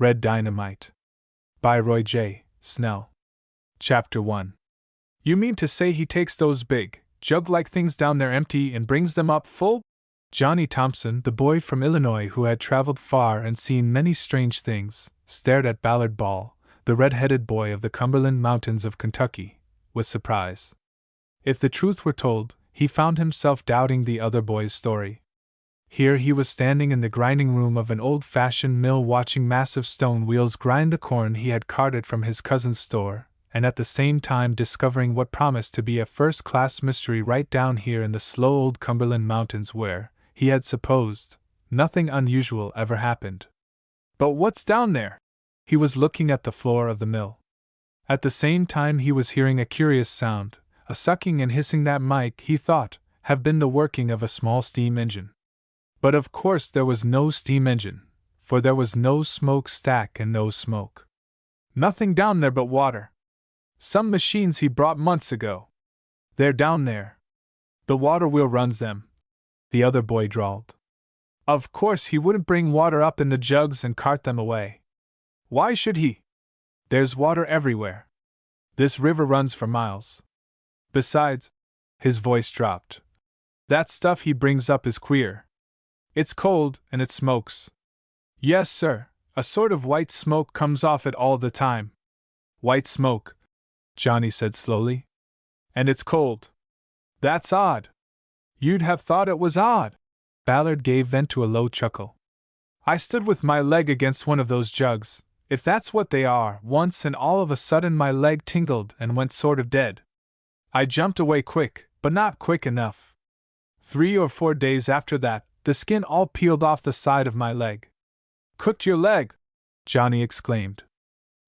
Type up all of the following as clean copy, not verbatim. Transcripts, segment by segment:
Read Dynamite. By Roy J. Snell. Chapter 1. You mean to say he takes those big, jug-like things down there empty and brings them up full? Johnny Thompson, the boy from Illinois who had traveled far and seen many strange things, stared at Ballard Ball, the red-headed boy of the Cumberland Mountains of Kentucky, with surprise. If the truth were told, he found himself doubting the other boy's story. Here he was standing in the grinding room of an old-fashioned mill watching massive stone wheels grind the corn he had carted from his cousin's store, and at the same time discovering what promised to be a first-class mystery right down here in the slow old Cumberland Mountains where, he had supposed, nothing unusual ever happened. But what's down there? He was looking at the floor of the mill. At the same time he was hearing a curious sound, a sucking and hissing that might, he thought, have been the working of a small steam engine. But of course there was no steam engine, for there was no smokestack and no smoke. Nothing down there but water. Some machines he brought months ago. They're down there. The water wheel runs them, the other boy drawled. Of course he wouldn't bring water up in the jugs and cart them away. Why should he? There's water everywhere. This river runs for miles. Besides, his voice dropped. That stuff he brings up is queer. It's cold, and it smokes. Yes, sir, a sort of white smoke comes off it all the time. White smoke, Johnny said slowly. And it's cold. That's odd. You'd have thought it was odd. Ballard gave vent to a low chuckle. I stood with my leg against one of those jugs, if that's what they are, once, and all of a sudden my leg tingled and went sort of dead. I jumped away quick, but not quick enough. 3 or 4 days after that, the skin all peeled off the side of my leg. Cooked your leg? Johnny exclaimed.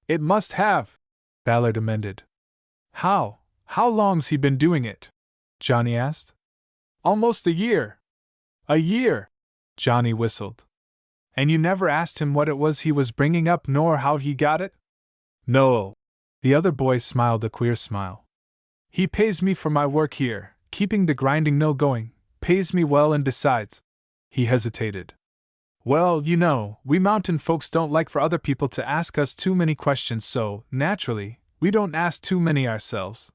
It must have, Ballard amended. How long's he been doing it? Johnny asked. Almost a year. A year, Johnny whistled. And you never asked him what it was he was bringing up nor how he got it? No. The other boy smiled a queer smile. He pays me for my work here, keeping the grinding mill going, pays me well, and besides. He hesitated. Well, you know, we mountain folks don't like for other people to ask us too many questions, so, naturally, we don't ask too many ourselves.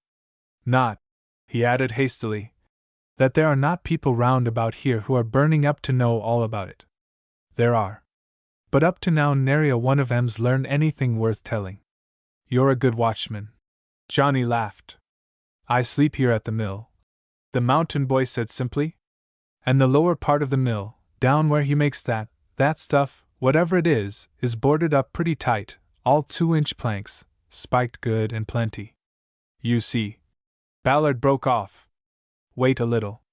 Not, he added hastily, that there are not people round about here who are burning up to know all about it. There are. But up to now nary a one of 'em's learned anything worth telling. You're a good watchman. Johnny laughed. I sleep here at the mill, the mountain boy said simply. And the lower part of the mill, down where he makes that stuff, whatever it is boarded up pretty tight, all 2-inch planks, spiked good and plenty. You see. Ballard broke off. Wait a little.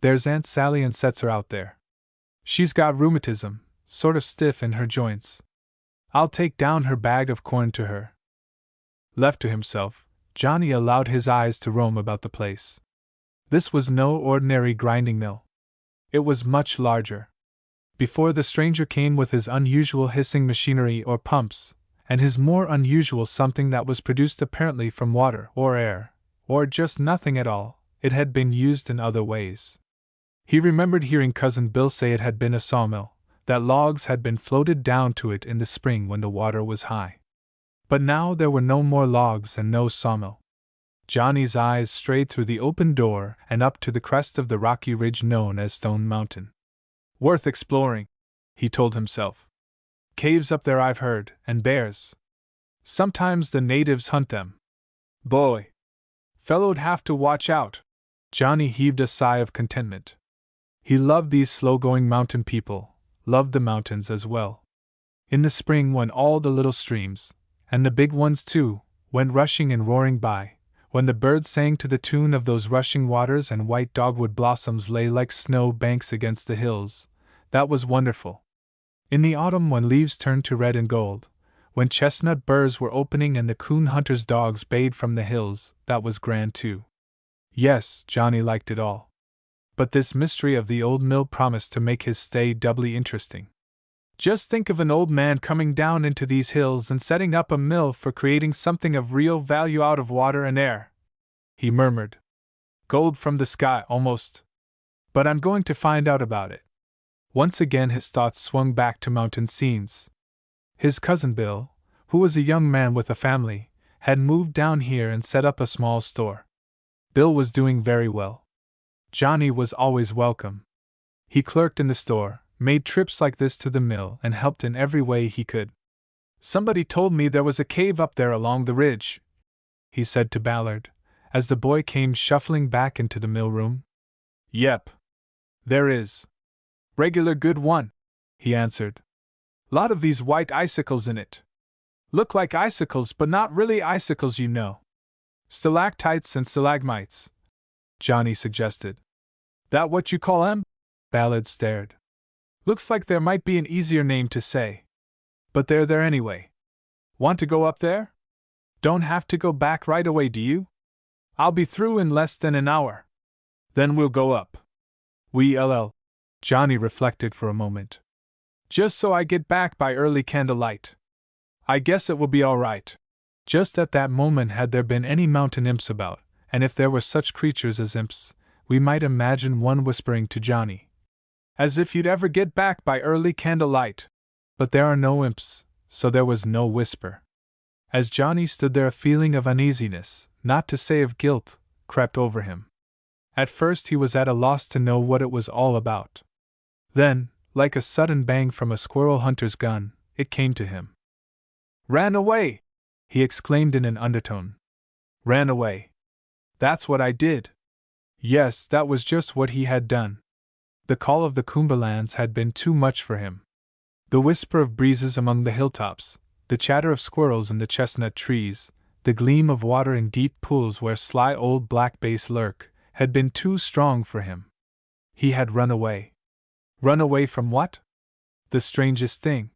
There's Aunt Sally and Setzer out there. She's got rheumatism, sort of stiff in her joints. I'll take down her bag of corn to her. Left to himself, Johnny allowed his eyes to roam about the place. This was no ordinary grinding mill. It was much larger. Before the stranger came with his unusual hissing machinery or pumps, and his more unusual something that was produced apparently from water or air, or just nothing at all, it had been used in other ways. He remembered hearing Cousin Bill say it had been a sawmill, that logs had been floated down to it in the spring when the water was high. But now there were no more logs and no sawmill. Johnny's eyes strayed through the open door and up to the crest of the rocky ridge known as Stone Mountain. Worth exploring, he told himself. Caves up there I've heard, and bears. Sometimes the natives hunt them. Boy! Fellow'd have to watch out. Johnny heaved a sigh of contentment. He loved these slow-going mountain people, loved the mountains as well. In the spring when all the little streams, and the big ones too, went rushing and roaring by, when the birds sang to the tune of those rushing waters and white dogwood blossoms lay like snow banks against the hills, that was wonderful. In the autumn when leaves turned to red and gold, when chestnut burrs were opening and the coon hunters' dogs bayed from the hills, that was grand too. Yes, Johnny liked it all. But this mystery of the old mill promised to make his stay doubly interesting. Just think of an old man coming down into these hills and setting up a mill for creating something of real value out of water and air, he murmured. Gold from the sky, almost. But I'm going to find out about it. Once again his thoughts swung back to mountain scenes. His cousin Bill, who was a young man with a family, had moved down here and set up a small store. Bill was doing very well. Johnny was always welcome. He clerked in the store, made trips like this to the mill, and helped in every way he could. "Somebody told me there was a cave up there along the ridge," he said to Ballard, as the boy came shuffling back into the mill room. "Yep. There is. Regular good one," he answered. "Lot of these white icicles in it. Look like icicles, but not really icicles, you know. Stalactites and stalagmites," Johnny suggested. "That what you call 'em?" Ballard stared. "Looks like there might be an easier name to say. But they're there anyway. Want to go up there? Don't have to go back right away, do you? I'll be through in less than an hour. Then we'll go up. Johnny reflected for a moment. "Just so I get back by early candlelight. I guess it will be all right." Just at that moment, had there been any mountain imps about, and if there were such creatures as imps, we might imagine one whispering to Johnny, "As if you'd ever get back by early candlelight." But there are no imps, so there was no whisper. As Johnny stood there, a feeling of uneasiness, not to say of guilt, crept over him. At first he was at a loss to know what it was all about. Then, like a sudden bang from a squirrel hunter's gun, it came to him. "Ran away!" he exclaimed in an undertone. "Ran away. That's what I did." Yes, that was just what he had done. The call of the Cumberlands had been too much for him. The whisper of breezes among the hilltops, the chatter of squirrels in the chestnut trees, the gleam of water in deep pools where sly old black bass lurk, had been too strong for him. He had run away. Run away from what? The strangest thing.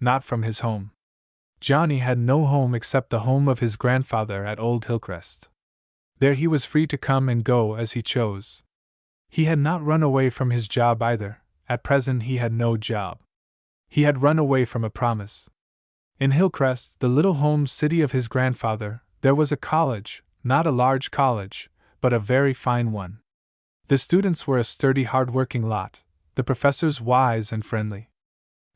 Not from his home. Johnny had no home except the home of his grandfather at Old Hillcrest. There he was free to come and go as he chose. He had not run away from his job either. At present he had no job. He had run away from a promise. In Hillcrest, the little home city of his grandfather, there was a college, not a large college, but a very fine one. The students were a sturdy, hard-working lot, the professors wise and friendly.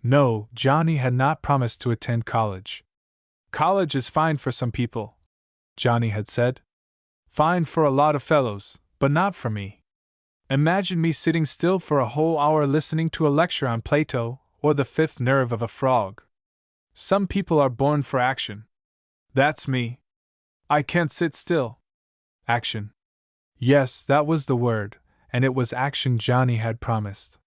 No, Johnny had not promised to attend college. "College is fine for some people," Johnny had said. "Fine for a lot of fellows, but not for me. Imagine me sitting still for a whole hour listening to a lecture on Plato, or the fifth nerve of a frog. Some people are born for action. That's me. I can't sit still." Action. Yes, that was the word, and it was action Johnny had promised.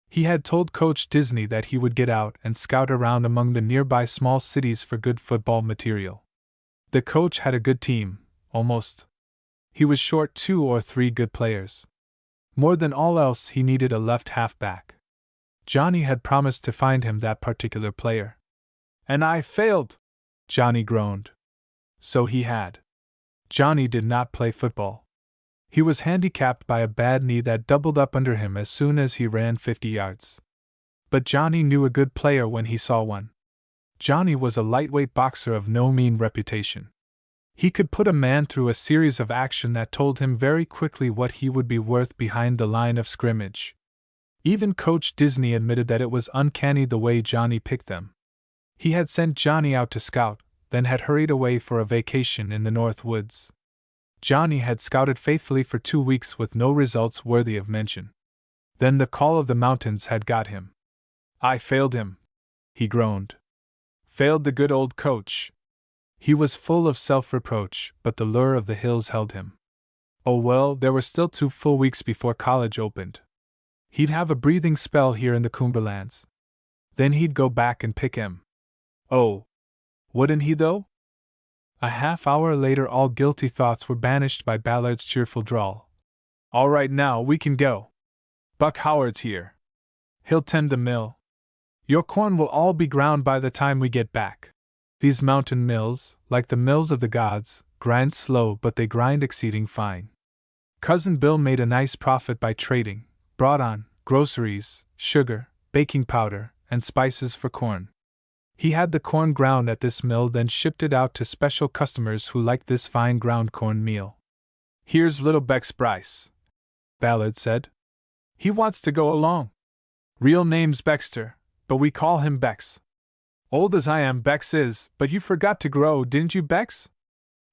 He had told Coach Disney that he would get out and scout around among the nearby small cities for good football material. The coach had a good team, almost. He was short 2 or 3 good players. More than all else, he needed a left halfback. Johnny had promised to find him that particular player. "And I failed!" Johnny groaned. So he had. Johnny did not play football. He was handicapped by a bad knee that doubled up under him as soon as he ran 50 yards. But Johnny knew a good player when he saw one. Johnny was a lightweight boxer of no mean reputation. He could put a man through a series of action that told him very quickly what he would be worth behind the line of scrimmage. Even Coach Disney admitted that it was uncanny the way Johnny picked them. He had sent Johnny out to scout, then had hurried away for a vacation in the North Woods. Johnny had scouted faithfully for 2 weeks with no results worthy of mention. Then the call of the mountains had got him. "I failed him," he groaned. "Failed the good old coach." He was full of self-reproach, but the lure of the hills held him. Oh well, there were still 2 full weeks before college opened. He'd have a breathing spell here in the Cumberlands. Then he'd go back and pick him. Oh! Wouldn't he though? A half-hour later all guilty thoughts were banished by Ballard's cheerful drawl. "All right, now we can go. Buck Howard's here. He'll tend the mill. Your corn will all be ground by the time we get back. These mountain mills, like the mills of the gods, grind slow, but they grind exceeding fine. Cousin Bill made a nice profit by trading, brought on groceries, sugar, baking powder, and spices for corn. He had the corn ground at this mill, then shipped it out to special customers who liked this fine ground corn meal. "Here's little Bex Bryce," Ballard said. "He wants to go along. Real name's Baxter, but we call him Bex. Old as I am, Bex is, but you forgot to grow, didn't you, Bex?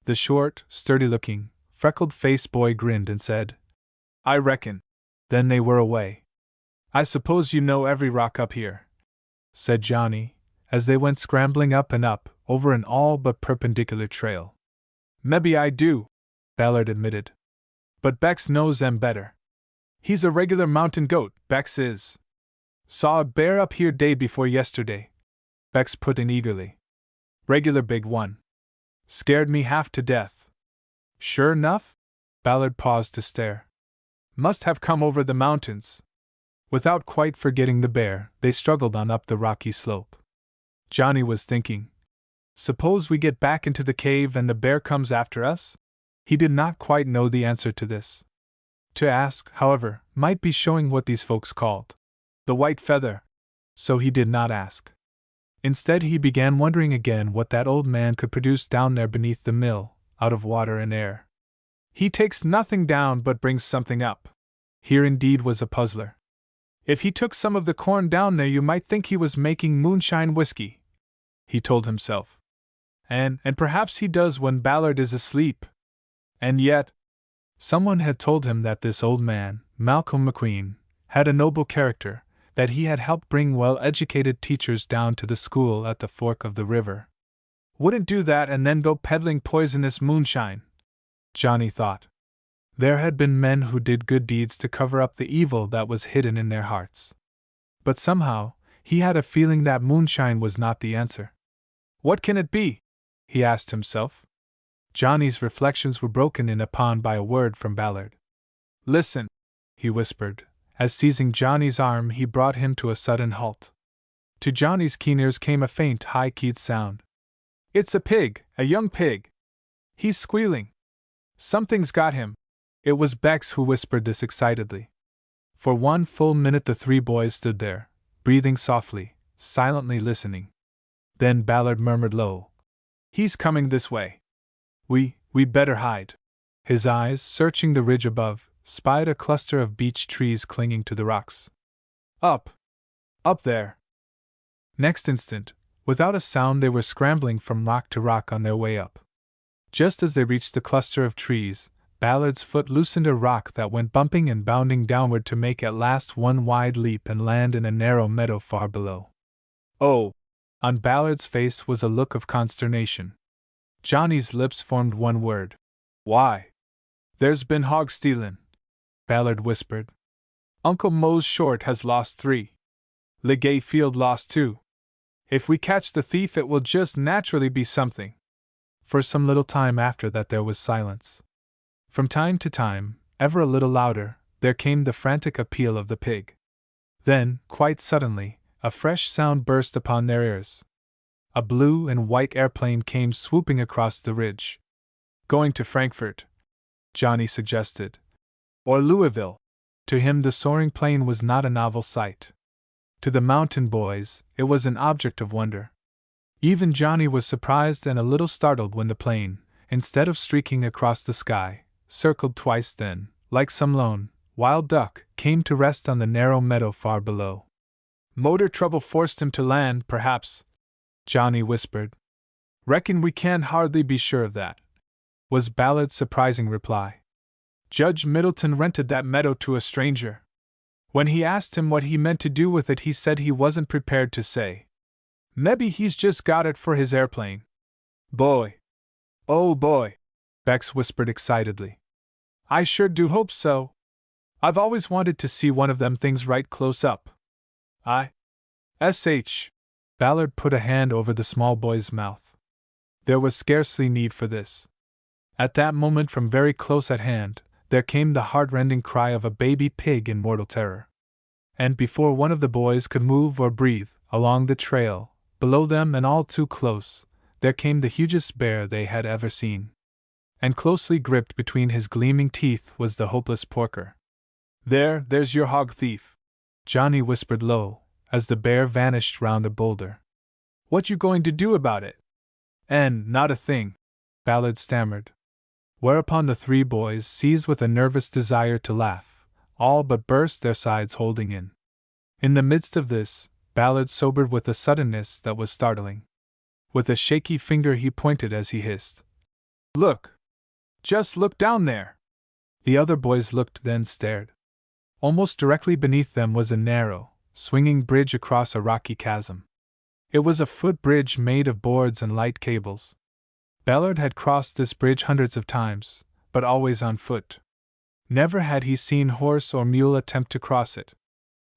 The short, sturdy-looking, freckled-faced boy grinned and said, I reckon. Then they were away. I suppose you know every rock up here, said Johnny, as they went scrambling up and up, over an all but perpendicular trail. Mebbe I do, Ballard admitted. But Bex knows 'em better. He's a regular mountain goat, Bex is. Saw a bear up here day before yesterday, Bex put in eagerly. Regular big one. Scared me half to death. Sure enough? Ballard paused to stare. Must have come over the mountains. Without quite forgetting the bear, they struggled on up the rocky slope. Johnny was thinking, suppose we get back into the cave and the bear comes after us? He did not quite know the answer to this. To ask, however, might be showing what these folks called the white feather, so he did not ask. Instead, he began wondering again what that old man could produce down there beneath the mill, out of water and air. He takes nothing down but brings something up. Here indeed was a puzzler. If he took some of the corn down there, you might think he was making moonshine whiskey, he told himself. And perhaps he does when Ballard is asleep. And yet, someone had told him that this old man, Malcolm McQueen, had a noble character, that he had helped bring well-educated teachers down to the school at the fork of the river. Wouldn't do that and then go peddling poisonous moonshine, Johnny thought. There had been men who did good deeds to cover up the evil that was hidden in their hearts. But somehow, he had a feeling that moonshine was not the answer. What can it be? He asked himself. Johnny's reflections were broken in upon by a word from Ballard. Listen, he whispered, as seizing Johnny's arm he brought him to a sudden halt. To Johnny's keen ears came a faint, high-keyed sound. It's a pig, a young pig. He's squealing. Something's got him. It was Bex who whispered this excitedly. For 1 full minute the 3 boys stood there, breathing softly, silently listening. Then Ballard murmured low, He's coming this way. We'd better hide. His eyes, searching the ridge above, spied a cluster of beech trees clinging to the rocks. Up there. Next instant, without a sound, they were scrambling from rock to rock on their way up. Just as they reached the cluster of trees, Ballard's foot loosened a rock that went bumping and bounding downward to make at last one wide leap and land in a narrow meadow far below. Oh! On Ballard's face was a look of consternation. Johnny's lips formed one word. Why? There's been hog stealin', Ballard whispered. Uncle Mose Short has lost 3. Legay Field lost 2. If we catch the thief, it will just naturally be something. For some little time after that there was silence. From time to time, ever a little louder, there came the frantic appeal of the pig. Then, quite suddenly, a fresh sound burst upon their ears. A blue and white airplane came swooping across the ridge. Going to Frankfurt, Johnny suggested. Or Louisville. To him the soaring plane was not a novel sight. To the mountain boys, it was an object of wonder. Even Johnny was surprised and a little startled when the plane, instead of streaking across the sky, circled twice, then, like some lone, wild duck, came to rest on the narrow meadow far below. Motor trouble forced him to land, perhaps, Johnny whispered. Reckon we can hardly be sure of that, was Ballard's surprising reply. Judge Middleton rented that meadow to a stranger. When he asked him what he meant to do with it, he said he wasn't prepared to say. Mebbe he's just got it for his airplane. Boy! Oh boy! Bex whispered excitedly. I sure do hope so. I've always wanted to see one of them things right close up. S.H. Ballard put a hand over the small boy's mouth. There was scarcely need for this. At that moment, from very close at hand, there came the heart-rending cry of a baby pig in mortal terror. And before one of the boys could move or breathe, along the trail, below them and all too close, there came the hugest bear they had ever seen. And closely gripped between his gleaming teeth was the hopeless porker. There's your hog thief, Johnny whispered low, as the bear vanished round the boulder. What you going to do about it? And not a thing, Ballard stammered. Whereupon the 3 boys, seized with a nervous desire to laugh, all but burst their sides holding in. In the midst of this, Ballard sobered with a suddenness that was startling. With a shaky finger he pointed as he hissed. "Look! Just look down there!" The other boys looked, then stared. Almost directly beneath them was a narrow, swinging bridge across a rocky chasm. It was a footbridge made of boards and light cables. Ballard had crossed this bridge hundreds of times, but always on foot. Never had he seen horse or mule attempt to cross it.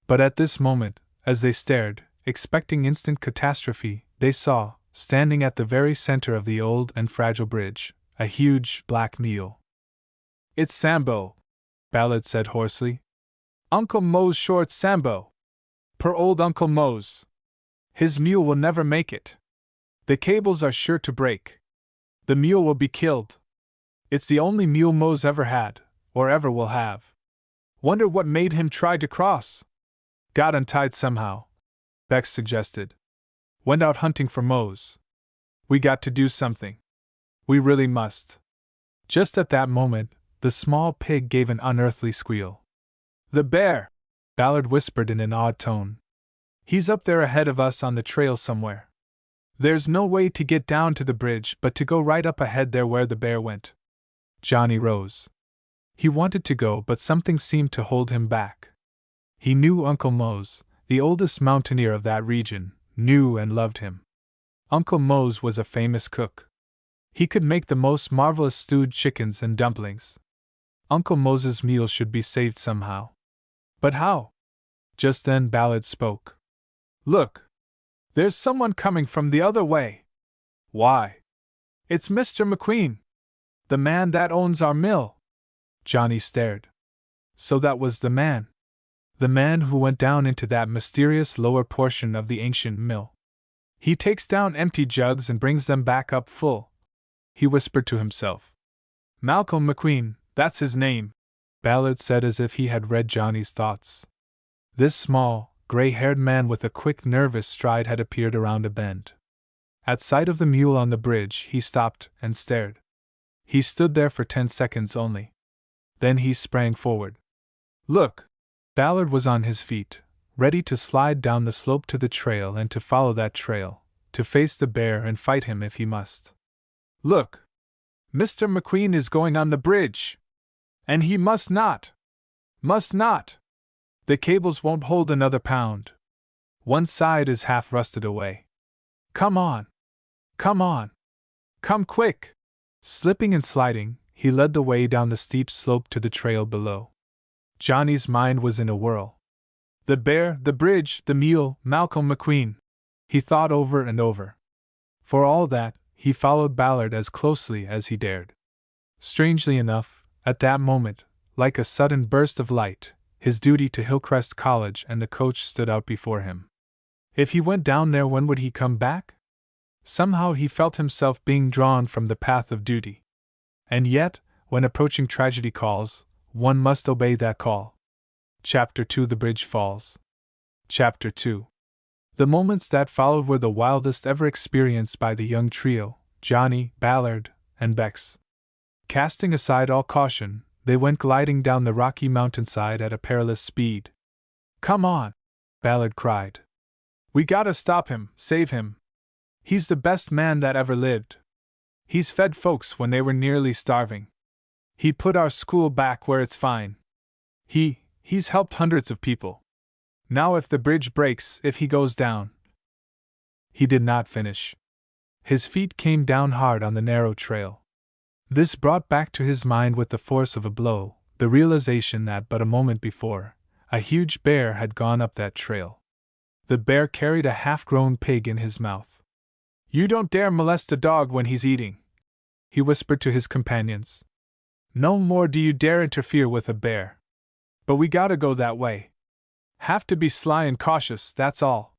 But at this moment, as they stared, expecting instant catastrophe, they saw, standing at the very center of the old and fragile bridge, a huge black mule. "It's Sambo," Ballard said hoarsely. "Uncle Mo's short Sambo. Per old Uncle Mo's. His mule will never make it. The cables are sure to break. The mule will be killed. It's the only mule Mo's ever had, or ever will have. Wonder what made him try to cross?" "Got untied somehow," Bex suggested. "Went out hunting for Mo's. We got to do something. We really must." Just at that moment, the small pig gave an unearthly squeal. "The bear!" Ballard whispered in an awed tone. "He's up there ahead of us on the trail somewhere. There's no way to get down to the bridge but to go right up ahead there where the bear went." Johnny rose. He wanted to go, but something seemed to hold him back. He knew Uncle Mose, the oldest mountaineer of that region, knew and loved him. Uncle Mose was a famous cook. He could make the most marvelous stewed chickens and dumplings. Uncle Mose's meal should be saved somehow. But how? Just then Ballard spoke. "Look! There's someone coming from the other way." "Why? It's Mr. McQueen, the man that owns our mill." Johnny stared. So that was the man. The man who went down into that mysterious lower portion of the ancient mill. "He takes down empty jugs and brings them back up full," he whispered to himself. "Malcolm McQueen, that's his name," Ballard said as if he had read Johnny's thoughts. This small, gray-haired man with a quick, nervous stride had appeared around a bend. At sight of the mule on the bridge, he stopped and stared. He stood there for 10 seconds only. Then he sprang forward. "Look!" Ballard was on his feet, ready to slide down the slope to the trail and to follow that trail, to face the bear and fight him if he must. "Look! Mr. McQueen is going on the bridge! And he must not! Must not! The cables won't hold another pound. One side is half rusted away. Come on! Come on! Come quick!" Slipping and sliding, he led the way down the steep slope to the trail below. Johnny's mind was in a whirl. The bear, the bridge, the mule, Malcolm McQueen. He thought over and over. For all that, he followed Ballard as closely as he dared. Strangely enough, at that moment, like a sudden burst of light, his duty to Hillcrest College and the coach stood out before him. If he went down there, when would he come back? Somehow he felt himself being drawn from the path of duty. And yet, when approaching tragedy calls, one must obey that call. Chapter 2: The Bridge Falls. Chapter 2. The moments that followed were the wildest ever experienced by the young trio, Johnny, Ballard, and Bex. Casting aside all caution, they went gliding down the rocky mountainside at a perilous speed. "Come on!" Ballard cried. "We gotta stop him, save him. He's the best man that ever lived. He's fed folks when they were nearly starving. He put our school back where it's fine. He's helped hundreds of people. Now if the bridge breaks, if he goes down." He did not finish. His feet came down hard on the narrow trail. This brought back to his mind with the force of a blow the realization that but a moment before, a huge bear had gone up that trail. The bear carried a half-grown pig in his mouth. "You don't dare molest a dog when he's eating," he whispered to his companions. "No more do you dare interfere with a bear. But we gotta go that way. Have to be sly and cautious, that's all.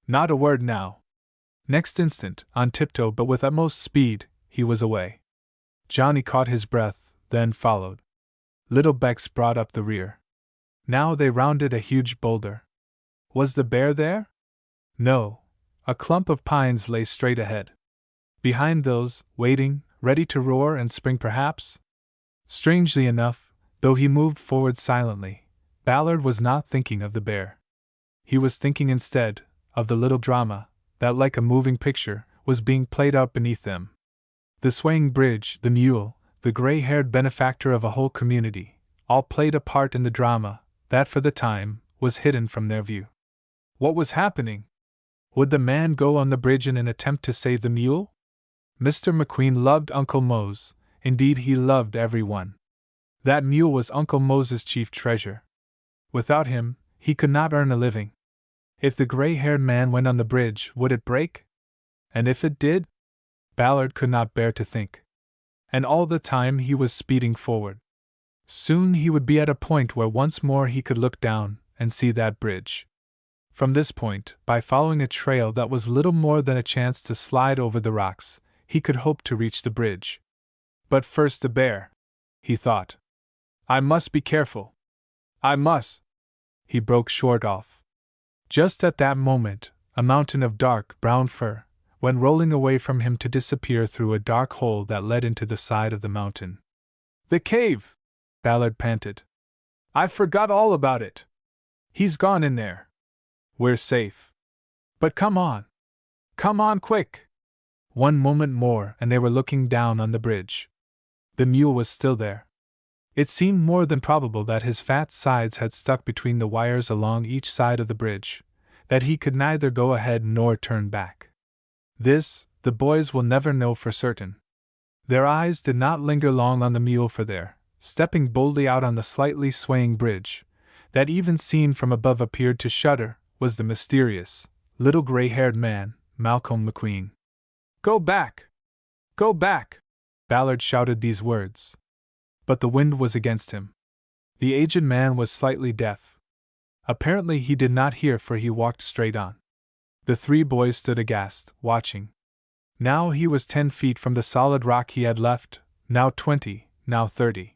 Not a word now." Next instant, on tiptoe but with utmost speed, he was away. Johnny caught his breath, then followed. Little Bex brought up the rear. Now they rounded a huge boulder. Was the bear there? No. A clump of pines lay straight ahead. Behind those, waiting, ready to roar and spring perhaps? Strangely enough, though he moved forward silently, Ballard was not thinking of the bear. He was thinking instead, of the little drama, that like a moving picture, was being played out beneath them. The swaying bridge, the mule, the gray-haired benefactor of a whole community, all played a part in the drama that for the time was hidden from their view. What was happening? Would the man go on the bridge in an attempt to save the mule? Mr. McQueen loved Uncle Mose, indeed he loved everyone. That mule was Uncle Mose's chief treasure. Without him, he could not earn a living. If the gray-haired man went on the bridge, would it break? And if it did? Ballard could not bear to think. And all the time he was speeding forward. Soon he would be at a point where once more he could look down and see that bridge. From this point, by following a trail that was little more than a chance to slide over the rocks, he could hope to reach the bridge. But first the bear, he thought. I must be careful. I must. He broke short off. Just at that moment, a mountain of dark brown fur went rolling away from him to disappear through a dark hole that led into the side of the mountain. The cave! Ballard panted. I forgot all about it. He's gone in there. We're safe. But come on. Come on quick. One moment more and they were looking down on the bridge. The mule was still there. It seemed more than probable that his fat sides had stuck between the wires along each side of the bridge, that he could neither go ahead nor turn back. This, the boys will never know for certain. Their eyes did not linger long on the mule, for there, stepping boldly out on the slightly swaying bridge, that even seen from above appeared to shudder, was the mysterious, little gray-haired man, Malcolm McQueen. Go back! Go back! Ballard shouted these words. But the wind was against him. The aged man was slightly deaf. Apparently he did not hear, for he walked straight on. The three boys stood aghast, watching. Now he was 10 feet from the solid rock he had left, now 20, now 30.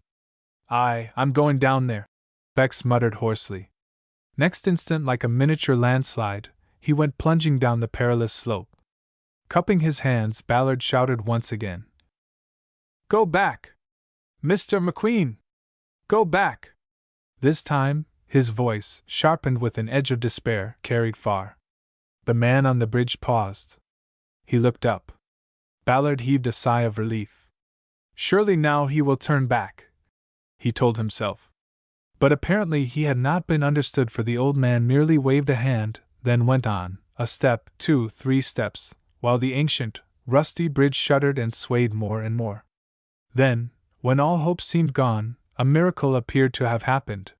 I'm going down there, Bex muttered hoarsely. Next instant, like a miniature landslide, he went plunging down the perilous slope. Cupping his hands, Ballard shouted once again. Go back! Mr. McQueen! Go back! This time, his voice, sharpened with an edge of despair, carried far. The man on the bridge paused. He looked up. Ballard heaved a sigh of relief. Surely now he will turn back, he told himself. But apparently he had not been understood, for the old man merely waved a hand, then went on, a step, 2, 3 steps, while the ancient, rusty bridge shuddered and swayed more and more. Then, when all hope seemed gone, a miracle appeared to have happened.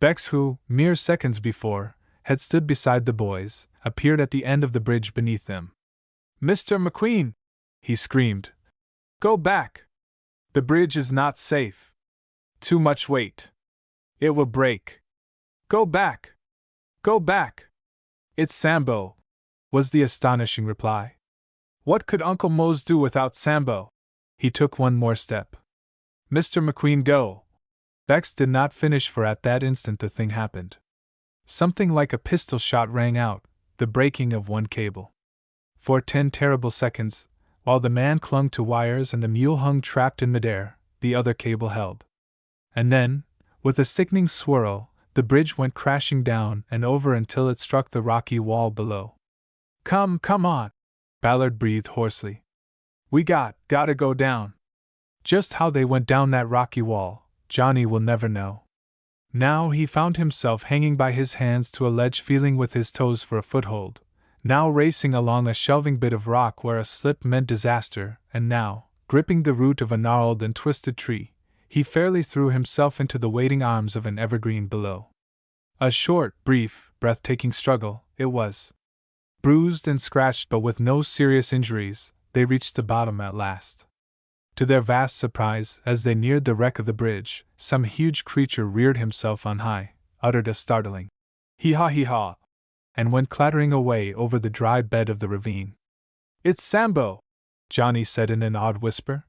Bex, who, mere seconds before, had stood beside the boys, appeared at the end of the bridge beneath them. Mr. McQueen! He screamed. Go back! The bridge is not safe. Too much weight. It will break. Go back! Go back! It's Sambo, was the astonishing reply. What could Uncle Mose do without Sambo? He took one more step. Mr. McQueen, go! Bex did not finish, for at that instant the thing happened. Something like a pistol shot rang out, the breaking of one cable. For 10 terrible seconds, while the man clung to wires and the mule hung trapped in midair, the other cable held. And then, with a sickening swirl, the bridge went crashing down and over until it struck the rocky wall below. Come on! Ballard breathed hoarsely. We gotta go down. Just how they went down that rocky wall, Johnny will never know. Now he found himself hanging by his hands to a ledge, feeling with his toes for a foothold, now racing along a shelving bit of rock where a slip meant disaster, and now, gripping the root of a gnarled and twisted tree, he fairly threw himself into the waiting arms of an evergreen below. A short, brief, breathtaking struggle, it was. Bruised and scratched, but with no serious injuries, they reached the bottom at last. To their vast surprise, as they neared the wreck of the bridge, some huge creature reared himself on high, uttered a startling hee-haw, and went clattering away over the dry bed of the ravine. It's Sambo, Johnny said in an awed whisper.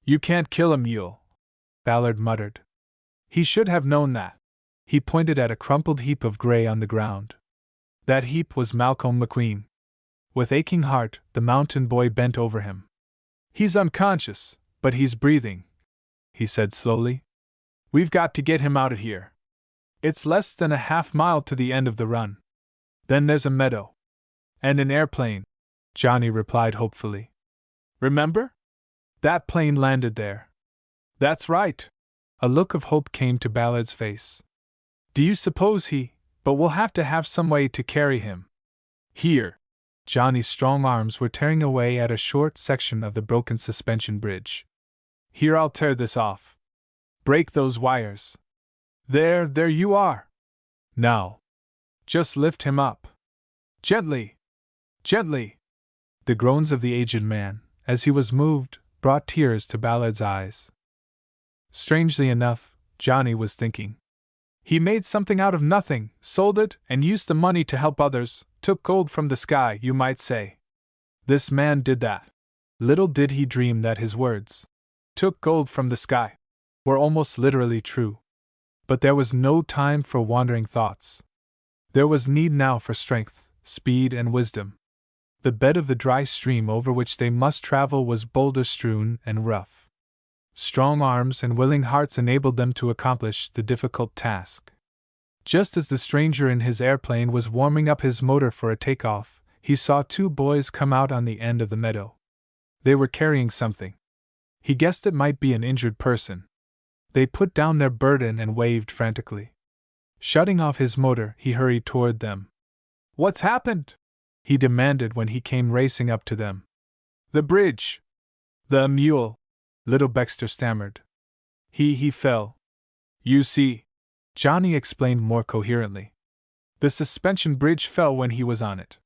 You can't kill a mule, Ballard muttered. He should have known that. He pointed at a crumpled heap of gray on the ground. That heap was Malcolm McQueen. With aching heart, the mountain boy bent over him. He's unconscious, but he's breathing, he said slowly. We've got to get him out of here. It's less than a half-mile to the end of the run. Then there's a meadow. And an airplane, Johnny replied hopefully. Remember? That plane landed there. That's right. A look of hope came to Ballard's face. Do you suppose but we'll have to have some way to carry him. Here. Johnny's strong arms were tearing away at a short section of the broken suspension bridge. Here, I'll tear this off. Break those wires. There you are. Now. Just lift him up. Gently. Gently. The groans of the aged man, as he was moved, brought tears to Ballard's eyes. Strangely enough, Johnny was thinking. He made something out of nothing, sold it, and used the money to help others, took gold from the sky, you might say. This man did that. Little did he dream that his words, took gold from the sky, were almost literally true. But there was no time for wandering thoughts. There was need now for strength, speed, and wisdom. The bed of the dry stream over which they must travel was boulder-strewn and rough. Strong arms and willing hearts enabled them to accomplish the difficult task. Just as the stranger in his airplane was warming up his motor for a takeoff, he saw two boys come out on the end of the meadow. They were carrying something. He guessed it might be an injured person. They put down their burden and waved frantically. Shutting off his motor, he hurried toward them. What's happened? He demanded when he came racing up to them. The bridge. The mule. Little Baxter stammered. He fell. You see, Johnny explained more coherently. The suspension bridge fell when he was on it.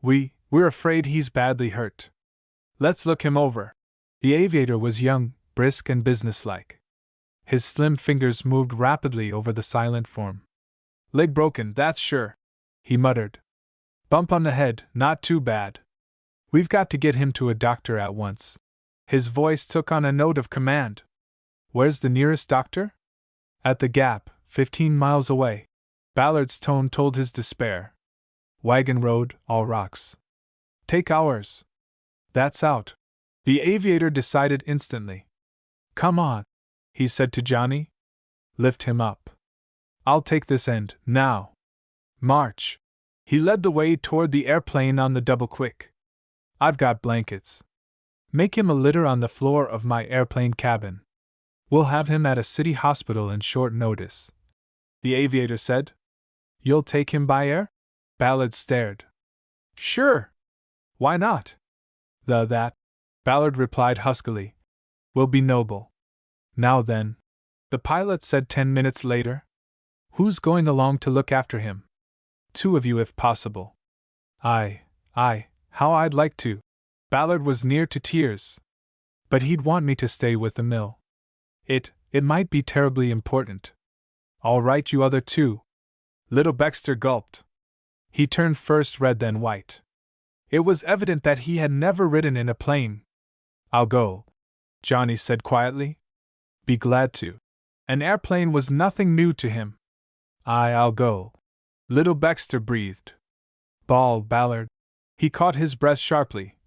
We're afraid he's badly hurt. Let's look him over. The aviator was young, brisk, and businesslike. His slim fingers moved rapidly over the silent form. Leg broken, that's sure, he muttered. Bump on the head, not too bad. We've got to get him to a doctor at once. His voice took on a note of command. Where's the nearest doctor? At the Gap, 15 miles away. Ballard's tone told his despair. Wagon road, all rocks. Take ours. That's out. The aviator decided instantly. Come on, he said to Johnny. Lift him up. I'll take this end, now. March. He led the way toward the airplane on the double quick. I've got blankets. Make him a litter on the floor of my airplane cabin. We'll have him at a city hospital in short notice. The aviator said. You'll take him by air? Ballard stared. Sure. Why not? That, Ballard replied huskily, will be noble. Now then, the pilot said 10 minutes later. Who's going along to look after him? 2 of you if possible. How I'd like to. Ballard was near to tears. But he'd want me to stay with the mill. It might be terribly important. All right, you other 2. Little Baxter gulped. He turned first red then white. It was evident that he had never ridden in a plane. I'll go, Johnny said quietly. Be glad to. An airplane was nothing new to him. I'll go. Little Baxter breathed. Ball, Ballard. He caught his breath sharply.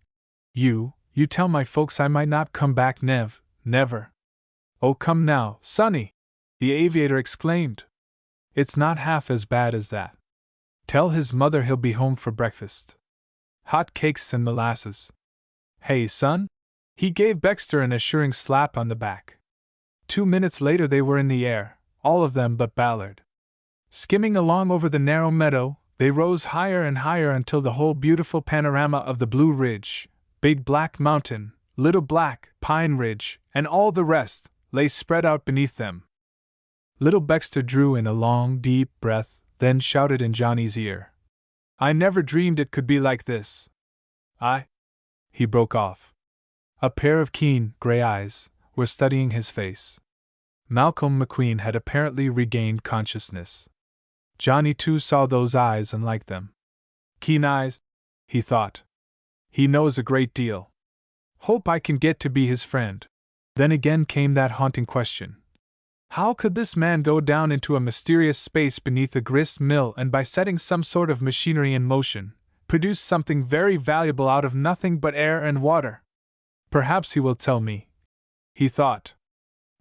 You tell my folks I might not come back never. Oh, come now, Sonny, the aviator exclaimed. It's not half as bad as that. Tell his mother he'll be home for breakfast. Hot cakes and molasses. Hey, son? He gave Baxter an assuring slap on the back. 2 minutes later they were in the air, all of them but Ballard. Skimming along over the narrow meadow, they rose higher and higher until the whole beautiful panorama of the Blue Ridge, Big Black Mountain, Little Black Pine Ridge, and all the rest, lay spread out beneath them. Little Baxter drew in a long, deep breath, then shouted in Johnny's ear. I never dreamed it could be like this. He broke off. A pair of keen, gray eyes were studying his face. Malcolm McQueen had apparently regained consciousness. Johnny too saw those eyes and liked them. Keen eyes, he thought. He knows a great deal. Hope I can get to be his friend. Then again came that haunting question. How could this man go down into a mysterious space beneath a grist mill and by setting some sort of machinery in motion, produce something very valuable out of nothing but air and water? Perhaps he will tell me, he thought.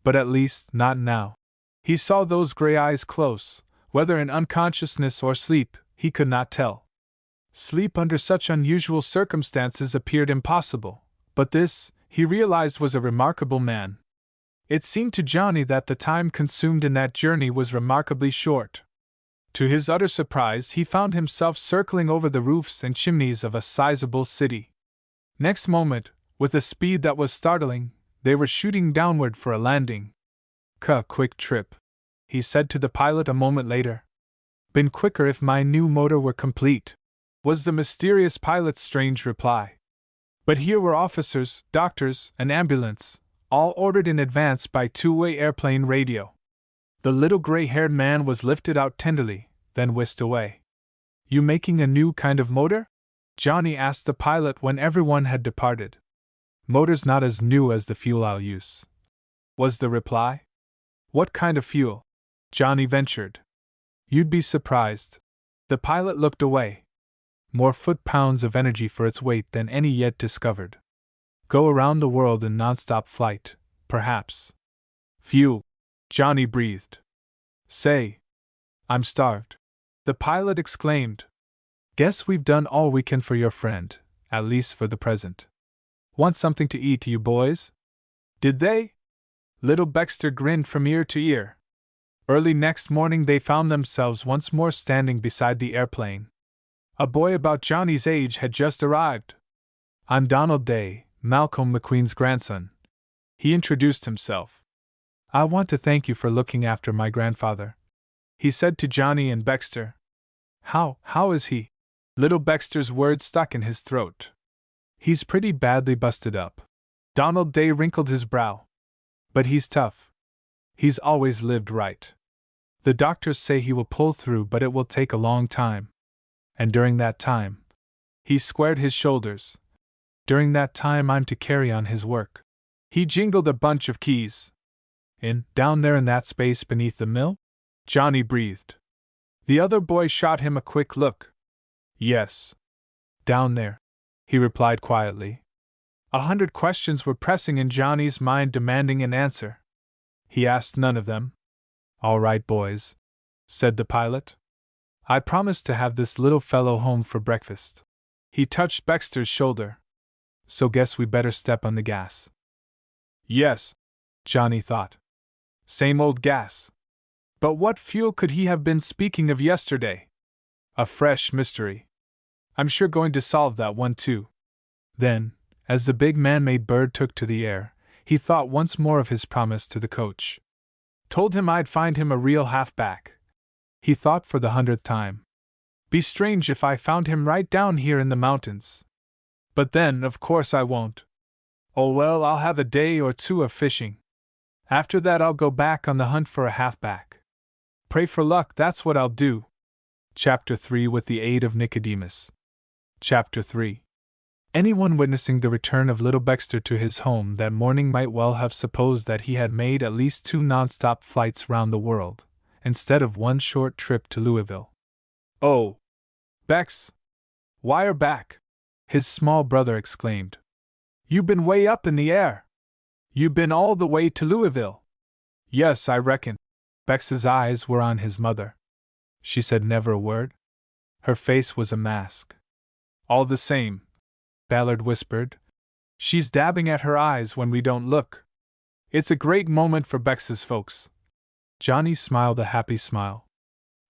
But at least not now. He saw those gray eyes close, whether in unconsciousness or sleep, he could not tell. Sleep under such unusual circumstances appeared impossible, but this, he realized, was a remarkable man. It seemed to Johnny that the time consumed in that journey was remarkably short. To his utter surprise, he found himself circling over the roofs and chimneys of a sizable city. Next moment, with a speed that was startling, they were shooting downward for a landing. Quick trip," he said to the pilot a moment later. "Been quicker if my new motor were complete," was the mysterious pilot's strange reply. But here were officers, doctors, an ambulance, all ordered in advance by two-way airplane radio. The little gray-haired man was lifted out tenderly, then whisked away. "You making a new kind of motor?" Johnny asked the pilot when everyone had departed. "Motor's not as new as the fuel I'll use," was the reply. "What kind of fuel?" Johnny ventured. "You'd be surprised." The pilot looked away. "More foot-pounds of energy for its weight than any yet discovered. Go around the world in non-stop flight, perhaps." "Fuel," Johnny breathed. "Say, I'm starved," the pilot exclaimed. "Guess we've done all we can for your friend, at least for the present. Want something to eat, you boys?" Did they? Little Baxter grinned from ear to ear. Early next morning they found themselves once more standing beside the airplane. A boy about Johnny's age had just arrived. "I'm Donald Day, Malcolm McQueen's grandson," he introduced himself. "I want to thank you for looking after my grandfather," he said to Johnny and Baxter. How is he?" Little Baxter's words stuck in his throat. "He's pretty badly busted up." Donald Day wrinkled his brow. "But he's tough. He's always lived right. The doctors say he will pull through, but it will take a long time. And during that time," he squared his shoulders, "during that time I'm to carry on his work." He jingled a bunch of keys. Down there in that space beneath the mill?" Johnny breathed. The other boy shot him a quick look. "Yes. Down there," he replied quietly. 100 questions were pressing in Johnny's mind, demanding an answer. He asked none of them. "All right, boys," said the pilot. "I promised to have this little fellow home for breakfast." He touched Baxter's shoulder. "So guess we better step on the gas." Yes, Johnny thought. Same old gas. But what fuel could he have been speaking of yesterday? A fresh mystery. "I'm sure going to solve that one too." Then, as the big man-made bird took to the air, he thought once more of his promise to the coach. "Told him I'd find him a real halfback," he thought for the 100th time. "Be strange if I found him right down here in the mountains. But then, of course, I won't. Oh well, I'll have a day or two of fishing. After that I'll go back on the hunt for a halfback. Pray for luck, that's what I'll do." Chapter 3 With the Aid of Nicodemus. Chapter 3. Anyone witnessing the return of little Baxter to his home that morning might well have supposed that he had made at least 2 non-stop flights round the world, instead of one short trip to Louisville. "Oh, Bex! Wire back!" his small brother exclaimed. "You been way up in the air! You been all the way to Louisville?" "Yes, I reckon." Bex's eyes were on his mother. She said never a word. Her face was a mask. "All the same," Ballard whispered, "she's dabbing at her eyes when we don't look. It's a great moment for Bex's folks." Johnny smiled a happy smile.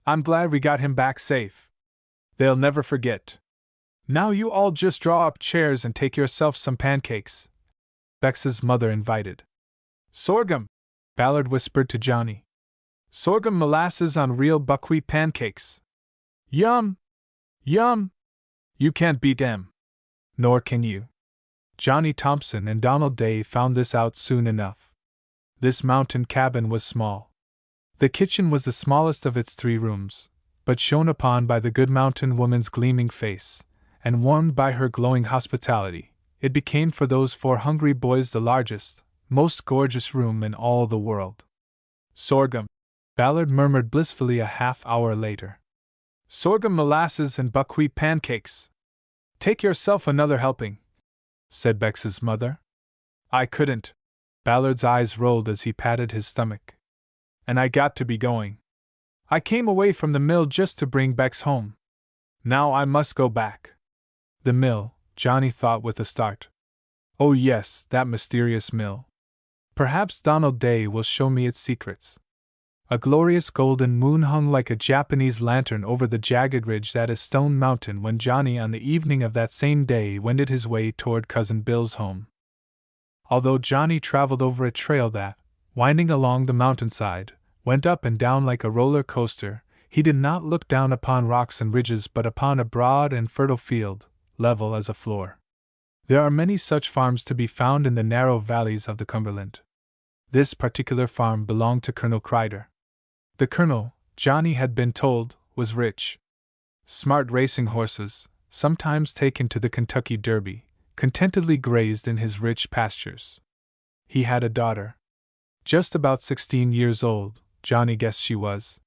"I'm glad we got him back safe. They'll never forget. Now you all just draw up chairs and take yourself some pancakes," Bex's mother invited. "Sorghum," Ballard whispered to Johnny. "Sorghum molasses on real buckwheat pancakes. Yum! Yum! You can't beat them. Nor can you." Johnny Thompson and Donald Day found this out soon enough. This mountain cabin was small. The kitchen was the smallest of its 3 rooms, but shone upon by the good mountain woman's gleaming face, and warmed by her glowing hospitality, it became for those 4 hungry boys the largest, most gorgeous room in all the world. "Sorghum," Ballard murmured blissfully a half-hour later. "Sorghum molasses and buckwheat pancakes. Take yourself another helping," said Bex's mother. "I couldn't." Ballard's eyes rolled as he patted his stomach. "And I got to be going. I came away from the mill just to bring Bex home." Now I must go back. The mill, Johnny thought with a start. Oh yes, that mysterious mill. Perhaps Donald Day will show me its secrets. A glorious golden moon hung like a Japanese lantern over the jagged ridge that is Stone Mountain when Johnny on the evening of that same day wended his way toward Cousin Bill's home. Although Johnny traveled over a trail that, winding along the mountainside, went up and down like a roller coaster, he did not look down upon rocks and ridges but upon a broad and fertile field, level as a floor. There are many such farms to be found in the narrow valleys of the Cumberland. This particular farm belonged to Colonel Crider. The colonel, Johnny had been told, was rich. Smart racing horses, sometimes taken to the Kentucky Derby, contentedly grazed in his rich pastures. He had a daughter. Just about 16 years old, Johnny guessed she was.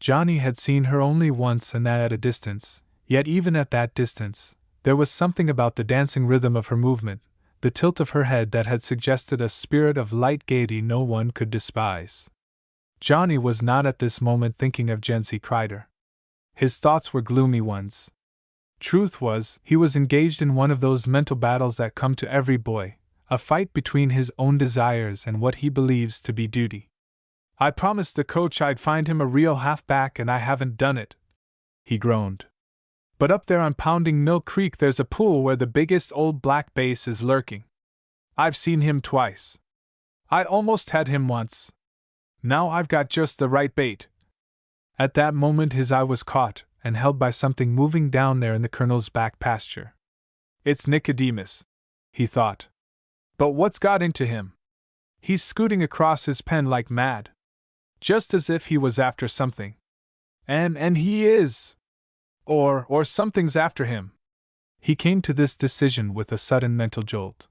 Johnny had seen her only once and that at a distance, yet even at that distance, there was something about the dancing rhythm of her movement, the tilt of her head that had suggested a spirit of light gaiety no one could despise. Johnny was not at this moment thinking of Jency Crider. His thoughts were gloomy ones. Truth was, he was engaged in one of those mental battles that come to every boy, a fight between his own desires and what he believes to be duty. I promised the coach I'd find him a real halfback and I haven't done it, he groaned. But up there on Pounding Mill Creek there's a pool where the biggest old black bass is lurking. I've seen him twice. I almost had him once. Now I've got just the right bait. At that moment his eye was caught and held by something moving down there in the colonel's back pasture. It's Nicodemus, he thought. But what's got into him? He's scooting across his pen like mad. Just as if he was after something. And he is. Or something's after him. He came to this decision with a sudden mental jolt.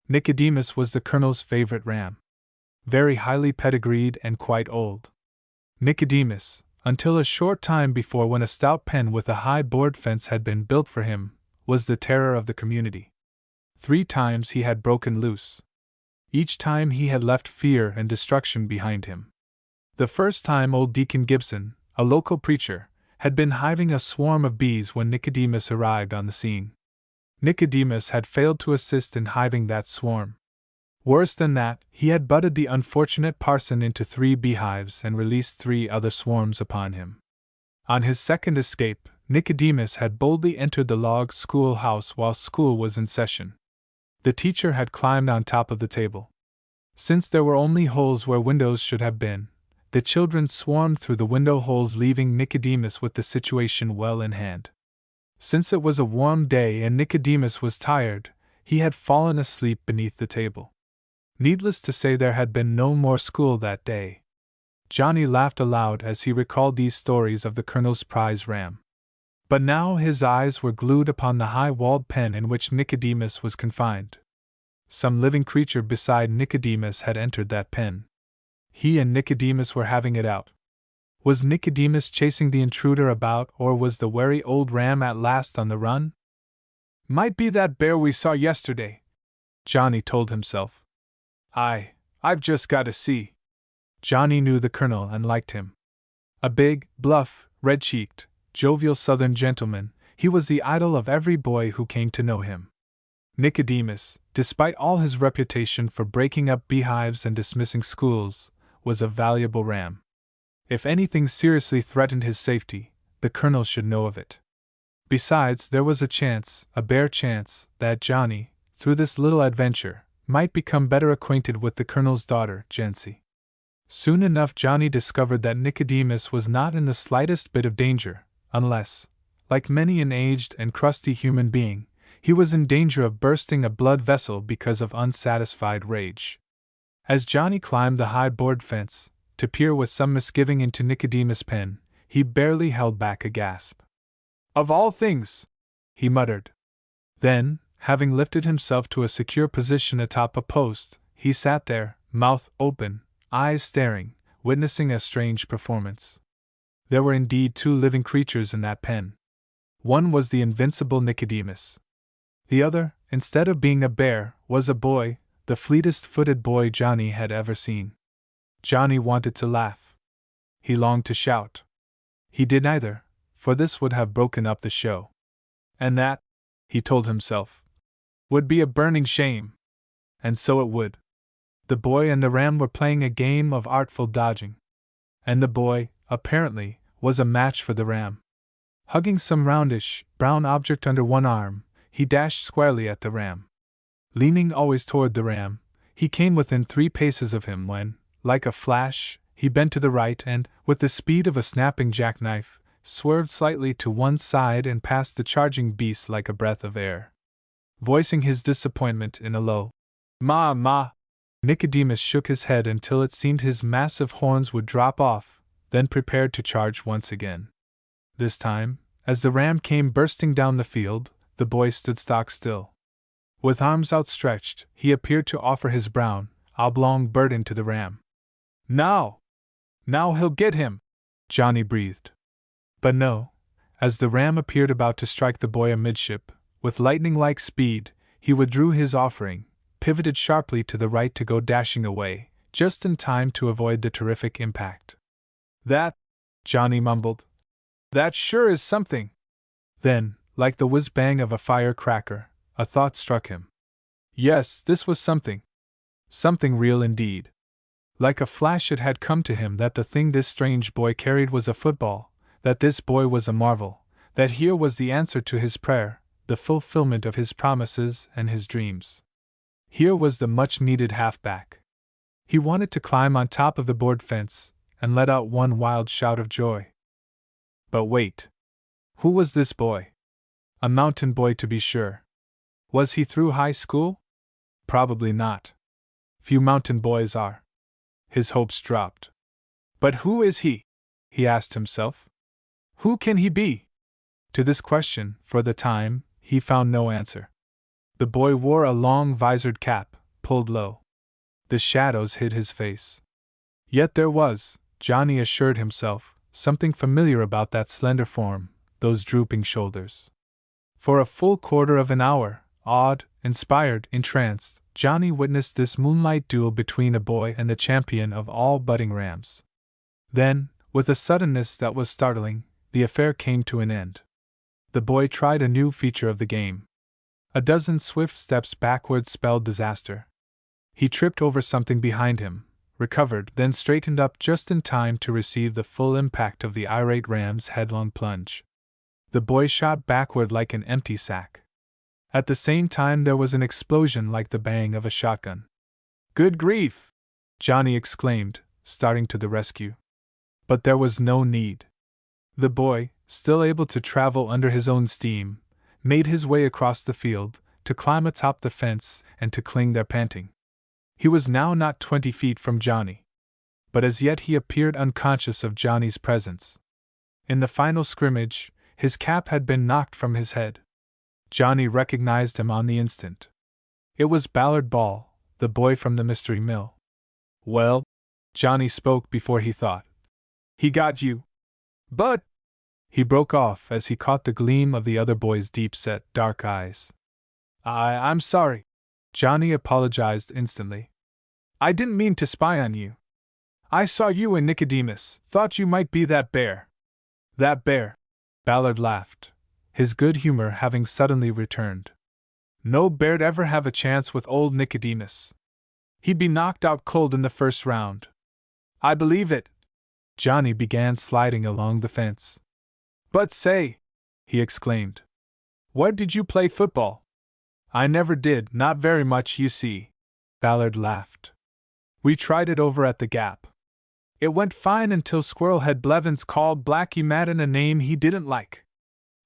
Nicodemus was the colonel's favorite ram. Very highly pedigreed and quite old. Nicodemus, until a short time before when a stout pen with a high board fence had been built for him, was the terror of the community. 3 times he had broken loose. Each time he had left fear and destruction behind him. The first time old Deacon Gibson, a local preacher, had been hiving a swarm of bees when Nicodemus arrived on the scene. Nicodemus had failed to assist in hiving that swarm. Worse than that, he had butted the unfortunate parson into 3 beehives and released 3 other swarms upon him. On his second escape, Nicodemus had boldly entered the log schoolhouse while school was in session. The teacher had climbed on top of the table. Since there were only holes where windows should have been, the children swarmed through the window holes, leaving Nicodemus with the situation well in hand. Since it was a warm day and Nicodemus was tired, he had fallen asleep beneath the table. Needless to say, there had been no more school that day. Johnny laughed aloud as he recalled these stories of the colonel's prize ram. But now his eyes were glued upon the high-walled pen in which Nicodemus was confined. Some living creature beside Nicodemus had entered that pen. He and Nicodemus were having it out. Was Nicodemus chasing the intruder about, or was the wary old ram at last on the run? Might be that bear we saw yesterday, Johnny told himself. I've just got to see. Johnny knew the colonel and liked him. A big, bluff, red-cheeked, jovial southern gentleman, he was the idol of every boy who came to know him. Nicodemus, despite all his reputation for breaking up beehives and dismissing schools, was a valuable ram. If anything seriously threatened his safety, the colonel should know of it. Besides, there was a chance, a bare chance, that Johnny, through this little adventure, might become better acquainted with the colonel's daughter, Jency. Soon enough Johnny discovered that Nicodemus was not in the slightest bit of danger, unless, like many an aged and crusty human being, he was in danger of bursting a blood vessel because of unsatisfied rage. As Johnny climbed the high board fence, to peer with some misgiving into Nicodemus' pen, he barely held back a gasp. Of all things! He muttered. Then, having lifted himself to a secure position atop a post, he sat there, mouth open, eyes staring, witnessing a strange performance. There were indeed 2 living creatures in that pen. One was the invincible Nicodemus. The other, instead of being a bear, was a boy, the fleetest-footed boy Johnny had ever seen. Johnny wanted to laugh. He longed to shout. He did neither, for this would have broken up the show. And that, he told himself, would be a burning shame. And so it would. The boy and the ram were playing a game of artful dodging. And the boy, apparently, was a match for the ram. Hugging some roundish, brown object under one arm, he dashed squarely at the ram. Leaning always toward the ram, he came within 3 paces of him when, like a flash, he bent to the right and, with the speed of a snapping jackknife, swerved slightly to one side and passed the charging beast like a breath of air. Voicing his disappointment in a low "Ma, ma," Nicodemus shook his head until it seemed his massive horns would drop off, then prepared to charge once again. This time, as the ram came bursting down the field, the boy stood stock still. With arms outstretched, he appeared to offer his brown, oblong burden to the ram. Now he'll get him, Johnny breathed. But no, as the ram appeared about to strike the boy amidship, with lightning-like speed, he withdrew his offering, pivoted sharply to the right to go dashing away, just in time to avoid the terrific impact. That, Johnny mumbled. That sure is something. Then, like the whiz-bang of a firecracker, a thought struck him. Yes, this was something. Something real indeed. Like a flash it had come to him that the thing this strange boy carried was a football, that this boy was a marvel, that here was the answer to his prayer, the fulfillment of his promises and his dreams. Here was the much-needed halfback. He wanted to climb on top of the board fence and let out one wild shout of joy. But wait. Who was this boy? A mountain boy, to be sure. Was he through high school? Probably not. Few mountain boys are. His hopes dropped. But who is he? He asked himself. Who can he be? To this question, for the time, he found no answer. The boy wore a long visored cap, pulled low. The shadows hid his face. Yet there was, Johnny assured himself, something familiar about that slender form, those drooping shoulders. For a full quarter of an hour, awed, inspired, entranced, Johnny witnessed this moonlight duel between a boy and the champion of all budding rams. Then, with a suddenness that was startling, the affair came to an end. The boy tried a new feature of the game. A dozen swift steps backward spelled disaster. He tripped over something behind him, recovered, then straightened up just in time to receive the full impact of the irate ram's headlong plunge. The boy shot backward like an empty sack. At the same time there was an explosion like the bang of a shotgun. "Good grief!" Johnny exclaimed, starting to the rescue. But there was no need. The boy, still able to travel under his own steam, made his way across the field, to climb atop the fence and to cling there panting. He was now not 20 feet from Johnny. But as yet he appeared unconscious of Johnny's presence. In the final scrimmage, his cap had been knocked from his head. Johnny recognized him on the instant. It was Ballard Ball, the boy from the Mystery Mill. "Well," Johnny spoke before he thought. "He got you. But," he broke off as he caught the gleam of the other boy's deep-set, dark eyes. I'm sorry," Johnny apologized instantly. "I didn't mean to spy on you. I saw you and Nicodemus, thought you might be that bear." "That bear?" Ballard laughed, his good humor having suddenly returned. "No bear'd ever have a chance with old Nicodemus. He'd be knocked out cold in the first round." "I believe it." Johnny began sliding along the fence. "But say," he exclaimed, "where did you play football?" "I never did, not very much, you see." Ballard laughed. "We tried it over at the Gap. It went fine until Squirrelhead Blevins called Blackie Madden a name he didn't like.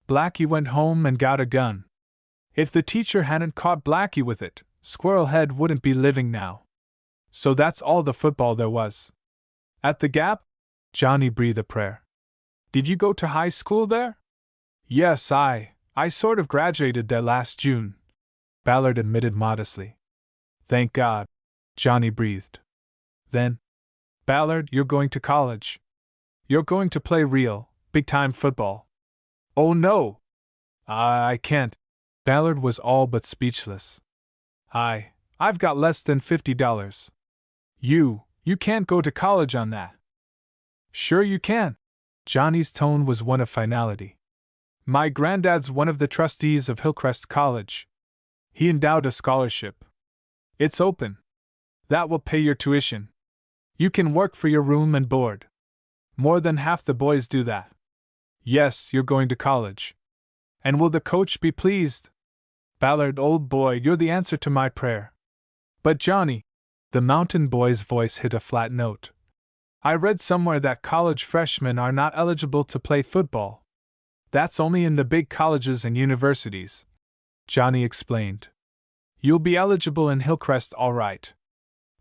Blackie went home and got a gun. If the teacher hadn't caught Blackie with it, Squirrelhead wouldn't be living now. So that's all the football there was." "At the Gap?" Johnny breathed a prayer. "Did you go to high school there?" "Yes, I sort of graduated there last June," Ballard admitted modestly. "Thank God," Johnny breathed. Then, "Ballard, you're going to college. You're going to play real, big-time football." "Oh no! I can't." Ballard was all but speechless. I've got less than $50. You can't go to college on that." "Sure you can," Johnny's tone was one of finality. My granddad's one of the trustees of Hillcrest College. He endowed a scholarship. It's open. That will pay your tuition. You can work for your room and board. More than half the boys do that. Yes, you're going to college. And will the coach be pleased? Ballard, old boy, you're the answer to my prayer. But Johnny, the mountain boy's voice hit a flat note. I read somewhere that college freshmen are not eligible to play football. That's only in the big colleges and universities, Johnny explained. You'll be eligible in Hillcrest all right.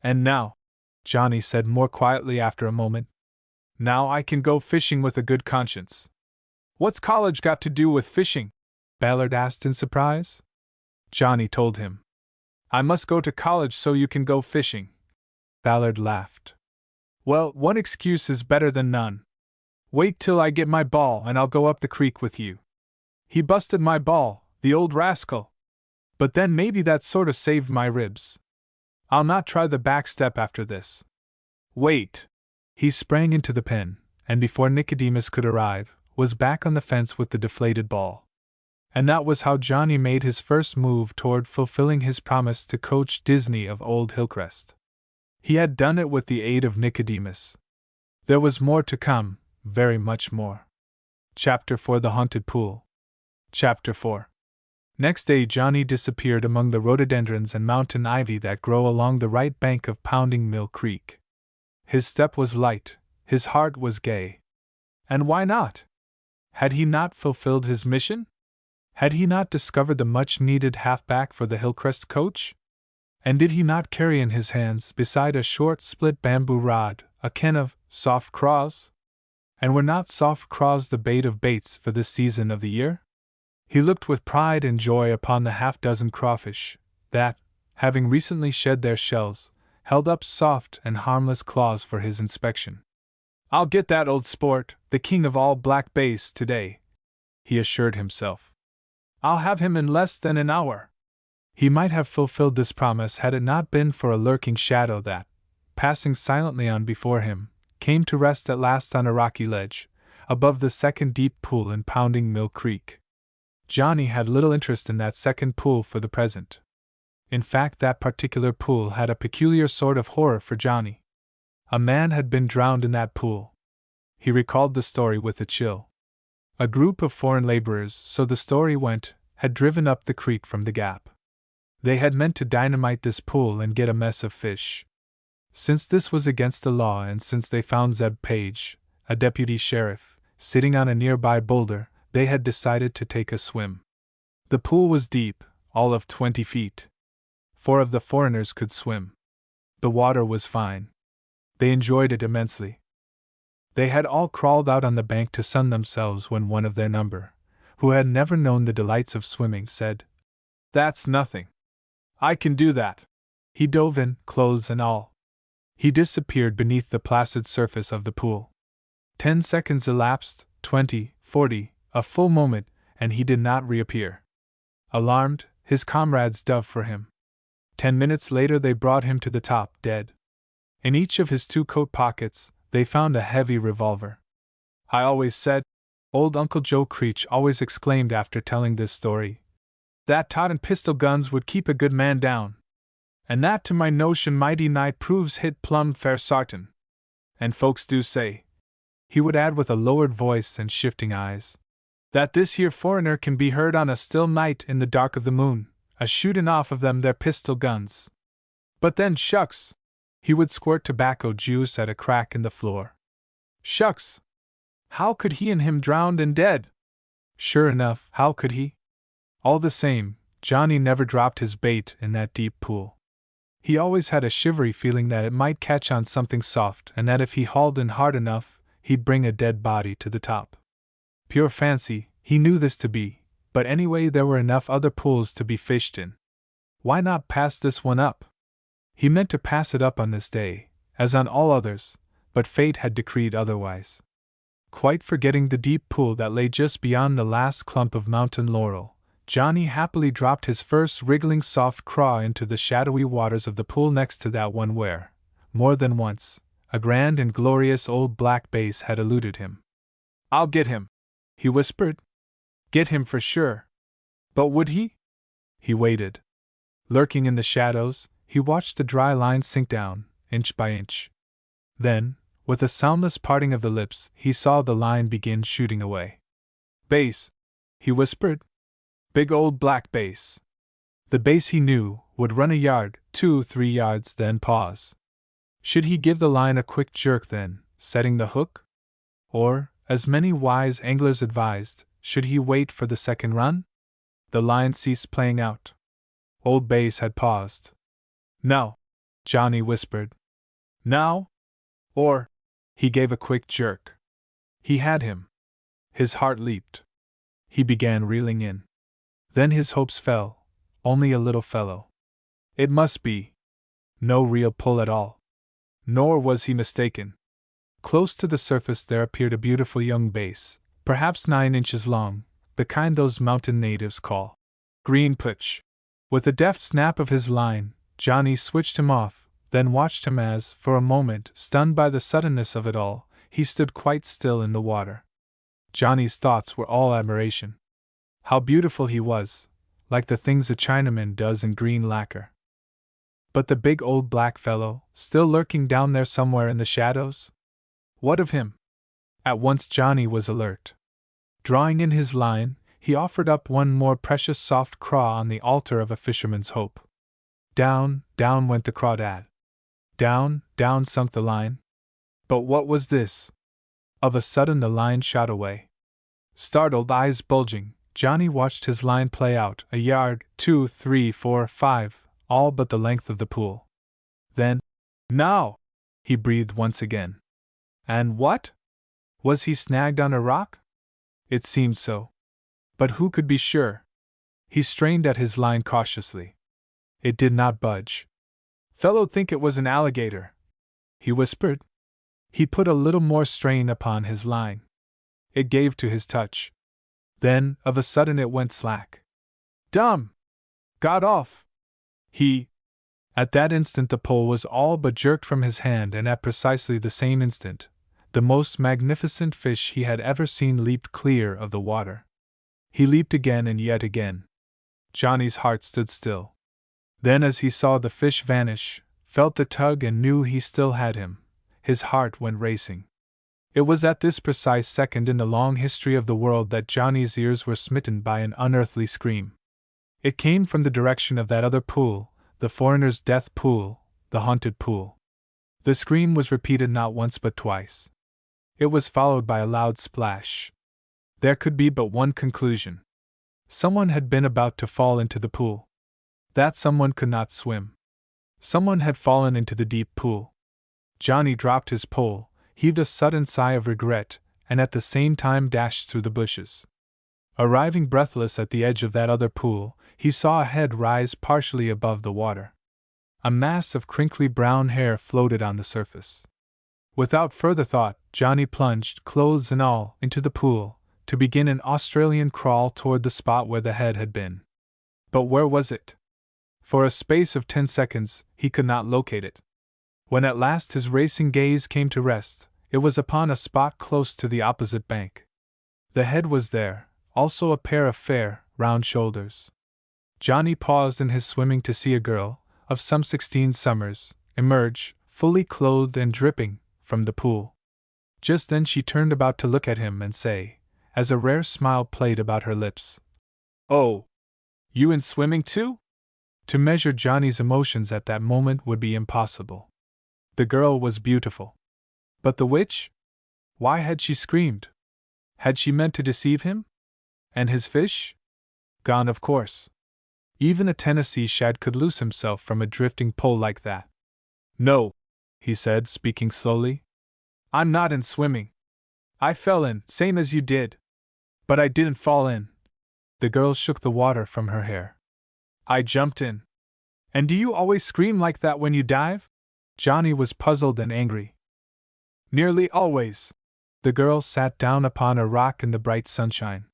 And now, Johnny said more quietly after a moment, now I can go fishing with a good conscience. What's college got to do with fishing? Ballard asked in surprise. Johnny told him. I must go to college so you can go fishing. Ballard laughed. Well, one excuse is better than none. Wait till I get my ball and I'll go up the creek with you. He busted my ball, the old rascal. But then maybe that sort of saved my ribs. I'll not try the back step after this. Wait. He sprang into the pen, and before Nicodemus could arrive, was back on the fence with the deflated ball. And that was how Johnny made his first move toward fulfilling his promise to Coach Disney of Old Hillcrest. He had done it with the aid of Nicodemus. There was more to come, very much more. Chapter 4: The Haunted Pool. Chapter 4. Next day Johnny disappeared among the rhododendrons and mountain ivy that grow along the right bank of Pounding Mill Creek. His step was light, his heart was gay. And why not? Had he not fulfilled his mission? Had he not discovered the much-needed halfback for the Hillcrest coach? And did he not carry in his hands, beside a short split bamboo rod, a can of soft craws? And were not soft craws the bait of baits for this season of the year? He looked with pride and joy upon the half-dozen crawfish that, having recently shed their shells, held up soft and harmless claws for his inspection. I'll get that old sport, the king of all black bass, today, he assured himself. I'll have him in less than an hour. He might have fulfilled this promise had it not been for a lurking shadow that, passing silently on before him, came to rest at last on a rocky ledge, above the second deep pool in Pounding Mill Creek. Johnny had little interest in that second pool for the present. In fact, that particular pool had a peculiar sort of horror for Johnny. A man had been drowned in that pool. He recalled the story with a chill. A group of foreign laborers, so the story went, had driven up the creek from the gap. They had meant to dynamite this pool and get a mess of fish. Since this was against the law and since they found Zeb Page, a deputy sheriff, sitting on a nearby boulder, they had decided to take a swim. The pool was deep, all of 20 feet. 4 of the foreigners could swim. The water was fine. They enjoyed it immensely. They had all crawled out on the bank to sun themselves when one of their number, who had never known the delights of swimming, said, "That's nothing. I can do that." He dove in, clothes and all. He disappeared beneath the placid surface of the pool. 10 seconds elapsed, 20, 40, a full moment, and he did not reappear. Alarmed, his comrades dove for him. 10 minutes later they brought him to the top, dead. In each of his 2 coat pockets, they found a heavy revolver. I always said, old Uncle Joe Creech always exclaimed after telling this story, that tot and pistol guns would keep a good man down. And that to my notion mighty nigh proves hit plumb fair sartin. And folks do say, he would add with a lowered voice and shifting eyes, that this here foreigner can be heard on a still night in the dark of the moon, a shootin' off of them their pistol guns. But then shucks! He would squirt tobacco juice at a crack in the floor. Shucks! How could he and him drowned and dead? Sure enough, how could he? All the same, Johnny never dropped his bait in that deep pool. He always had a shivery feeling that it might catch on something soft and that if he hauled in hard enough, he'd bring a dead body to the top. Pure fancy, he knew this to be, but anyway there were enough other pools to be fished in. Why not pass this one up? He meant to pass it up on this day, as on all others, but fate had decreed otherwise. Quite forgetting the deep pool that lay just beyond the last clump of mountain laurel, Johnny happily dropped his first wriggling soft craw into the shadowy waters of the pool next to that one where, more than once, a grand and glorious old black bass had eluded him. I'll get him, he whispered. Get him for sure. But would he? He waited. Lurking in the shadows, he watched the dry line sink down, inch by inch. Then, with a soundless parting of the lips, he saw the line begin shooting away. Bass, he whispered. Big old black bass. The bass he knew would run a yard, 2, 3 yards, then pause. Should he give the line a quick jerk then, setting the hook? Or, as many wise anglers advised, should he wait for the second run? The line ceased playing out. Old Bass had paused. Now, Johnny whispered. Now? Or, he gave a quick jerk. He had him. His heart leaped. He began reeling in. Then his hopes fell. Only a little fellow. It must be. No real pull at all. Nor was he mistaken. Close to the surface there appeared a beautiful young bass, perhaps 9 inches long, the kind those mountain natives call green pitch. With a deft snap of his line, Johnny switched him off, then watched him as, for a moment, stunned by the suddenness of it all, he stood quite still in the water. Johnny's thoughts were all admiration. How beautiful he was, like the things a Chinaman does in green lacquer. But the big old black fellow, still lurking down there somewhere in the shadows? What of him? At once Johnny was alert. Drawing in his line, he offered up one more precious soft craw on the altar of a fisherman's hope. Down, down went the crawdad. Down, down sunk the line. But what was this? Of a sudden the line shot away. Startled, eyes bulging, Johnny watched his line play out, a yard, 2, 3, 4, 5, all but the length of the pool. Then, now! He breathed once again. And what? Was he snagged on a rock? It seemed so. But who could be sure? He strained at his line cautiously. It did not budge. Fellow'd think it was an alligator, he whispered. He put a little more strain upon his line. It gave to his touch. Then, of a sudden, it went slack. Dumb! Got off! At that instant the pole was all but jerked from his hand, and at precisely the same instant, the most magnificent fish he had ever seen leaped clear of the water. He leaped again and yet again. Johnny's heart stood still. Then, as he saw the fish vanish, felt the tug and knew he still had him, his heart went racing. It was at this precise second in the long history of the world that Johnny's ears were smitten by an unearthly scream. It came from the direction of that other pool, the foreigner's death pool, the haunted pool. The scream was repeated not once but twice. It was followed by a loud splash. There could be but one conclusion. Someone had been about to fall into the pool. That someone could not swim. Someone had fallen into the deep pool. Johnny dropped his pole, heaved a sudden sigh of regret, and at the same time dashed through the bushes. Arriving breathless at the edge of that other pool, he saw a head rise partially above the water. A mass of crinkly brown hair floated on the surface. Without further thought, Johnny plunged, clothes and all, into the pool, to begin an Australian crawl toward the spot where the head had been. But where was it? For a space of 10 seconds, he could not locate it. When at last his racing gaze came to rest, it was upon a spot close to the opposite bank. The head was there, also a pair of fair, round shoulders. Johnny paused in his swimming to see a girl, of some 16 summers, emerge, fully clothed and dripping, from the pool. Just then she turned about to look at him and say, as a rare smile played about her lips, "Oh, you in swimming too?" To measure Johnny's emotions at that moment would be impossible. The girl was beautiful. But the witch? Why had she screamed? Had she meant to deceive him? And his fish? Gone, of course. Even a Tennessee shad could loose himself from a drifting pole like that. "No," he said, speaking slowly. "I'm not in swimming. I fell in, same as you did. But I didn't fall in." The girl shook the water from her hair. "I jumped in." "And do you always scream like that when you dive?" Johnny was puzzled and angry. "Nearly always." The girl sat down upon a rock in the bright sunshine.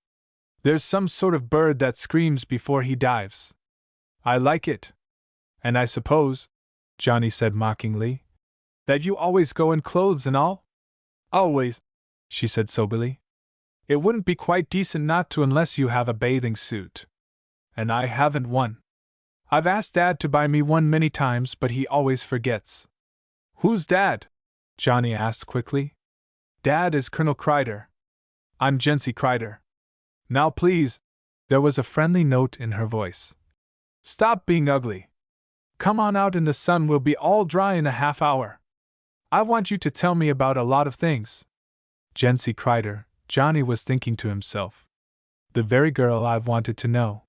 "There's some sort of bird that screams before he dives. I like it. And I suppose," Johnny said mockingly, "that you always go in clothes and all?" "Always," she said soberly. It wouldn't be quite decent not to unless you have a bathing suit. And I haven't one. I've asked Dad to buy me one many times, but he always forgets. Who's Dad? Johnny asked quickly. Dad is Colonel Kreider. I'm Jency Kreider. Now please. There was a friendly note in her voice. Stop being ugly. Come on out in the sun, we'll be all dry in a half hour. I want you to tell me about a lot of things. Jency Kreider, Johnny was thinking to himself. The very girl I've wanted to know.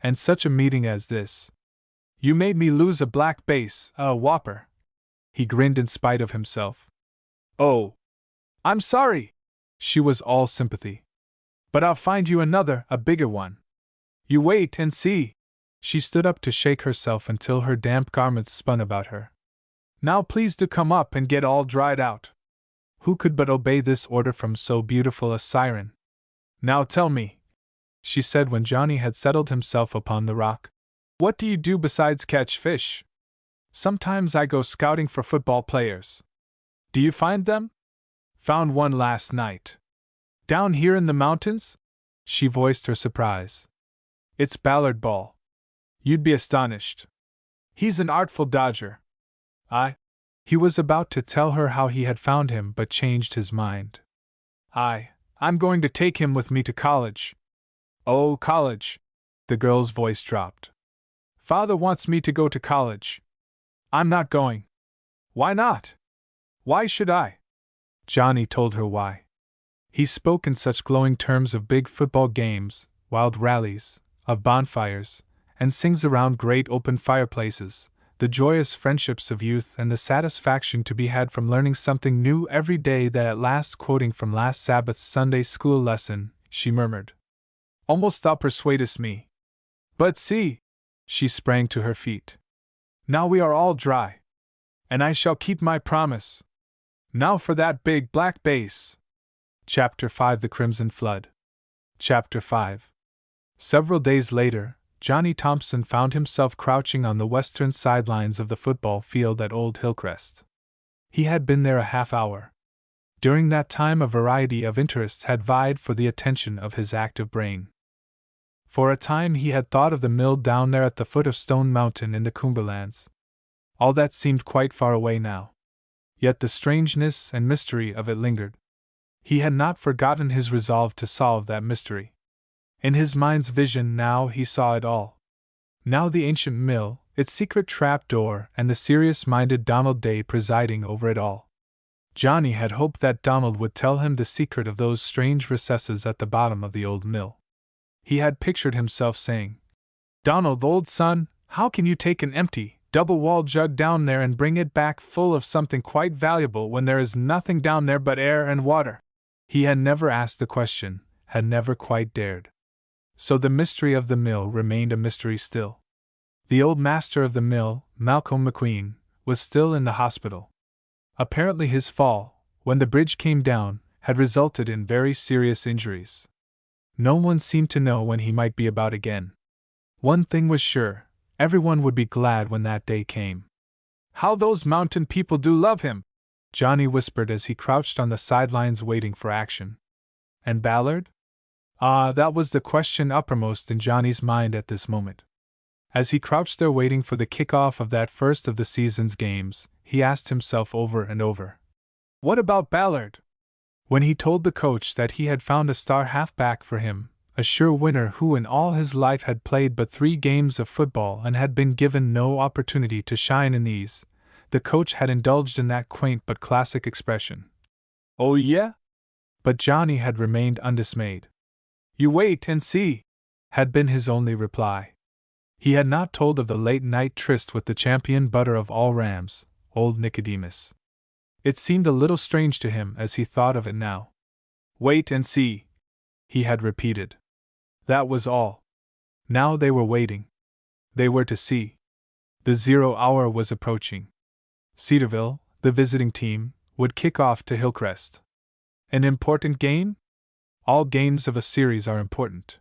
And such a meeting as this. You made me lose a black bass, a whopper. He grinned in spite of himself. Oh. I'm sorry. She was all sympathy. But I'll find you another, a bigger one. You wait and see. She stood up to shake herself until her damp garments spun about her. Now please do come up and get all dried out. Who could but obey this order from so beautiful a siren? Now tell me, she said when Johnny had settled himself upon the rock. What do you do besides catch fish? Sometimes I go scouting for football players. Do you find them? Found one last night. Down here in the mountains? She voiced her surprise. It's Ballard Ball. You'd be astonished. He's an artful dodger. He was about to tell her how he had found him but changed his mind. I'm going to take him with me to college. Oh, college. The girl's voice dropped. Father wants me to go to college. I'm not going. Why not? Why should I? Johnny told her why. He spoke in such glowing terms of big football games, wild rallies, of bonfires, and sings around great open fireplaces, the joyous friendships of youth and the satisfaction to be had from learning something new every day that at last, quoting from last Sabbath's Sunday school lesson, she murmured, Almost thou persuadest me. But see! She sprang to her feet. Now we are all dry. And I shall keep my promise. Now for that big black bass. Chapter 5 The Crimson Flood. Chapter 5. Several days later, Johnny Thompson found himself crouching on the western sidelines of the football field at Old Hillcrest. He had been there a half hour. During that time a variety of interests had vied for the attention of his active brain. For a time he had thought of the mill down there at the foot of Stone Mountain in the Cumberlands. All that seemed quite far away now. Yet the strangeness and mystery of it lingered. He had not forgotten his resolve to solve that mystery. In his mind's vision now he saw it all. Now the ancient mill, its secret trap-door, and the serious-minded Donald Day presiding over it all. Johnny had hoped that Donald would tell him the secret of those strange recesses at the bottom of the old mill. He had pictured himself saying, Donald, old son, how can you take an empty, double-walled jug down there and bring it back full of something quite valuable when there is nothing down there but air and water? He had never asked the question, had never quite dared. So the mystery of the mill remained a mystery still. The old master of the mill, Malcolm McQueen, was still in the hospital. Apparently his fall, when the bridge came down, had resulted in very serious injuries. No one seemed to know when he might be about again. One thing was sure, everyone would be glad when that day came. How those mountain people do love him! Johnny whispered as he crouched on the sidelines waiting for action. And Ballard? That was the question uppermost in Johnny's mind at this moment. As he crouched there waiting for the kickoff of that first of the season's games, he asked himself over and over, What about Ballard? When he told the coach that he had found a star halfback for him, a sure winner who in all his life had played but 3 games of football and had been given no opportunity to shine in these, the coach had indulged in that quaint but classic expression, Oh yeah? But Johnny had remained undismayed. You wait and see, had been his only reply. He had not told of the late-night tryst with the champion butter of all rams, old Nicodemus. It seemed a little strange to him as he thought of it now. Wait and see, he had repeated. That was all. Now they were waiting. They were to see. The 0 hour was approaching. Cedarville, the visiting team, would kick off to Hillcrest. An important game? All games of a series are important.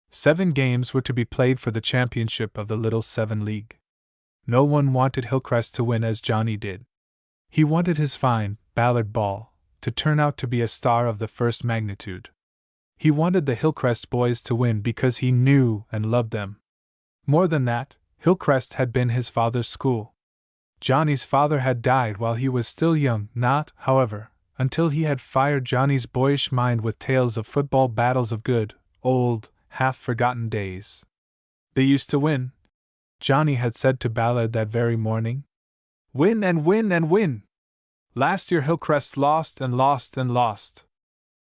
7 games were to be played for the championship of the Little 7 League. No one wanted Hillcrest to win as Johnny did. He wanted his fine, Ballard Ball, to turn out to be a star of the first magnitude. He wanted the Hillcrest boys to win because he knew and loved them. More than that, Hillcrest had been his father's school. Johnny's father had died while he was still young, not, however, until he had fired Johnny's boyish mind with tales of football battles of good, old, half-forgotten days. They used to win, Johnny had said to Ballard that very morning. Win and win and win! Last year Hillcrest lost and lost and lost.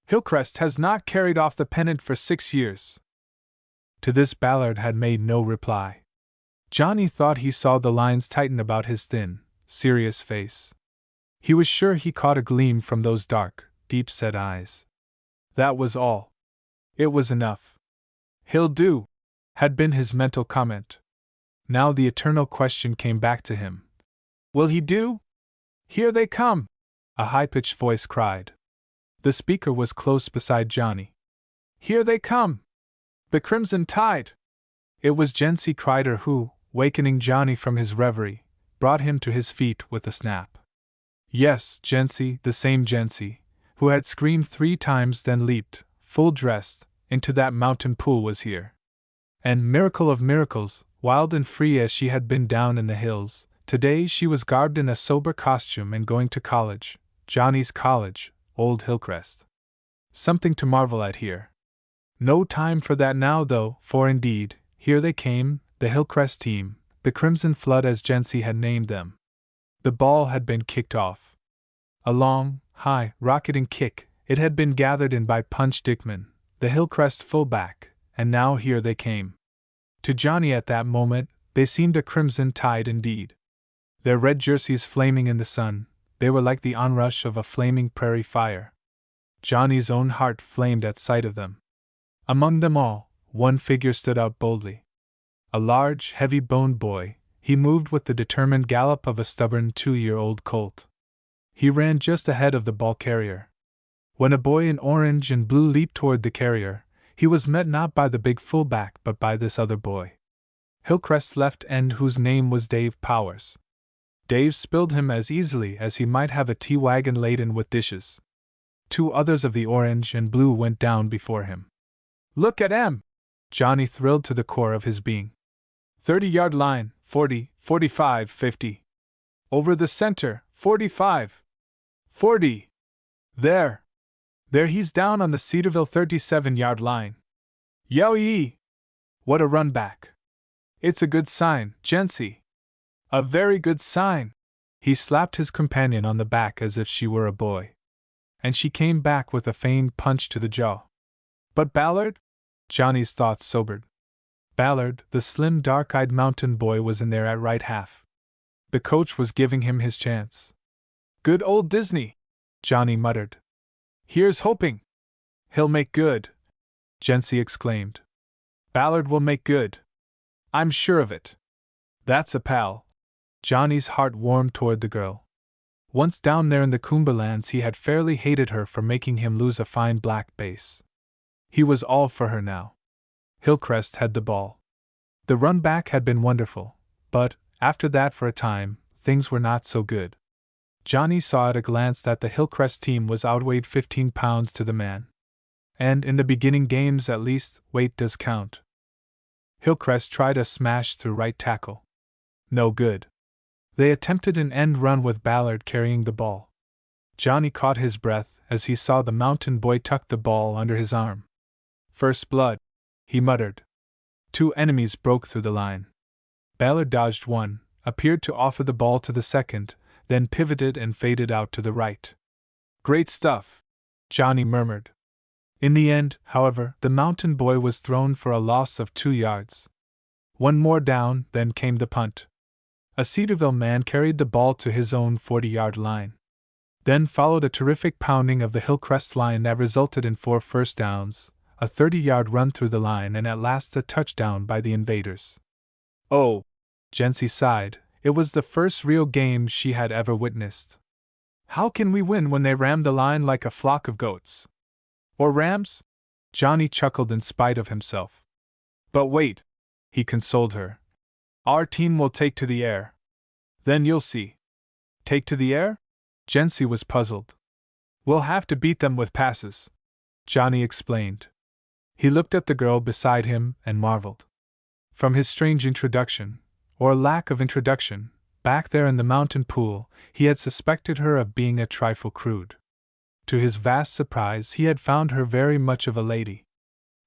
Hillcrest has not carried off the pennant for 6 years. To this Ballard had made no reply. Johnny thought he saw the lines tighten about his thin, serious face. He was sure he caught a gleam from those dark, deep-set eyes. That was all. It was enough. He'll do, had been his mental comment. Now the eternal question came back to him. Will he do? Here they come! A high-pitched voice cried. The speaker was close beside Johnny. Here they come! The Crimson Tide! It was Jency Crider who, wakening Johnny from his reverie, brought him to his feet with a snap. Yes, Jency, the same Jency, who had screamed 3 times then leaped, full-dressed, into that mountain pool was here. And, miracle of miracles, wild and free as she had been down in the hills, today she was garbed in a sober costume and going to college, Johnny's college, Old Hillcrest. Something to marvel at here. No time for that now though, for indeed, here they came, the Hillcrest team, the Crimson Flood as Jency had named them. The ball had been kicked off. A long, high, rocketing kick, it had been gathered in by Punch Dickman, the Hillcrest fullback, and now here they came. To Johnny at that moment, they seemed a crimson tide indeed. Their red jerseys flaming in the sun, they were like the onrush of a flaming prairie fire. Johnny's own heart flamed at sight of them. Among them all, one figure stood out boldly. A large, heavy-boned boy, he moved with the determined gallop of a stubborn 2-year-old colt. He ran just ahead of the ball carrier. When a boy in orange and blue leaped toward the carrier, he was met not by the big fullback but by this other boy. Hillcrest's left end, whose name was Dave Powers. Dave spilled him as easily as he might have a tea wagon laden with dishes. 2 others of the orange and blue went down before him. Look at 'em! Johnny thrilled to the core of his being. 30-yard line, 40, 45, 50. Over the center, 45. 40. There! There he's down on the Cedarville 37-yard line. Yowie! What a run back! It's a good sign, Jency. A very good sign. He slapped his companion on the back as if she were a boy. And she came back with a feigned punch to the jaw. But Ballard? Johnny's thoughts sobered. Ballard, the slim dark-eyed mountain boy, was in there at right half. The coach was giving him his chance. Good old Disney, Johnny muttered. Here's hoping. He'll make good, Jency exclaimed. Ballard will make good. I'm sure of it. That's a pal. Johnny's heart warmed toward the girl. Once down there in the Coomberlands he had fairly hated her for making him lose a fine black base. He was all for her now. Hillcrest had the ball. The run back had been wonderful, but, after that for a time, things were not so good. Johnny saw at a glance that the Hillcrest team was outweighed 15 pounds to the man. And, in the beginning games at least, weight does count. Hillcrest tried a smash through right tackle. No good. They attempted an end run with Ballard carrying the ball. Johnny caught his breath as he saw the mountain boy tuck the ball under his arm. First blood, he muttered. 2 enemies broke through the line. Ballard dodged one, appeared to offer the ball to the second, then pivoted and faded out to the right. Great stuff, Johnny murmured. In the end, however, the mountain boy was thrown for a loss of 2 yards. One more down, then came the punt. A Cedarville man carried the ball to his own 40-yard line. Then followed a terrific pounding of the Hillcrest line that resulted in 4 first downs, a 30-yard run through the line, and at last a touchdown by the invaders. Oh, Jency sighed, it was the first real game she had ever witnessed. How can we win when they ram the line like a flock of goats? Or rams? Johnny chuckled in spite of himself. But wait, he consoled her. Our team will take to the air. Then you'll see. Take to the air? Jency was puzzled. We'll have to beat them with passes, Johnny explained. He looked at the girl beside him and marveled. From his strange introduction, or lack of introduction, back there in the mountain pool, he had suspected her of being a trifle crude. To his vast surprise, he had found her very much of a lady.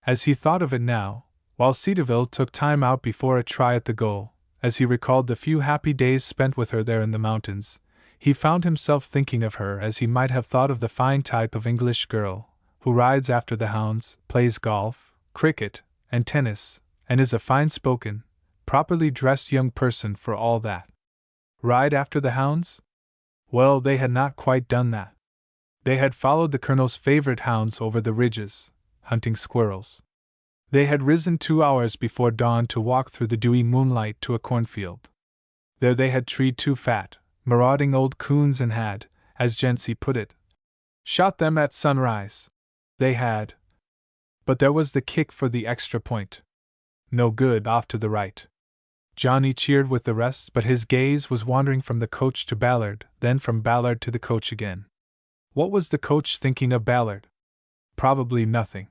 As he thought of it now, while Cedarville took time out before a try at the goal, as he recalled the few happy days spent with her there in the mountains, he found himself thinking of her as he might have thought of the fine type of English girl, who rides after the hounds, plays golf, cricket, and tennis, and is a fine-spoken, properly dressed young person for all that. Ride after the hounds? Well, they had not quite done that. They had followed the colonel's favorite hounds over the ridges, hunting squirrels. They had risen 2 hours before dawn to walk through the dewy moonlight to a cornfield. There they had treed 2 fat, marauding old coons and had, as Jency put it, shot them at sunrise. They had. But there was the kick for the extra point. No good, off to the right. Johnny cheered with the rest, but his gaze was wandering from the coach to Ballard, then from Ballard to the coach again. What was the coach thinking of Ballard? Probably nothing.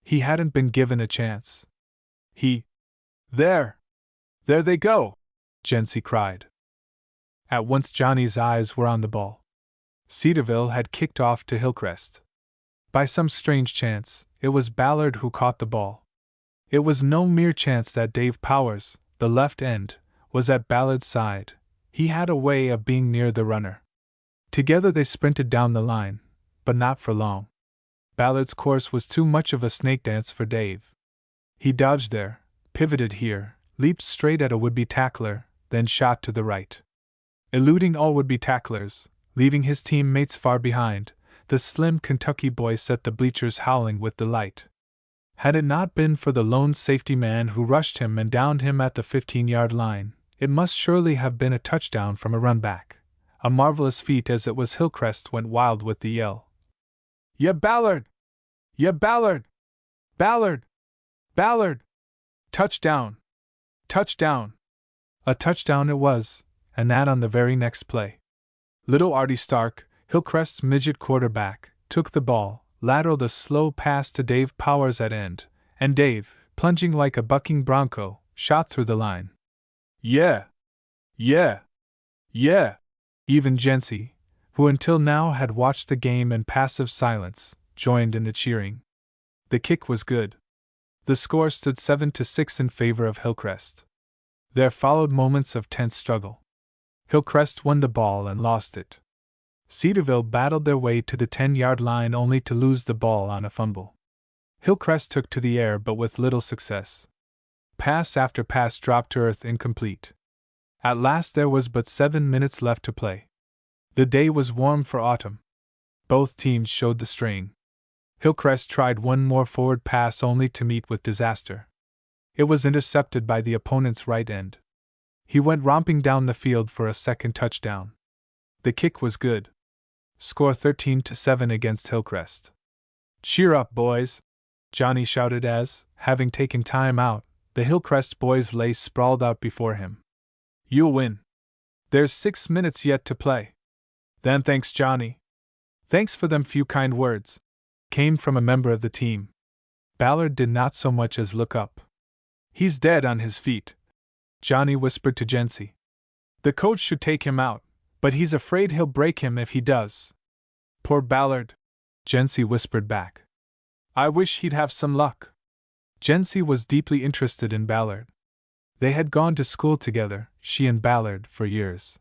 He hadn't been given a chance. There! There they go! Jency cried. At once Johnny's eyes were on the ball. Cedarville had kicked off to Hillcrest. By some strange chance, it was Ballard who caught the ball. It was no mere chance that Dave Powers, the left end, was at Ballard's side. He had a way of being near the runner. Together they sprinted down the line, but not for long. Ballard's course was too much of a snake dance for Dave. He dodged there, pivoted here, leaped straight at a would-be tackler, then shot to the right. Eluding all would-be tacklers, leaving his teammates far behind, the slim Kentucky boy set the bleachers howling with delight. Had it not been for the lone safety man who rushed him and downed him at the 15-yard line, it must surely have been a touchdown from a run-back. A marvelous feat as it was. Hillcrest went wild with the yell. "Ya Ballard! Ya Ballard! Ballard! Ballard! Touchdown! Touchdown!" A touchdown it was, and that on the very next play. Little Artie Stark, Hillcrest's midget quarterback, took the ball, lateraled a slow pass to Dave Powers at end, and Dave, plunging like a bucking bronco, shot through the line. Yeah! Yeah! Yeah! Even Jency, who until now had watched the game in passive silence, joined in the cheering. The kick was good. The score stood 7-6 in favor of Hillcrest. There followed moments of tense struggle. Hillcrest won the ball and lost it. Cedarville battled their way to the 10-yard line only to lose the ball on a fumble. Hillcrest took to the air but with little success. Pass after pass dropped to earth incomplete. At last there was but 7 minutes left to play. The day was warm for autumn. Both teams showed the strain. Hillcrest tried one more forward pass only to meet with disaster. It was intercepted by the opponent's right end. He went romping down the field for a second touchdown. The kick was good. Score 13-7 against Hillcrest. "Cheer up, boys!" Johnny shouted as, having taken time out, the Hillcrest boys lay sprawled out before him. "You'll win. There's 6 minutes yet to play." "Then thanks, Johnny." "Thanks for them few kind words," came from a member of the team. Ballard did not so much as look up. "He's dead on his feet," Johnny whispered to Jency. "The coach should take him out, but he's afraid he'll break him if he does." "Poor Ballard," Jency whispered back. "I wish he'd have some luck." Jency was deeply interested in Ballard. They had gone to school together, she and Ballard, for years.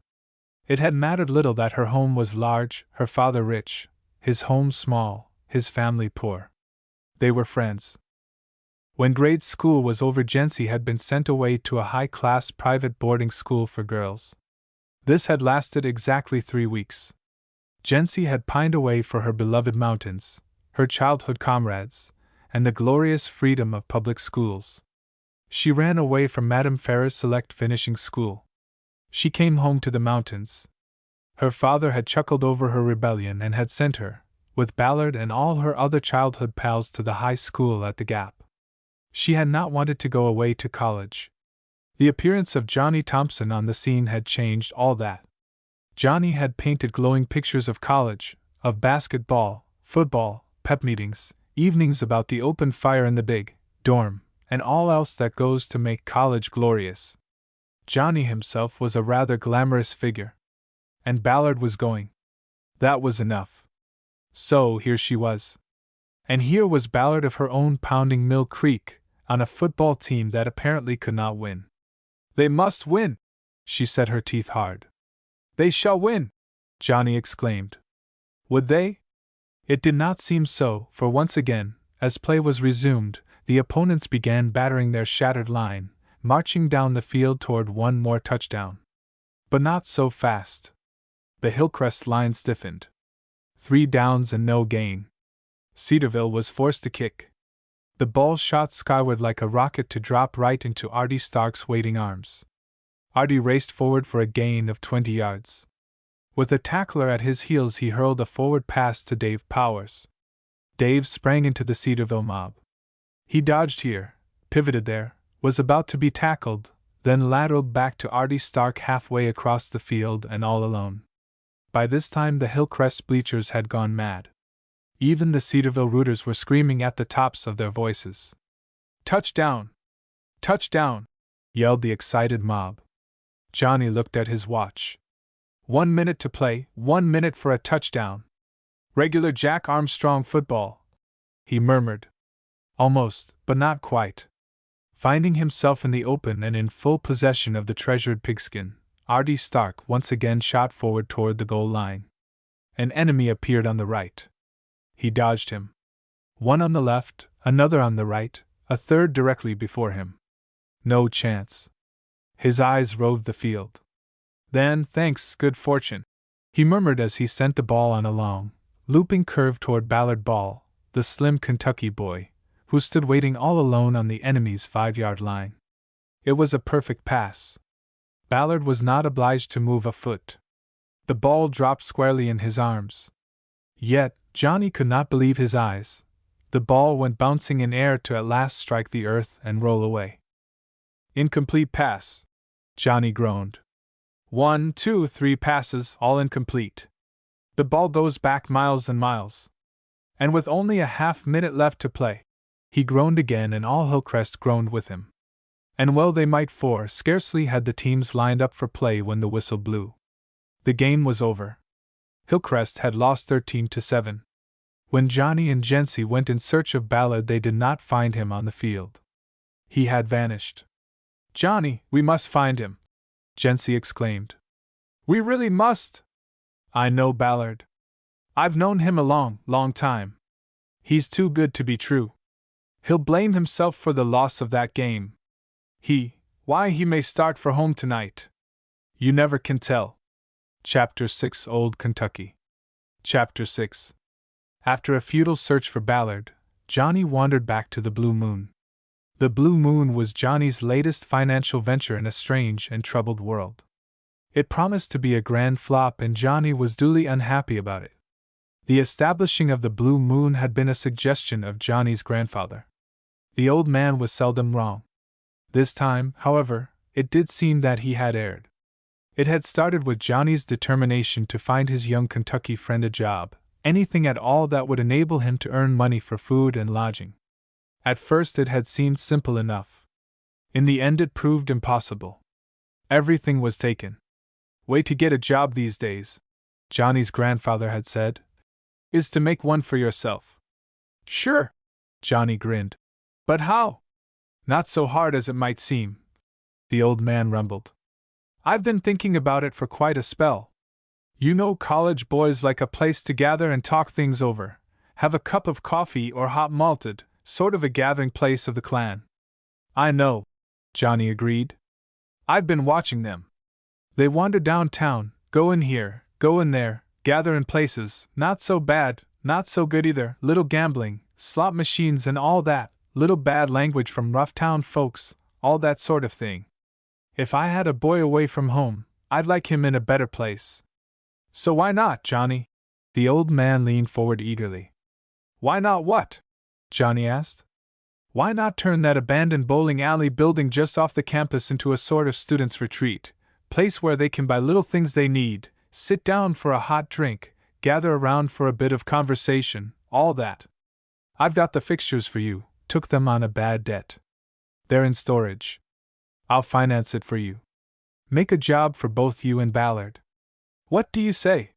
It had mattered little that her home was large, her father rich, his home small, his family poor. They were friends. When grade school was over, Jency had been sent away to a high-class private boarding school for girls. This had lasted exactly 3 weeks. Jency had pined away for her beloved mountains, her childhood comrades, and the glorious freedom of public schools. She ran away from Madame Farrar's select finishing school. She came home to the mountains. Her father had chuckled over her rebellion and had sent her, with Ballard and all her other childhood pals, to the high school at the Gap. She had not wanted to go away to college. The appearance of Johnny Thompson on the scene had changed all that. Johnny had painted glowing pictures of college, of basketball, football, pep meetings, evenings about the open fire in the big dorm, and all else that goes to make college glorious. Johnny himself was a rather glamorous figure. And Ballard was going. That was enough. So here she was. And here was Ballard of her own pounding Mill Creek, on a football team that apparently could not win. They must win, she set her teeth hard. They shall win, Johnny exclaimed. Would they? It did not seem so, for once again, as play was resumed, the opponents began battering their shattered line, marching down the field toward one more touchdown. But not so fast. The Hillcrest line stiffened. 3 downs and no gain. Cedarville was forced to kick. The ball shot skyward like a rocket to drop right into Artie Stark's waiting arms. Artie raced forward for a gain of 20 yards. With a tackler at his heels, he hurled a forward pass to Dave Powers. Dave sprang into the Cedarville mob. He dodged here, pivoted there, was about to be tackled, then lateraled back to Artie Stark halfway across the field and all alone. By this time the Hillcrest bleachers had gone mad. Even the Cedarville rooters were screaming at the tops of their voices. "Touchdown! Touchdown!" yelled the excited mob. Johnny looked at his watch. 1 minute to play, 1 minute for a touchdown. Regular Jack Armstrong football, he murmured. Almost, but not quite. Finding himself in the open and in full possession of the treasured pigskin, Artie Stark once again shot forward toward the goal line. An enemy appeared on the right. He dodged him. One on the left, another on the right, a third directly before him. No chance. His eyes roved the field. Then, thanks, good fortune, he murmured as he sent the ball on a long, looping curve toward Ballard Ball, the slim Kentucky boy, who stood waiting all alone on the enemy's 5-yard line. It was a perfect pass. Ballard was not obliged to move a foot. The ball dropped squarely in his arms. Yet, Johnny could not believe his eyes. The ball went bouncing in air to at last strike the earth and roll away. Incomplete pass, Johnny groaned. 1, 2, 3 passes, all incomplete. The ball goes back miles and miles. And with only a half-minute left to play, he groaned again, and all Hillcrest groaned with him. And well they might, for scarcely had the teams lined up for play when the whistle blew. The game was over. Hillcrest had lost 13-7. When Johnny and Jency went in search of Ballard, they did not find him on the field. He had vanished. "Johnny, we must find him," Jency exclaimed. "We really must. I know Ballard. I've known him a long, long time. He's too good to be true. He'll blame himself for the loss of that game. Why, he may start for home tonight. You never can tell." Chapter 6 Old Kentucky. Chapter 6. After a futile search for Ballard, Johnny wandered back to the Blue Moon. The Blue Moon was Johnny's latest financial venture in a strange and troubled world. It promised to be a grand flop, and Johnny was duly unhappy about it. The establishing of the Blue Moon had been a suggestion of Johnny's grandfather. The old man was seldom wrong. This time, however, it did seem that he had erred. It had started with Johnny's determination to find his young Kentucky friend a job, anything at all that would enable him to earn money for food and lodging. At first it had seemed simple enough. In the end it proved impossible. Everything was taken. "Way to get a job these days," Johnny's grandfather had said, "is to make one for yourself." "Sure," Johnny grinned. "But how?" "Not so hard as it might seem," the old man rumbled. "I've been thinking about it for quite a spell. You know, college boys like a place to gather and talk things over, have a cup of coffee or hot malted, sort of a gathering place of the clan." "I know," Johnny agreed. "I've been watching them. They wander downtown, go in here, go in there, gather in places, not so bad, not so good either, little gambling, slot machines and all that, little bad language from rough town folks, all that sort of thing. If I had a boy away from home, I'd like him in a better place." "So why not, Johnny?" The old man leaned forward eagerly. "Why not what?" Johnny asked. "Why not turn that abandoned bowling alley building just off the campus into a sort of students' retreat, place where they can buy little things they need, sit down for a hot drink, gather around for a bit of conversation, all that?" I've got the fixtures for you, took them on a bad debt. They're in storage. I'll finance it for you. Make a job for both you and Ballard. What do you say?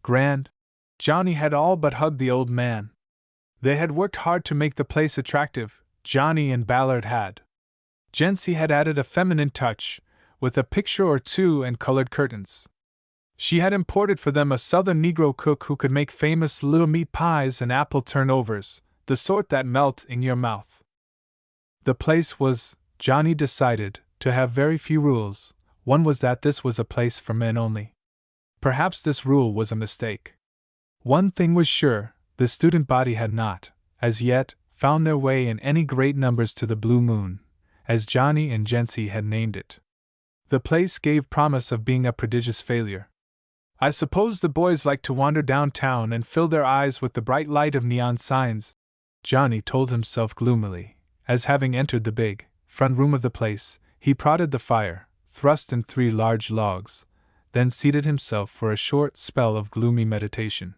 Grand. Johnny had all but hugged the old man. They had worked hard to make the place attractive, Johnny and Ballard had. Jency had added a feminine touch, with a picture or two and colored curtains. She had imported for them a southern Negro cook who could make famous little meat pies and apple turnovers, the sort that melt in your mouth. The place was, Johnny decided, to have very few rules. One was that this was a place for men only. Perhaps this rule was a mistake. One thing was sure, the student body had not, as yet, found their way in any great numbers to the Blue Moon, as Johnny and Jency had named it. The place gave promise of being a prodigious failure. I suppose the boys like to wander downtown and fill their eyes with the bright light of neon signs, Johnny told himself gloomily, as having entered the big, front room of the place, he prodded the fire, thrust in 3 large logs, then seated himself for a short spell of gloomy meditation.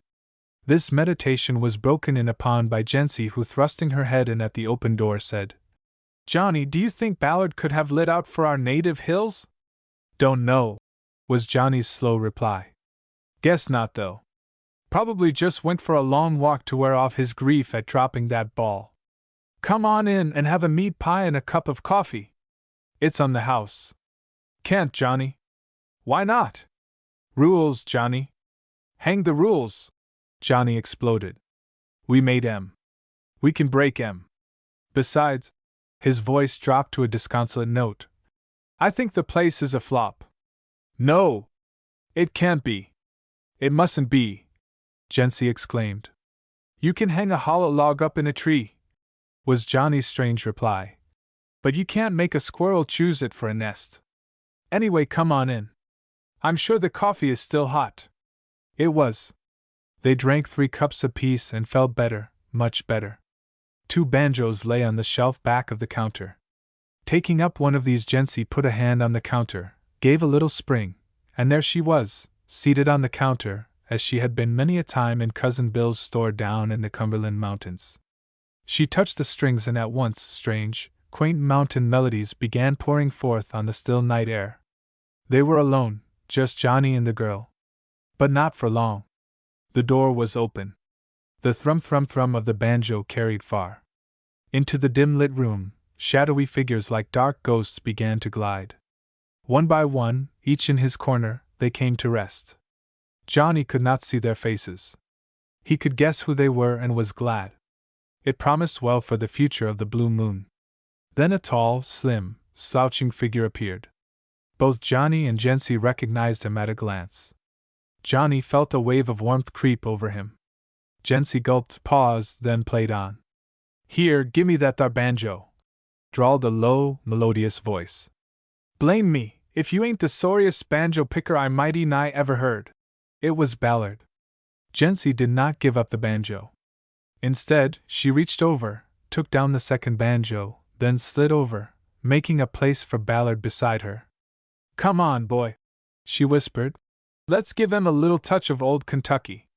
This meditation was broken in upon by Jency, who, thrusting her head in at the open door, said, Johnny, do you think Ballard could have lit out for our native hills? Don't know, was Johnny's slow reply. Guess not, though. Probably just went for a long walk to wear off his grief at dropping that ball. Come on in and have a meat pie and a cup of coffee. It's on the house. Can't, Johnny. Why not? Rules, Johnny. Hang the rules, Johnny exploded. We made 'em. We can break 'em. Besides, his voice dropped to a disconsolate note, I think the place is a flop. No! It can't be. It mustn't be, Jency exclaimed. You can hang a hollow log up in a tree, was Johnny's strange reply. But you can't make a squirrel choose it for a nest. Anyway, come on in. I'm sure the coffee is still hot. It was. They drank 3 cups apiece and felt better, much better. 2 banjos lay on the shelf back of the counter. Taking up one of these, Jency put a hand on the counter, gave a little spring, and there she was, seated on the counter, as she had been many a time in Cousin Bill's store down in the Cumberland Mountains. She touched the strings, and at once strange, quaint mountain melodies began pouring forth on the still night air. They were alone, just Johnny and the girl. But not for long. The door was open. The thrum thrum thrum of the banjo carried far. Into the dim-lit room, shadowy figures like dark ghosts began to glide. One by one, each in his corner, they came to rest. Johnny could not see their faces. He could guess who they were and was glad. It promised well for the future of the Blue Moon. Then a tall, slim, slouching figure appeared. Both Johnny and Jency recognized him at a glance. Johnny felt a wave of warmth creep over him. Jency gulped, paused, then played on. Here, gimme that thar banjo, drawled a low, melodious voice. Blame me, if you ain't the sorriest banjo picker I mighty nigh ever heard. It was Ballard. Jency did not give up the banjo. Instead, she reached over, took down the second banjo, then slid over, making a place for Ballard beside her. Come on, boy, she whispered. Let's give him a little touch of old Kentucky.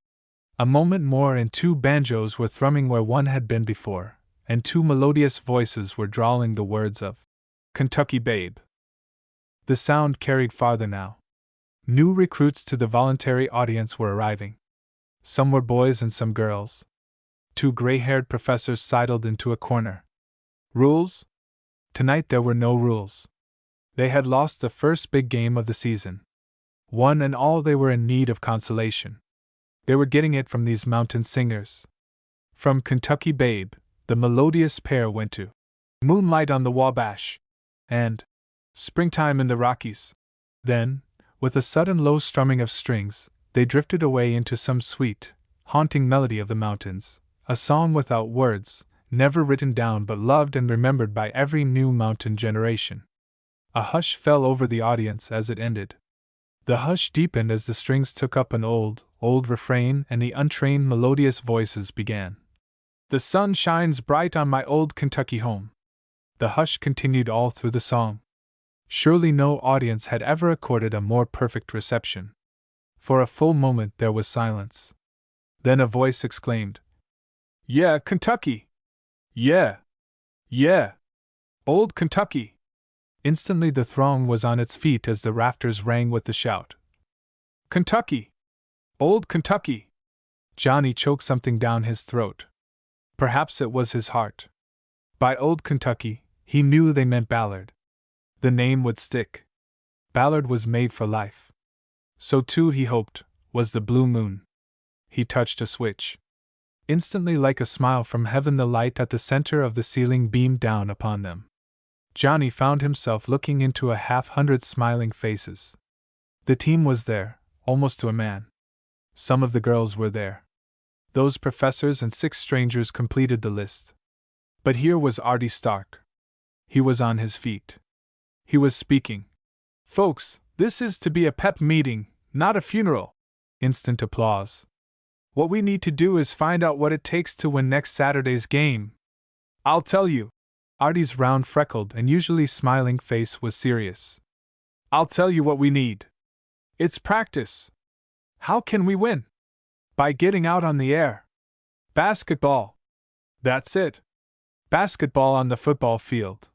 A moment more and 2 banjos were thrumming where one had been before, and 2 melodious voices were drawling the words of Kentucky Babe. The sound carried farther now. New recruits to the voluntary audience were arriving. Some were boys and some girls. 2 gray-haired professors sidled into a corner. Rules? Tonight there were no rules. They had lost the first big game of the season. One and all they were in need of consolation. They were getting it from these mountain singers. From Kentucky Babe, the melodious pair went to Moonlight on the Wabash and Springtime in the Rockies. Then, with a sudden low strumming of strings, they drifted away into some sweet, haunting melody of the mountains, a song without words, never written down but loved and remembered by every new mountain generation. A hush fell over the audience as it ended. The hush deepened as the strings took up an old refrain and the untrained melodious voices began. The sun shines bright on my old Kentucky home. The hush continued all through the song. Surely no audience had ever accorded a more perfect reception. For a full moment there was silence. Then a voice exclaimed, Yeah, Kentucky! Yeah! Yeah! Old Kentucky! Instantly the throng was on its feet as the rafters rang with the shout. Kentucky! Old Kentucky! Johnny choked something down his throat. Perhaps it was his heart. By Old Kentucky, he knew they meant Ballard. The name would stick. Ballard was made for life. So too, he hoped, was the blue moon. He touched a switch. Instantly, like a smile from heaven, the light at the center of the ceiling beamed down upon them. Johnny found himself looking into 100 smiling faces. The team was there, almost to a man. Some of the girls were there. Those professors and 6 strangers completed the list. But here was Artie Stark. He was on his feet. He was speaking. Folks, this is to be a pep meeting, not a funeral. Instant applause. What we need to do is find out what it takes to win next Saturday's game. I'll tell you. Artie's round, freckled, and usually smiling face was serious. I'll tell you what we need. It's practice. How can we win? By getting out on the air. Basketball. That's it. Basketball on the football field.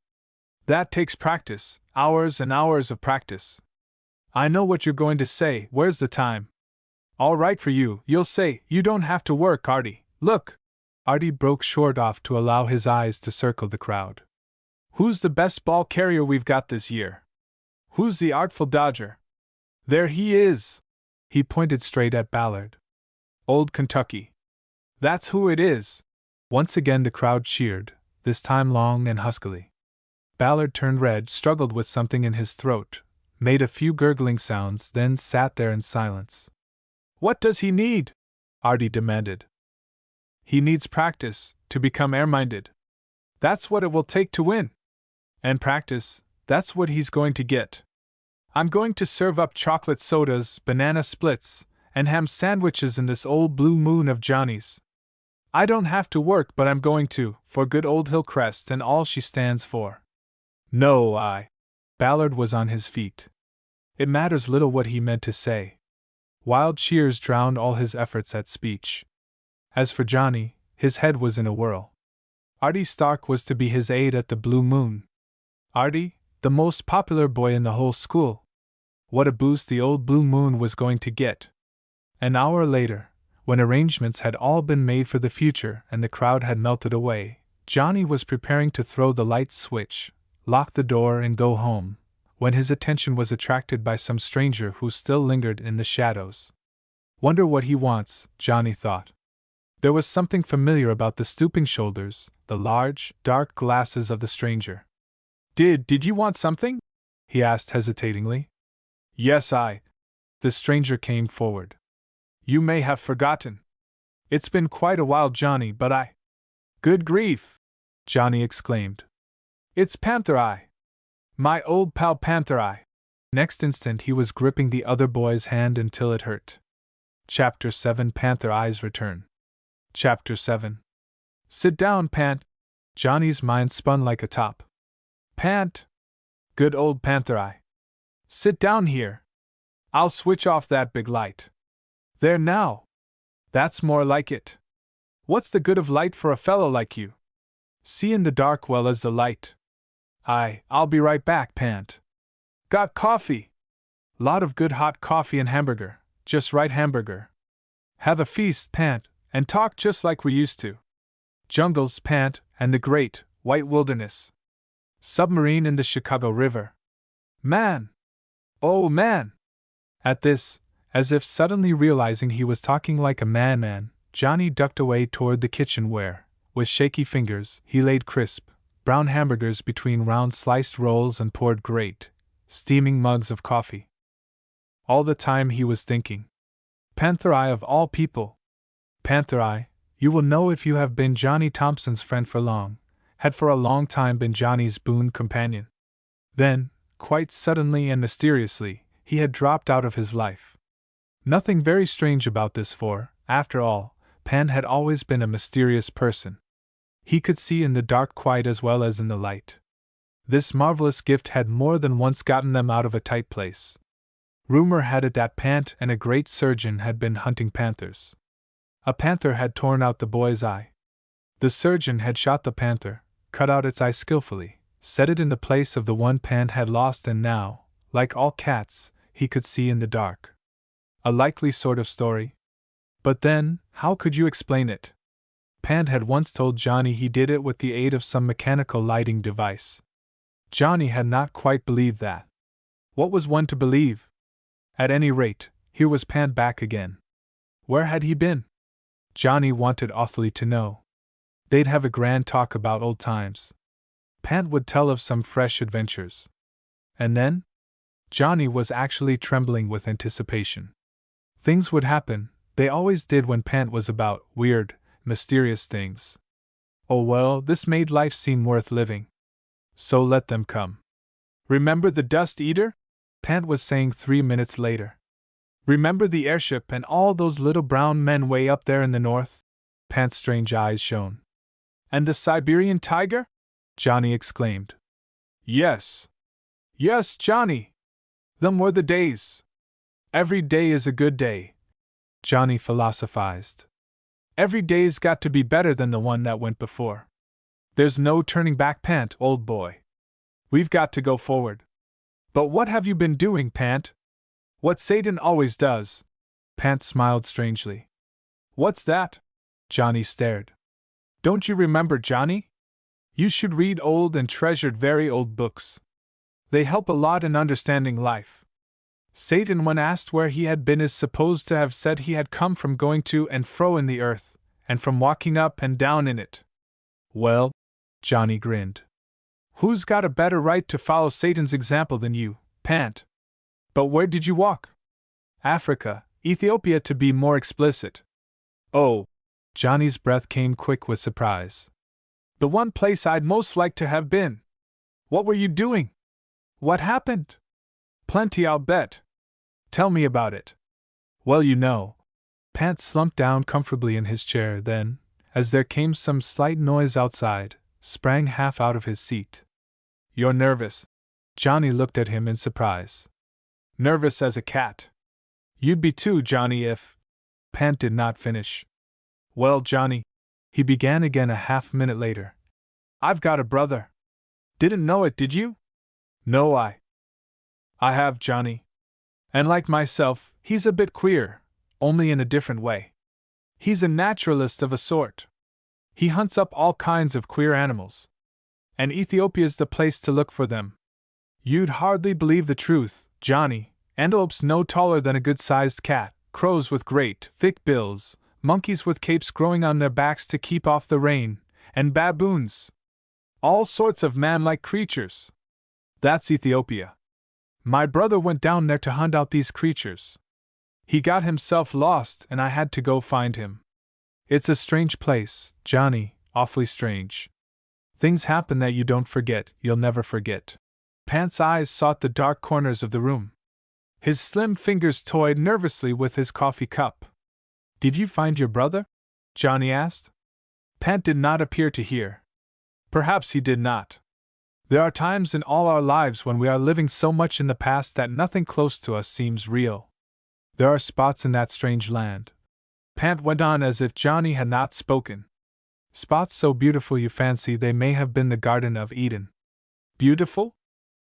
That takes practice, hours and hours of practice. I know what you're going to say, where's the time? All right for you, you'll say, you don't have to work, Artie. Look! Artie broke short off to allow his eyes to circle the crowd. Who's the best ball carrier we've got this year? Who's the artful dodger? There he is! He pointed straight at Ballard. Old Kentucky. That's who it is! Once again the crowd cheered, this time long and huskily. Ballard turned red, struggled with something in his throat, made a few gurgling sounds, then sat there in silence. What does he need? Artie demanded. He needs practice, to become air-minded. That's what it will take to win. And practice, that's what he's going to get. I'm going to serve up chocolate sodas, banana splits, and ham sandwiches in this old blue moon of Johnny's. I don't have to work, but I'm going to, for good old Hillcrest and all she stands for. No, Ballard was on his feet. It matters little what he meant to say. Wild cheers drowned all his efforts at speech. As for Johnny, his head was in a whirl. Artie Stark was to be his aide at the Blue Moon. Artie, the most popular boy in the whole school. What a boost the old Blue Moon was going to get. An hour later, when arrangements had all been made for the future and the crowd had melted away, Johnny was preparing to throw the light switch, lock the door, and go home, when his attention was attracted by some stranger who still lingered in the shadows. Wonder what he wants, Johnny thought. There was something familiar about the stooping shoulders, the large, dark glasses of the stranger. Did you want something? He asked hesitatingly. Yes, The stranger came forward. You may have forgotten. It's been quite a while, Johnny, but Good grief! Johnny exclaimed. It's Panther Eye! My old pal Panther Eye! Next instant he was gripping the other boy's hand until it hurt. Chapter 7 Panther Eye's Return. Chapter 7. Sit down, Pant. Johnny's mind spun like a top. Pant! Good old Panther Eye. Sit down here. I'll switch off that big light. There now! That's more like it. What's the good of light for a fellow like you? See in the dark well as the light. I'll be right back, Pant. Got coffee? Lot of good hot coffee and hamburger, just right hamburger. Have a feast, Pant, and talk just like we used to. Jungles, Pant, and the great, white wilderness. Submarine in the Chicago River. Man! Oh, man! At this, as if suddenly realizing he was talking like a man, Johnny ducked away toward the kitchen where, with shaky fingers, he laid crisp, brown hamburgers between round sliced rolls and poured great, steaming mugs of coffee. All the time he was thinking. Panther Eye of all people! Panther Eye, you will know if you have been Johnny Thompson's friend for long, had for a long time been Johnny's boon companion. Then, quite suddenly and mysteriously, he had dropped out of his life. Nothing very strange about this for, after all, Pan had always been a mysterious person. He could see in the dark quite as well as in the light. This marvelous gift had more than once gotten them out of a tight place. Rumor had it that Pant and a great surgeon had been hunting panthers. A panther had torn out the boy's eye. The surgeon had shot the panther, cut out its eye skillfully, set it in the place of the one Pan had lost, and now, like all cats, he could see in the dark. A likely sort of story. But then, how could you explain it? Pan had once told Johnny he did it with the aid of some mechanical lighting device. Johnny had not quite believed that. What was one to believe? At any rate, here was Pan back again. Where had he been? Johnny wanted awfully to know. They'd have a grand talk about old times. Pan would tell of some fresh adventures. And then? Johnny was actually trembling with anticipation. Things would happen, they always did when Pan was about, weird, mysterious things. Oh well, this made life seem worth living. So let them come. Remember the Dust Eater? Pan was saying 3 minutes later. Remember the airship and all those little brown men way up there in the north? Pan's strange eyes shone. And the Siberian tiger? Johnny exclaimed. Yes. Yes, Johnny. Them were the days. Every day is a good day, Johnny philosophized. Every day's got to be better than the one that went before. There's no turning back, Pant, old boy. We've got to go forward. But what have you been doing, Pant? What Satan always does. Pant smiled strangely. What's that? Johnny stared. Don't you remember, Johnny? You should read old and treasured very old books. They help a lot in understanding life. Satan, when asked where he had been, is supposed to have said he had come from going to and fro in the earth, and from walking up and down in it. Well, Johnny grinned. Who's got a better right to follow Satan's example than you, Pant? But where did you walk? Africa, Ethiopia to be more explicit. Oh, Johnny's breath came quick with surprise. The one place I'd most like to have been. What were you doing? What happened? Plenty, I'll bet. Tell me about it. Well, you know. Pant slumped down comfortably in his chair, then, as there came some slight noise outside, sprang half out of his seat. You're nervous. Johnny looked at him in surprise. Nervous as a cat. You'd be too, Johnny, if... Pant did not finish. Well, Johnny, he began again a half-minute later. I've got a brother. Didn't know it, did you? No, I have, Johnny. And like myself, he's a bit queer, only in a different way. He's a naturalist of a sort. He hunts up all kinds of queer animals. And Ethiopia's the place to look for them. You'd hardly believe the truth, Johnny. Antelopes no taller than a good-sized cat, crows with great, thick bills, monkeys with capes growing on their backs to keep off the rain, and baboons. All sorts of man-like creatures. That's Ethiopia. My brother went down there to hunt out these creatures. He got himself lost, and I had to go find him. It's a strange place, Johnny, awfully strange. Things happen that you don't forget, you'll never forget. Pant's eyes sought the dark corners of the room. His slim fingers toyed nervously with his coffee cup. Did you find your brother? Johnny asked. Pant did not appear to hear. Perhaps he did not. There are times in all our lives when we are living so much in the past that nothing close to us seems real. There are spots in that strange land. Pant went on as if Johnny had not spoken. Spots so beautiful you fancy they may have been the Garden of Eden. Beautiful?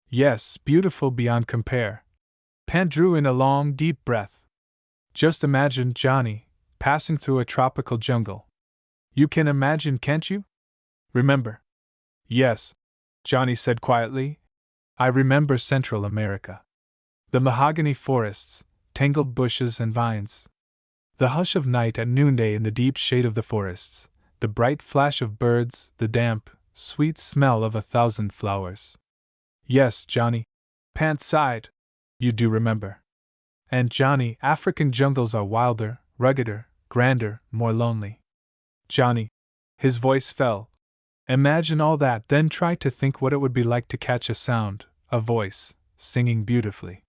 Yes, beautiful beyond compare. Pant drew in a long, deep breath. Just imagine, Johnny, passing through a tropical jungle. You can imagine, can't you? Remember? Yes, Johnny said quietly. I remember Central America. The mahogany forests, tangled bushes and vines. The hush of night at noonday in the deep shade of the forests, the bright flash of birds, the damp, sweet smell of 1,000 flowers. Yes, Johnny. Pant sighed. You do remember. And Johnny, African jungles are wilder, ruggeder, grander, more lonely. Johnny. His voice fell. Imagine all that, then try to think what it would be like to catch a sound, a voice, singing beautifully.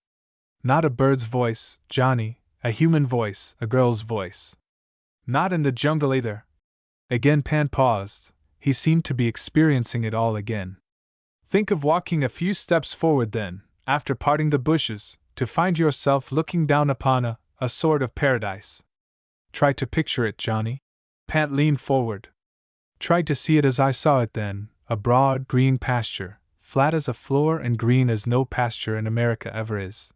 Not a bird's voice, Johnny, a human voice, a girl's voice. Not in the jungle either. Again Pan paused. He seemed to be experiencing it all again. Think of walking a few steps forward then, after parting the bushes, to find yourself looking down upon a sort of paradise. Try to picture it, Johnny. Pant leaned forward. Tried to see it as I saw it then, a broad, green pasture, flat as a floor and green as no pasture in America ever is.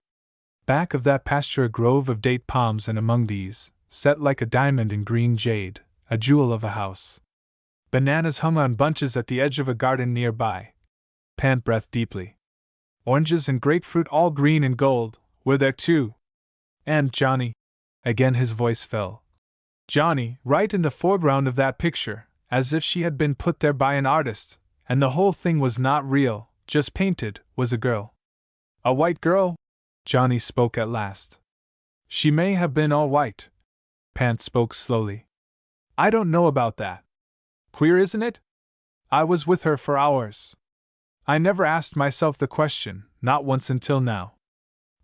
Back of that pasture a grove of date palms, and among these, set like a diamond in green jade, a jewel of a house. Bananas hung on bunches at the edge of a garden nearby. Pant breathed deeply. Oranges and grapefruit, all green and gold, were there too. And Johnny. Again his voice fell. Johnny, right in the foreground of that picture, as if she had been put there by an artist, and the whole thing was not real, just painted, was a girl. A white girl? Johnny spoke at last. She may have been all white. Pant spoke slowly. I don't know about that. Queer, isn't it? I was with her for hours. I never asked myself the question, not once until now.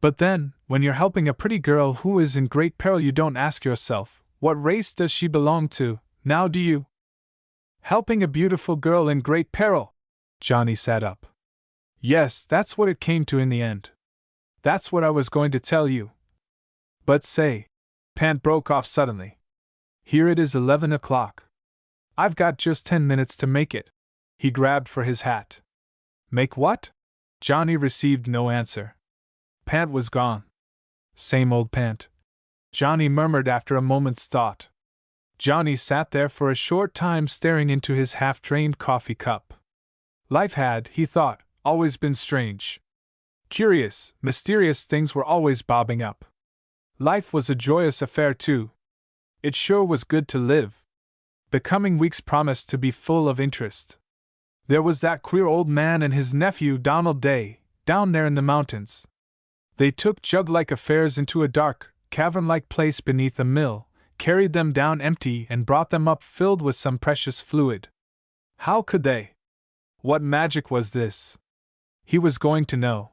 But then, when you're helping a pretty girl who is in great peril, you don't ask yourself, what race does she belong to, now do you? Helping a beautiful girl in great peril! Johnny sat up. Yes, that's what it came to in the end. That's what I was going to tell you. But say, Pant broke off suddenly. Here it is 11 o'clock. I've got just 10 minutes to make it. He grabbed for his hat. Make what? Johnny received no answer. Pant was gone. Same old Pant. Johnny murmured after a moment's thought. Johnny sat there for a short time staring into his half-drained coffee cup. Life had, he thought, always been strange. Curious, mysterious things were always bobbing up. Life was a joyous affair too. It sure was good to live. The coming weeks promised to be full of interest. There was that queer old man and his nephew Donald Day, down there in the mountains. They took jug-like affairs into a dark, cavern-like place beneath a mill, carried them down empty and brought them up filled with some precious fluid. How could they? What magic was this? He was going to know.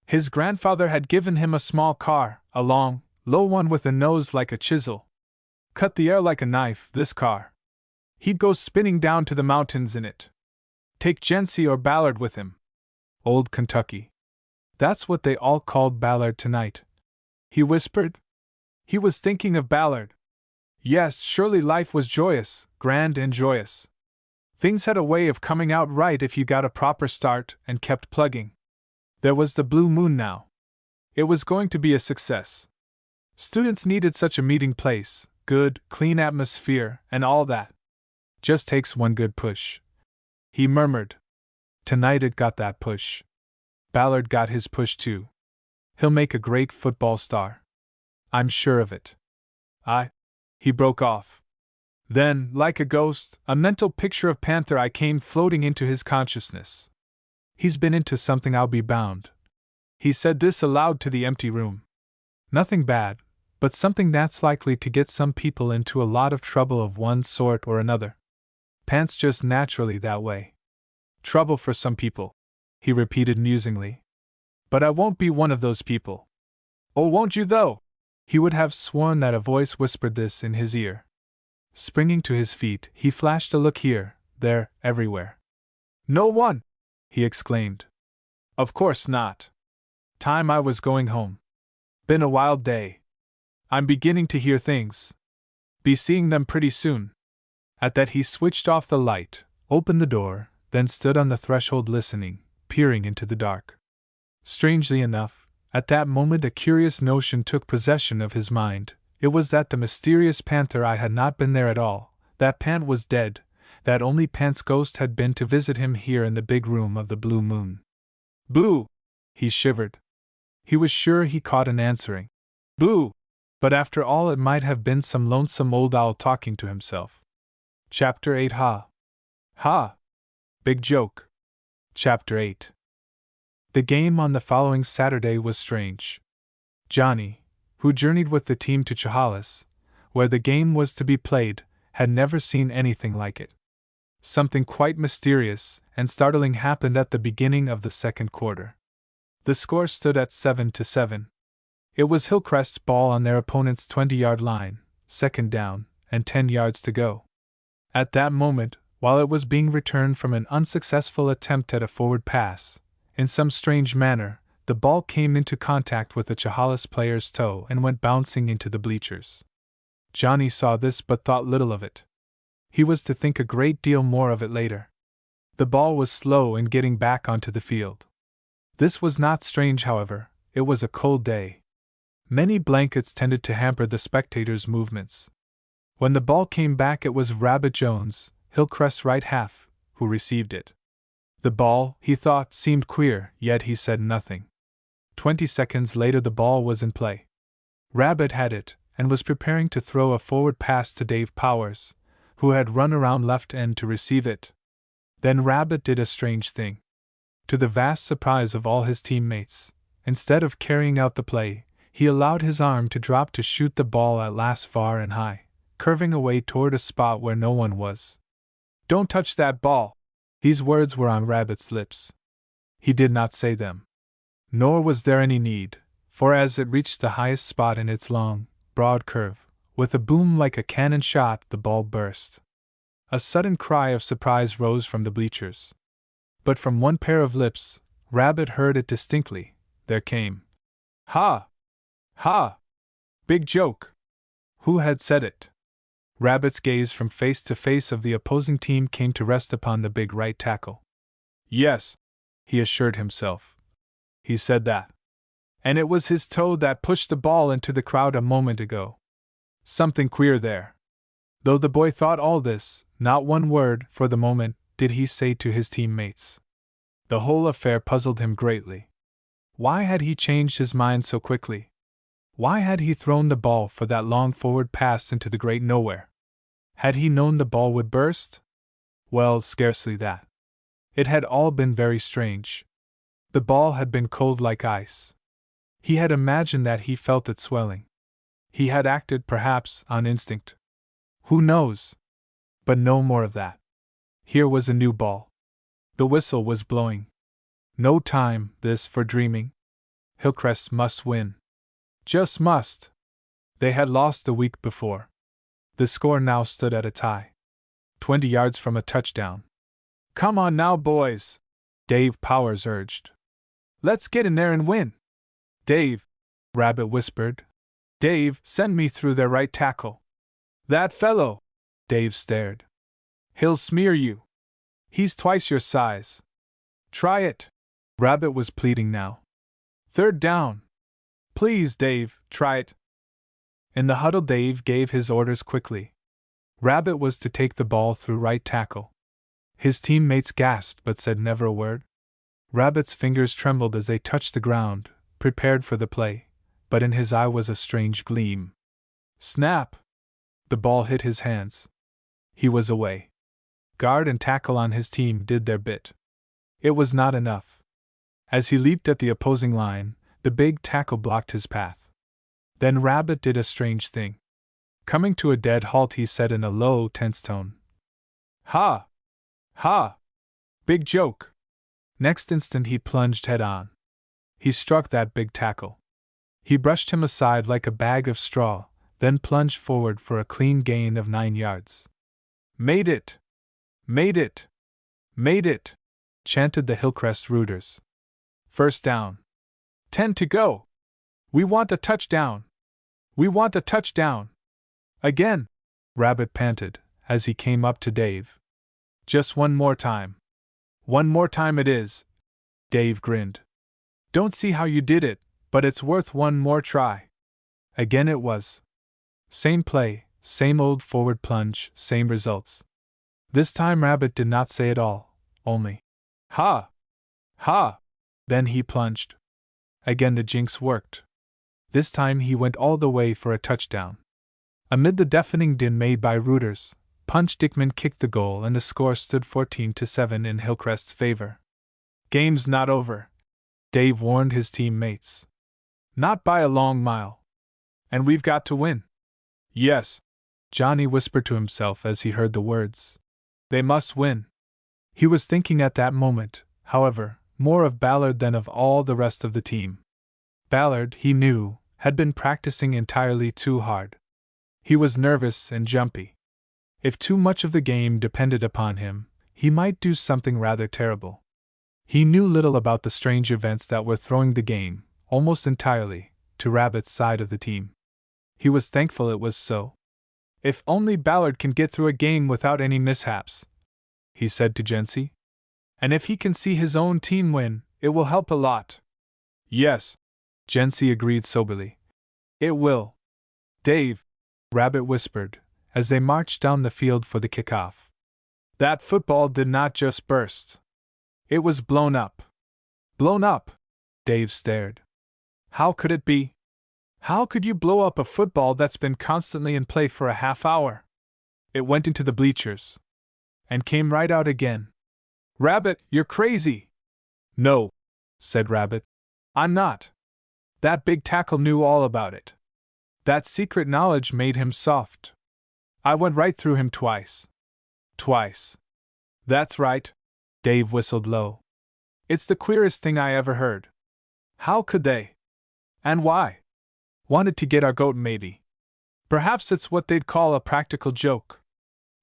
His grandfather had given him a small car, a long, low one with a nose like a chisel. Cut the air like a knife, this car. He'd go spinning down to the mountains in it. Take Jency or Ballard with him. Old Kentucky. That's what they all called Ballard tonight. He whispered. He was thinking of Ballard. Yes, surely life was joyous, grand and joyous. Things had a way of coming out right if you got a proper start and kept plugging. There was the Blue Moon now. It was going to be a success. Students needed such a meeting place, good, clean atmosphere, and all that. Just takes one good push. He murmured. Tonight it got that push. Ballard got his push too. He'll make a great football star. I'm sure of it. He broke off. Then, like a ghost, a mental picture of Panther I came floating into his consciousness. He's been into something, I'll be bound. He said this aloud to the empty room. Nothing bad, but something that's likely to get some people into a lot of trouble of one sort or another. Pant's just naturally that way. Trouble for some people, he repeated musingly. But I won't be one of those people. Oh, won't you though? He would have sworn that a voice whispered this in his ear. Springing to his feet, he flashed a look here, there, everywhere. No one! He exclaimed. Of course not. Time I was going home. Been a wild day. I'm beginning to hear things. Be seeing them pretty soon. At that he switched off the light, opened the door, then stood on the threshold listening, peering into the dark. Strangely enough, at that moment a curious notion took possession of his mind. It was that the mysterious Panther I had not been there at all, that Pant was dead, that only Pant's ghost had been to visit him here in the big room of the Blue Moon. Boo! He shivered. He was sure he caught an answering boo! But after all it might have been some lonesome old owl talking to himself. Chapter 8 Ha! Ha! Big joke. Chapter 8. The game on the following Saturday was strange. Johnny, who journeyed with the team to Chehalis, where the game was to be played, had never seen anything like it. Something quite mysterious and startling happened at the beginning of the second quarter. The score stood at 7-7. It was Hillcrest's ball on their opponent's 20-yard line, second down, and 10 yards to go. At that moment, while it was being returned from an unsuccessful attempt at a forward pass, in some strange manner, the ball came into contact with the Chehalis player's toe and went bouncing into the bleachers. Johnny saw this but thought little of it. He was to think a great deal more of it later. The ball was slow in getting back onto the field. This was not strange, however. It was a cold day. Many blankets tended to hamper the spectators' movements. When the ball came back, it was Rabbit Jones, Hillcrest's right half, who received it. The ball, he thought, seemed queer, yet he said nothing. 20 seconds later the ball was in play. Rabbit had it, and was preparing to throw a forward pass to Dave Powers, who had run around left end to receive it. Then Rabbit did a strange thing. To the vast surprise of all his teammates, instead of carrying out the play, he allowed his arm to drop to shoot the ball at last far and high, curving away toward a spot where no one was. "Don't touch that ball!" These words were on Rabbit's lips. He did not say them. Nor was there any need, for as it reached the highest spot in its long, broad curve, with a boom like a cannon shot, the ball burst. A sudden cry of surprise rose from the bleachers. But from one pair of lips, Rabbit heard it distinctly. There came, "Ha! Ha! Big joke!" Who had said it? Rabbit's gaze from face to face of the opposing team came to rest upon the big right tackle. "Yes," he assured himself. "He said that. And it was his toe that pushed the ball into the crowd a moment ago. Something queer there." Though the boy thought all this, not one word, for the moment, did he say to his teammates. The whole affair puzzled him greatly. Why had he changed his mind so quickly? Why had he thrown the ball for that long forward pass into the great nowhere? Had he known the ball would burst? Well, scarcely that. It had all been very strange. The ball had been cold like ice. He had imagined that he felt it swelling. He had acted, perhaps, on instinct. Who knows? But no more of that. Here was a new ball. The whistle was blowing. No time, this, for dreaming. Hillcrest must win. Just must. They had lost the week before. The score now stood at a tie. 20 yards from a touchdown. "Come on now, boys," Dave Powers urged. "Let's get in there and win." "Dave," Rabbit whispered. "Dave, send me through their right tackle." "That fellow!" Dave stared. "He'll smear you. He's twice your size." "Try it." Rabbit was pleading now. "Third down." "Please, Dave, try it." In the huddle, Dave gave his orders quickly. Rabbit was to take the ball through right tackle. His teammates gasped but said never a word. Rabbit's fingers trembled as they touched the ground, prepared for the play, but in his eye was a strange gleam. Snap! The ball hit his hands. He was away. Guard and tackle on his team did their bit. It was not enough. As he leaped at the opposing line, the big tackle blocked his path. Then Rabbit did a strange thing. Coming to a dead halt, he said in a low, tense tone, "Ha! Ha! Big joke!" Next instant he plunged head on. He struck that big tackle. He brushed him aside like a bag of straw, then plunged forward for a clean gain of 9 yards. "Made it! Made it! Made it!" chanted the Hillcrest rooters. "First down. 10 to go! We want a touchdown! We want a touchdown!" "Again!" Rabbit panted, as he came up to Dave. "Just one more time." "One more time it is!" Dave grinned. "Don't see how you did it, but it's worth one more try." Again it was. Same play, same old forward plunge, same results. This time Rabbit did not say it all, only, "Ha! Ha!" Then he plunged. Again the jinx worked. This time he went all the way for a touchdown. Amid the deafening din made by rooters, Punch Dickman kicked the goal and the score stood 14-7 in Hillcrest's favor. "Game's not over," Dave warned his teammates. "Not by a long mile. And we've got to win." "Yes," Johnny whispered to himself as he heard the words. "They must win." He was thinking at that moment, however, more of Ballard than of all the rest of the team. Ballard, he knew, had been practicing entirely too hard. He was nervous and jumpy. If too much of the game depended upon him, he might do something rather terrible. He knew little about the strange events that were throwing the game, almost entirely, to Rabbit's side of the team. He was thankful it was so. If only Ballard can get through a game without any mishaps, he said to Jency. And if he can see his own team win, it will help a lot. Yes, Jency agreed soberly. It will. Dave, Rabbit whispered, as they marched down the field for the kickoff. That football did not just burst. It was blown up. Blown up? Dave stared. How could it be? How could you blow up a football that's been constantly in play for a half hour? It went into the bleachers. And came right out again. Rabbit, you're crazy! No, said Rabbit. I'm not. That big tackle knew all about it. That secret knowledge made him soft. I went right through him twice. Twice. That's right. Dave whistled low. It's the queerest thing I ever heard. How could they? And why? Wanted to get our goat, maybe. Perhaps it's what they'd call a practical joke.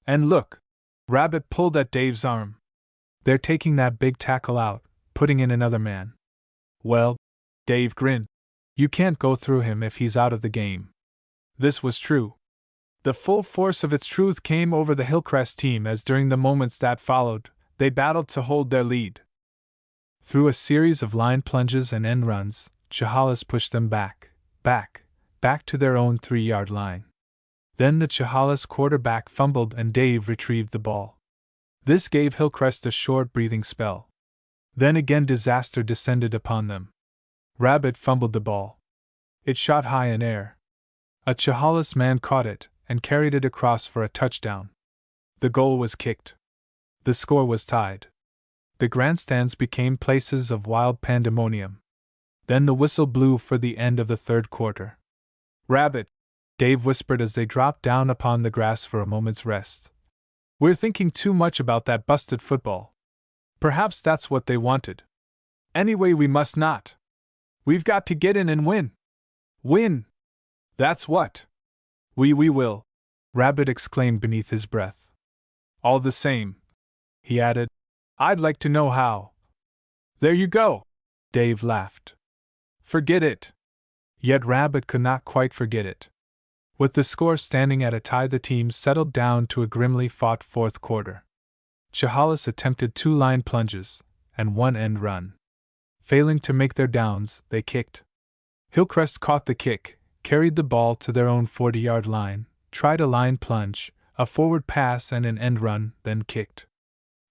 And look. Rabbit pulled at Dave's arm. They're taking that big tackle out, putting in another man. Well, Dave grinned. You can't go through him if he's out of the game. This was true. The full force of its truth came over the Hillcrest team as during the moments that followed, they battled to hold their lead. Through a series of line plunges and end runs, Chehalis pushed them back to their own 3-yard line. Then the Chehalis quarterback fumbled and Dave retrieved the ball. This gave Hillcrest a short breathing spell. Then again disaster descended upon them. Rabbit fumbled the ball. It shot high in air. A Chehalis man caught it and carried it across for a touchdown. The goal was kicked. The score was tied. The grandstands became places of wild pandemonium. Then the whistle blew for the end of the third quarter. Rabbit, Dave whispered as they dropped down upon the grass for a moment's rest. We're thinking too much about that busted football. Perhaps that's what they wanted. Anyway, we must not. We've got to get in and win. Win! That's what. We will, Rabbit exclaimed beneath his breath. All the same, he added, I'd like to know how. There you go, Dave laughed. Forget it. Yet Rabbit could not quite forget it. With the score standing at a tie, the team settled down to a grimly fought fourth quarter. Chehalis attempted 2 line plunges and 1 end run. Failing to make their downs, they kicked. Hillcrest caught the kick, carried the ball to their own 40-yard line, tried a line plunge, a forward pass and an end run, then kicked.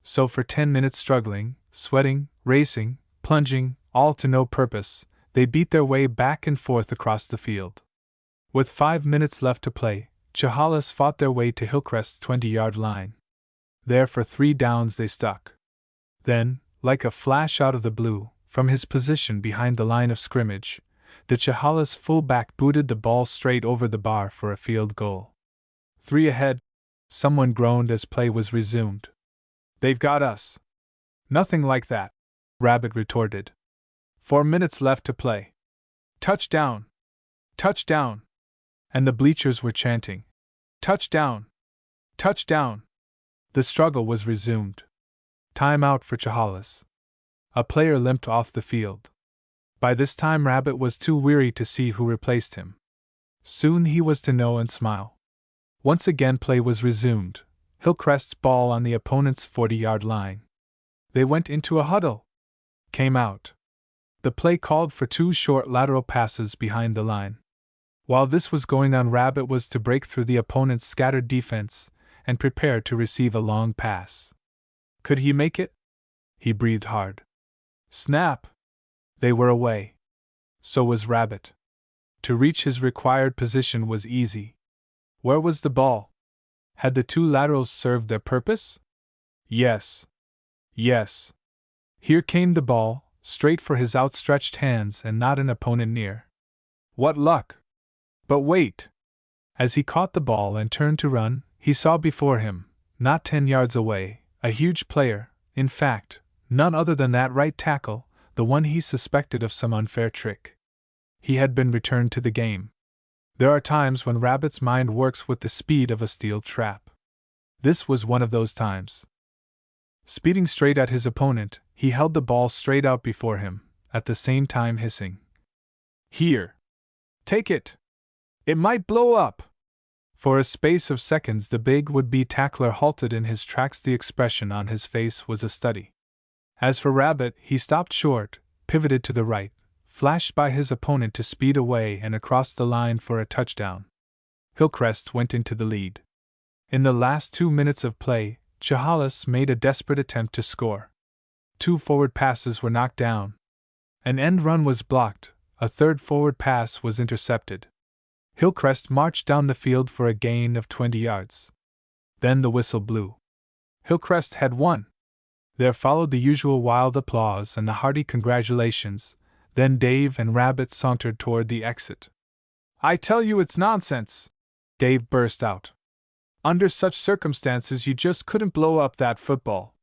So for 10 minutes struggling, sweating, racing, plunging, all to no purpose, they beat their way back and forth across the field. With 5 minutes left to play, Chehalis fought their way to Hillcrest's 20-yard line. There for 3 downs they stuck. Then, like a flash out of the blue, from his position behind the line of scrimmage, the Chehalis fullback booted the ball straight over the bar for a field goal. 3 ahead, someone groaned as play was resumed. They've got us. Nothing like that, Rabbit retorted. 4 minutes left to play. Touchdown! Touchdown! And the bleachers were chanting, Touchdown! Touchdown! The struggle was resumed. Time out for Chehalis. A player limped off the field. By this time Rabbit was too weary to see who replaced him. Soon he was to know and smile. Once again play was resumed, Hillcrest's ball on the opponent's 40-yard line. They went into a huddle. Came out. The play called for 2 short lateral passes behind the line. While this was going on, Rabbit was to break through the opponent's scattered defense and prepare to receive a long pass. Could he make it? He breathed hard. Snap! They were away. So was Rabbit. To reach his required position was easy. Where was the ball? Had the 2 laterals served their purpose? Yes. Yes. Here came the ball, straight for his outstretched hands and not an opponent near. What luck! But wait! As he caught the ball and turned to run, he saw before him, not 10 yards away, a huge player, in fact, none other than that right tackle, the one he suspected of some unfair trick. He had been returned to the game. There are times when Rabbit's mind works with the speed of a steel trap. This was one of those times. Speeding straight at his opponent, he held the ball straight out before him, at the same time hissing, Here! Take it! It might blow up! For a space of seconds the big would-be tackler halted in his tracks. The expression on his face was a study. As for Rabbit, he stopped short, pivoted to the right, flashed by his opponent to speed away and across the line for a touchdown. Hillcrest went into the lead. In the last 2 minutes of play, Chehalis made a desperate attempt to score. 2 forward passes were knocked down. An end run was blocked, a third forward pass was intercepted. Hillcrest marched down the field for a gain of 20 yards. Then the whistle blew. Hillcrest had won. There followed the usual wild applause and the hearty congratulations. Then Dave and Rabbit sauntered toward the exit. "I tell you it's nonsense!" Dave burst out. "Under such circumstances you just couldn't blow up that football.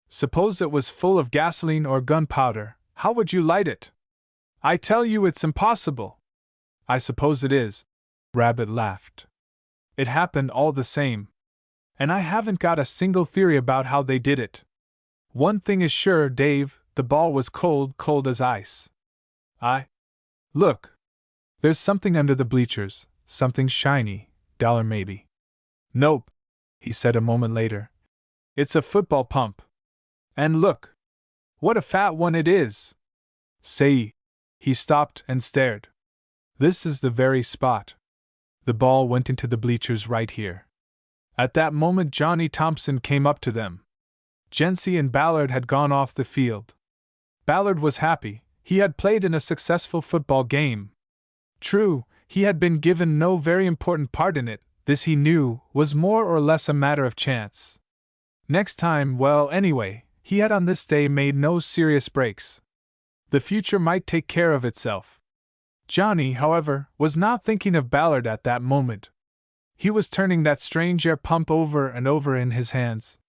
Suppose it was full of gasoline or gunpowder, how would you light it? I tell you it's impossible." "I suppose it is," Rabbit laughed. "It happened all the same. And I haven't got a single theory about how they did it. One thing is sure, Dave, the ball was cold as ice. Look! There's something under the bleachers, something shiny, dollar maybe." "Nope," he said a moment later. "It's a football pump. And look! What a fat one it is! Say!" He stopped and stared. "This is the very spot. The ball went into the bleachers right here." At that moment Johnny Thompson came up to them. Jency and Ballard had gone off the field. Ballard was happy. He had played in a successful football game. True, he had been given no very important part in it. This, he knew, was more or less a matter of chance. Next time, well, anyway, he had on this day made no serious breaks. The future might take care of itself. Johnny, however, was not thinking of Ballard at that moment. He was turning that strange air pump over and over in his hands.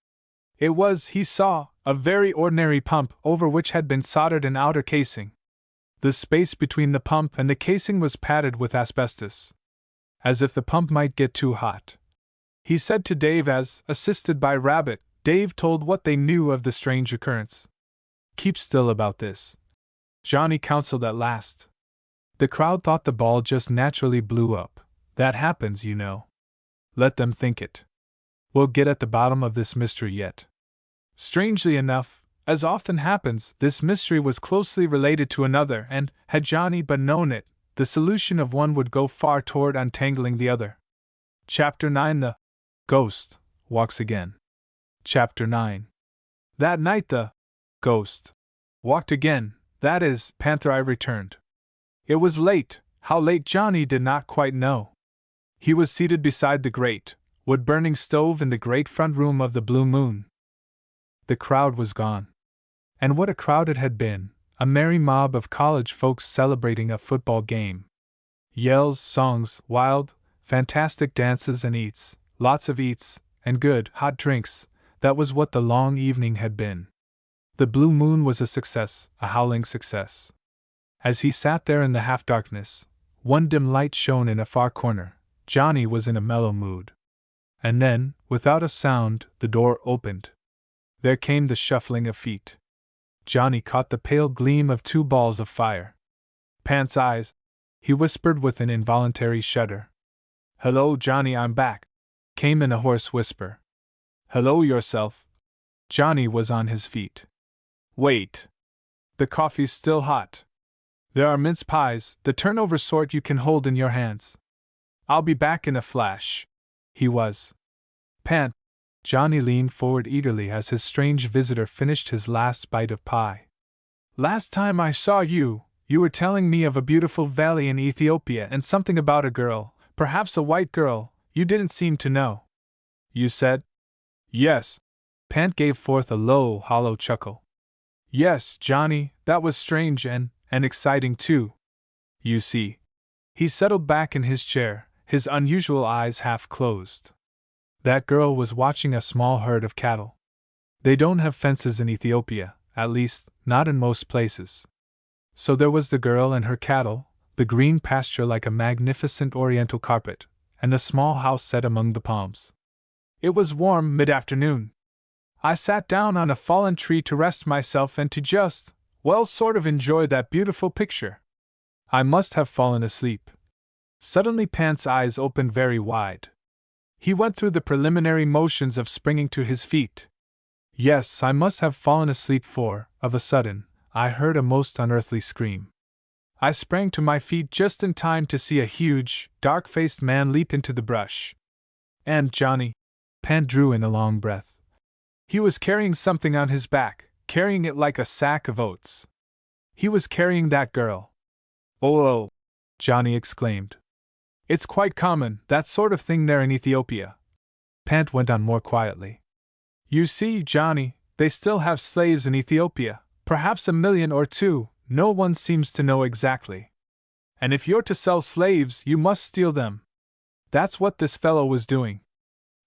It was, he saw, a very ordinary pump over which had been soldered an outer casing. The space between the pump and the casing was padded with asbestos, as if the pump might get too hot. He said to Dave as, assisted by Rabbit, Dave told what they knew of the strange occurrence. "Keep still about this," Johnny counseled at last. "The crowd thought the ball just naturally blew up. That happens, you know. Let them think it. We'll get at the bottom of this mystery yet." Strangely enough, as often happens, this mystery was closely related to another, and, had Johnny but known it, the solution of one would go far toward untangling the other. Chapter 9: The Ghost Walks Again. Chapter 9. That night the ghost walked again, that is, Panther Eye returned. It was late, how late Johnny did not quite know. He was seated beside the great, wood-burning stove in the great front room of the Blue Moon. The crowd was gone. And what a crowd it had been, a merry mob of college folks celebrating a football game. Yells, songs, wild, fantastic dances and eats, lots of eats, and good, hot drinks, that was what the long evening had been. The Blue Moon was a success, a howling success. As he sat there in the half-darkness, one dim light shone in a far corner. Johnny was in a mellow mood. And then, without a sound, the door opened. There came the shuffling of feet. Johnny caught the pale gleam of 2 balls of fire. "Pants eyes," he whispered with an involuntary shudder. "Hello, Johnny, I'm back," came in a hoarse whisper. "Hello yourself." Johnny was on his feet. "Wait. The coffee's still hot. There are mince pies, the turnover sort you can hold in your hands. I'll be back in a flash." He was. "Pant." Johnny leaned forward eagerly as his strange visitor finished his last bite of pie. "Last time I saw you, you were telling me of a beautiful valley in Ethiopia and something about a girl, perhaps a white girl, you didn't seem to know. You said?" "Yes." Pant gave forth a low, hollow chuckle. "Yes, Johnny, that was strange and exciting too. You see." He settled back in his chair, his unusual eyes half closed. "That girl was watching a small herd of cattle. They don't have fences in Ethiopia, at least, not in most places. So there was the girl and her cattle, the green pasture like a magnificent oriental carpet, and the small house set among the palms. It was warm mid-afternoon. I sat down on a fallen tree to rest myself and to just, well, sort of enjoy that beautiful picture. I must have fallen asleep." Suddenly Pant's eyes opened very wide. He went through the preliminary motions of springing to his feet. Yes, I must have fallen asleep for, of a sudden, I heard a most unearthly scream. I sprang to my feet just in time to see a huge, dark-faced man leap into the brush. And Johnny, Pan drew in a long breath. He was carrying something on his back, carrying it like a sack of oats. He was carrying that girl. Oh, Johnny exclaimed. It's quite common, that sort of thing there in Ethiopia. Pant went on more quietly. You see, Johnny, they still have slaves in Ethiopia, perhaps 1 million or 2, no one seems to know exactly. And if you're to sell slaves, you must steal them. That's what this fellow was doing.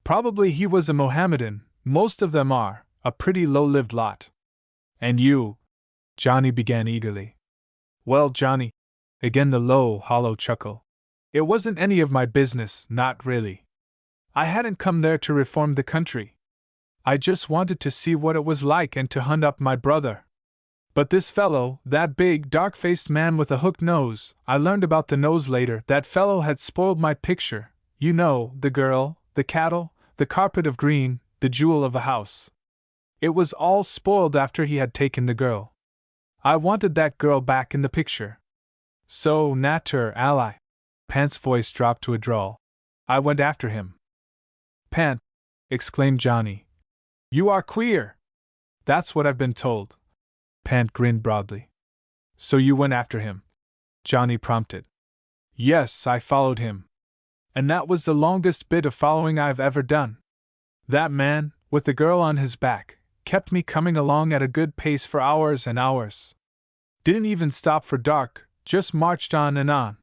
Probably he was a Mohammedan, most of them are, a pretty low-lived lot. And you? Johnny began eagerly. Well, Johnny, again the low, hollow chuckle. It wasn't any of my business, not really. I hadn't come there to reform the country. I just wanted to see what it was like and to hunt up my brother. But this fellow, that big, dark-faced man with a hooked nose, I learned about the nose later, that fellow had spoiled my picture. You know, the girl, the cattle, the carpet of green, the jewel of a house. It was all spoiled after he had taken the girl. I wanted that girl back in the picture. So, ally. Pant's voice dropped to a drawl. I went after him. Pant, exclaimed Johnny. You are queer! That's what I've been told. Pant grinned broadly. So you went after him? Johnny prompted. Yes, I followed him. And that was the longest bit of following I've ever done. That man, with the girl on his back, kept me coming along at a good pace for hours and hours. Didn't even stop for dark, just marched on and on.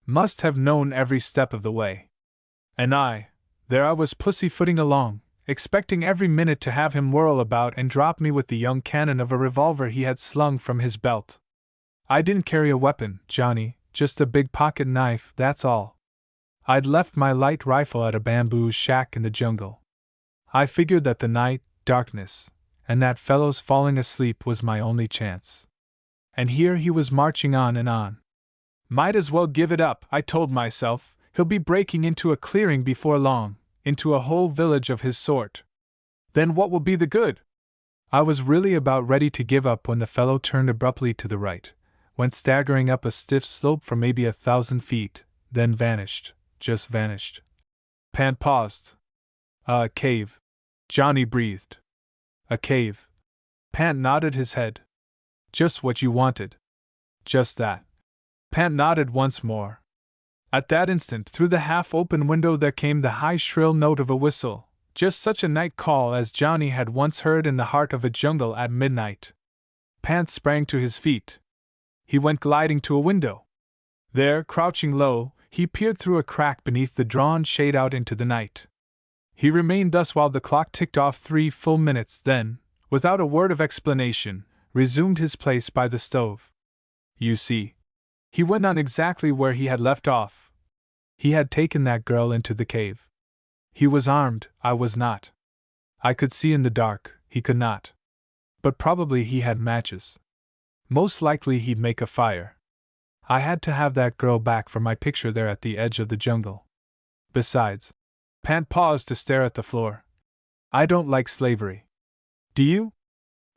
Must have known every step of the way. And there I was pussyfooting along, expecting every minute to have him whirl about and drop me with the young cannon of a revolver he had slung from his belt. I didn't carry a weapon, Johnny, just a big pocket knife, that's all. I'd left my light rifle at a bamboo shack in the jungle. I figured that the night, darkness, and that fellow's falling asleep was my only chance. And here he was marching on and on. Might as well give it up, I told myself. He'll be breaking into a clearing before long, into a whole village of his sort. Then what will be the good? I was really about ready to give up when the fellow turned abruptly to the right, went staggering up a stiff slope for maybe 1,000 feet, then vanished, just vanished. Pant paused. A cave. Johnny breathed. A cave. Pant nodded his head. Just what you wanted. Just that. Pant nodded once more. At that instant, through the half-open window there came the high shrill note of a whistle, just such a night call as Johnny had once heard in the heart of a jungle at midnight. Pant sprang to his feet. He went gliding to a window. There, crouching low, he peered through a crack beneath the drawn shade out into the night. He remained thus while the clock ticked off 3 full minutes, then, without a word of explanation, resumed his place by the stove. You see, he went on exactly where he had left off. He had taken that girl into the cave. He was armed, I was not. I could see in the dark, he could not. But probably he had matches. Most likely he'd make a fire. I had to have that girl back for my picture there at the edge of the jungle. Besides, Pant paused to stare at the floor. I don't like slavery. Do you?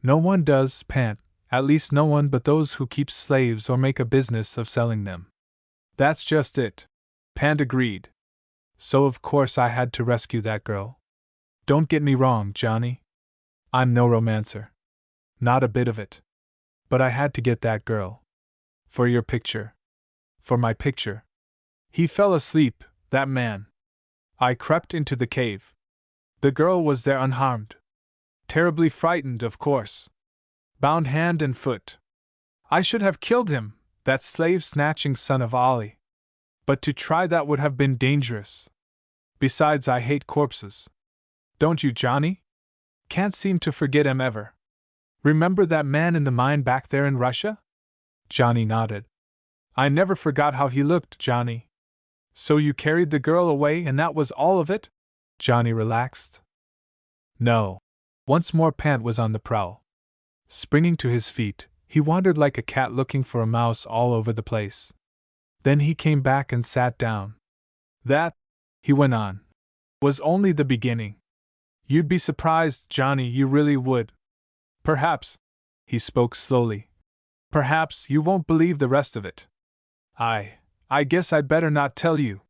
No one does, Pant. At least no one but those who keep slaves or make a business of selling them. That's just it. Pant agreed. So of course I had to rescue that girl. Don't get me wrong, Johnny. I'm no romancer. Not a bit of it. But I had to get that girl. For your picture. For my picture. He fell asleep, that man. I crept into the cave. The girl was there unharmed. Terribly frightened, of course. Bound hand and foot. I should have killed him, that slave-snatching son of Ali. But to try that would have been dangerous. Besides, I hate corpses. Don't you, Johnny? Can't seem to forget him ever. Remember that man in the mine back there in Russia? Johnny nodded. I never forgot how he looked, Johnny. So you carried the girl away and that was all of it? Johnny relaxed. No. Once more Pant was on the prowl. Springing to his feet, he wandered like a cat looking for a mouse all over the place. Then he came back and sat down. That, he went on, was only the beginning. You'd be surprised, Johnny, you really would. Perhaps, he spoke slowly, perhaps you won't believe the rest of it. I guess I'd better not tell you.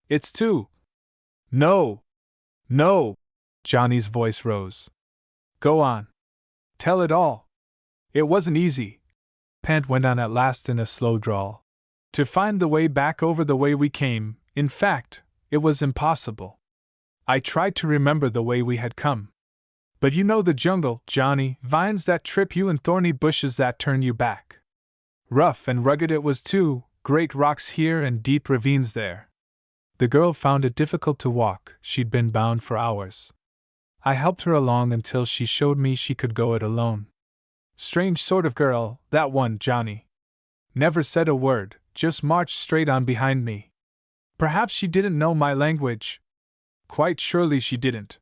It's too. No. No. Johnny's voice rose. Go on. Tell it all. It wasn't easy, Pant went on at last in a slow drawl. To find the way back over the way we came, in fact, it was impossible. I tried to remember the way we had come. But you know the jungle, Johnny, vines that trip you and thorny bushes that turn you back. Rough and rugged it was too, great rocks here and deep ravines there. The girl found it difficult to walk, she'd been bound for hours. I helped her along until she showed me she could go it alone. Strange sort of girl, that one, Johnny. Never said a word, just marched straight on behind me. Perhaps she didn't know my language. Quite surely she didn't.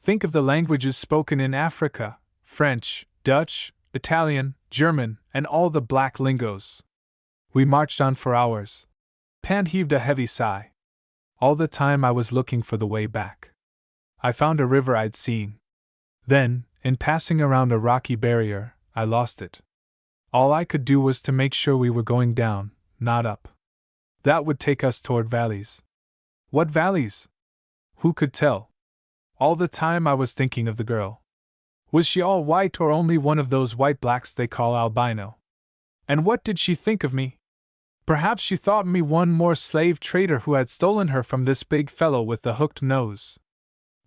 Think of the languages spoken in Africa: French, Dutch, Italian, German, and all the black lingos. We marched on for hours. Pan heaved a heavy sigh. All the time I was looking for the way back. I found a river I'd seen. Then, in passing around a rocky barrier, I lost it. All I could do was to make sure we were going down, not up. That would take us toward valleys. What valleys? Who could tell? All the time I was thinking of the girl. Was she all white or only one of those white blacks they call albino? And what did she think of me? Perhaps she thought me one more slave trader who had stolen her from this big fellow with the hooked nose.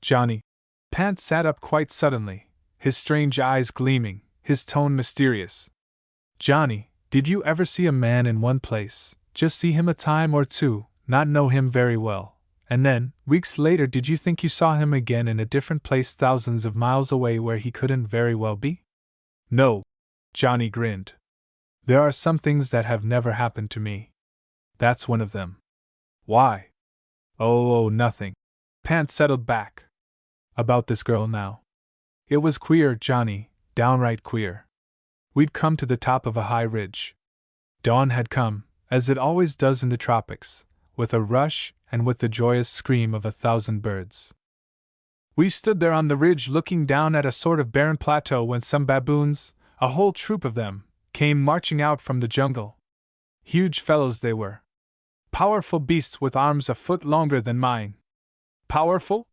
Johnny. Pant sat up quite suddenly, his strange eyes gleaming, his tone mysterious. Johnny, did you ever see a man in one place, just see him a time or two, not know him very well, and then, weeks later, did you think you saw him again in a different place thousands of miles away where he couldn't very well be? No. Johnny grinned. There are some things that have never happened to me. That's one of them. Why? Oh, nothing. Pant settled back. About this girl now. It was queer, Johnny, downright queer. We'd come to the top of a high ridge. Dawn had come, as it always does in the tropics, with a rush and with the joyous scream of 1,000 birds. We stood there on the ridge looking down at a sort of barren plateau when some baboons, a whole troop of them, came marching out from the jungle. Huge fellows they were. Powerful beasts with arms a foot longer than mine. Powerful?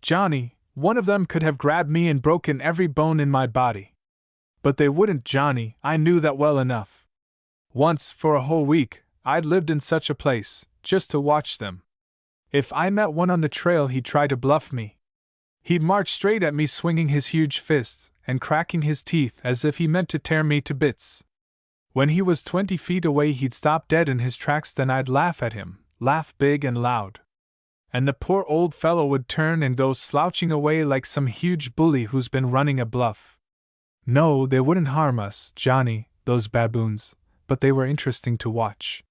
Johnny, one of them could have grabbed me and broken every bone in my body. But they wouldn't, Johnny, I knew that well enough. Once, for a whole week, I'd lived in such a place, just to watch them. If I met one on the trail, he'd try to bluff me. He'd march straight at me swinging his huge fists and cracking his teeth as if he meant to tear me to bits. When he was 20 feet away, he'd stop dead in his tracks, then I'd laugh at him, laugh big and loud. And the poor old fellow would turn and go slouching away like some huge bully who's been running a bluff. No, they wouldn't harm us, Johnny, those baboons, but they were interesting to watch.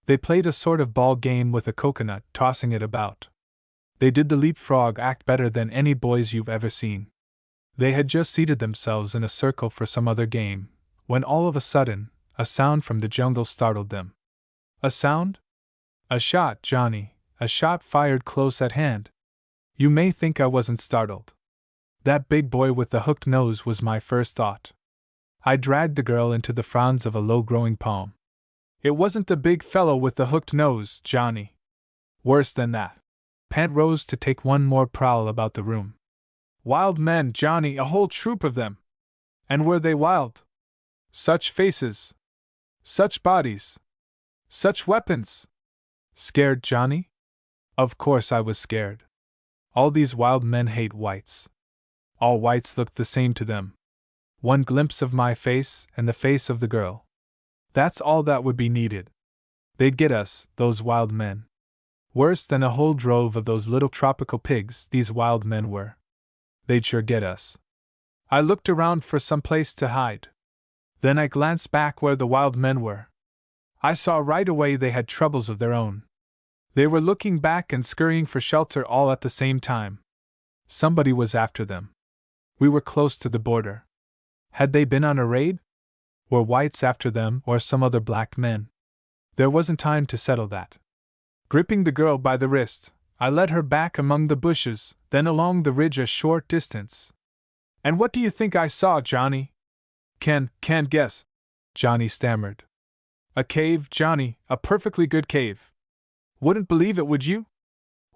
They played a sort of ball game with a coconut, tossing it about. They did the leapfrog act better than any boys you've ever seen. They had just seated themselves in a circle for some other game, when all of a sudden, a sound from the jungle startled them. A sound? A shot, Johnny, a shot fired close at hand. You may think I wasn't startled. That big boy with the hooked nose was my first thought. I dragged the girl into the fronds of a low-growing palm. It wasn't the big fellow with the hooked nose, Johnny. Worse than that. Pant rose to take one more prowl about the room. Wild men, Johnny, a whole troop of them. And were they wild? Such faces. Such bodies. Such weapons. Scared, Johnny? Of course I was scared. All these wild men hate whites. All whites looked the same to them. One glimpse of my face and the face of the girl. That's all that would be needed. They'd get us, those wild men. Worse than a whole drove of those little tropical pigs, these wild men were. They'd sure get us. I looked around for some place to hide. Then I glanced back where the wild men were. I saw right away they had troubles of their own. They were looking back and scurrying for shelter all at the same time. Somebody was after them. We were close to the border. Had they been on a raid? Were whites after them or some other black men? There wasn't time to settle that. Gripping the girl by the wrist, I led her back among the bushes, then along the ridge a short distance. And what do you think I saw, Johnny? Can't guess, Johnny stammered. A cave, Johnny, a perfectly good cave. Wouldn't believe it, would you?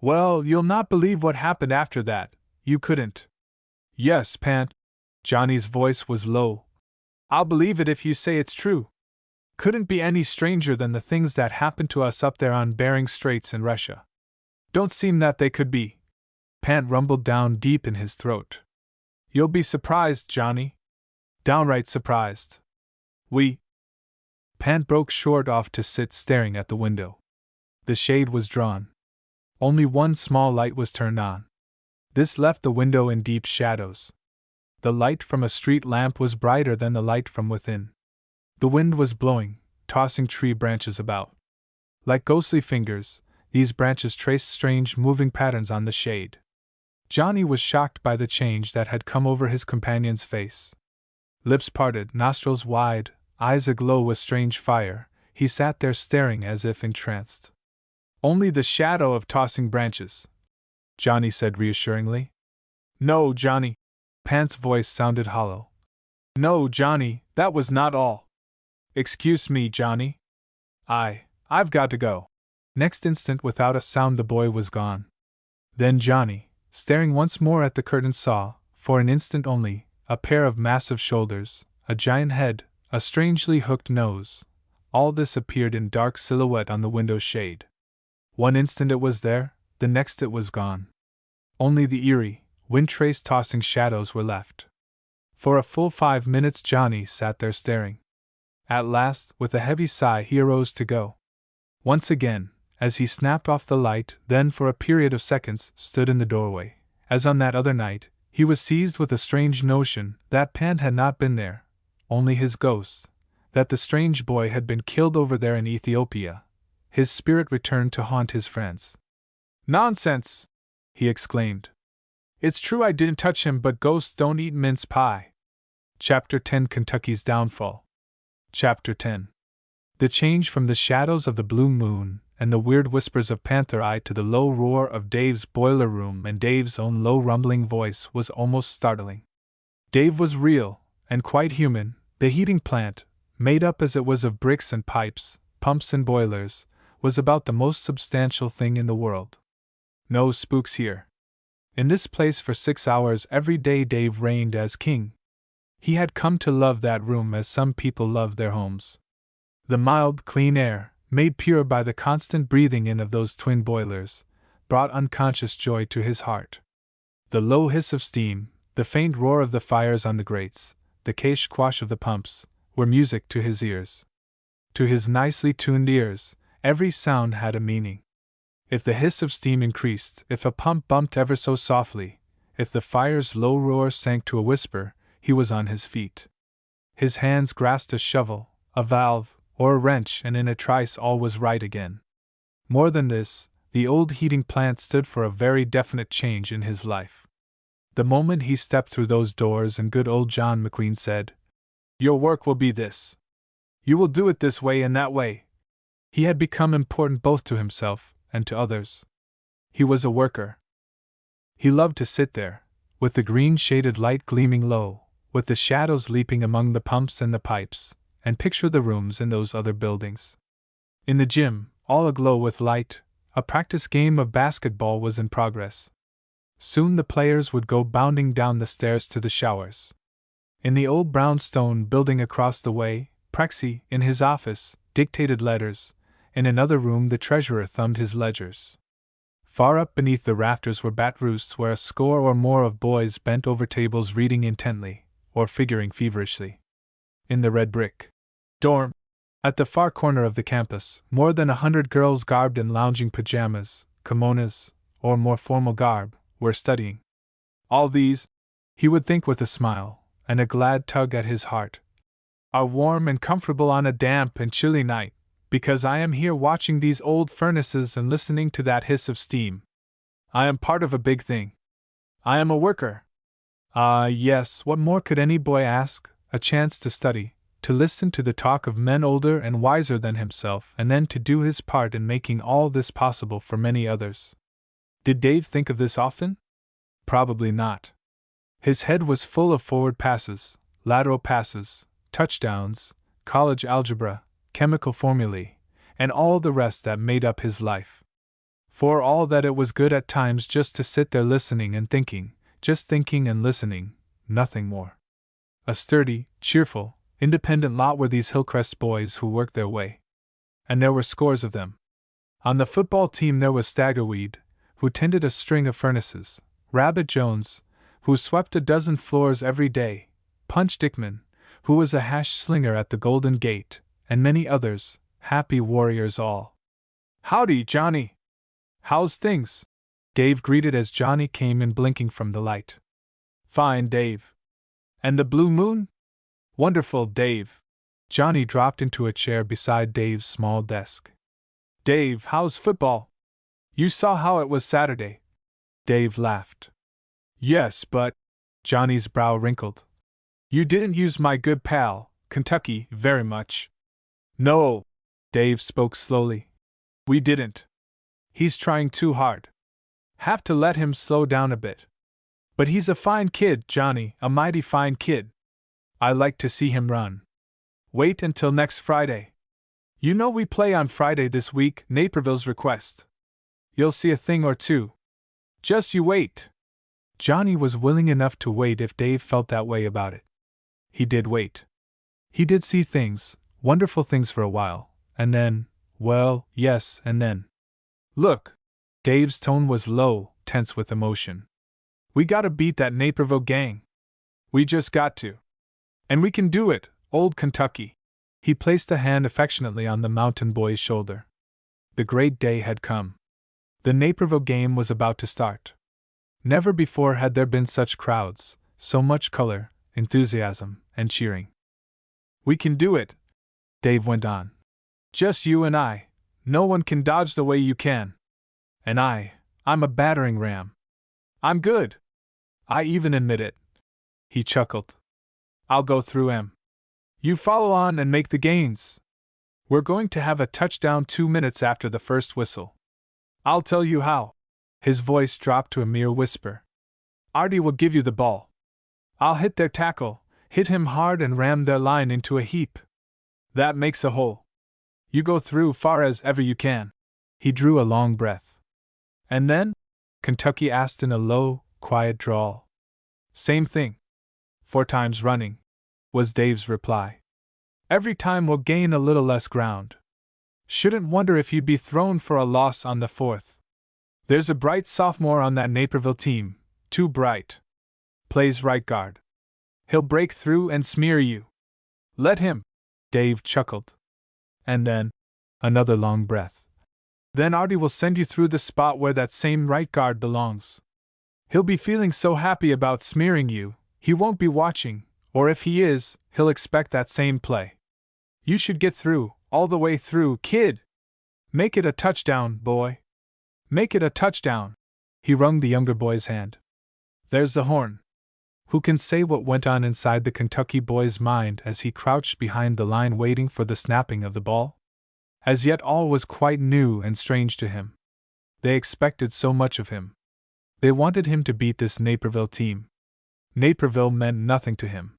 Well, you'll not believe what happened after that. You couldn't. Yes, Pant. Johnny's voice was low. I'll believe it if you say it's true. Couldn't be any stranger than the things that happened to us up there on Bering Straits in Russia. Don't seem that they could be. Pant rumbled down deep in his throat. You'll be surprised, Johnny. Downright surprised. Pant broke short off to sit staring at the window. The shade was drawn. Only one small light was turned on. This left the window in deep shadows. The light from a street lamp was brighter than the light from within. The wind was blowing, tossing tree branches about. Like ghostly fingers, these branches traced strange moving patterns on the shade. Johnny was shocked by the change that had come over his companion's face. Lips parted, nostrils wide, eyes aglow with strange fire, he sat there staring as if entranced. Only the shadow of tossing branches, Johnny said reassuringly. No, Johnny. Pant's voice sounded hollow. No, Johnny, that was not all. Excuse me, Johnny. I've got to go. Next instant, without a sound, the boy was gone. Then Johnny, staring once more at the curtain, saw, for an instant only, a pair of massive shoulders, a giant head, a strangely hooked nose. All this appeared in dark silhouette on the window shade. One instant it was there, the next it was gone. Only the eerie, wind-traced tossing shadows were left. For a full 5 minutes Johnny sat there staring. At last, with a heavy sigh, he arose to go. Once again, as he snapped off the light, then for a period of seconds stood in the doorway. As on that other night, he was seized with a strange notion that Pant had not been there, only his ghost, that the strange boy had been killed over there in Ethiopia. His spirit returned to haunt his friends. Nonsense! He exclaimed. It's true I didn't touch him, but ghosts don't eat mince pie. Chapter 10 Kentucky's Downfall. Chapter 10. The change from the shadows of the blue moon and the weird whispers of Panther Eye to the low roar of Dave's boiler room and Dave's own low rumbling voice was almost startling. Dave was real, and quite human. The heating plant, made up as it was of bricks and pipes, pumps and boilers, was about the most substantial thing in the world. No spooks here. In this place for 6 hours every day Dave reigned as king. He had come to love that room as some people love their homes. The mild, clean air, made pure by the constant breathing in of those twin boilers, brought unconscious joy to his heart. The low hiss of steam, the faint roar of the fires on the grates, the cache-quash of the pumps, were music to his ears. To his nicely tuned ears, every sound had a meaning. If the hiss of steam increased, if a pump bumped ever so softly, if the fire's low roar sank to a whisper, he was on his feet. His hands grasped a shovel, a valve, or a wrench, and in a trice all was right again. More than this, the old heating plant stood for a very definite change in his life. The moment he stepped through those doors and good old John McQueen said, "Your work will be this. You will do it this way and that way." He had become important both to himself and to others. He was a worker. He loved to sit there, with the green shaded light gleaming low, with the shadows leaping among the pumps and the pipes, and picture the rooms in those other buildings. In the gym, all aglow with light, a practice game of basketball was in progress. Soon the players would go bounding down the stairs to the showers. In the old brownstone building across the way, Prexy, in his office, dictated letters. In another room the treasurer thumbed his ledgers. Far up beneath the rafters were bat roosts where a score or more of boys bent over tables reading intently, or figuring feverishly. In the red brick dorm, at the far corner of the campus, more than 100 girls garbed in lounging pajamas, kimonos, or more formal garb, were studying. All these, he would think with a smile, and a glad tug at his heart, are warm and comfortable on a damp and chilly night, because I am here watching these old furnaces and listening to that hiss of steam. I am part of a big thing. I am a worker. Ah, yes, what more could any boy ask? A chance to study, to listen to the talk of men older and wiser than himself, and then to do his part in making all this possible for many others. Did Dave think of this often? Probably not. His head was full of forward passes, lateral passes, touchdowns, college algebra, chemical formulae, and all the rest that made up his life. For all that it was good at times just to sit there listening and thinking, just thinking and listening, nothing more. A sturdy, cheerful, independent lot were these Hillcrest boys who worked their way. And there were scores of them. On the football team there was Staggerweed, who tended a string of furnaces, Rabbit Jones, who swept a dozen floors every day, Punch Dickman, who was a hash slinger at the Golden Gate, and many others, happy warriors all. "Howdy, Johnny! How's things?" Dave greeted as Johnny came in blinking from the light. "Fine, Dave. And the blue moon?" "Wonderful, Dave." Johnny dropped into a chair beside Dave's small desk. "Dave, how's football? You saw how it was Saturday." Dave laughed. "Yes, but—" Johnny's brow wrinkled. "You didn't use my good pal, Kentucky, very much." "No," Dave spoke slowly. "We didn't. He's trying too hard. Have to let him slow down a bit. But he's a fine kid, Johnny, a mighty fine kid. I like to see him run. Wait until next Friday. You know we play on Friday this week, Naperville's request. You'll see a thing or two. Just you wait." Johnny was willing enough to wait if Dave felt that way about it. He did wait. He did see things, wonderful things for a while, and then, well, yes, and then. "Look." Dave's tone was low, tense with emotion. "We gotta beat that Naperville gang. We just got to. And we can do it, old Kentucky." He placed a hand affectionately on the mountain boy's shoulder. The great day had come. The Naperville game was about to start. Never before had there been such crowds, so much color, enthusiasm, and cheering. "We can do it," Dave went on. "Just you and I. No one can dodge the way you can. And I'm a battering ram. I'm good. I even admit it." He chuckled. "I'll go through 'em. You follow on and make the gains. We're going to have a touchdown 2 minutes after the first whistle. I'll tell you how." His voice dropped to a mere whisper. "Artie will give you the ball. I'll hit their tackle, hit him hard and ram their line into a heap. That makes a hole. You go through far as ever you can." He drew a long breath. "And then?" Kentucky asked in a low, quiet drawl. "Same thing. 4 times running," was Dave's reply. "Every time we'll gain a little less ground. Shouldn't wonder if you'd be thrown for a loss on the 4th. There's a bright sophomore on that Naperville team, too bright. Plays right guard. He'll break through and smear you. Let him." Dave chuckled. "And then," another long breath, "then Artie will send you through the spot where that same right guard belongs. He'll be feeling so happy about smearing you, he won't be watching, or if he is, he'll expect that same play. You should get through, all the way through, kid. Make it a touchdown, boy. Make it a touchdown." He wrung the younger boy's hand. "There's the horn." Who can say what went on inside the Kentucky boy's mind as he crouched behind the line waiting for the snapping of the ball? As yet all was quite new and strange to him. They expected so much of him. They wanted him to beat this Naperville team. Naperville meant nothing to him.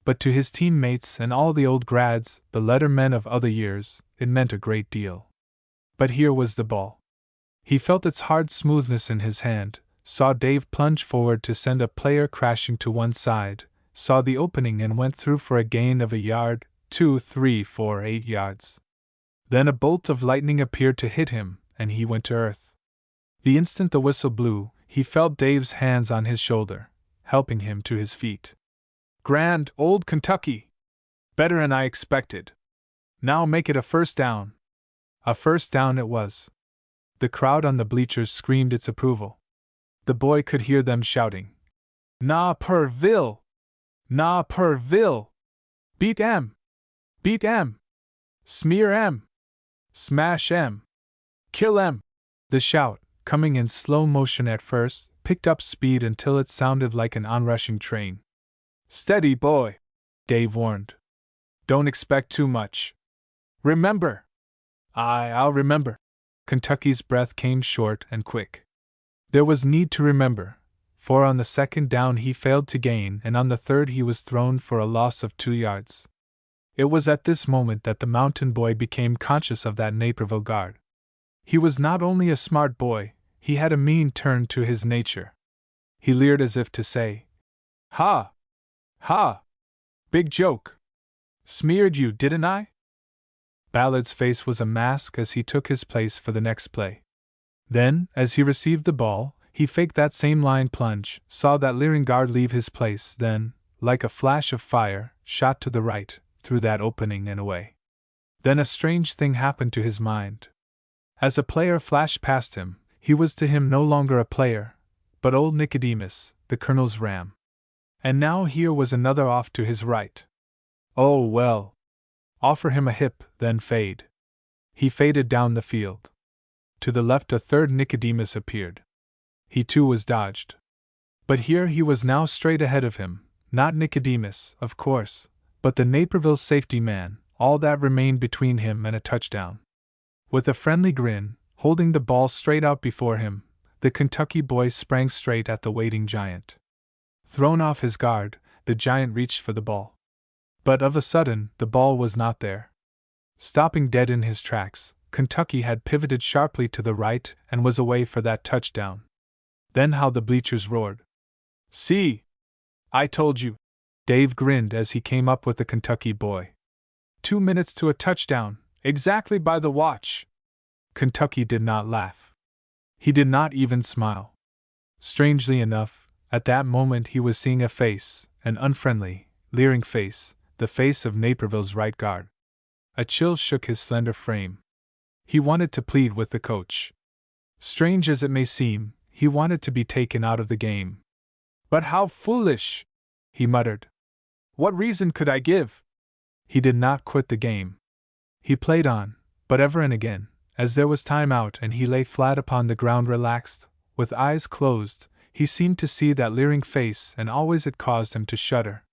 But to his teammates and all the old grads, the lettermen of other years, it meant a great deal. But here was the ball. He felt its hard smoothness in his hand, saw Dave plunge forward to send a player crashing to one side, saw the opening and went through for a gain of a yard, 2, 3, 4, 8 yards. Then a bolt of lightning appeared to hit him, and he went to earth. The instant the whistle blew, he felt Dave's hands on his shoulder, helping him to his feet. "Grand, old Kentucky! Better'n I expected. Now make it a first down." A first down it was. The crowd on the bleachers screamed its approval. The boy could hear them shouting, "Naperville! Naperville! Beat 'em! Beat 'em! Smear 'em! Smash 'em! Kill 'em!" The shout, coming in slow motion at first, picked up speed until it sounded like an onrushing train. "Steady, boy," Dave warned. "Don't expect too much. Remember." I'll remember." Kentucky's breath came short and quick. There was need to remember, for on the second down he failed to gain, and on the third he was thrown for a loss of 2 yards. It was at this moment that the mountain boy became conscious of that Naperville guard. He was not only a smart boy, he had a mean turn to his nature. He leered as if to say, "Ha! Ha! Big joke! Smeared you, didn't I?" Ballard's face was a mask as he took his place for the next play. Then, as he received the ball, he faked that same line plunge, saw that leering guard leave his place, then, like a flash of fire, shot to the right, through that opening and away. Then a strange thing happened to his mind. As a player flashed past him, he was to him no longer a player, but old Nicodemus, the colonel's ram. And now here was another off to his right. Oh well! Offer him a hip, then fade. He faded down the field. To the left a third Nicodemus appeared. He too was dodged. But here he was now straight ahead of him, not Nicodemus, of course, but the Naperville safety man, all that remained between him and a touchdown. With a friendly grin, holding the ball straight out before him, the Kentucky boy sprang straight at the waiting giant. Thrown off his guard, the giant reached for the ball. But of a sudden, the ball was not there. Stopping dead in his tracks, Kentucky had pivoted sharply to the right and was away for that touchdown. Then how the bleachers roared. "See! I told you!" Dave grinned as he came up with the Kentucky boy. 2 minutes to a touchdown, exactly by the watch! Kentucky did not laugh. He did not even smile. Strangely enough, at that moment he was seeing a face, an unfriendly, leering face, the face of Naperville's right guard. A chill shook his slender frame. He wanted to plead with the coach. Strange as it may seem, he wanted to be taken out of the game. "But how foolish!" he muttered. "What reason could I give?" He did not quit the game. He played on, but ever and again, as there was time out and he lay flat upon the ground relaxed, with eyes closed, he seemed to see that leering face, and always it caused him to shudder.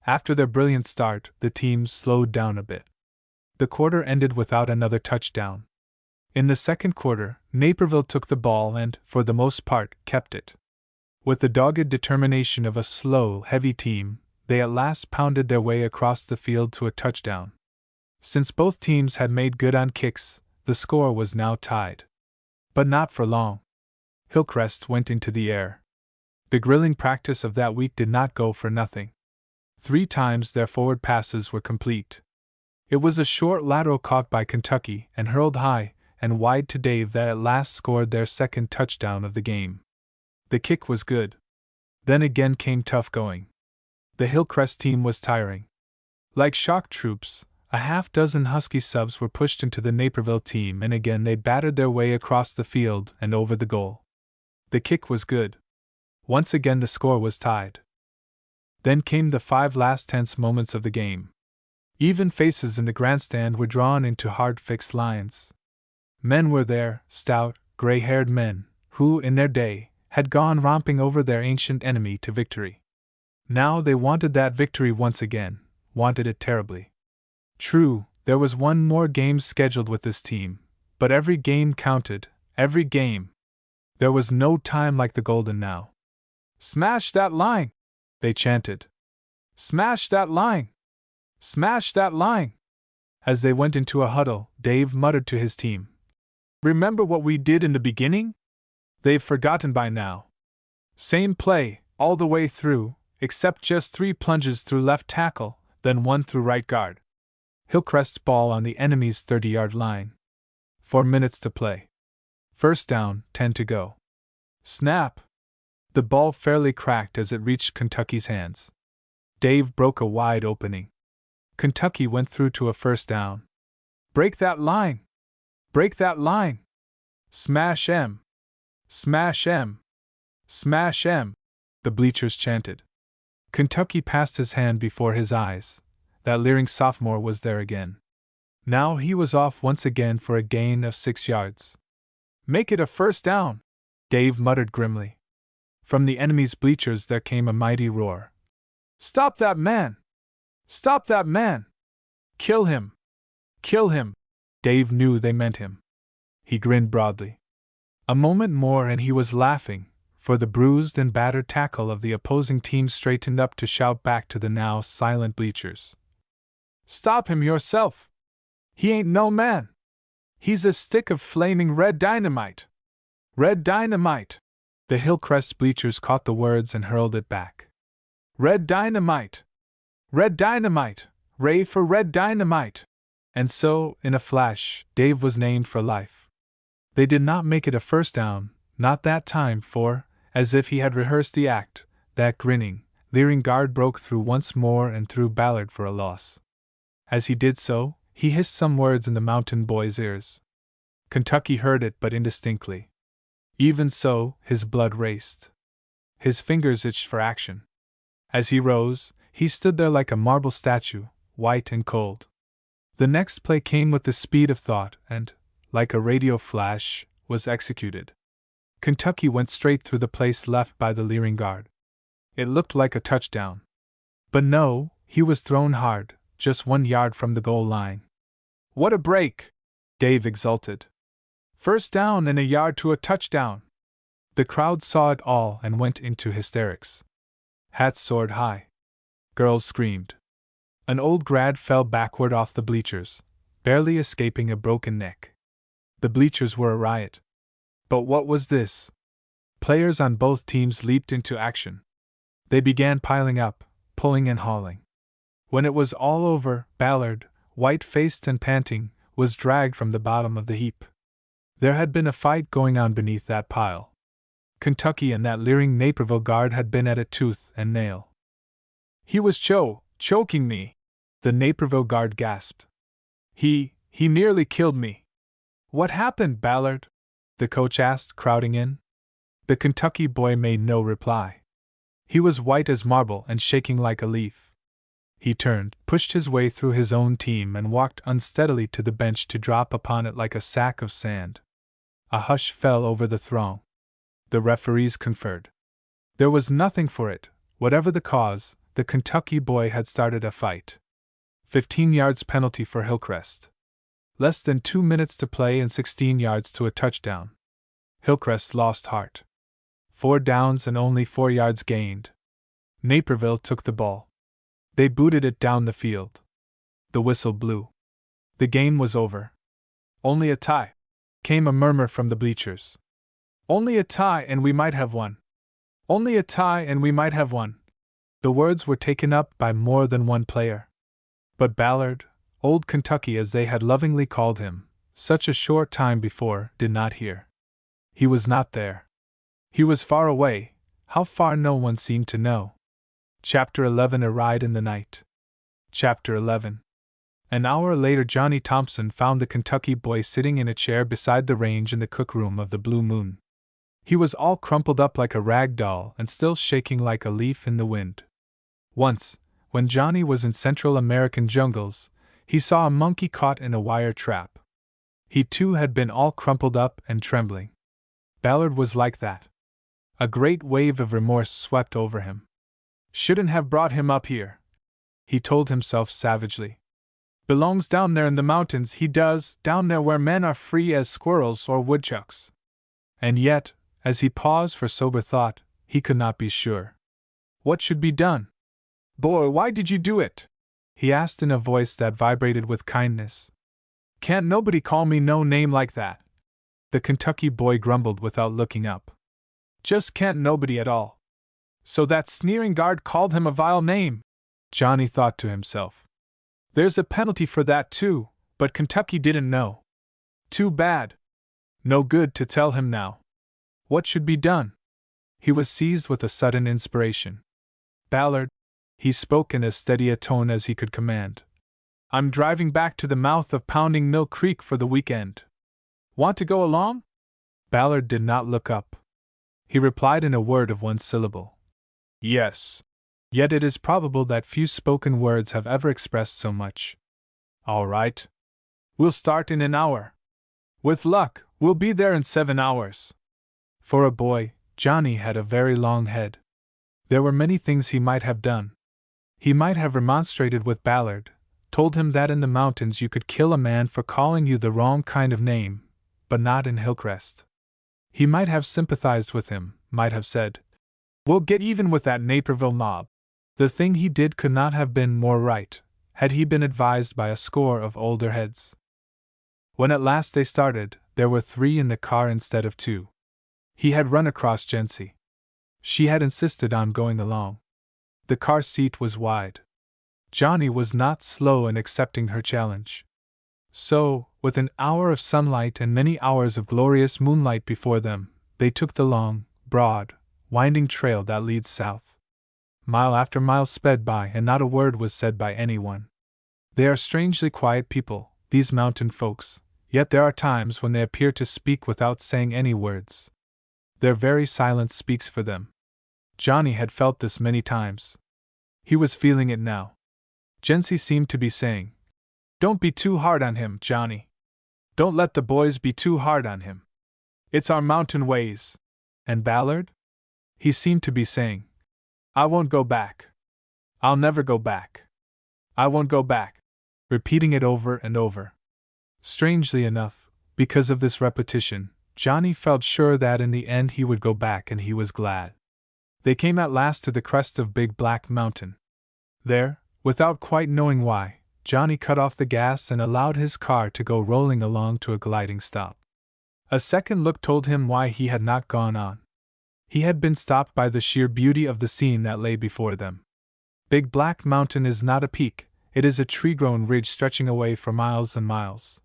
After their brilliant start, the teams slowed down a bit. The quarter ended without another touchdown. In the second quarter, Naperville took the ball and, for the most part, kept it. With the dogged determination of a slow, heavy team, they at last pounded their way across the field to a touchdown. Since both teams had made good on kicks, the score was now tied. But not for long. Hillcrest went into the air. The grilling practice of that week did not go for nothing. 3 times their forward passes were complete. It was a short lateral caught by Kentucky and hurled high and wide to Dave that at last scored their second touchdown of the game. The kick was good. Then again came tough going. The Hillcrest team was tiring. Like shock troops, a half-dozen Husky subs were pushed into the Naperville team, and again they battered their way across the field and over the goal. The kick was good. Once again the score was tied. Then came the 5 last tense moments of the game. Even faces in the grandstand were drawn into hard fixed lines. Men were there, stout, gray-haired men, who, in their day, had gone romping over their ancient enemy to victory. Now they wanted that victory once again, wanted it terribly. True, there was one more game scheduled with this team, but every game counted, every game. There was no time like the golden now. "Smash that line!" they chanted. "Smash that line! Smash that line!" As they went into a huddle, Dave muttered to his team, "Remember what we did in the beginning? They've forgotten by now. Same play, all the way through, except just 3 plunges through left tackle, then 1 through right guard. Hillcrest's ball on the enemy's 30-yard line. 4 minutes to play. First down, 10 to go. Snap! The ball fairly cracked as it reached Kentucky's hands. Dave broke a wide opening. Kentucky went through to a first down. "Break that line! Break that line! Smash M! Smash M! Smash M!" the bleachers chanted. Kentucky passed his hand before his eyes. That leering sophomore was there again. Now he was off once again for a gain of 6 yards. "Make it a first down!" Dave muttered grimly. From the enemy's bleachers there came a mighty roar. "Stop that man! Stop that man! Kill him! Kill him!" Dave knew they meant him. He grinned broadly. A moment more and he was laughing, for the bruised and battered tackle of the opposing team straightened up to shout back to the now silent bleachers. "Stop him yourself! He ain't no man! He's a stick of flaming red dynamite! Red dynamite!" The Hillcrest bleachers caught the words and hurled it back. "Red dynamite! Red dynamite! Ray for red dynamite!" And so, in a flash, Dave was named for life. They did not make it a first down, not that time, for, as if he had rehearsed the act, that grinning, leering guard broke through once more and threw Ballard for a loss. As he did so, he hissed some words in the mountain boy's ears. Kentucky heard it but indistinctly. Even so, his blood raced. His fingers itched for action. As he rose, he stood there like a marble statue, white and cold. The next play came with the speed of thought and, like a radio flash, was executed. Kentucky went straight through the place left by the leering guard. It looked like a touchdown. But no, he was thrown hard, just 1 yard from the goal line. "What a break!" Dave exulted. "First down and a yard to a touchdown!" The crowd saw it all and went into hysterics. Hats soared high. Girls screamed. An old grad fell backward off the bleachers, barely escaping a broken neck. The bleachers were a riot. But what was this? Players on both teams leaped into action. They began piling up, pulling and hauling. When it was all over, Ballard, white-faced and panting, was dragged from the bottom of the heap. There had been a fight going on beneath that pile. Kentucky and that leering Naperville guard had been at it tooth and nail. "He was choking me," the Naperville guard gasped. He nearly killed me." "What happened, Ballard?" the coach asked, crowding in. The Kentucky boy made no reply. He was white as marble and shaking like a leaf. He turned, pushed his way through his own team and walked unsteadily to the bench to drop upon it like a sack of sand. A hush fell over the throng. The referees conferred. There was nothing for it, whatever the cause. The Kentucky boy had started a fight. 15 yards penalty for Hillcrest. Less than 2 minutes to play and 16 yards to a touchdown. Hillcrest lost heart. 4 downs and only 4 yards gained. Naperville took the ball. They booted it down the field. The whistle blew. The game was over. "Only a tie," came a murmur from the bleachers. "Only a tie and we might have won. Only a tie and we might have won." The words were taken up by more than one player. But Ballard, Old Kentucky as they had lovingly called him, such a short time before, did not hear. He was not there. He was far away, how far no one seemed to know. Chapter 11 A Ride in the Night. Chapter 11. An hour later Johnny Thompson found the Kentucky boy sitting in a chair beside the range in the cookroom of the Blue Moon. He was all crumpled up like a rag doll and still shaking like a leaf in the wind. Once, when Johnny was in Central American jungles, he saw a monkey caught in a wire trap. He too had been all crumpled up and trembling. Ballard was like that. A great wave of remorse swept over him. "Shouldn't have brought him up here," he told himself savagely. "Belongs down there in the mountains, he does, down there where men are free as squirrels or woodchucks." And yet, as he paused for sober thought, he could not be sure. What should be done? "Boy, why did you do it?" he asked in a voice that vibrated with kindness. "Can't nobody call me no name like that," the Kentucky boy grumbled without looking up. "Just can't nobody at all." So that sneering guard called him a vile name, Johnny thought to himself. There's a penalty for that too, but Kentucky didn't know. Too bad. No good to tell him now. What should be done? He was seized with a sudden inspiration. "Ballard," he spoke in as steady a tone as he could command, "I'm driving back to the mouth of Pounding Mill Creek for the weekend. Want to go along?" Ballard did not look up. He replied in a word of one syllable. "Yes." Yet it is probable that few spoken words have ever expressed so much. "All right. We'll start in an hour. With luck, we'll be there in 7 hours. For a boy, Johnny had a very long head. There were many things he might have done. He might have remonstrated with Ballard, told him that in the mountains you could kill a man for calling you the wrong kind of name, but not in Hillcrest. He might have sympathized with him, might have said, "We'll get even with that Naperville mob." The thing he did could not have been more right, had he been advised by a score of older heads. When at last they started, there were 3 in the car instead of 2. He had run across Jency. She had insisted on going along. The car seat was wide. Johnny was not slow in accepting her challenge. So, with an hour of sunlight and many hours of glorious moonlight before them, they took the long, broad, winding trail that leads south. Mile after mile sped by and not a word was said by anyone. They are strangely quiet people, these mountain folks, yet there are times when they appear to speak without saying any words. Their very silence speaks for them. Johnny had felt this many times. He was feeling it now. Jency seemed to be saying, "Don't be too hard on him, Johnny. Don't let the boys be too hard on him. It's our mountain ways." And Ballard? He seemed to be saying, "I won't go back. I'll never go back. I won't go back," repeating it over and over. Strangely enough, because of this repetition, Johnny felt sure that in the end he would go back, and he was glad. They came at last to the crest of Big Black Mountain. There, without quite knowing why, Johnny cut off the gas and allowed his car to go rolling along to a gliding stop. A second look told him why he had not gone on. He had been stopped by the sheer beauty of the scene that lay before them. Big Black Mountain is not a peak, it is a tree-grown ridge stretching away for miles and miles.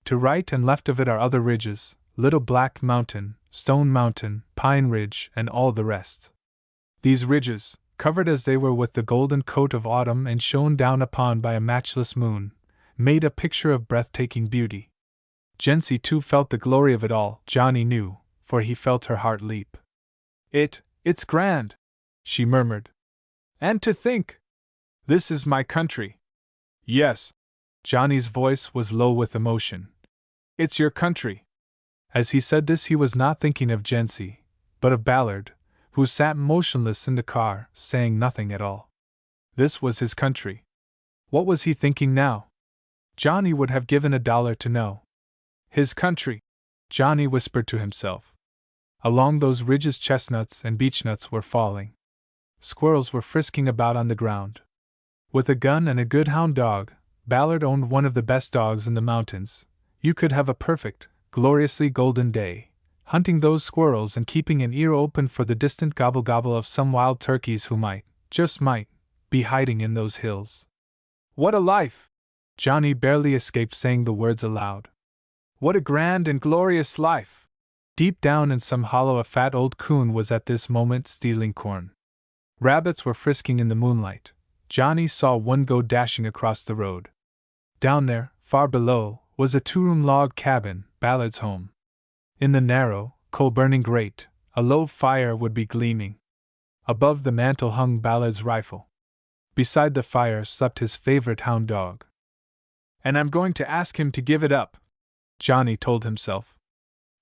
To right and left of it are other ridges, Little Black Mountain, Stone Mountain, Pine Ridge, and all the rest. These ridges, covered as they were with the golden coat of autumn and shone down upon by a matchless moon, made a picture of breathtaking beauty. Jency too felt the glory of it all, Johnny knew, for he felt her heart leap. It's grand," she murmured. "And to think, this is my country." "Yes." Johnny's voice was low with emotion. "It's your country." As he said this, he was not thinking of Jency, but of Ballard, who sat motionless in the car, saying nothing at all. This was his country. What was he thinking now? Johnny would have given $1 to know. His country, Johnny whispered to himself. Along those ridges chestnuts and beechnuts were falling. Squirrels were frisking about on the ground. With a gun and a good hound dog, Ballard owned one of the best dogs in the mountains. You could have a perfect, gloriously golden day, hunting those squirrels and keeping an ear open for the distant gobble-gobble of some wild turkeys who might, just might, be hiding in those hills. What a life! Johnny barely escaped saying the words aloud. What a grand and glorious life! Deep down in some hollow a fat old coon was at this moment stealing corn. Rabbits were frisking in the moonlight. Johnny saw one go dashing across the road. Down there, far below, was a 2-room log cabin, Ballard's home. In the narrow, coal-burning grate, a low fire would be gleaming. Above the mantel hung Ballard's rifle. Beside the fire slept his favorite hound dog. "And I'm going to ask him to give it up," Johnny told himself.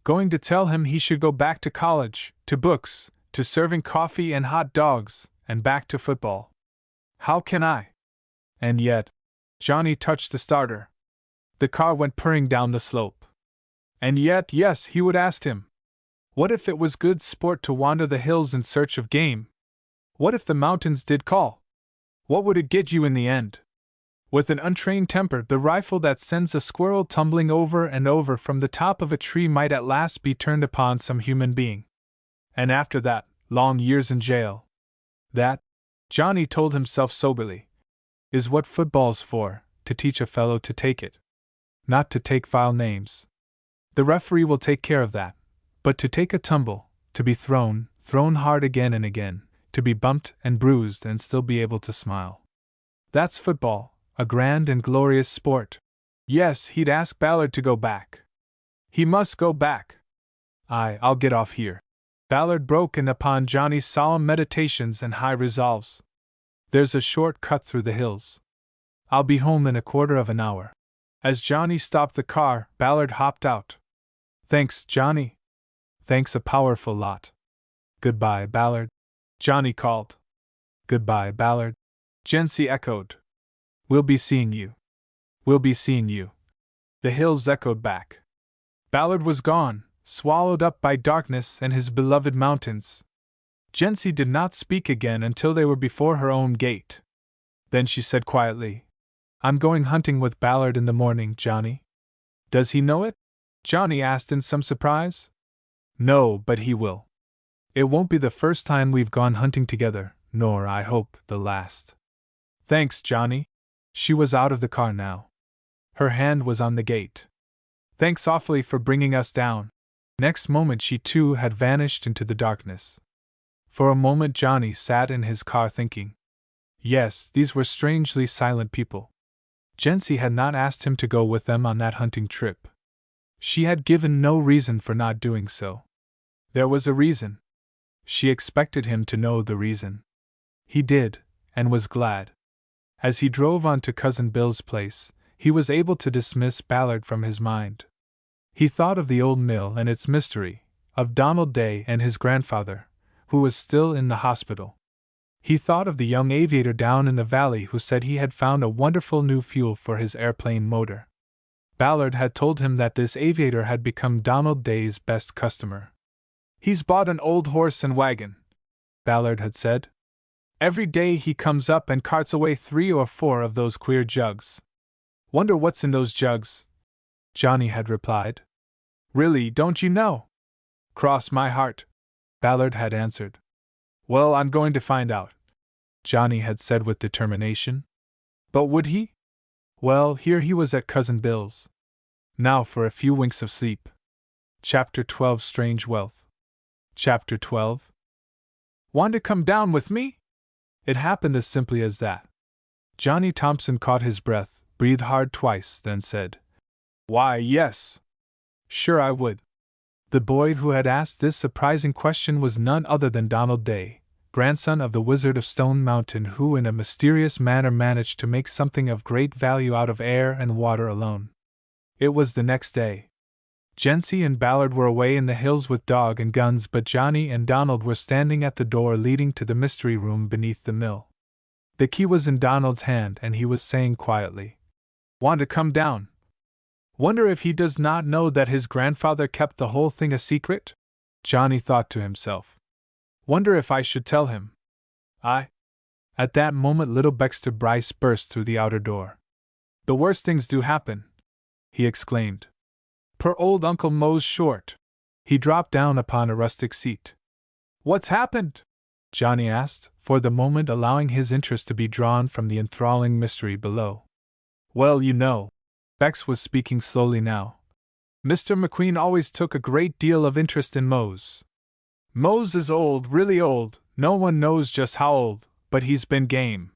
"Going to tell him he should go back to college, to books, to serving coffee and hot dogs, and back to football. How can I?" And yet, Johnny touched the starter. The car went purring down the slope. And yet, yes, he would ask him. What if it was good sport to wander the hills in search of game? What if the mountains did call? What would it get you in the end? With an untrained temper, the rifle that sends a squirrel tumbling over and over from the top of a tree might at last be turned upon some human being. And after that, long years in jail. That, Johnny told himself soberly, is what football's for, to teach a fellow to take it. Not to take vile names. The referee will take care of that. But to take a tumble, to be thrown hard again and again, to be bumped and bruised and still be able to smile. That's football. A grand and glorious sport. Yes, he'd ask Ballard to go back. He must go back. I'll get off here. Ballard broke in upon Johnny's solemn meditations and high resolves. There's a short cut through the hills. I'll be home in a quarter of an hour. As Johnny stopped the car, Ballard hopped out. Thanks, Johnny. Thanks a powerful lot. Goodbye, Ballard. Johnny called. Goodbye, Ballard. Jency echoed. We'll be seeing you. We'll be seeing you. The hills echoed back. Ballard was gone, swallowed up by darkness and his beloved mountains. Jency did not speak again until they were before her own gate. Then she said quietly, "I'm going hunting with Ballard in the morning, Johnny." "Does he know it?" Johnny asked in some surprise. "No, but he will. It won't be the first time we've gone hunting together, nor, I hope, the last." "Thanks, Johnny." She was out of the car now. Her hand was on the gate. "Thanks awfully for bringing us down." Next moment she too had vanished into the darkness. For a moment Johnny sat in his car thinking. Yes, these were strangely silent people. Jency had not asked him to go with them on that hunting trip. She had given no reason for not doing so. There was a reason. She expected him to know the reason. He did, and was glad. As he drove on to Cousin Bill's place, he was able to dismiss Ballard from his mind. He thought of the old mill and its mystery, of Donald Day and his grandfather, who was still in the hospital. He thought of the young aviator down in the valley who said he had found a wonderful new fuel for his airplane motor. Ballard had told him that this aviator had become Donald Day's best customer. "He's bought an old horse and wagon," Ballard had said. "Every day he comes up and carts away 3 or 4 of those queer jugs. Wonder what's in those jugs?" Johnny had replied. "Really, don't you know?" "Cross my heart," Ballard had answered. "Well, I'm going to find out," Johnny had said with determination. But would he? Well, here he was at Cousin Bill's. Now for a few winks of sleep. Chapter 12 Strange Wealth. Chapter 12 "Want to come down with me?" It happened as simply as that. Johnny Thompson caught his breath, breathed hard twice, then said, "Why, yes. Sure I would." The boy who had asked this surprising question was none other than Donald Day, grandson of the Wizard of Stone Mountain, who in a mysterious manner managed to make something of great value out of air and water alone. It was the next day. Jency and Ballard were away in the hills with dog and guns, but Johnny and Donald were standing at the door leading to the mystery room beneath the mill. The key was in Donald's hand, and he was saying quietly, "Want to come down? Wonder if he does not know that his grandfather kept the whole thing a secret?" Johnny thought to himself. "Wonder if I should tell him." At that moment little Bexter Bryce burst through the outer door. "The worst things do happen," he exclaimed. "Per old Uncle Moe's short." He dropped down upon a rustic seat. "What's happened?" Johnny asked, for the moment allowing his interest to be drawn from the enthralling mystery below. "Well, you know," Bex was speaking slowly now, "Mr. McQueen always took a great deal of interest in Mose. Mose is old, really old, no one knows just how old, but he's been game.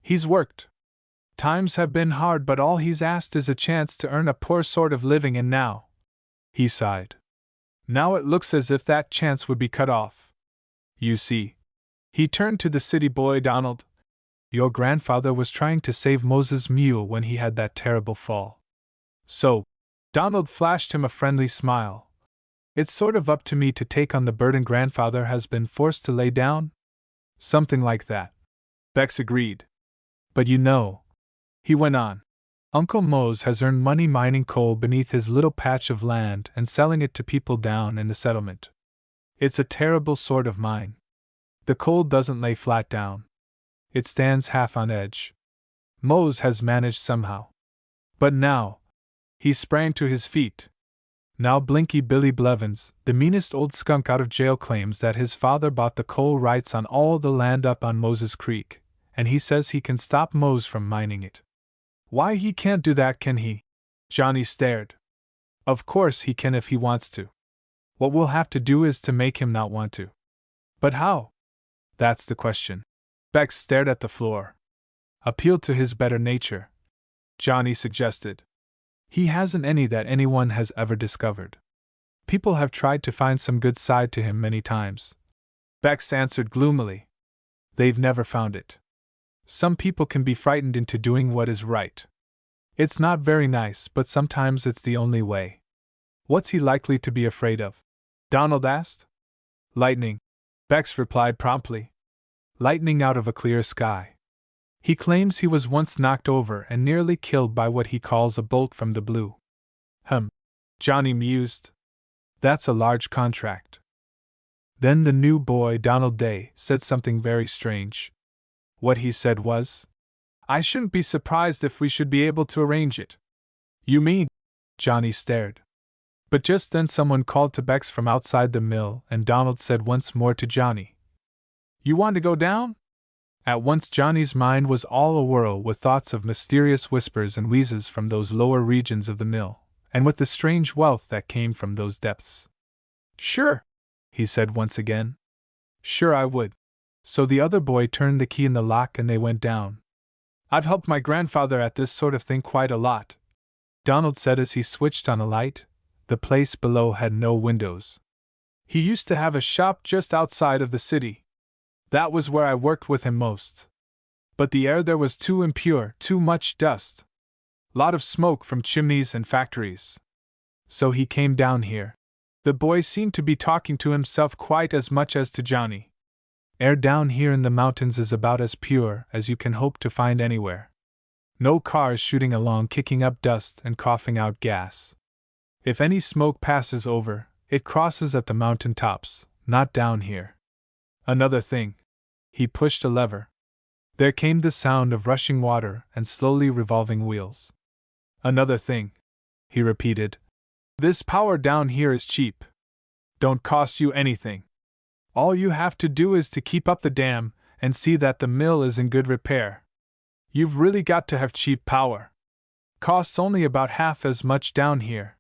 He's worked. Times have been hard, but all he's asked is a chance to earn a poor sort of living, and now," he sighed, "now it looks as if that chance would be cut off. You see," he turned to the city boy Donald, "your grandfather was trying to save Moses' mule when he had that terrible fall. So," Donald flashed him a friendly smile, "it's sort of up to me to take on the burden grandfather has been forced to lay down?" "Something like that," Bex agreed. "But you know," he went on, "Uncle Mose has earned money mining coal beneath his little patch of land and selling it to people down in the settlement. It's a terrible sort of mine. The coal doesn't lay flat down. It stands half on edge. Mose has managed somehow. But now," he sprang to his feet, "now Blinky Billy Blevins, the meanest old skunk out of jail, claims that his father bought the coal rights on all the land up on Moses Creek, and he says he can stop Mose from mining it." "Why, he can't do that, can he?" Johnny stared. "Of course he can if he wants to. What we'll have to do is to make him not want to." "But how?" "That's the question." Bex stared at the floor. "Appeal to his better nature," Johnny suggested. "He hasn't any that anyone has ever discovered. People have tried to find some good side to him many times," Bex answered gloomily. "They've never found it. Some people can be frightened into doing what is right. It's not very nice, but sometimes it's the only way." "What's he likely to be afraid of?" Donald asked. "Lightning," Bex replied promptly. "Lightning out of a clear sky. He claims he was once knocked over and nearly killed by what he calls a bolt from the blue." Johnny mused. That's a large contract. Then the new boy, Donald Day, said something very strange. What he said was, "I shouldn't be surprised if we should be able to arrange it." "You mean?" Johnny stared. But just then someone called to Bex from outside the mill, and Donald said once more to Johnny, "You want to go down?" At once Johnny's mind was all a-whirl with thoughts of mysterious whispers and wheezes from those lower regions of the mill, and with the strange wealth that came from those depths. "Sure," he said once again. "Sure I would." So the other boy turned the key in the lock and they went down. "I've helped my grandfather at this sort of thing quite a lot," Donald said as he switched on a light. The place below had no windows. "He used to have a shop just outside of the city. That was where I worked with him most. But the air there was too impure, too much dust. Lot of smoke from chimneys and factories. So he came down here." The boy seemed to be talking to himself quite as much as to Johnny. "Air down here in the mountains is about as pure as you can hope to find anywhere. No cars shooting along kicking up dust and coughing out gas. If any smoke passes over, it crosses at the mountain tops, not down here. Another thing." He pushed a lever. There came the sound of rushing water and slowly revolving wheels. "Another thing," he repeated. "This power down here is cheap. Don't cost you anything. All you have to do is to keep up the dam and see that the mill is in good repair. You've really got to have cheap power. Costs only about half as much down here."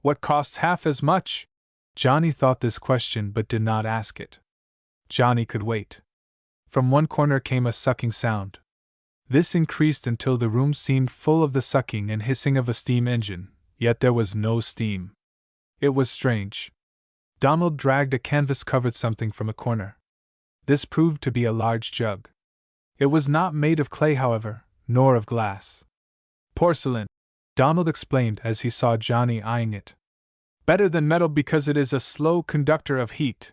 "What costs half as much?" Johnny thought this question but did not ask it. Johnny could wait. From one corner came a sucking sound. This increased until the room seemed full of the sucking and hissing of a steam engine, yet there was no steam. It was strange. Donald dragged a canvas-covered something from a corner. This proved to be a large jug. It was not made of clay, however, nor of glass. "Porcelain," Donald explained as he saw Johnny eyeing it. "Better than metal because it is a slow conductor of heat.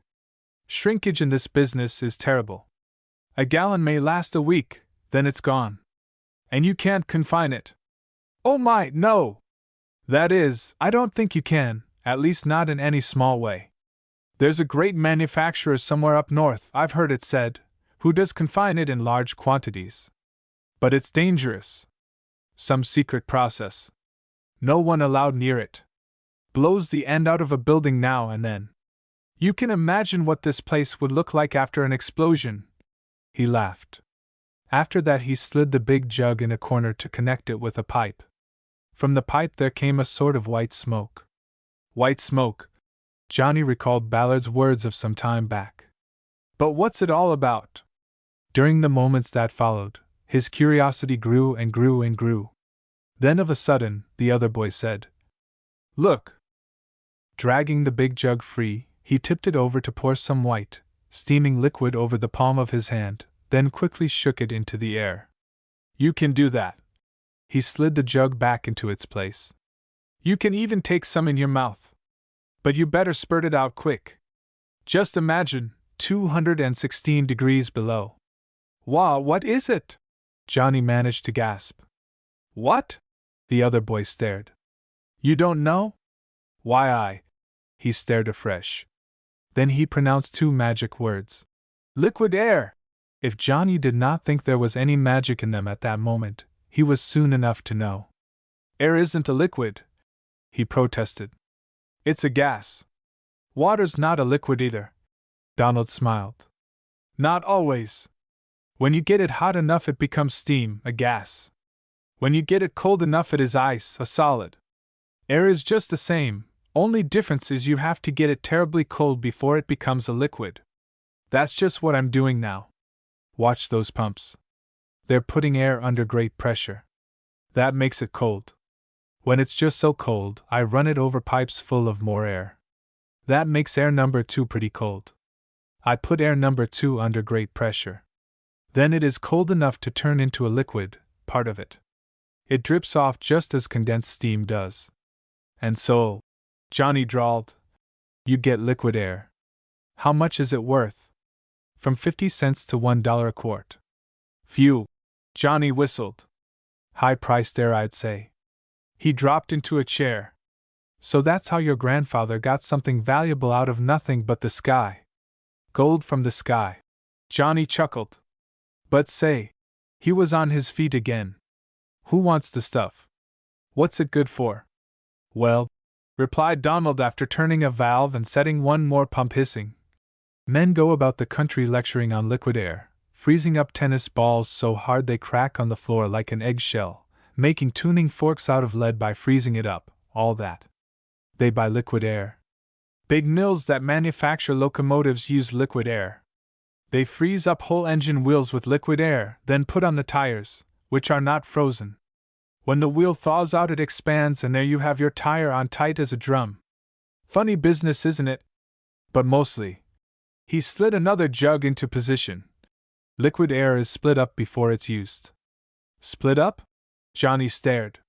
Shrinkage in this business is terrible. A gallon may last a week, then it's gone. And you can't confine it." "Oh my, no! That is, I don't think you can, at least not in any small way. There's a great manufacturer somewhere up north, I've heard it said, who does confine it in large quantities. But it's dangerous. Some secret process. No one allowed near it. Blows the end out of a building now and then. You can imagine what this place would look like after an explosion." He laughed. After that he slid the big jug in a corner to connect it with a pipe. From the pipe there came a sort of white smoke. "White smoke," Johnny recalled Ballard's words of some time back. "But what's it all about?" During the moments that followed, his curiosity grew and grew and grew. Then of a sudden, the other boy said, "Look!" Dragging the big jug free, he tipped it over to pour some white, steaming liquid over the palm of his hand, then quickly shook it into the air. "You can do that." He slid the jug back into its place. "You can even take some in your mouth. But you better spurt it out quick. Just imagine, 216 degrees below." "Wah, what is it?" Johnny managed to gasp. "What?" The other boy stared. "You don't know?" "Why, He stared afresh. Then he pronounced two magic words. "Liquid air!" If Johnny did not think there was any magic in them at that moment, he was soon enough to know. "Air isn't a liquid," he protested. "It's a gas. Water's not a liquid either." Donald smiled. "Not always. When you get it hot enough it becomes steam, a gas. When you get it cold enough it is ice, a solid. Air is just the same, only difference is you have to get it terribly cold before it becomes a liquid. That's just what I'm doing now. Watch those pumps. They're putting air under great pressure. That makes it cold. When it's just so cold, I run it over pipes full of more air. That makes air number 2 pretty cold. I put air number 2 under great pressure. Then it is cold enough to turn into a liquid, part of it. It drips off just as condensed steam does. And so," Johnny drawled, "you get liquid air. How much is it worth?" "From 50 cents to $1 a quart." "Phew," Johnny whistled. "High-priced air, I'd say." He dropped into a chair. So that's how your grandfather got something valuable out of nothing but the sky. Gold from the sky. Johnny chuckled. But say, he was on his feet again. Who wants the stuff? What's it good for? Well, replied Donald after turning a valve and setting one more pump hissing. Men go about the country lecturing on liquid air, freezing up tennis balls so hard they crack on the floor like an eggshell, making tuning forks out of lead by freezing it up, all that. They buy liquid air. Big mills that manufacture locomotives use liquid air. They freeze up whole engine wheels with liquid air, then put on the tires, which are not frozen. When the wheel thaws out, it expands, and there you have your tire on tight as a drum. Funny business, isn't it? But mostly. He slid another jug into position. Liquid air is split up before it's used. Split up? Johnny stared.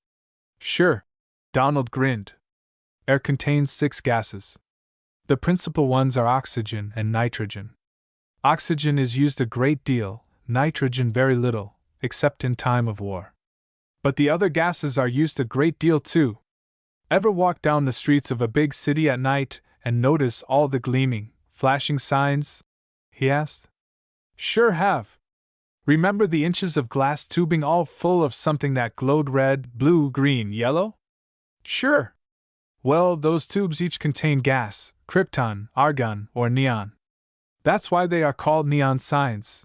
Sure. Donald grinned. Air contains 6 gases. The principal ones are oxygen and nitrogen. Oxygen is used a great deal, nitrogen very little, except in time of war. But the other gases are used a great deal too. Ever walk down the streets of a big city at night and notice all the gleaming, flashing signs? He asked. Sure have. Remember the inches of glass tubing all full of something that glowed red, blue, green, yellow? Sure. Well, those tubes each contain gas, krypton, argon, or neon. That's why they are called neon signs.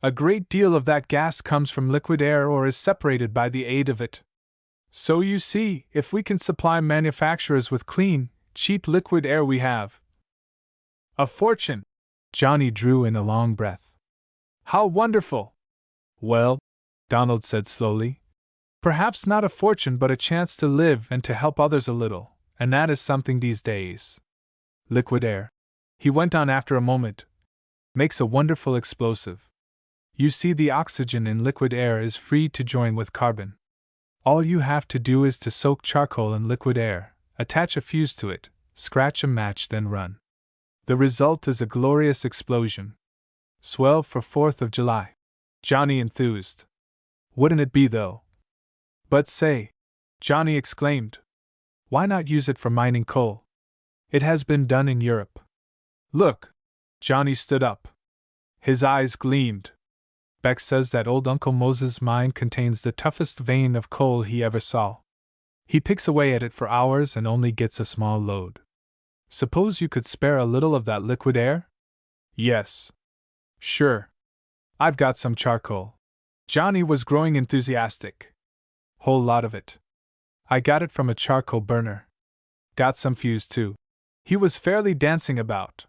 A great deal of that gas comes from liquid air or is separated by the aid of it. So you see, if we can supply manufacturers with clean, cheap liquid air, we have a fortune. Johnny drew in a long breath. How wonderful! Well, Donald said slowly, perhaps not a fortune but a chance to live and to help others a little, and that is something these days. Liquid air, he went on after a moment, makes a wonderful explosive. You see, the oxygen in liquid air is free to join with carbon. All you have to do is to soak charcoal in liquid air, attach a fuse to it, scratch a match, then run. The result is a glorious explosion. Swell for 4th of July. Johnny enthused. Wouldn't it be, though? But say, Johnny exclaimed, why not use it for mining coal? It has been done in Europe. Look! Johnny stood up. His eyes gleamed. Beck says that old Uncle Moses' mine contains the toughest vein of coal he ever saw. He picks away at it for hours and only gets a small load. Suppose you could spare a little of that liquid air? Yes. Sure. I've got some charcoal. Johnny was growing enthusiastic. Whole lot of it. I got it from a charcoal burner. Got some fuse too. He was fairly dancing about.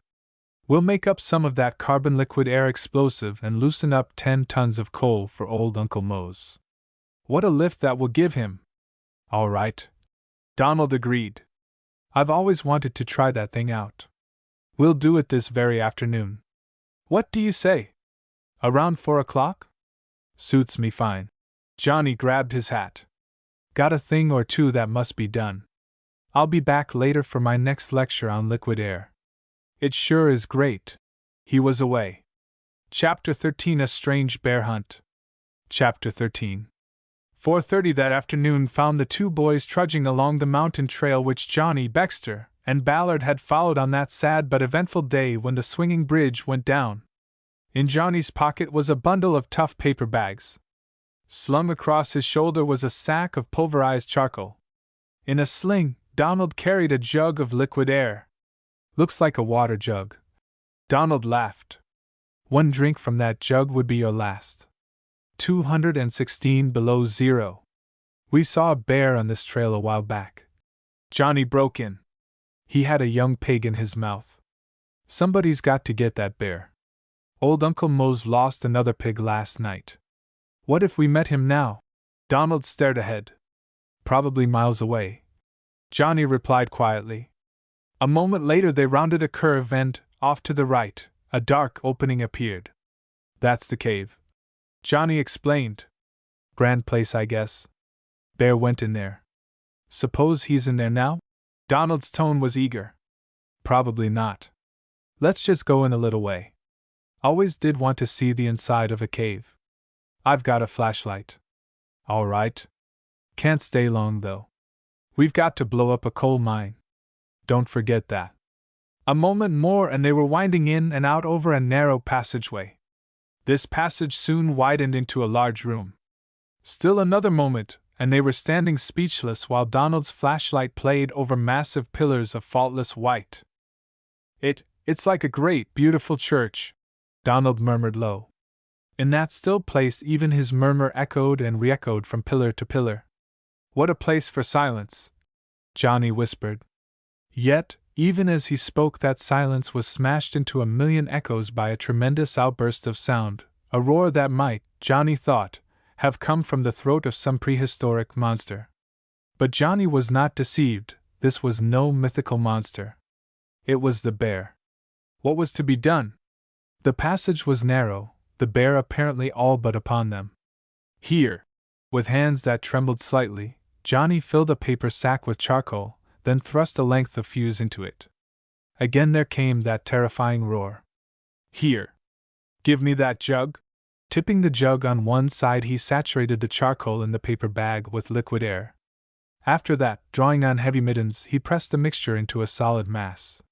We'll make up some of that carbon liquid air explosive and loosen up 10 tons of coal for old Uncle Mose. What a lift that will give him! All right. Donald agreed. I've always wanted to try that thing out. We'll do it this very afternoon. What do you say? Around 4 o'clock? Suits me fine. Johnny grabbed his hat. Got a thing or two that must be done. I'll be back later for my next lecture on liquid air. It sure is great. He was away. Chapter 13: A Strange Bear Hunt. Chapter 13. 4:30 that afternoon found the 2 boys trudging along the mountain trail which Johnny, Baxter, and Ballard had followed on that sad but eventful day when the swinging bridge went down. In Johnny's pocket was a bundle of tough paper bags. Slung across his shoulder was a sack of pulverized charcoal. In a sling, Donald carried a jug of liquid air. Looks like a water jug. Donald laughed. 1 drink from that jug would be your last. 216 below zero. We saw a bear on this trail a while back. Johnny broke in. He had a young pig in his mouth. Somebody's got to get that bear. Old Uncle Mose lost another pig last night. What if we met him now? Donald stared ahead. Probably miles away. Johnny replied quietly. A moment later they rounded a curve and, off to the right, a dark opening appeared. That's the cave. Johnny explained. Grand place, I guess. Bear went in there. Suppose he's in there now? Donald's tone was eager. Probably not. Let's just go in a little way. Always did want to see the inside of a cave. I've got a flashlight. All right. Can't stay long, though. We've got to blow up a coal mine. Don't forget that. A moment more and they were winding in and out over a narrow passageway. This passage soon widened into a large room. Still another moment, and they were standing speechless while Donald's flashlight played over massive pillars of faultless white. It's like a great, beautiful church, Donald murmured low. In that still place even his murmur echoed and re-echoed from pillar to pillar. What a place for silence, Johnny whispered. Yet, even as he spoke, that silence was smashed into a million echoes by a tremendous outburst of sound, a roar that might, Johnny thought, have come from the throat of some prehistoric monster. But Johnny was not deceived. This was no mythical monster. It was the bear. What was to be done? The passage was narrow, the bear apparently all but upon them. Here, with hands that trembled slightly, Johnny filled a paper sack with charcoal, then thrust a length of fuse into it. Again there came that terrifying roar. Here! Give me that jug! Tipping the jug on one side, he saturated the charcoal in the paper bag with liquid air. After that, drawing on heavy mittens, he pressed the mixture into a solid mass.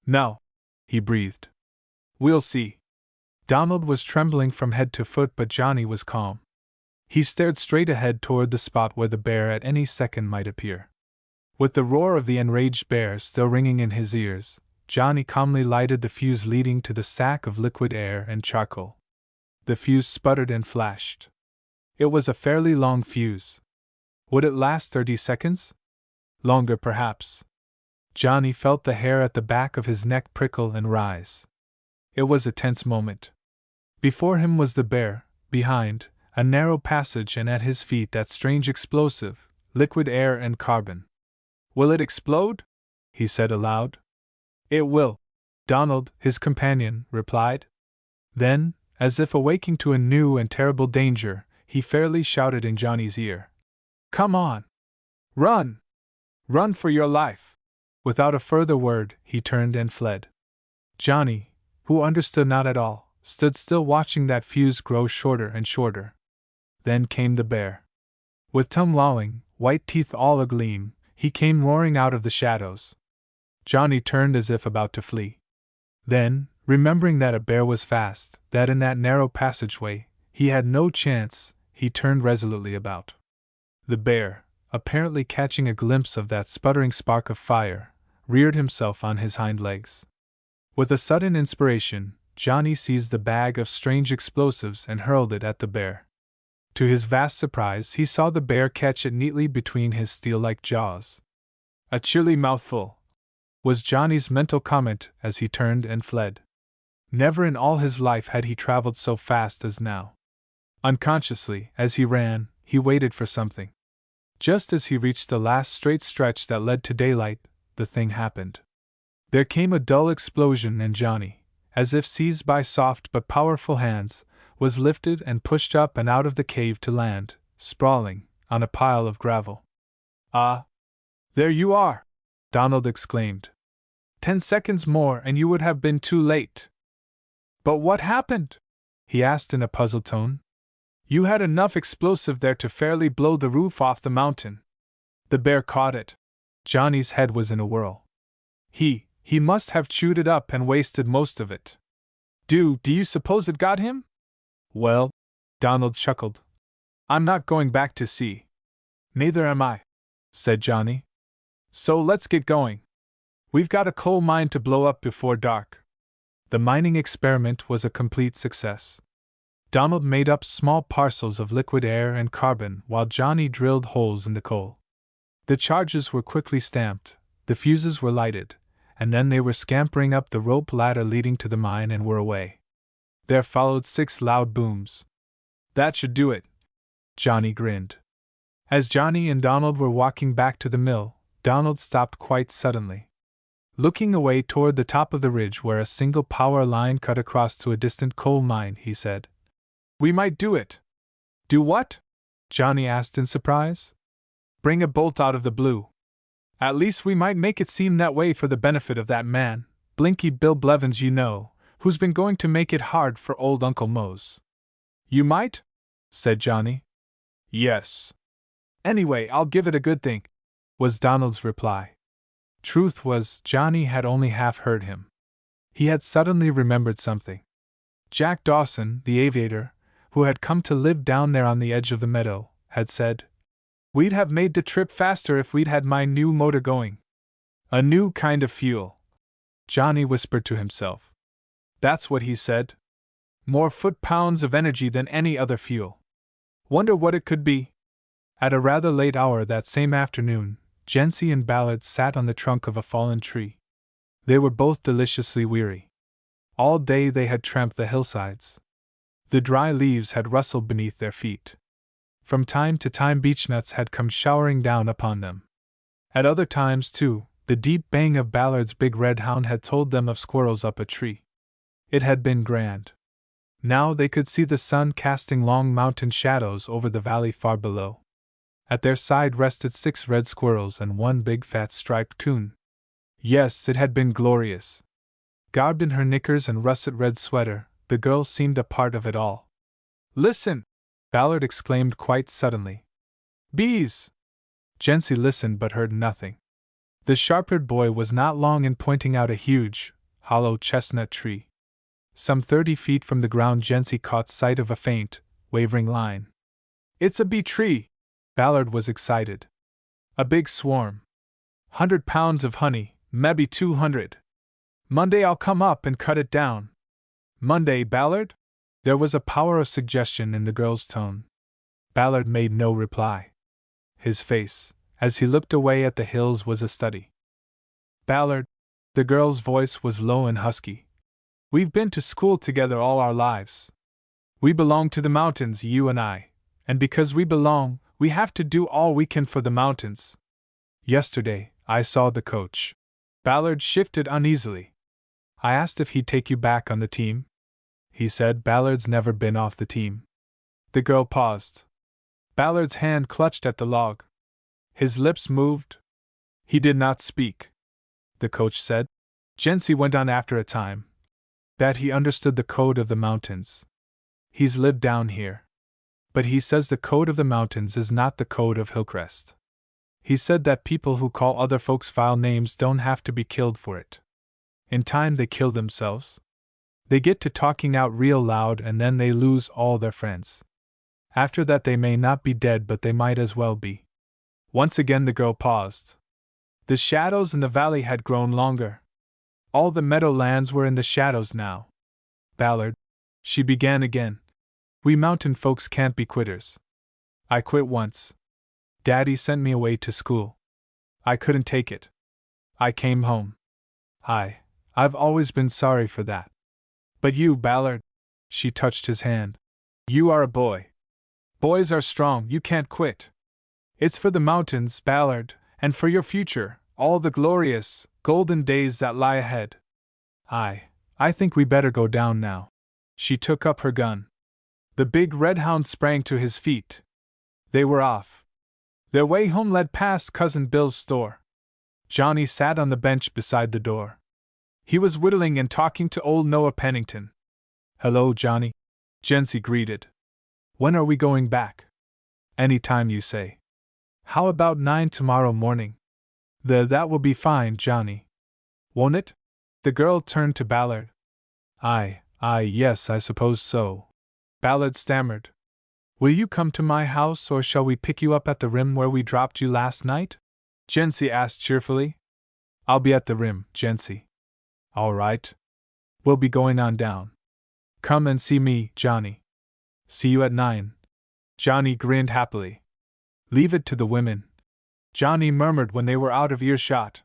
Now, he breathed. We'll see. Donald was trembling from head to foot, but Johnny was calm. He stared straight ahead toward the spot where the bear at any second might appear. With the roar of the enraged bear still ringing in his ears, Johnny calmly lighted the fuse leading to the sack of liquid air and charcoal. The fuse sputtered and flashed. It was a fairly long fuse. Would it last 30 seconds? Longer, perhaps. Johnny felt the hair at the back of his neck prickle and rise. It was a tense moment. Before him was the bear, behind, a narrow passage, and at his feet that strange explosive, liquid air and carbon. Will it explode? He said aloud. It will, Donald, his companion, replied. Then, as if awaking to a new and terrible danger, he fairly shouted in Johnny's ear. Come on! Run! Run for your life! Without a further word, he turned and fled. Johnny, who understood not at all, stood still watching that fuse grow shorter and shorter. Then came the bear. With tongue lolling, white teeth all agleam, he came roaring out of the shadows. Johnny turned as if about to flee. Then, remembering that a bear was fast, that in that narrow passageway he had no chance, he turned resolutely about. The bear, apparently catching a glimpse of that sputtering spark of fire, reared himself on his hind legs. With a sudden inspiration, Johnny seized the bag of strange explosives and hurled it at the bear. To his vast surprise, he saw the bear catch it neatly between his steel-like jaws. A chilly mouthful, was Johnny's mental comment as he turned and fled. Never in all his life had he traveled so fast as now. Unconsciously, as he ran, he waited for something. Just as he reached the last straight stretch that led to daylight, the thing happened. There came a dull explosion, and Johnny, as if seized by soft but powerful hands, was lifted and pushed up and out of the cave to land, sprawling, on a pile of gravel. Ah! There you are! Donald exclaimed. 10 seconds more and you would have been too late. But what happened? He asked in a puzzled tone. You had enough explosive there to fairly blow the roof off the mountain. The bear caught it. Johnny's head was in a whirl. He must have chewed it up and wasted most of it. Do you suppose it got him? Well, Donald chuckled. I'm not going back to sea. Neither am I, said Johnny. So let's get going. We've got a coal mine to blow up before dark. The mining experiment was a complete success. Donald made up small parcels of liquid air and carbon while Johnny drilled holes in the coal. The charges were quickly stamped, the fuses were lighted, and then they were scampering up the rope ladder leading to the mine and were away. There followed 6 loud booms. That should do it. Johnny grinned. As Johnny and Donald were walking back to the mill, Donald stopped quite suddenly. Looking away toward the top of the ridge where a single power line cut across to a distant coal mine, he said, We might do it. Do what? Johnny asked in surprise. Bring a bolt out of the blue. At least we might make it seem that way for the benefit of that man, Blinky Bill Blevins, you know, who's been going to make it hard for old Uncle Mose. You might? Said Johnny. Yes. Anyway, I'll give it a good think. was Donald's reply. Truth was, Johnny had only half heard him. He had suddenly remembered something. Jack Dawson, the aviator, who had come to live down there on the edge of the meadow, had said, "We'd have made the trip faster if we'd had my new motor going. A new kind of fuel." Johnny whispered to himself. That's what he said. More foot-pounds of energy than any other fuel. Wonder what it could be? At a rather late hour that same afternoon, Jency and Ballard sat on the trunk of a fallen tree. They were both deliciously weary. All day they had tramped the hillsides. The dry leaves had rustled beneath their feet. From time to time beechnuts had come showering down upon them. At other times, too, the deep baying of Ballard's big red hound had told them of squirrels up a tree. It had been grand. Now they could see the sun casting long mountain shadows over the valley far below. At their side rested 6 red squirrels and 1 big fat striped coon. Yes, it had been glorious. Garbed in her knickers and russet red sweater, the girl seemed a part of it all. "Listen!" Ballard exclaimed quite suddenly. "Bees!" Jency listened but heard nothing. The sharp-haired boy was not long in pointing out a huge, hollow chestnut tree. Some 30 feet from the ground Jency caught sight of a faint, wavering line. "It's a bee tree!" Ballard was excited. "A big swarm. 100 pounds of honey, mebbe 200. Monday I'll come up and cut it down." "Monday, Ballard?" There was a power of suggestion in the girl's tone. Ballard made no reply. His face, as he looked away at the hills, was a study. "Ballard," the girl's voice was low and husky, "we've been to school together all our lives. We belong to the mountains, you and I, and because we belong, we have to do all we can for the mountains. Yesterday, I saw the coach." Ballard shifted uneasily. "I asked if he'd take you back on the team. He said Ballard's never been off the team." The girl paused. Ballard's hand clutched at the log. His lips moved. He did not speak. The coach said, Jency went on after a time, that he understood the code of the mountains. He's lived down here. But he says the code of the mountains is not the code of Hillcrest. He said that people who call other folks vile names don't have to be killed for it. In time they kill themselves. They get to talking out real loud and then they lose all their friends. After that they may not be dead but they might as well be. Once again the girl paused. The shadows in the valley had grown longer. All the meadowlands were in the shadows now. "Ballard," she began again, "we mountain folks can't be quitters. I quit once. Daddy sent me away to school. I couldn't take it. I came home. I've always been sorry for that. But you, Ballard," she touched his hand, "you are a boy. Boys are strong, you can't quit. It's for the mountains, Ballard, and for your future, all the glorious, golden days that lie ahead. I think we better go down now." She took up her gun. The big red hound sprang to his feet. They were off. Their way home led past Cousin Bill's store. Johnny sat on the bench beside the door. He was whittling and talking to old Noah Pennington. "Hello, Johnny," Jency greeted. "When are we going back?" "Any time you say." "How about 9 tomorrow morning?" That will be fine, Johnny." "Won't it?" The girl turned to Ballard. Yes, I suppose so." Ballard stammered. "Will you come to my house or shall we pick you up at the rim where we dropped you last night?" Jency asked cheerfully. "I'll be at the rim, Jency." "All right. We'll be going on down. Come and see me, Johnny." "See you at 9. Johnny grinned happily. "Leave it to the women," Johnny murmured when they were out of earshot.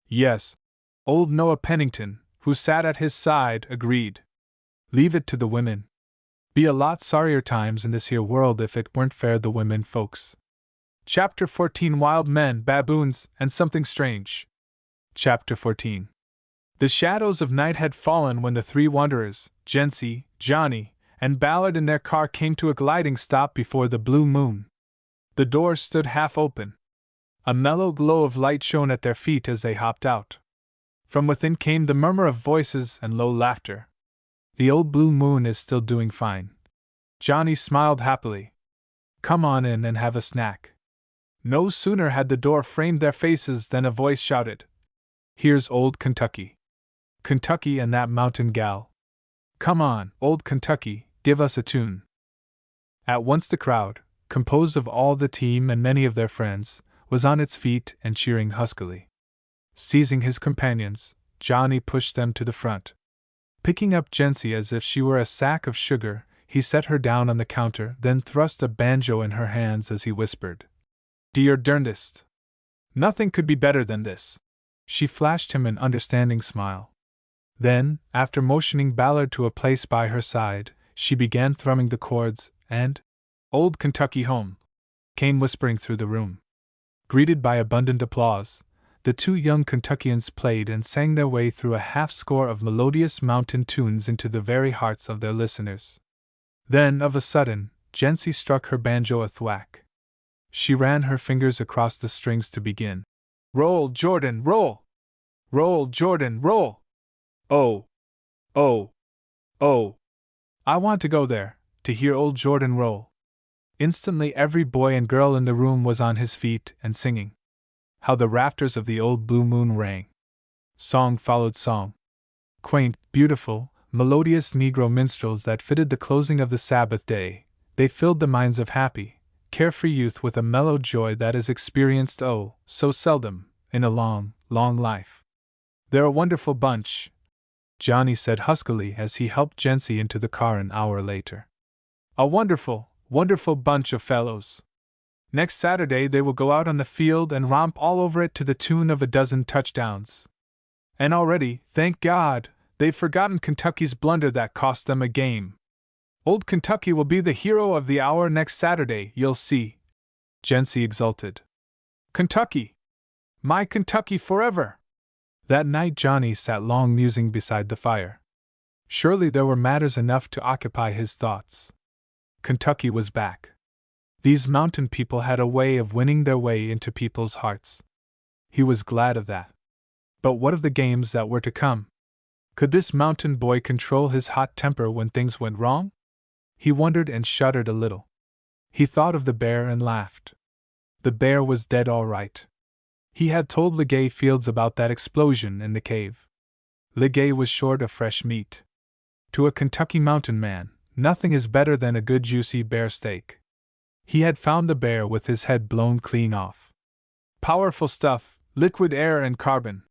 "Yes," old Noah Pennington, who sat at his side, agreed. "Leave it to the women. Be a lot sorrier times in this here world if it weren't fair the women folks." Chapter 14 Wild Men, Baboons, and Something Strange. Chapter 14. The shadows of night had fallen when the 3 wanderers, Jency, Johnny, and Ballard in their car came to a gliding stop before the blue moon. The door stood half open. A mellow glow of light shone at their feet as they hopped out. From within came the murmur of voices and low laughter. "The old blue moon is still doing fine." Johnny smiled happily. "Come on in and have a snack." No sooner had the door framed their faces than a voice shouted, "Here's old Kentucky. Kentucky and that mountain gal. Come on, old Kentucky, give us a tune." At once the crowd, composed of all the team and many of their friends, was on its feet and cheering huskily. Seizing his companions, Johnny pushed them to the front. Picking up Jency as if she were a sack of sugar, he set her down on the counter, then thrust a banjo in her hands as he whispered, "Dear derndest. Nothing could be better than this." She flashed him an understanding smile. Then, after motioning Ballard to a place by her side, she began thrumming the chords, and "Old Kentucky Home" came whispering through the room. Greeted by abundant applause, the two young Kentuckians played and sang their way through a half-score of melodious mountain tunes into the very hearts of their listeners. Then, of a sudden, Jency struck her banjo a thwack. She ran her fingers across the strings to begin. "Roll, Jordan, roll! Roll, Jordan, roll! Oh! Oh! Oh! I want to go there, to hear old Jordan roll." Instantly every boy and girl in the room was on his feet and singing. How the rafters of the old Blue Moon rang! Song followed song. Quaint, beautiful, melodious Negro minstrels that fitted the closing of the Sabbath day, they filled the minds of happy, carefree youth with a mellow joy that is experienced oh, so seldom, in a long, long life. "They're a wonderful bunch," Johnny said huskily as he helped Jency into the car an hour later. "A wonderful, wonderful bunch of fellows. Next Saturday they will go out on the field and romp all over it to the tune of a dozen touchdowns. And already, thank God, they've forgotten Kentucky's blunder that cost them a game. Old Kentucky will be the hero of the hour next Saturday, you'll see," Jency exulted. "Kentucky! My Kentucky forever!" That night Johnny sat long musing beside the fire. Surely there were matters enough to occupy his thoughts. Kentucky was back. These mountain people had a way of winning their way into people's hearts. He was glad of that. But what of the games that were to come? Could this mountain boy control his hot temper when things went wrong? He wondered and shuddered a little. He thought of the bear and laughed. The bear was dead all right. He had told Legay Fields about that explosion in the cave. Legay was short of fresh meat. To a Kentucky mountain man, nothing is better than a good juicy bear steak. He had found the bear with his head blown clean off. "Powerful stuff, liquid air and carbon,"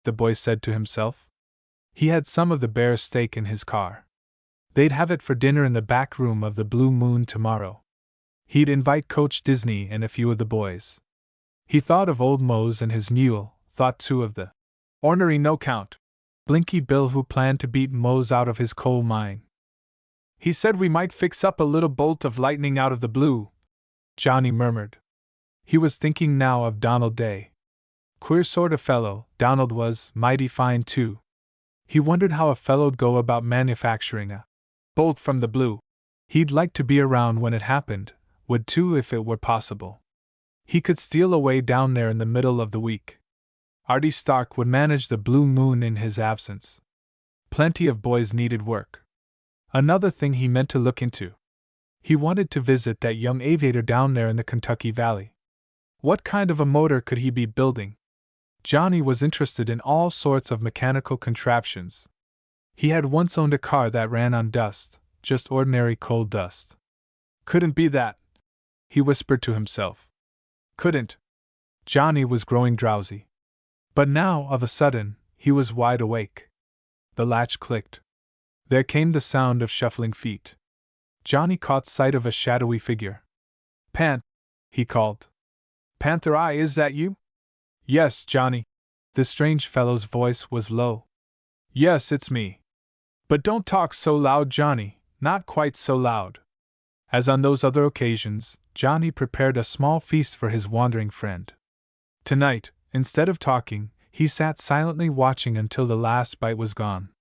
the boy said to himself. He had some of the bear's steak in his car. They'd have it for dinner in the back room of the Blue Moon tomorrow. He'd invite Coach Disney and a few of the boys. He thought of old Mose and his mule, thought too of the ornery no-count, Blinky Bill who planned to beat Mose out of his coal mine. "He said we might fix up a little bolt of lightning out of the blue," Johnny murmured. He was thinking now of Donald Day. Queer sort of fellow, Donald was, mighty fine too. He wondered how a fellow'd go about manufacturing a bolt from the blue. He'd like to be around when it happened, would too if it were possible. He could steal away down there in the middle of the week. Artie Stark would manage the Blue Moon in his absence. Plenty of boys needed work. Another thing he meant to look into. He wanted to visit that young aviator down there in the Kentucky Valley. What kind of a motor could he be building? Johnny was interested in all sorts of mechanical contraptions. He had once owned a car that ran on dust, just ordinary coal dust. Couldn't be that, he whispered to himself. Couldn't. Johnny was growing drowsy. But now, of a sudden, he was wide awake. The latch clicked. There came the sound of shuffling feet. Johnny caught sight of a shadowy figure. "Pant," he called. "Panther Eye, is that you?" "Yes, Johnny." The strange fellow's voice was low. "Yes, it's me. But don't talk so loud, Johnny, not quite so loud." As on those other occasions, Johnny prepared a small feast for his wandering friend. Tonight, instead of talking, he sat silently watching until the last bite was gone.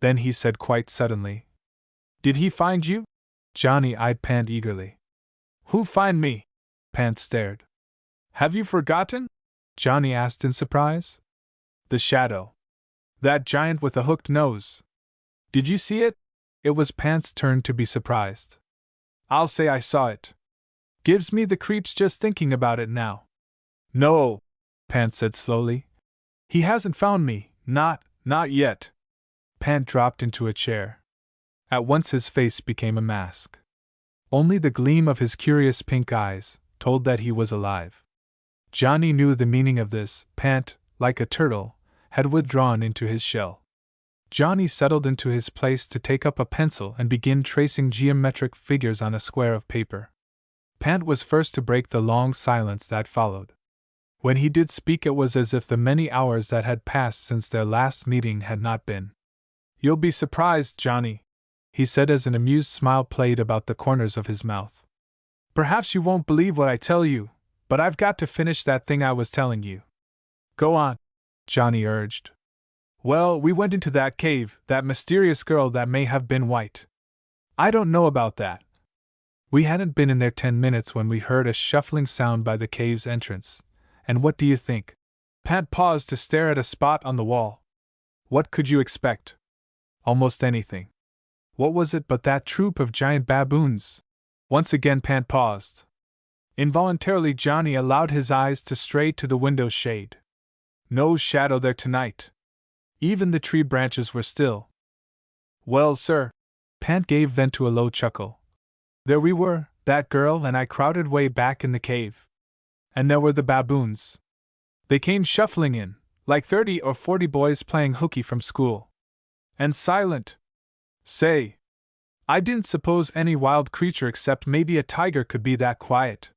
Then he said quite suddenly, "Did he find you?" Johnny eyed Pant eagerly. "Who find me?" Pant stared. "Have you forgotten?" Johnny asked in surprise. "The shadow. That giant with a hooked nose. Did you see it?" It was Pant's turn to be surprised. "I'll say I saw it." Gives me the creeps just thinking about it now. No, Pant said slowly. He hasn't found me, not yet. Pant dropped into a chair. At once his face became a mask. Only the gleam of his curious pink eyes told that he was alive. Johnny knew the meaning of this. Pant, like a turtle, had withdrawn into his shell. Johnny settled into his place to take up a pencil and begin tracing geometric figures on a square of paper. Pant was first to break the long silence that followed. When he did speak, it was as if the many hours that had passed since their last meeting had not been. You'll be surprised, Johnny, he said as an amused smile played about the corners of his mouth. Perhaps you won't believe what I tell you, but I've got to finish that thing I was telling you. Go on, Johnny urged. Well, we went into that cave, that mysterious girl that may have been white. I don't know about that. We hadn't been in there 10 minutes when we heard a shuffling sound by the cave's entrance, and what do you think? Pant paused to stare at a spot on the wall. What could you expect? Almost anything. What was it but that troop of giant baboons? Once again Pant paused. Involuntarily Johnny allowed his eyes to stray to the window shade. No shadow there tonight. Even the tree branches were still. Well, sir, Pant gave vent to a low chuckle. There we were, that girl and I crowded way back in the cave. And there were the baboons. They came shuffling in, like 30 or 40 boys playing hooky from school. And silent. Say, I didn't suppose any wild creature except maybe a tiger could be that quiet.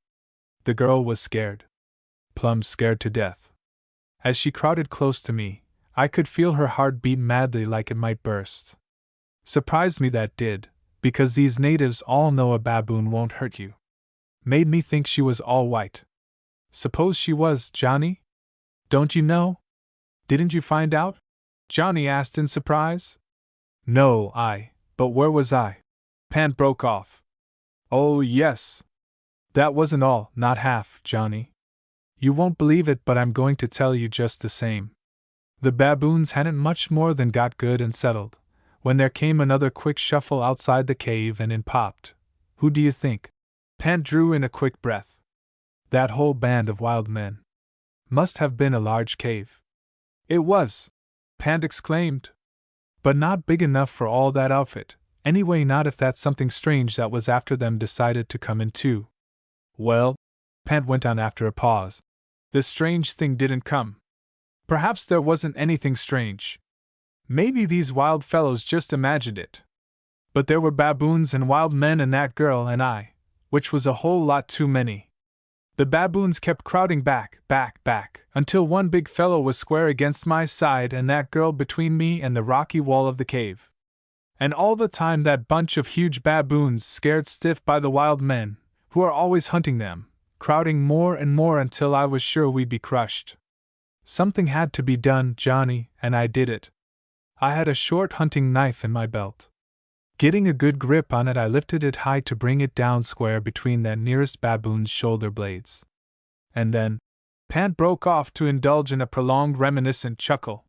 The girl was scared. Plumb scared to death. As she crowded close to me, I could feel her heart beat madly like it might burst. Surprised me that did, because these natives all know a baboon won't hurt you. Made me think she was all white. Suppose she was, Johnny? Don't you know? Didn't you find out? Johnny asked in surprise. No, but where was I? Pant broke off. Oh, yes. That wasn't all, not half, Johnny. You won't believe it, but I'm going to tell you just the same. The baboons hadn't much more than got good and settled, when there came another quick shuffle outside the cave and in popped. Who do you think? Pant drew in a quick breath. That whole band of wild men. Must have been a large cave. It was, Pant exclaimed. But not big enough for all that outfit, anyway not if that something strange that was after them decided to come in too. Well, Pant went on after a pause, the strange thing didn't come. Perhaps there wasn't anything strange. Maybe these wild fellows just imagined it. But there were baboons and wild men and that girl and I, which was a whole lot too many. The baboons kept crowding back, until one big fellow was square against my side and that girl between me and the rocky wall of the cave. And all the time that bunch of huge baboons, scared stiff by the wild men, who are always hunting them, crowding more and more until I was sure we'd be crushed. Something had to be done, Johnny, and I did it. I had a short hunting knife in my belt. Getting a good grip on it, I lifted it high to bring it down square between that nearest baboon's shoulder blades. And then, Pant broke off to indulge in a prolonged reminiscent chuckle.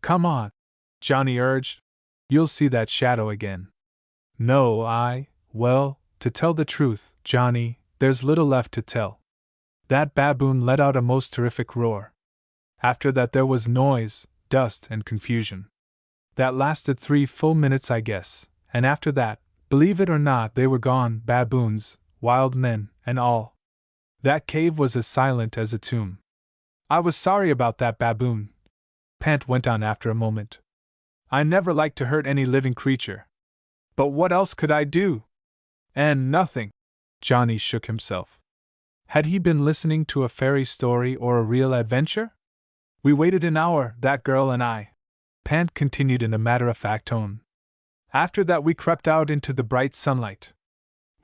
Come on, Johnny urged. You'll see that shadow again. No, well, to tell the truth, Johnny, there's little left to tell. That baboon let out a most terrific roar. After that there was noise, dust, and confusion. That lasted 3 full minutes, I guess, and after that, believe it or not, they were gone, baboons, wild men, and all. That cave was as silent as a tomb. I was sorry about that baboon, Pant went on after a moment. I never liked to hurt any living creature. But what else could I do? And nothing. Johnny shook himself. Had he been listening to a fairy story or a real adventure? We waited an hour, that girl and I, Pant continued in a matter-of-fact tone. After that we crept out into the bright sunlight.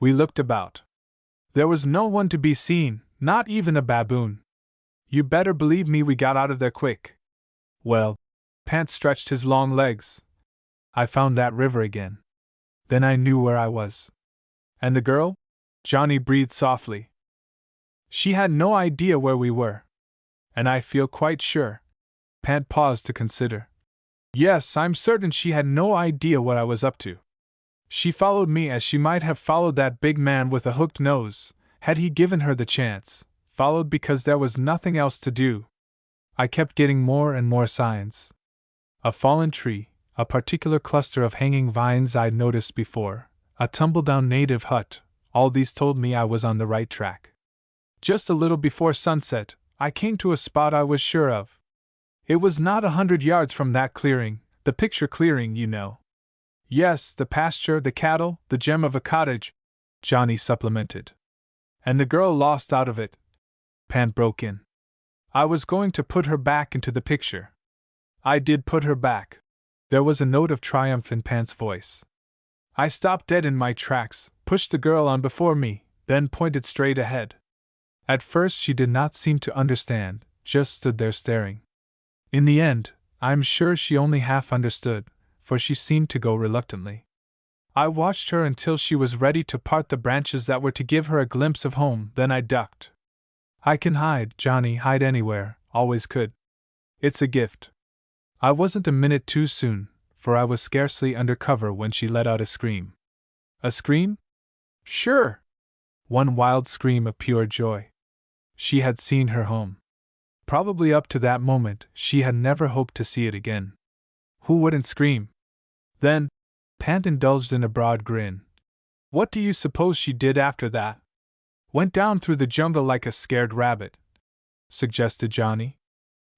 We looked about. There was no one to be seen, not even a baboon. You better believe me, we got out of there quick. Well, Pant stretched his long legs. I found that river again. Then I knew where I was. And the girl? Johnny breathed softly. She had no idea where we were. And I feel quite sure. Pant paused to consider. Yes, I'm certain she had no idea what I was up to. She followed me as she might have followed that big man with a hooked nose, Had he given her the chance, followed because there was nothing else to do? I kept getting more and more signs. A fallen tree, a particular cluster of hanging vines I'd noticed before, a tumble-down native hut, all these told me I was on the right track. Just a little before sunset, I came to a spot I was sure of. It was not 100 yards from that clearing, the picture clearing, you know. Yes, the pasture, the cattle, the gem of a cottage, Johnny supplemented. And the girl lost out of it, Pant broke in. I was going to put her back into the picture. I did put her back. There was a note of triumph in Pant's voice. I stopped dead in my tracks, pushed the girl on before me, then pointed straight ahead. At first she did not seem to understand, just stood there staring. In the end, I'm sure she only half understood, for she seemed to go reluctantly. I watched her until she was ready to part the branches that were to give her a glimpse of home, then I ducked. I can hide, Johnny, hide anywhere, always could. It's a gift. I wasn't a minute too soon, for I was scarcely under cover when she let out a scream. A scream? Sure! One wild scream of pure joy. She had seen her home. Probably up to that moment she had never hoped to see it again. Who wouldn't scream? Then, Pant indulged in a broad grin. What do you suppose she did after that? Went down through the jungle like a scared rabbit, suggested Johnny.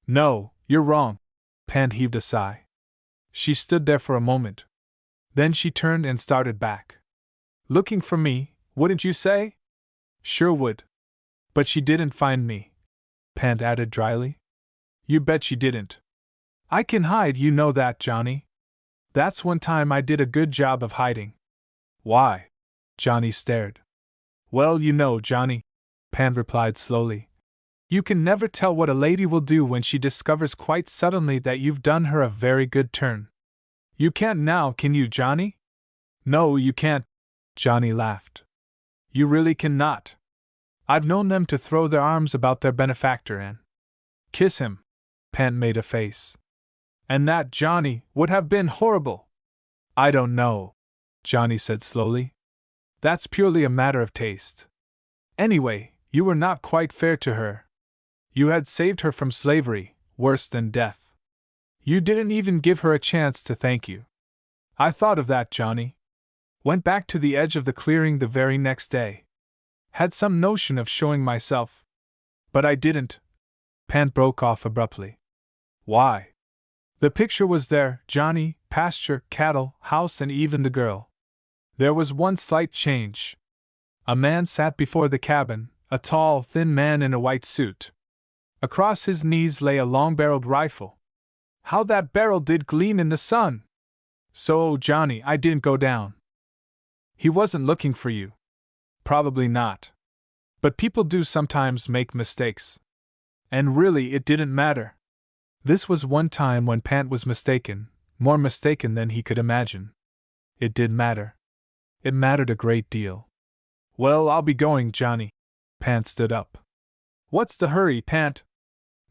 No, you're wrong. Pant heaved a sigh. She stood there for a moment. Then she turned and started back. Looking for me, wouldn't you say? Sure would. But she didn't find me, Pant added dryly. You bet she didn't. I can hide, you know that, Johnny. That's one time I did a good job of hiding. Why? Johnny stared. Well, you know, Johnny, Pant replied slowly. You can never tell what a lady will do when she discovers quite suddenly that you've done her a very good turn. You can't now, can you, Johnny? No, you can't, Johnny laughed. You really cannot. I've known them to throw their arms about their benefactor and kiss him. Pant made a face. And that, Johnny, would have been horrible. I don't know, Johnny said slowly. That's purely a matter of taste. Anyway, you were not quite fair to her. You had saved her from slavery, worse than death. You didn't even give her a chance to thank you. I thought of that, Johnny. Went back to the edge of the clearing the very next day. Had some notion of showing myself. But I didn't. Pant broke off abruptly. Why? The picture was there, Johnny, pasture, cattle, house, and even the girl. There was one slight change. A man sat before the cabin, a tall, thin man in a white suit. Across his knees lay a long-barreled rifle. How that barrel did gleam in the sun! So, Johnny, I didn't go down. He wasn't looking for you. Probably not. But people do sometimes make mistakes. And really, it didn't matter. This was one time when Pant was mistaken, more mistaken than he could imagine. It did matter. It mattered a great deal. Well, I'll be going, Johnny. Pant stood up. What's the hurry, Pant?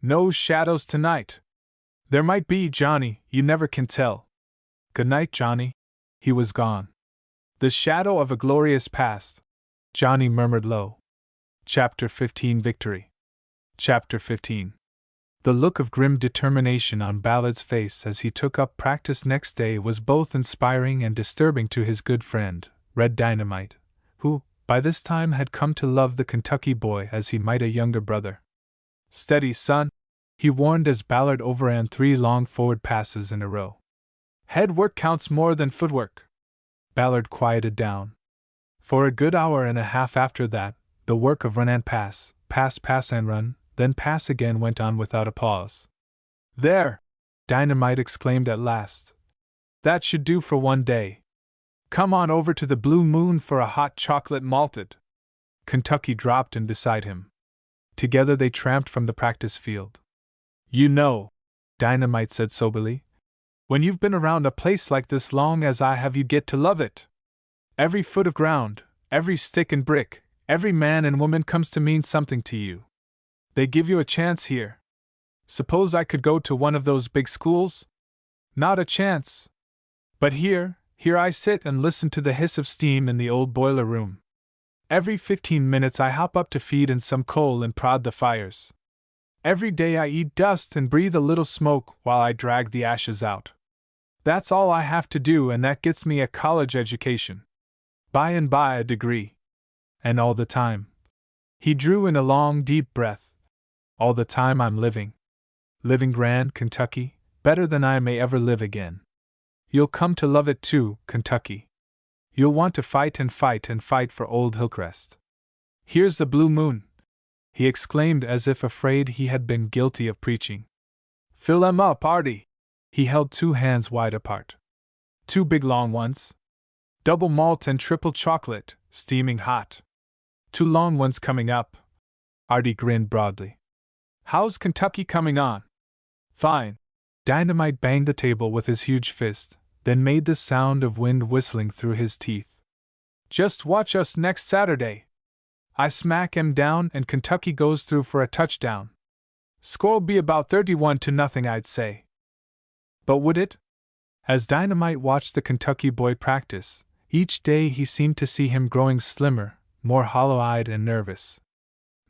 No shadows tonight. There might be, Johnny, you never can tell. Good night, Johnny. He was gone. The shadow of a glorious past, Johnny murmured low. Chapter 15 Victory. Chapter 15. The look of grim determination on Ballard's face as he took up practice next day was both inspiring and disturbing to his good friend, Red Dynamite, who, by this time, had come to love the Kentucky boy as he might a younger brother. Steady, son, he warned as Ballard overran 3 long forward passes in a row. Head work counts more than footwork. Ballard quieted down. For a good hour and a half after that, the work of run and pass, pass and run, then pass again went on without a pause. There! Dynamite exclaimed at last. That should do for one day. Come on over to the Blue Moon for a hot chocolate malted. Kentucky dropped in beside him. Together they tramped from the practice field. You know, Dynamite said soberly, when you've been around a place like this long as I have, you get to love it. Every foot of ground, every stick and brick, every man and woman comes to mean something to you. They give you a chance here. Suppose I could go to one of those big schools? Not a chance. But here I sit and listen to the hiss of steam in the old boiler room. Every 15 minutes I hop up to feed in some coal and prod the fires. Every day I eat dust and breathe a little smoke while I drag the ashes out. That's all I have to do, and that gets me a college education. By and by a degree. And all the time. He drew in a long, deep breath. All the time I'm living. Living grand, Kentucky, better than I may ever live again. You'll come to love it too, Kentucky. You'll want to fight and fight and fight for old Hillcrest. Here's the blue moon, he exclaimed as if afraid he had been guilty of preaching. Fill 'em up, Artie. He held 2 hands wide apart. 2 big long ones. Double malt and triple chocolate, steaming hot. 2 long ones coming up. Artie grinned broadly. How's Kentucky coming on? Fine. Dynamite banged the table with his huge fist, then made the sound of wind whistling through his teeth. Just watch us next Saturday. I smack 'em down and Kentucky goes through for a touchdown. Score'll be about 31-0, I'd say. But would it? As Dynamite watched the Kentucky boy practice, each day he seemed to see him growing slimmer, more hollow-eyed and nervous.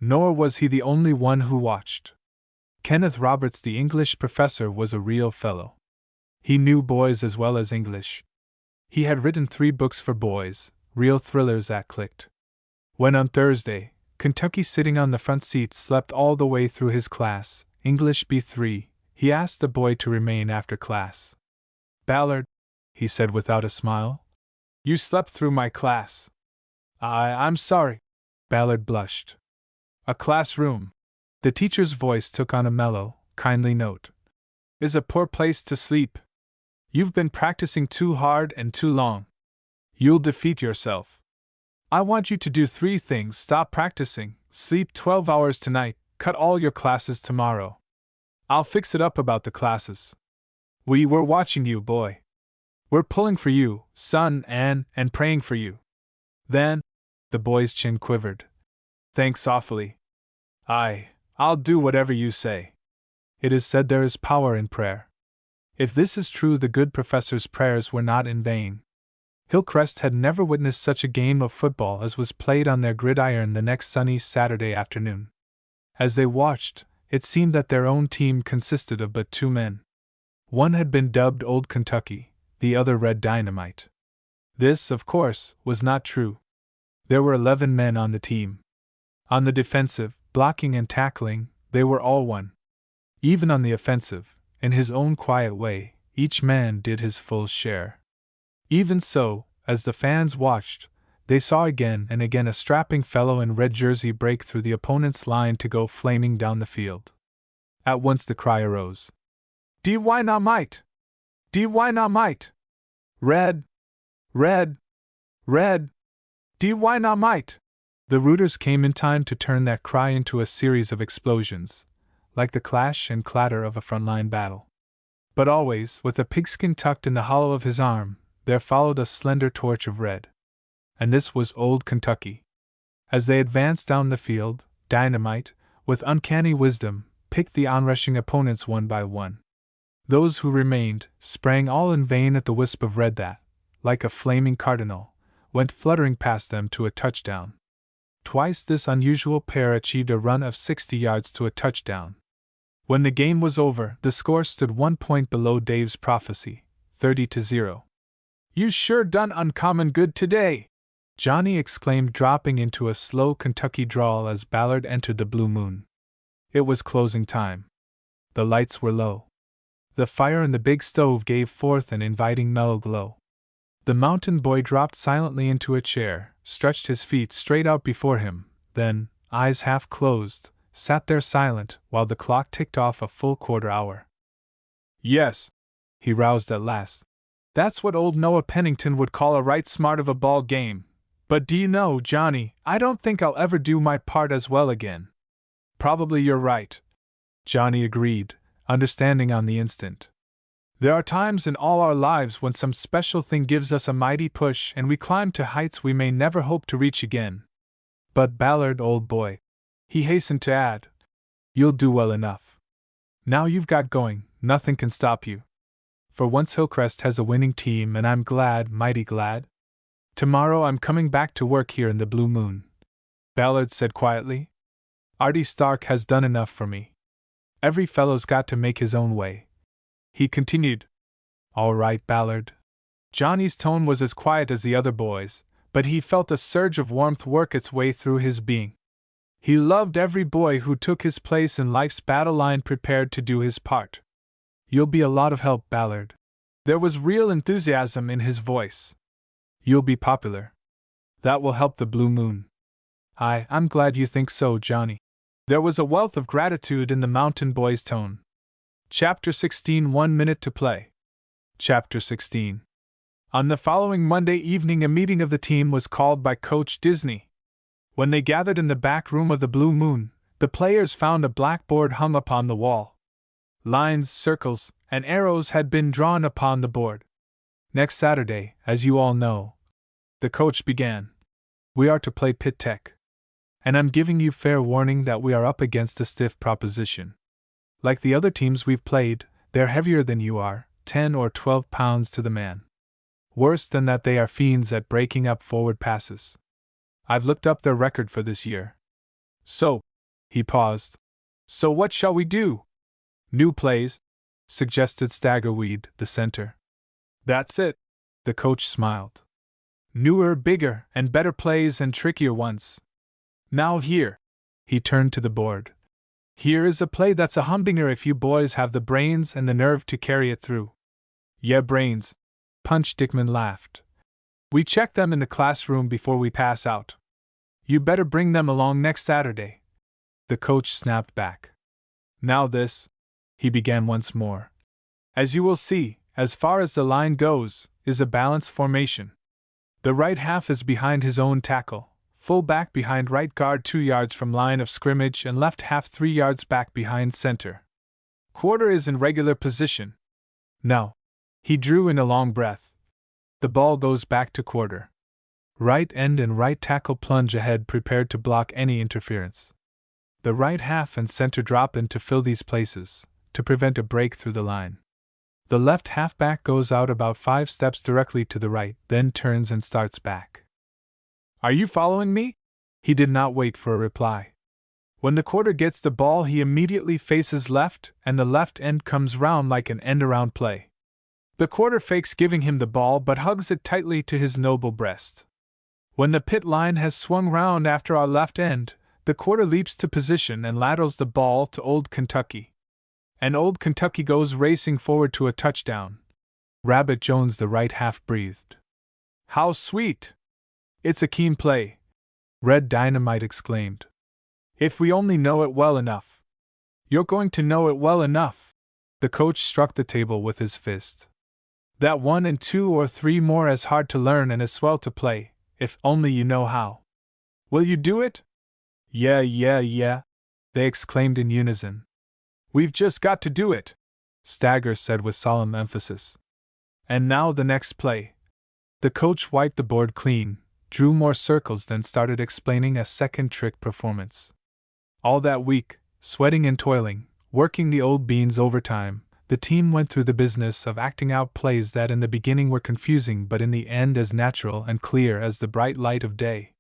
Nor was he the only one who watched. Kenneth Roberts, the English professor, was a real fellow. He knew boys as well as English. He had written 3 books for boys, real thrillers that clicked. When on Thursday, Kentucky, sitting on the front seat, slept all the way through his class, English B3, he asked the boy to remain after class. Ballard, he said without a smile, you slept through my class. I'm sorry. Ballard blushed. A classroom, the teacher's voice took on a mellow, kindly note, is a poor place to sleep. You've been practicing too hard and too long. You'll defeat yourself. I want you to do 3 things: stop practicing, sleep 12 hours tonight, cut all your classes tomorrow. I'll fix it up about the classes. We're watching you, boy. We're pulling for you, son, and praying for you. Then, the boy's chin quivered. Thanks awfully. I'll do whatever you say. It is said there is power in prayer. If this is true, the good professor's prayers were not in vain. Hillcrest had never witnessed such a game of football as was played on their gridiron the next sunny Saturday afternoon. As they watched, it seemed that their own team consisted of but 2 men. One had been dubbed Old Kentucky, the other Red Dynamite. This, of course, was not true. There were 11 men on the team. On the defensive, blocking and tackling, they were all one. Even on the offensive, in his own quiet way, each man did his full share. Even so, as the fans watched, they saw again and again a strapping fellow in red jersey break through the opponent's line to go flaming down the field. At once the cry arose. Dynamite! Dynamite! Red! Red! Red! Dynamite! The rooters came in time to turn that cry into a series of explosions, like the clash and clatter of a frontline battle. But always, with a pigskin tucked in the hollow of his arm, there followed a slender torch of red. And this was Old Kentucky. As they advanced down the field, Dynamite, with uncanny wisdom, picked the onrushing opponents one by one. Those who remained sprang all in vain at the wisp of red that, like a flaming cardinal, went fluttering past them to a touchdown. Twice this unusual pair achieved a run of 60 yards to a touchdown. When the game was over, the score stood 1 point below Dave's prophecy, 30-0. You sure done uncommon good today, Johnny exclaimed, dropping into a slow Kentucky drawl as Ballard entered the blue moon. It was closing time. The lights were low. The fire in the big stove gave forth an inviting mellow glow. The mountain boy dropped silently into a chair, stretched his feet straight out before him, then, eyes half closed, sat there silent while the clock ticked off a full quarter hour. Yes, he roused at last. That's what old Noah Pennington would call a right smart of a ball game. But do you know, Johnny, I don't think I'll ever do my part as well again. Probably you're right, Johnny agreed, understanding on the instant. There are times in all our lives when some special thing gives us a mighty push and we climb to heights we may never hope to reach again. But Ballard, old boy, he hastened to add, you'll do well enough. Now you've got going, nothing can stop you. For once Hillcrest has a winning team and I'm glad, mighty glad. Tomorrow I'm coming back to work here in the Blue Moon, Ballard said quietly. Artie Stark has done enough for me. Every fellow's got to make his own way. He continued. All right, Ballard. Johnny's tone was as quiet as the other boys', but he felt a surge of warmth work its way through his being. He loved every boy who took his place in life's battle line prepared to do his part. You'll be a lot of help, Ballard. There was real enthusiasm in his voice. You'll be popular. That will help the Blue Moon. I'm glad you think so, Johnny. There was a wealth of gratitude in the mountain boy's tone. Chapter 16 1 minute to play. Chapter 16. On the following Monday evening, a meeting of the team was called by Coach Disney. When they gathered in the back room of the Blue Moon, the players found a blackboard hung upon the wall. Lines, circles, and arrows had been drawn upon the board. Next Saturday, as you all know, the coach began, we are to play Pit Tech. And I'm giving you fair warning that we are up against a stiff proposition. Like the other teams we've played, they're heavier than you are, 10 or 12 pounds to the man. Worse than that, they are fiends at breaking up forward passes. I've looked up their record for this year. So, he paused. So what shall we do? New plays, suggested Staggerweed, the center. That's it, the coach smiled. Newer, bigger, and better plays and trickier ones. Now here, he turned to the board. Here is a play that's a humdinger if you boys have the brains and the nerve to carry it through. Yeah, brains, Punch Dickman laughed. We check them in the classroom before we pass out. You better bring them along next Saturday. The coach snapped back. Now this, he began once more. As you will see, as far as the line goes, is a balanced formation. The right half is behind his own tackle, full back behind right guard 2 yards from line of scrimmage and left half 3 yards back behind center. Quarter is in regular position. Now, he drew in a long breath. The ball goes back to quarter. Right end and right tackle plunge ahead prepared to block any interference. The right half and center drop in to fill these places, to prevent a break through the line. The left halfback goes out about 5 steps directly to the right, then turns and starts back. Are you following me? He did not wait for a reply. When the quarter gets the ball, he immediately faces left, and the left end comes round like an end-around play. The quarter fakes giving him the ball but hugs it tightly to his noble breast. When the pit line has swung round after our left end, the quarter leaps to position and laterals the ball to Old Kentucky. And Old Kentucky goes racing forward to a touchdown. Rabbit Jones, the right half, breathed. How sweet! It's a keen play, Red Dynamite exclaimed. If we only know it well enough. You're going to know it well enough. The coach struck the table with his fist. That 1 and 2 or 3 more as hard to learn and as swell to play, if only you know how. Will you do it? Yeah, they exclaimed in unison. We've just got to do it, Stagger said with solemn emphasis. And now the next play. The coach wiped the board clean, drew more circles, then started explaining a second trick performance. All that week, sweating and toiling, working the old beans overtime, the team went through the business of acting out plays that in the beginning were confusing but in the end as natural and clear as the bright light of day.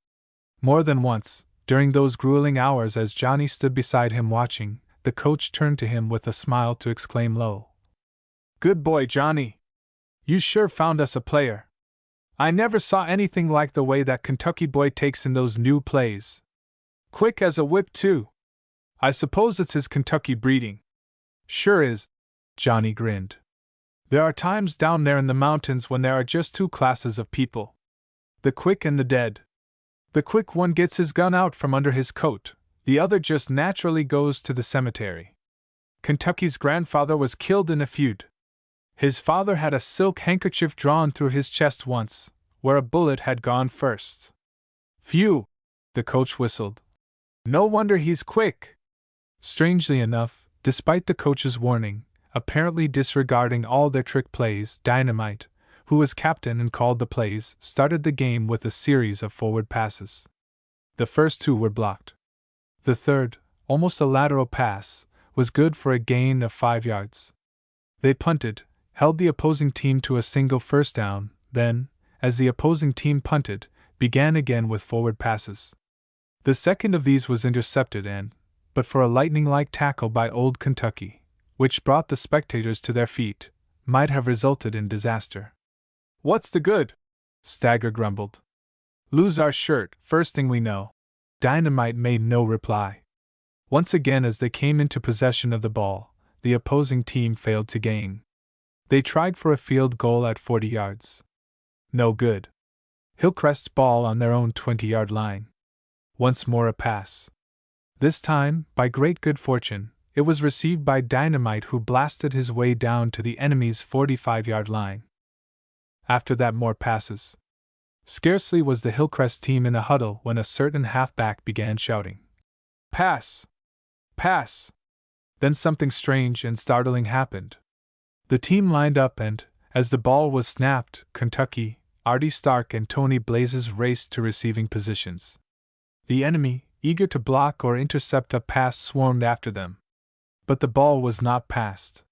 More than once, during those grueling hours as Johnny stood beside him watching, the coach turned to him with a smile to exclaim low. Good boy, Johnny! You sure found us a player. I never saw anything like the way that Kentucky boy takes in those new plays. Quick as a whip, too. I suppose it's his Kentucky breeding. Sure is, Johnny grinned. There are times down there in the mountains when there are just 2 classes of people. The quick and the dead. The quick one gets his gun out from under his coat, the other just naturally goes to the cemetery. Kentucky's grandfather was killed in a feud. His father had a silk handkerchief drawn through his chest once, where a bullet had gone first. Phew! The coach whistled. No wonder he's quick! Strangely enough, despite the coach's warning, apparently disregarding all their trick plays, Dynamite, who was captain and called the plays, started the game with a series of forward passes. The first 2 were blocked. The third, almost a lateral pass, was good for a gain of 5 yards. They punted, held the opposing team to a single first down, then, as the opposing team punted, began again with forward passes. The second of these was intercepted and, but for a lightning-like tackle by Old Kentucky, which brought the spectators to their feet, might have resulted in disaster. "What's the good?" Stagger grumbled. "Lose our shirt, first thing we know." Dynamite made no reply. Once again, as they came into possession of the ball, the opposing team failed to gain. They tried for a field goal at 40 yards. No good. Hillcrest's ball on their own 20-yard line. Once more a pass. This time, by great good fortune, it was received by Dynamite, who blasted his way down to the enemy's 45-yard line. After that, more passes. Scarcely was the Hillcrest team in a huddle when a certain halfback began shouting, "Pass! Pass!" Then something strange and startling happened. The team lined up and, as the ball was snapped, Kentucky, Artie Stark and Tony Blazes raced to receiving positions. The enemy, eager to block or intercept a pass, swarmed after them. But the ball was not passed.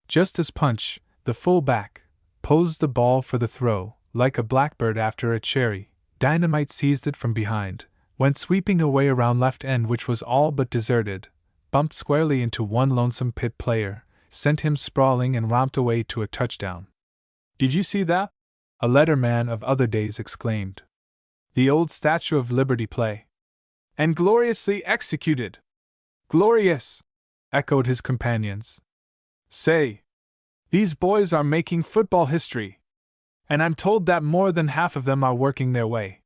Just as Punch, the fullback, posed the ball for the throw, like a blackbird after a cherry, Dynamite seized it from behind, went sweeping away around left end, which was all but deserted, bumped squarely into one lonesome Pitt player, sent him sprawling, and romped away to a touchdown. "Did you see that?" a letterman of other days exclaimed. "The old Statue of Liberty play. And gloriously executed!" "Glorious!" echoed his companions. "Say, these boys are making football history. And I'm told that more than half of them are working their way.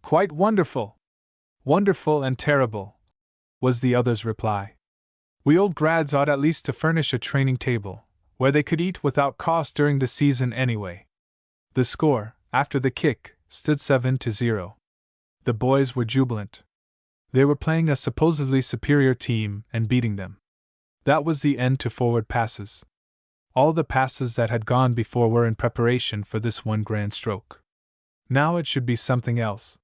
Quite wonderful!" "Wonderful and terrible," was the other's reply. "We old grads ought at least to furnish a training table, where they could eat without cost during the season anyway." The score, after the kick, stood 7-0. The boys were jubilant. They were playing a supposedly superior team and beating them. That was the end to forward passes. All the passes that had gone before were in preparation for this one grand stroke. Now it should be something else.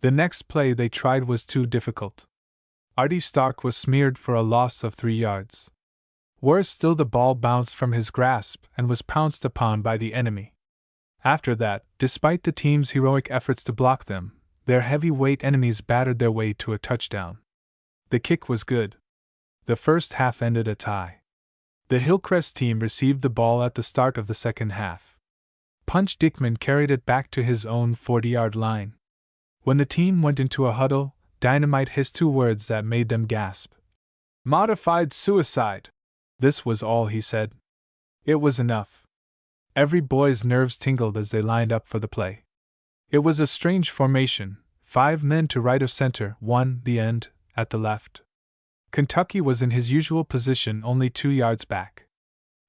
The next play they tried was too difficult. Artie Stark was smeared for a loss of 3 yards. Worse still, the ball bounced from his grasp and was pounced upon by the enemy. After that, despite the team's heroic efforts to block them, their heavyweight enemies battered their way to a touchdown. The kick was good. The first half ended a tie. The Hillcrest team received the ball at the start of the second half. Punch Dickman carried it back to his own 40-yard line. When the team went into a huddle, Dynamite hissed 2 words that made them gasp. "Modified suicide!" This was all he said. It was enough. Every boy's nerves tingled as they lined up for the play. It was a strange formation, 5 men to right of center, 1, the end, at the left. Kentucky was in his usual position only 2 yards back.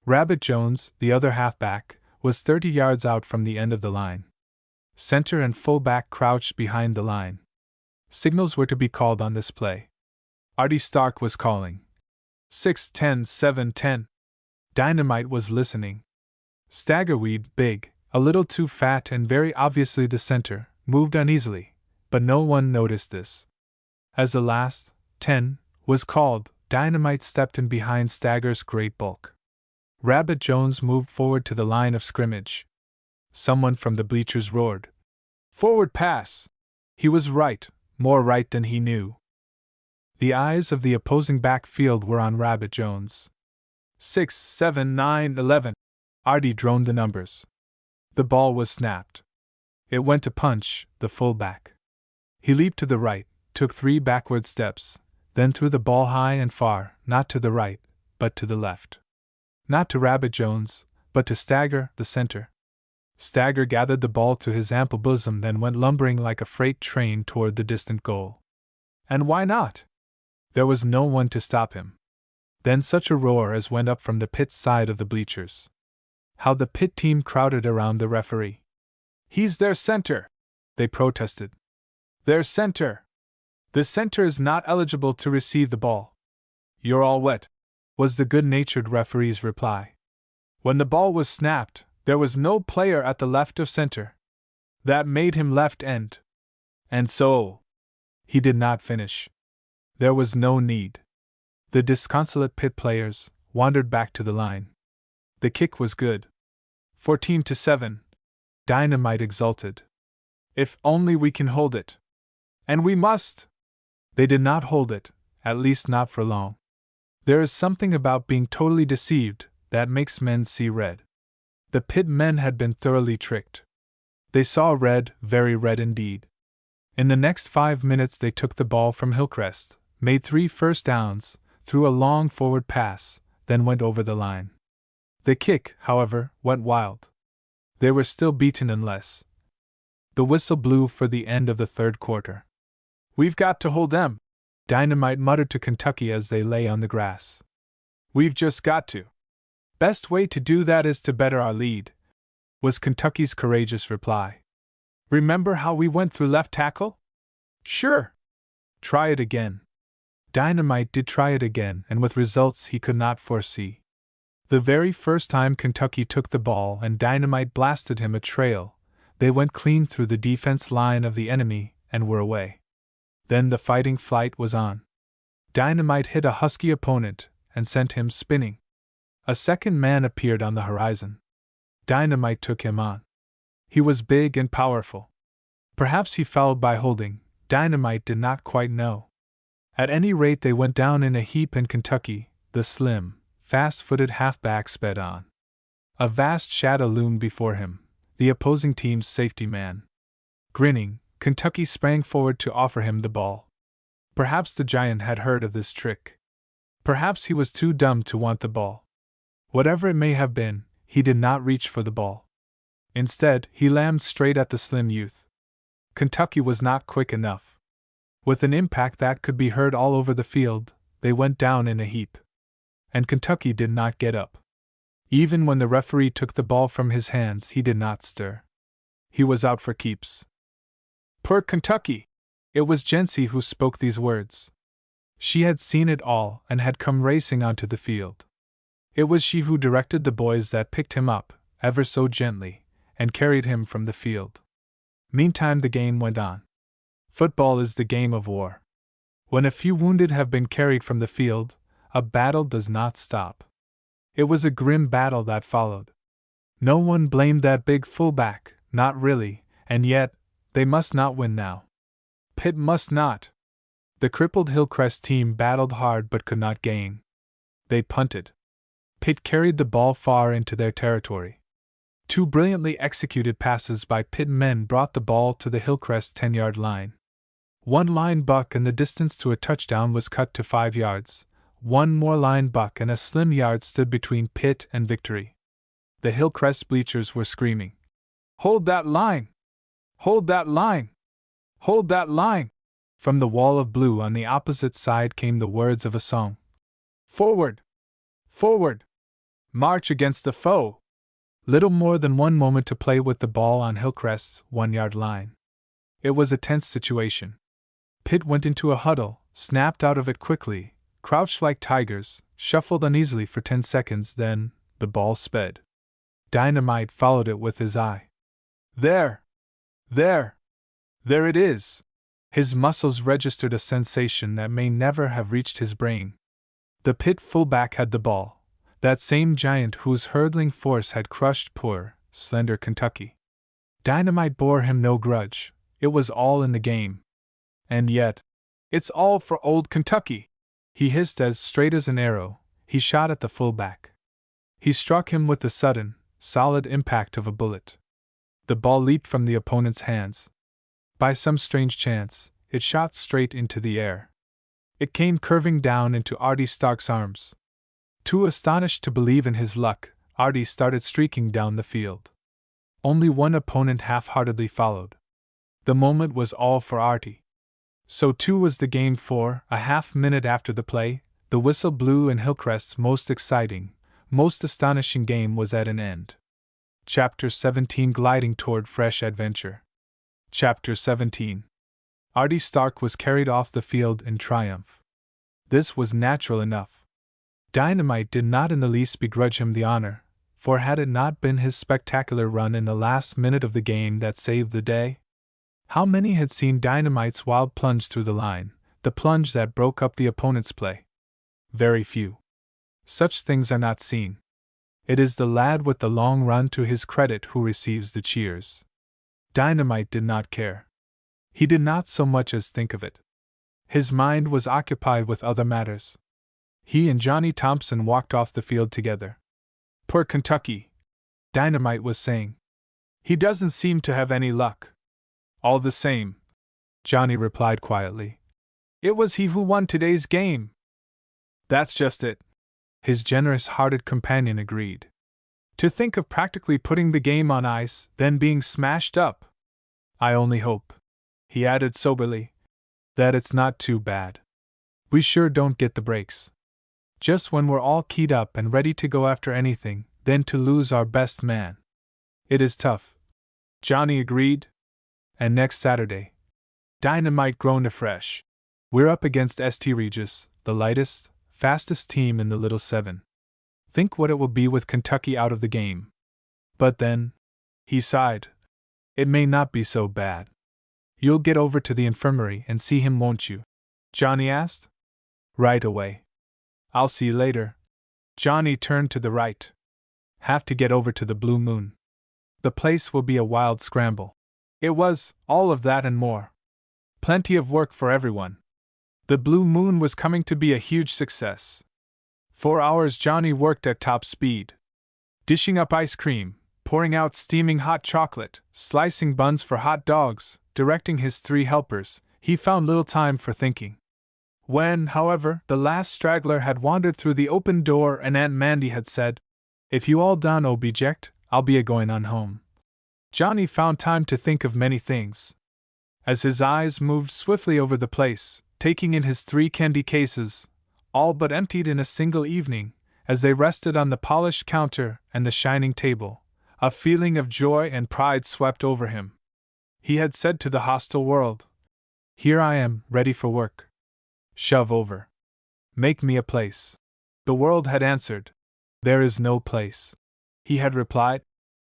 Rabbit Jones, the other halfback, was 30 yards out from the end of the line. Center and fullback crouched behind the line. Signals were to be called on this play. Artie Stark was calling. 6-10, 7-10. Dynamite was listening. Staggerweed, big, a little too fat and very obviously the center, moved uneasily, but no one noticed this. As the last, 10, was called, Dynamite stepped in behind Stagger's great bulk. Rabbit Jones moved forward to the line of scrimmage. Someone from the bleachers roared, "Forward pass!" He was right, more right than he knew. The eyes of the opposing backfield were on Rabbit Jones. 6, 7, 9, 11. Artie droned the numbers. The ball was snapped. It went to Punch, the fullback. He leaped to the right, took 3 backward steps, then threw the ball high and far, not to the right, but to the left. Not to Rabbit Jones, but to Stagger, the center. Stagger gathered the ball to his ample bosom, then went lumbering like a freight train toward the distant goal. And why not? There was no one to stop him. Then such a roar as went up from the Pitt side of the bleachers. How the Pitt team crowded around the referee. "He's their center!" they protested. "Their center! The center is not eligible to receive the ball." "You're all wet," was the good-natured referee's reply. "When the ball was snapped, there was no player at the left of center. That made him left end. And so—" He did not finish. There was no need. The disconsolate Pitt players wandered back to the line. The kick was good. 14-7. Dynamite exulted. "If only we can hold it. And we must!" They did not hold it, at least not for long. There is something about being totally deceived that makes men see red. The pit men had been thoroughly tricked. They saw red, very red indeed. In the next 5 minutes they took the ball from Hillcrest, made 3 first downs, threw a long forward pass, then went over the line. The kick, however, went wild. They were still beaten unless. The whistle blew for the end of the third quarter. "We've got to hold them," Dynamite muttered to Kentucky as they lay on the grass. "We've just got to. Best way to do that is to better our lead," was Kentucky's courageous reply. "Remember how we went through left tackle?" "Sure." "Try it again." Dynamite did try it again, and with results he could not foresee. The very first time Kentucky took the ball and Dynamite blasted him a trail, they went clean through the defense line of the enemy and were away. Then the fighting flight was on. Dynamite hit a husky opponent and sent him spinning. A second man appeared on the horizon. Dynamite took him on. He was big and powerful. Perhaps he fouled by holding, Dynamite did not quite know. At any rate, they went down in a heap and Kentucky, the slim, fast-footed halfback, sped on. A vast shadow loomed before him, the opposing team's safety man. Grinning, Kentucky sprang forward to offer him the ball. Perhaps the giant had heard of this trick. Perhaps he was too dumb to want the ball. Whatever it may have been, he did not reach for the ball. Instead, he lammed straight at the slim youth. Kentucky was not quick enough. With an impact that could be heard all over the field, they went down in a heap. And Kentucky did not get up. Even when the referee took the ball from his hands, he did not stir. He was out for keeps. "Poor Kentucky!" It was Jency who spoke these words. She had seen it all and had come racing onto the field. It was she who directed the boys that picked him up, ever so gently, and carried him from the field. Meantime the game went on. Football is the game of war. When a few wounded have been carried from the field, a battle does not stop. It was a grim battle that followed. No one blamed that big fullback, not really, and yet, they must not win now. Pitt must not. The crippled Hillcrest team battled hard but could not gain. They punted. Pitt carried the ball far into their territory. 2 brilliantly executed passes by Pitt men brought the ball to the Hillcrest 10-yard line. 1 line buck and the distance to a touchdown was cut to 5 yards. 1 more line buck and a slim yard stood between Pitt and victory. The Hillcrest bleachers were screaming, "Hold that line! Hold that line! Hold that line!" From the wall of blue on the opposite side came the words of a song. "Forward! Forward! March against the foe!" Little more than 1 moment to play with the ball on Hillcrest's 1-yard line. It was a tense situation. Pitt went into a huddle, snapped out of it quickly, crouched like tigers, shuffled uneasily for 10 seconds, then, the ball sped. Dynamite followed it with his eye. There! There! There it is! His muscles registered a sensation that may never have reached his brain. The Pitt fullback had the ball, that same giant whose hurtling force had crushed poor, slender Kentucky. Dynamite bore him no grudge, it was all in the game. And yet, "It's all for old Kentucky!" he hissed as straight as an arrow. He shot at the fullback. He struck him with the sudden, solid impact of a bullet. The ball leaped from the opponent's hands. By some strange chance, it shot straight into the air. It came curving down into Artie Stark's arms. Too astonished to believe in his luck, Artie started streaking down the field. Only one opponent half-heartedly followed. The moment was all for Artie. So too was the game, for, a half-minute after the play, the whistle blew and Hillcrest's most exciting, most astonishing game was at an end. Chapter 17, Gliding Toward Fresh Adventure. Chapter 17. Artie Stark was carried off the field in triumph. This was natural enough. Dynamite did not in the least begrudge him the honor, for had it not been his spectacular run in the last minute of the game that saved the day? How many had seen Dynamite's wild plunge through the line, the plunge that broke up the opponent's play? Very few. Such things are not seen. It is the lad with the long run to his credit who receives the cheers. Dynamite did not care. He did not so much as think of it. His mind was occupied with other matters. He and Johnny Thompson walked off the field together. Poor Kentucky, Dynamite was saying. He doesn't seem to have any luck. All the same, Johnny replied quietly. It was he who won today's game. That's just it, his generous-hearted companion agreed. To think of practically putting the game on ice, then being smashed up. I only hope, he added soberly, that it's not too bad. We sure don't get the breaks. Just when we're all keyed up and ready to go after anything, then to lose our best man. It is tough, Johnny agreed. And next Saturday, Dynamite groaned afresh. We're up against St. Regis, the lightest, fastest team in the Little Seven. Think what it will be with Kentucky out of the game. But then, he sighed, it may not be so bad. You'll get over to the infirmary and see him, won't you? Johnny asked. Right away. I'll see you later. Johnny turned to the right. Have to get over to the Blue Moon. The place will be a wild scramble. It was, all of that and more. Plenty of work for everyone. The Blue Moon was coming to be a huge success. 4 hours Johnny worked at top speed. Dishing up ice cream, pouring out steaming hot chocolate, slicing buns for hot dogs, directing his 3 helpers, he found little time for thinking. When, however, the last straggler had wandered through the open door and Aunt Mandy had said, If you all done object, I'll be a-going on home, Johnny found time to think of many things. As his eyes moved swiftly over the place, taking in his 3 candy cases, all but emptied in a single evening, as they rested on the polished counter and the shining table, a feeling of joy and pride swept over him. He had said to the hostile world, Here I am, ready for work. Shove over. Make me a place. The world had answered, There is no place. He had replied,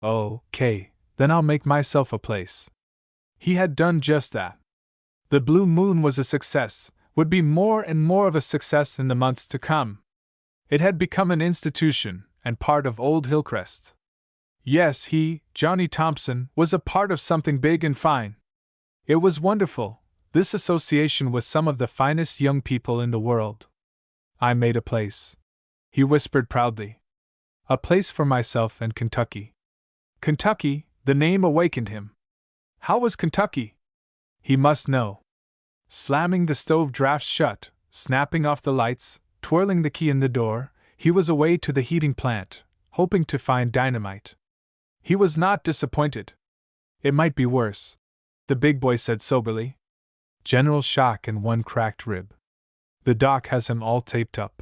Okay, then I'll make myself a place. He had done just that. The Blue Moon was a success, would be more and more of a success in the months to come. It had become an institution, and part of Old Hillcrest. Yes, he, Johnny Thompson, was a part of something big and fine. It was wonderful, this association with some of the finest young people in the world. I made a place, he whispered proudly. A place for myself and Kentucky. Kentucky, the name awakened him. How was Kentucky? He must know. Slamming the stove drafts shut, snapping off the lights, twirling the key in the door, he was away to the heating plant, hoping to find Dynamite. He was not disappointed. It might be worse, the big boy said soberly. General shock and 1 cracked rib. The doc has him all taped up.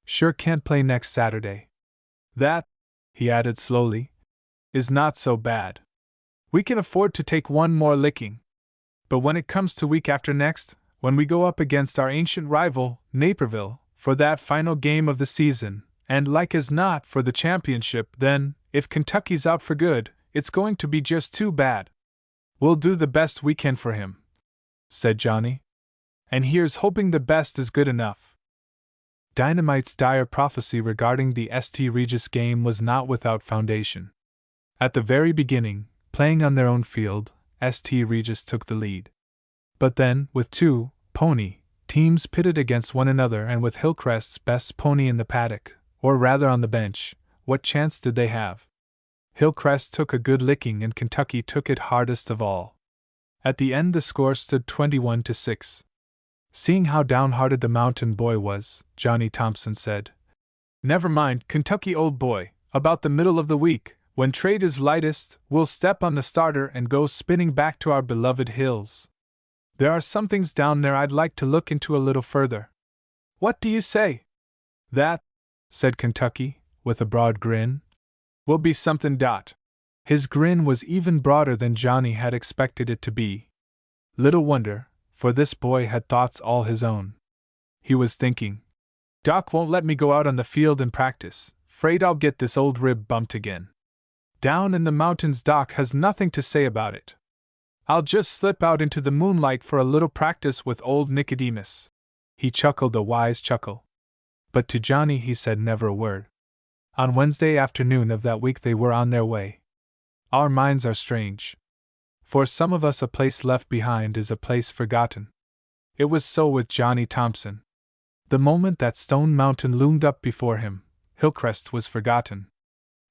Sure can't play next Saturday. That, he added slowly, is not so bad. We can afford to take 1 more licking. But when it comes to week after next, when we go up against our ancient rival, Naperville, for that final game of the season, and like as not for the championship, then, if Kentucky's out for good, it's going to be just too bad. We'll do the best we can for him, said Johnny. And here's hoping the best is good enough. Dynamite's dire prophecy regarding the St. Regis game was not without foundation. At the very beginning, playing on their own field, St. Regis took the lead. But then, with 2 pony teams pitted against one another and with Hillcrest's best pony in the paddock, or rather on the bench, what chance did they have? Hillcrest took a good licking and Kentucky took it hardest of all. At the end the score stood 21-6. Seeing how downhearted the mountain boy was, Johnny Thompson said, Never mind, Kentucky old boy, about the middle of the week, when trade is lightest, we'll step on the starter and go spinning back to our beloved hills. There are some things down there I'd like to look into a little further. What do you say? That, said Kentucky, with a broad grin, will be something. His grin was even broader than Johnny had expected it to be. Little wonder, for this boy had thoughts all his own. He was thinking, Doc won't let me go out on the field and practice, 'fraid I'll get this old rib bumped again. Down in the mountains Doc has nothing to say about it. I'll just slip out into the moonlight for a little practice with old Nicodemus. He chuckled a wise chuckle. But to Johnny he said never a word. On Wednesday afternoon of that week they were on their way. Our minds are strange. For some of us a place left behind is a place forgotten. It was so with Johnny Thompson. The moment that Stone Mountain loomed up before him, Hillcrest was forgotten.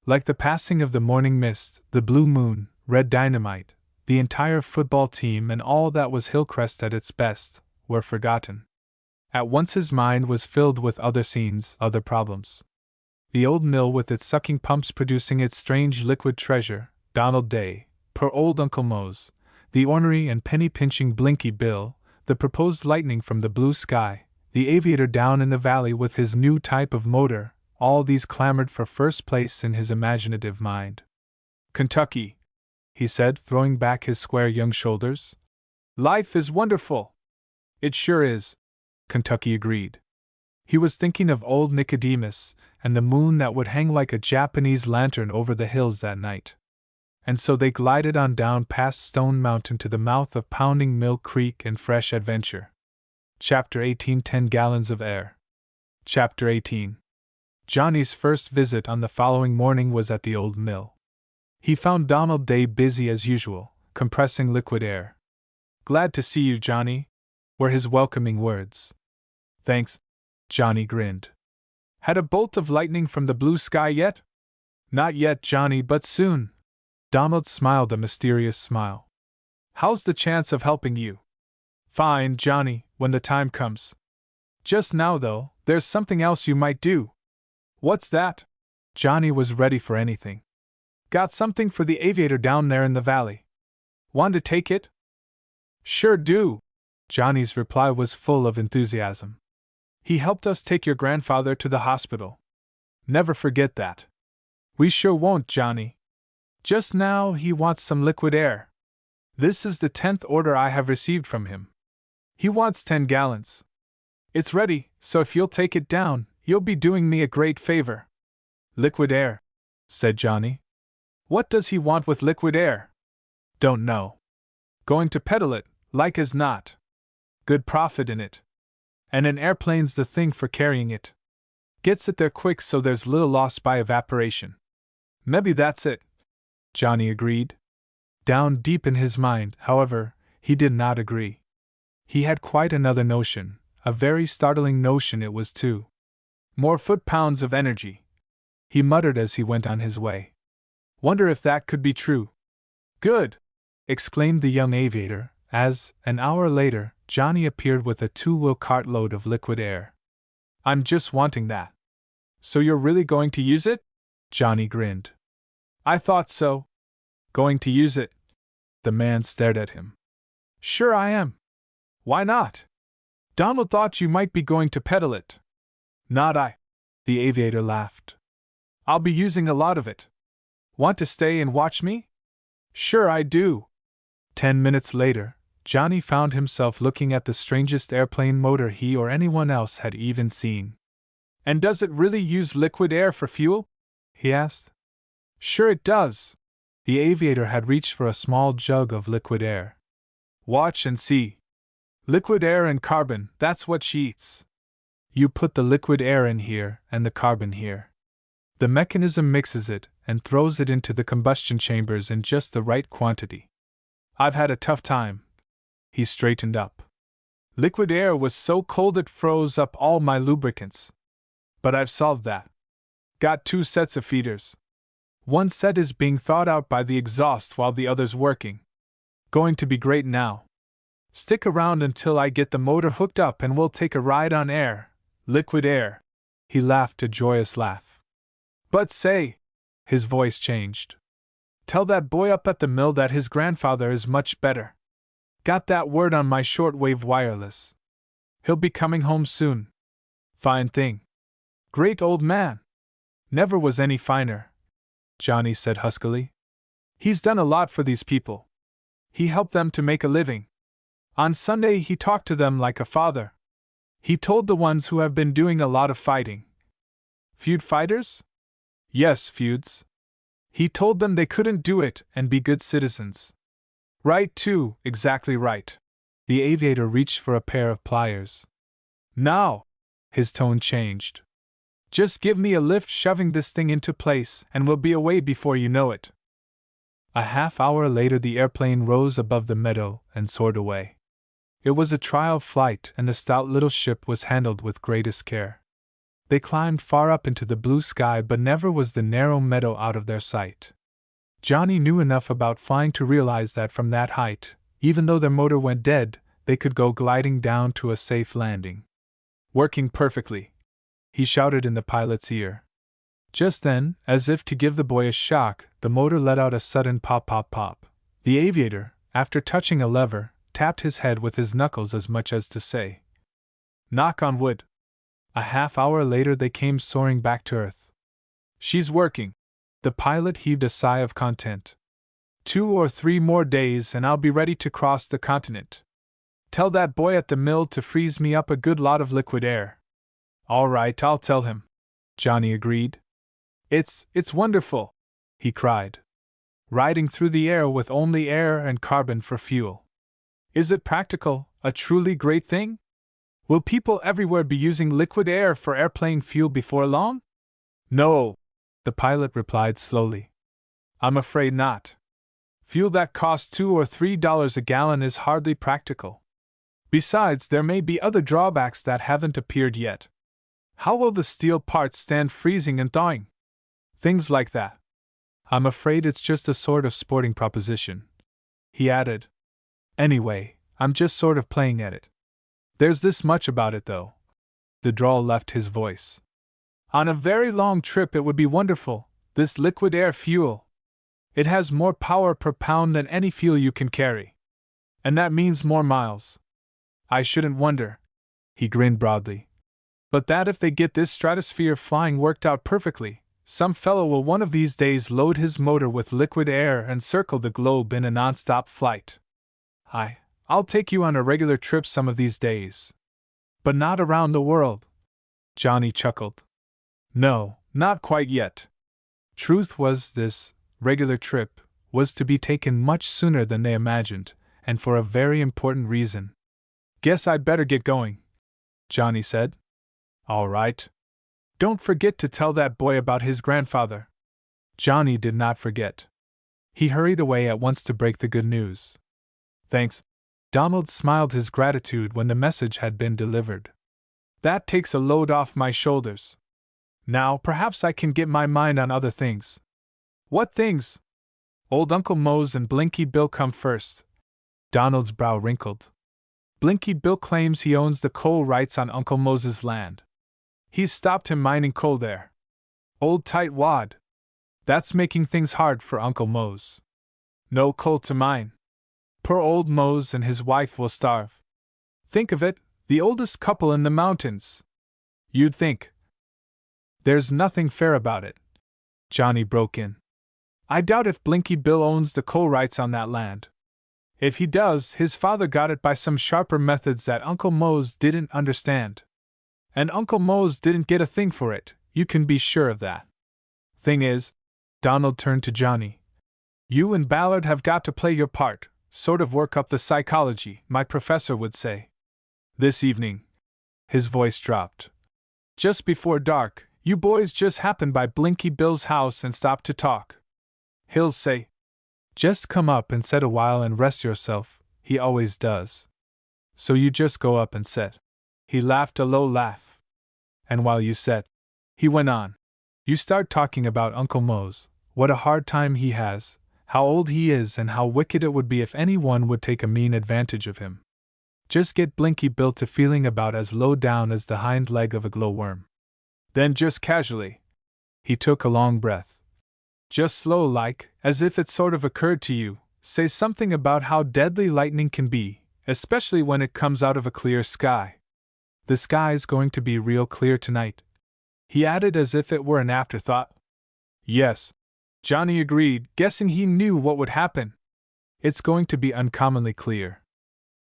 Like the passing of the morning mist, the blue moon, red dynamite, the entire football team and all that was Hillcrest at its best, were forgotten. At once his mind was filled with other scenes, other problems. The old mill with its sucking pumps producing its strange liquid treasure, Donald Day, poor old Uncle Mose, the ornery and penny-pinching Blinky Bill, the proposed lightning from the blue sky, the aviator down in the valley with his new type of motor, all these clamored for first place in his imaginative mind. Kentucky, he said, throwing back his square young shoulders. Life is wonderful. It sure is, Kentucky agreed. He was thinking of old Nicodemus and the moon that would hang like a Japanese lantern over the hills that night. And so they glided on down past Stone Mountain to the mouth of Pounding Mill Creek and fresh adventure. Chapter 18 10 Gallons of Air. Chapter 18. Johnny's first visit on the following morning was at the old mill. He found Donald Day busy as usual, compressing liquid air. Glad to see you, Johnny, were his welcoming words. Thanks, Johnny grinned. Had a bolt of lightning from the blue sky yet? Not yet, Johnny, but soon. Donald smiled a mysterious smile. How's the chance of helping you? Fine, Johnny, when the time comes. Just now, though, there's something else you might do. What's that? Johnny was ready for anything. Got something for the aviator down there in the valley. Want to take it? Sure do. Johnny's reply was full of enthusiasm. He helped us take your grandfather to the hospital. Never forget that. We sure won't, Johnny. Just now he wants some liquid air. This is the 10th order I have received from him. He wants 10 gallons. It's ready, so if you'll take it down, you'll be doing me a great favor. Liquid air, said Johnny. What does he want with liquid air? Don't know. Going to peddle it, like as not. Good profit in it. And an airplane's the thing for carrying it. Gets it there quick so there's little loss by evaporation. Maybe that's it, Johnny agreed. Down deep in his mind, however, he did not agree. He had quite another notion, a very startling notion it was too. More foot-pounds of energy, he muttered as he went on his way. Wonder if that could be true. Good! Exclaimed the young aviator, as, an hour later, Johnny appeared with a 2-wheel cartload of liquid air. I'm just wanting that. So you're really going to use it? Johnny grinned. I thought so. Going to use it? The man stared at him. Sure I am. Why not? Donald thought you might be going to peddle it. Not I. The aviator laughed. I'll be using a lot of it. Want to stay and watch me? Sure I do. 10 minutes later, Johnny found himself looking at the strangest airplane motor he or anyone else had even seen. And does it really use liquid air for fuel? He asked. Sure it does. The aviator had reached for a small jug of liquid air. Watch and see. Liquid air and carbon, that's what she eats. You put the liquid air in here and the carbon here. The mechanism mixes it and throws it into the combustion chambers in just the right quantity. I've had a tough time. He straightened up. Liquid air was so cold it froze up all my lubricants. But I've solved that. Got 2 sets of feeders. One set is being thawed out by the exhaust while the other's working. Going to be great now. Stick around until I get the motor hooked up and we'll take a ride on air. Liquid air. He laughed a joyous laugh. But say, his voice changed. Tell that boy up at the mill that his grandfather is much better. Got that word on my shortwave wireless. He'll be coming home soon. Fine thing. Great old man. Never was any finer, Johnny said huskily. He's done a lot for these people. He helped them to make a living. On Sunday he talked to them like a father. He told the ones who have been doing a lot of fighting. Feud fighters? Yes, feuds. He told them they couldn't do it and be good citizens. Right too, exactly right. The aviator reached for a pair of pliers. Now, his tone changed. Just give me a lift shoving this thing into place and we'll be away before you know it. A half hour later the airplane rose above the meadow and soared away. It was a trial flight, and the stout little ship was handled with greatest care. They climbed far up into the blue sky, but never was the narrow meadow out of their sight. Johnny knew enough about flying to realize that from that height, even though their motor went dead, they could go gliding down to a safe landing. "Working perfectly," he shouted in the pilot's ear. Just then, as if to give the boy a shock, the motor let out a sudden pop-pop-pop. The aviator, after touching a lever, tapped his head with his knuckles as much as to say, "Knock on wood." A half-hour later they came soaring back to Earth. "She's working." The pilot heaved a sigh of content. 2 or 3 more days and I'll be ready to cross the continent. Tell that boy at the mill to freeze me up a good lot of liquid air." "All right, I'll tell him," Johnny agreed. It's wonderful," he cried. "Riding through the air with only air and carbon for fuel. Is it practical, a truly great thing? Will people everywhere be using liquid air for airplane fuel before long?" "No," the pilot replied slowly. "I'm afraid not. Fuel that costs $2 or $3 a gallon is hardly practical. Besides, there may be other drawbacks that haven't appeared yet. How will the steel parts stand freezing and thawing? Things like that. I'm afraid it's just a sort of sporting proposition," he added. "Anyway, I'm just sort of playing at it. There's this much about it, though." The drawl left his voice. "On a very long trip it would be wonderful, this liquid air fuel. It has more power per pound than any fuel you can carry. And that means more miles. I shouldn't wonder," he grinned broadly, "but that if they get this stratosphere flying worked out perfectly, some fellow will one of these days load his motor with liquid air and circle the globe in a non-stop flight. I'll take you on a regular trip some of these days. But not around the world." Johnny chuckled. "No, not quite yet." Truth was, this regular trip was to be taken much sooner than they imagined, and for a very important reason. "Guess I'd better get going," Johnny said. "All right. Don't forget to tell that boy about his grandfather." Johnny did not forget. He hurried away at once to break the good news. "Thanks." Donald smiled his gratitude when the message had been delivered. "That takes a load off my shoulders. Now perhaps I can get my mind on other things." "What things?" "Old Uncle Mose and Blinky Bill come first." Donald's brow wrinkled. "Blinky Bill claims he owns the coal rights on Uncle Mose's land. He's stopped him mining coal there. Old tightwad. That's making things hard for Uncle Mose. No coal to mine. Poor old Mose and his wife will starve. Think of it, the oldest couple in the mountains. You'd think." "There's nothing fair about it," Johnny broke in. "I doubt if Blinky Bill owns the coal rights on that land. If he does, his father got it by some sharper methods that Uncle Mose didn't understand. And Uncle Mose didn't get a thing for it, you can be sure of that. Thing is," Donald turned to Johnny, "you and Ballard have got to play your part, sort of work up the psychology, my professor would say. This evening," his voice dropped, "just before dark, you boys just happen by Blinky Bill's house and stop to talk. He'll say, 'Just come up and sit a while and rest yourself,' he always does. So you just go up and sit." He laughed a low laugh. "And while you sit," he went on, "you start talking about Uncle Mose, what a hard time he has, how old he is, and how wicked it would be if anyone would take a mean advantage of him. Just get Blinky Bill to feeling about as low down as the hind leg of a glowworm. Then just casually," he took a long breath, "just slow like, as if it sort of occurred to you, say something about how deadly lightning can be, especially when it comes out of a clear sky. The sky's going to be real clear tonight," he added as if it were an afterthought. "Yes," Johnny agreed, guessing he knew what would happen. "It's going to be uncommonly clear."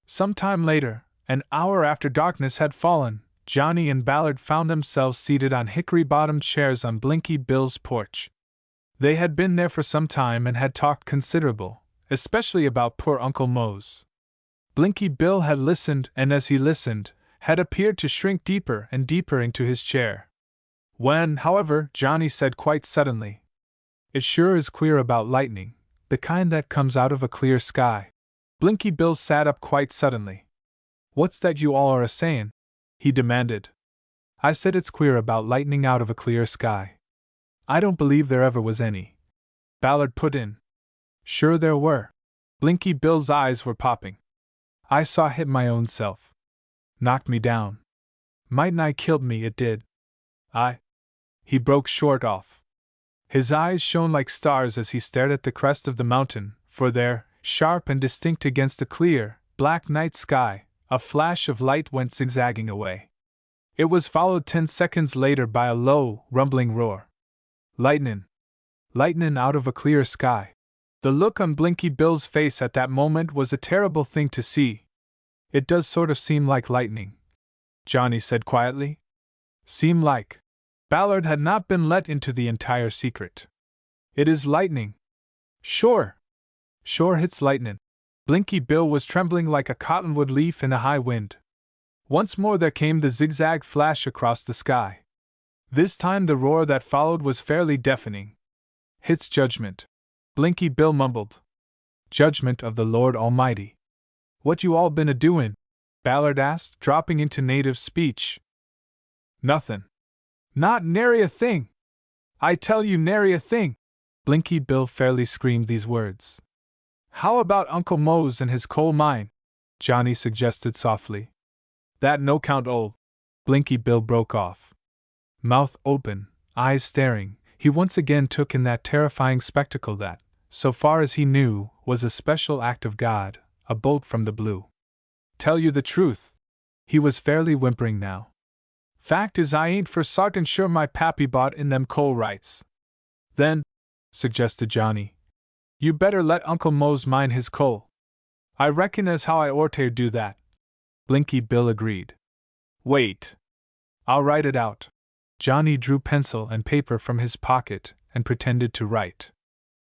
Some time later, an hour after darkness had fallen, Johnny and Ballard found themselves seated on hickory-bottomed chairs on Blinky Bill's porch. They had been there for some time and had talked considerable, especially about poor Uncle Mose. Blinky Bill had listened, and as he listened, had appeared to shrink deeper and deeper into his chair. When, however, Johnny said quite suddenly, "It sure is queer about lightning, the kind that comes out of a clear sky," Blinky Bill sat up quite suddenly. What's that you all are a-sayin'? He demanded. I said it's queer about lightning out of a clear sky. I don't believe there ever was any. Ballard put in. Sure there were. Blinky Bill's eyes were popping. I saw it hit my own self. Knocked me down. Mightn't I killed me, it did. He broke short off. His eyes shone like stars as he stared at the crest of the mountain, for there, sharp and distinct against the clear, black night sky, a flash of light went zigzagging away. It was followed 10 seconds later by a low, rumbling roar. Lightnin'! Lightnin' out of a clear sky! The look on Blinky Bill's face at that moment was a terrible thing to see. It does sort of seem like lightning, Johnny said quietly. Seem like. Ballard had not been let into the entire secret. It is lightning. Sure it's lightnin'. Blinky Bill was trembling like a cottonwood leaf in a high wind. Once more there came the zigzag flash across the sky. This time the roar that followed was fairly deafening. Hit's judgment, Blinky Bill mumbled. Judgment of the Lord Almighty. What you all been a-doin'? Ballard asked, dropping into native speech. Nothin'. Not nary a thing. I tell you nary a thing. Blinky Bill fairly screamed these words. How about Uncle Mose and his coal mine? Johnny suggested softly. That no count old. Blinky Bill broke off. Mouth open, eyes staring, he once again took in that terrifying spectacle that, so far as he knew, was a special act of God, a bolt from the blue. Tell you the truth. He was fairly whimpering now. Fact is I ain't for sartin sure my pappy bought in them coal rights. Then, suggested Johnny, you better let Uncle Mose mine his coal. I reckon as how I orter do that. Blinky Bill agreed. Wait. I'll write it out. Johnny drew pencil and paper from his pocket and pretended to write.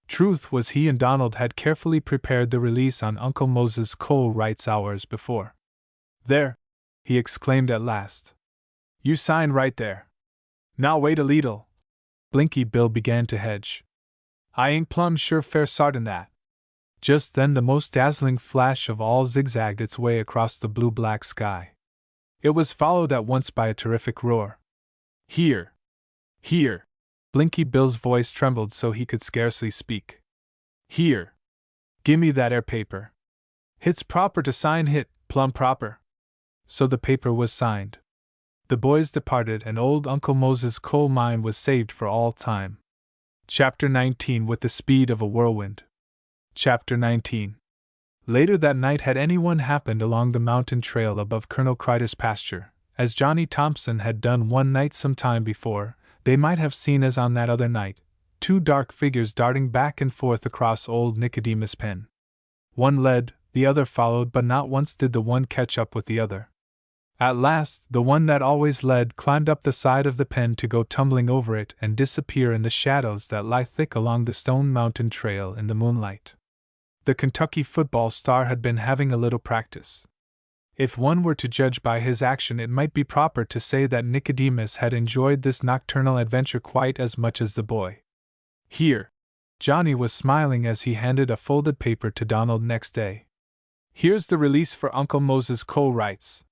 Truth was he and Donald had carefully prepared the release on Uncle Mose's coal rights hours before. There, he exclaimed at last. You sign right there. Now wait a leetle. Blinky Bill began to hedge. I ain't plumb sure fair sartin that. Just then the most dazzling flash of all zigzagged its way across the blue-black sky. It was followed at once by a terrific roar. Here! Here! Blinky Bill's voice trembled so he could scarcely speak. Here! Gimme that air paper. Hit's proper to sign hit, plumb proper. So the paper was signed. The boys departed and old Uncle Mose's coal mine was saved for all time. Chapter 19 With the Speed of a Whirlwind. Chapter 19. Later that night had anyone happened along the mountain trail above Colonel Crider's pasture, as Johnny Thompson had done one night some time before, they might have seen as on that other night, 2 dark figures darting back and forth across old Nicodemus' pen. One led, the other followed, but not once did the one catch up with the other. At last, the one that always led climbed up the side of the pen to go tumbling over it and disappear in the shadows that lie thick along the Stone Mountain Trail in the moonlight. The Kentucky football star had been having a little practice. If one were to judge by his action, it might be proper to say that Nicodemus had enjoyed this nocturnal adventure quite as much as the boy. Here! Johnny was smiling as he handed a folded paper to Donald next day. Here's the release for Uncle Mose's coal rights.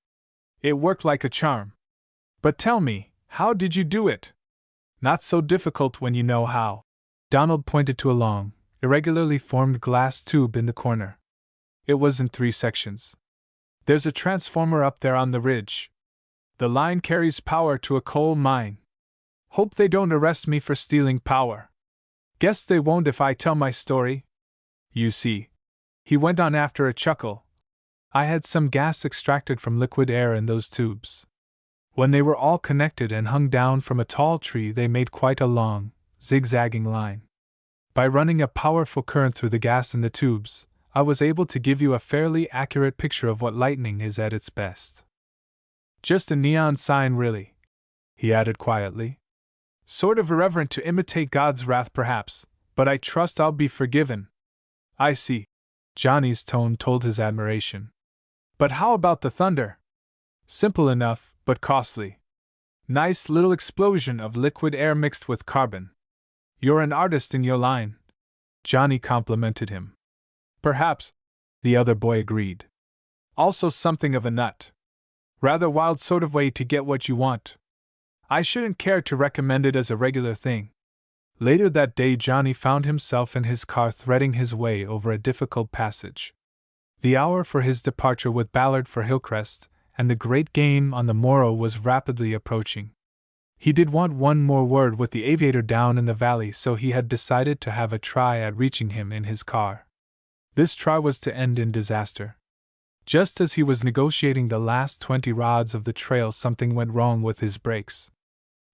It worked like a charm. But tell me, how did you do it? Not so difficult when you know how. Donald pointed to a long, irregularly formed glass tube in the corner. It was in 3 sections. There's a transformer up there on the ridge. The line carries power to a coal mine. Hope they don't arrest me for stealing power. Guess they won't if I tell my story. You see, he went on after a chuckle, I had some gas extracted from liquid air in those tubes. When they were all connected and hung down from a tall tree, they made quite a long, zigzagging line. By running a powerful current through the gas in the tubes, I was able to give you a fairly accurate picture of what lightning is at its best. Just a neon sign, really, he added quietly. Sort of irreverent to imitate God's wrath, perhaps, but I trust I'll be forgiven. I see. Johnny's tone told his admiration. But how about the thunder? Simple enough, but costly. Nice little explosion of liquid air mixed with carbon. You're an artist in your line. Johnny complimented him. Perhaps, the other boy agreed. Also something of a nut. Rather wild sort of way to get what you want. I shouldn't care to recommend it as a regular thing. Later that day, Johnny found himself in his car threading his way over a difficult passage. The hour for his departure with Ballard for Hillcrest and the great game on the morrow was rapidly approaching. He did want one more word with the aviator down in the valley, so he had decided to have a try at reaching him in his car. This try was to end in disaster. Just as he was negotiating the last 20 rods of the trail, something went wrong with his brakes.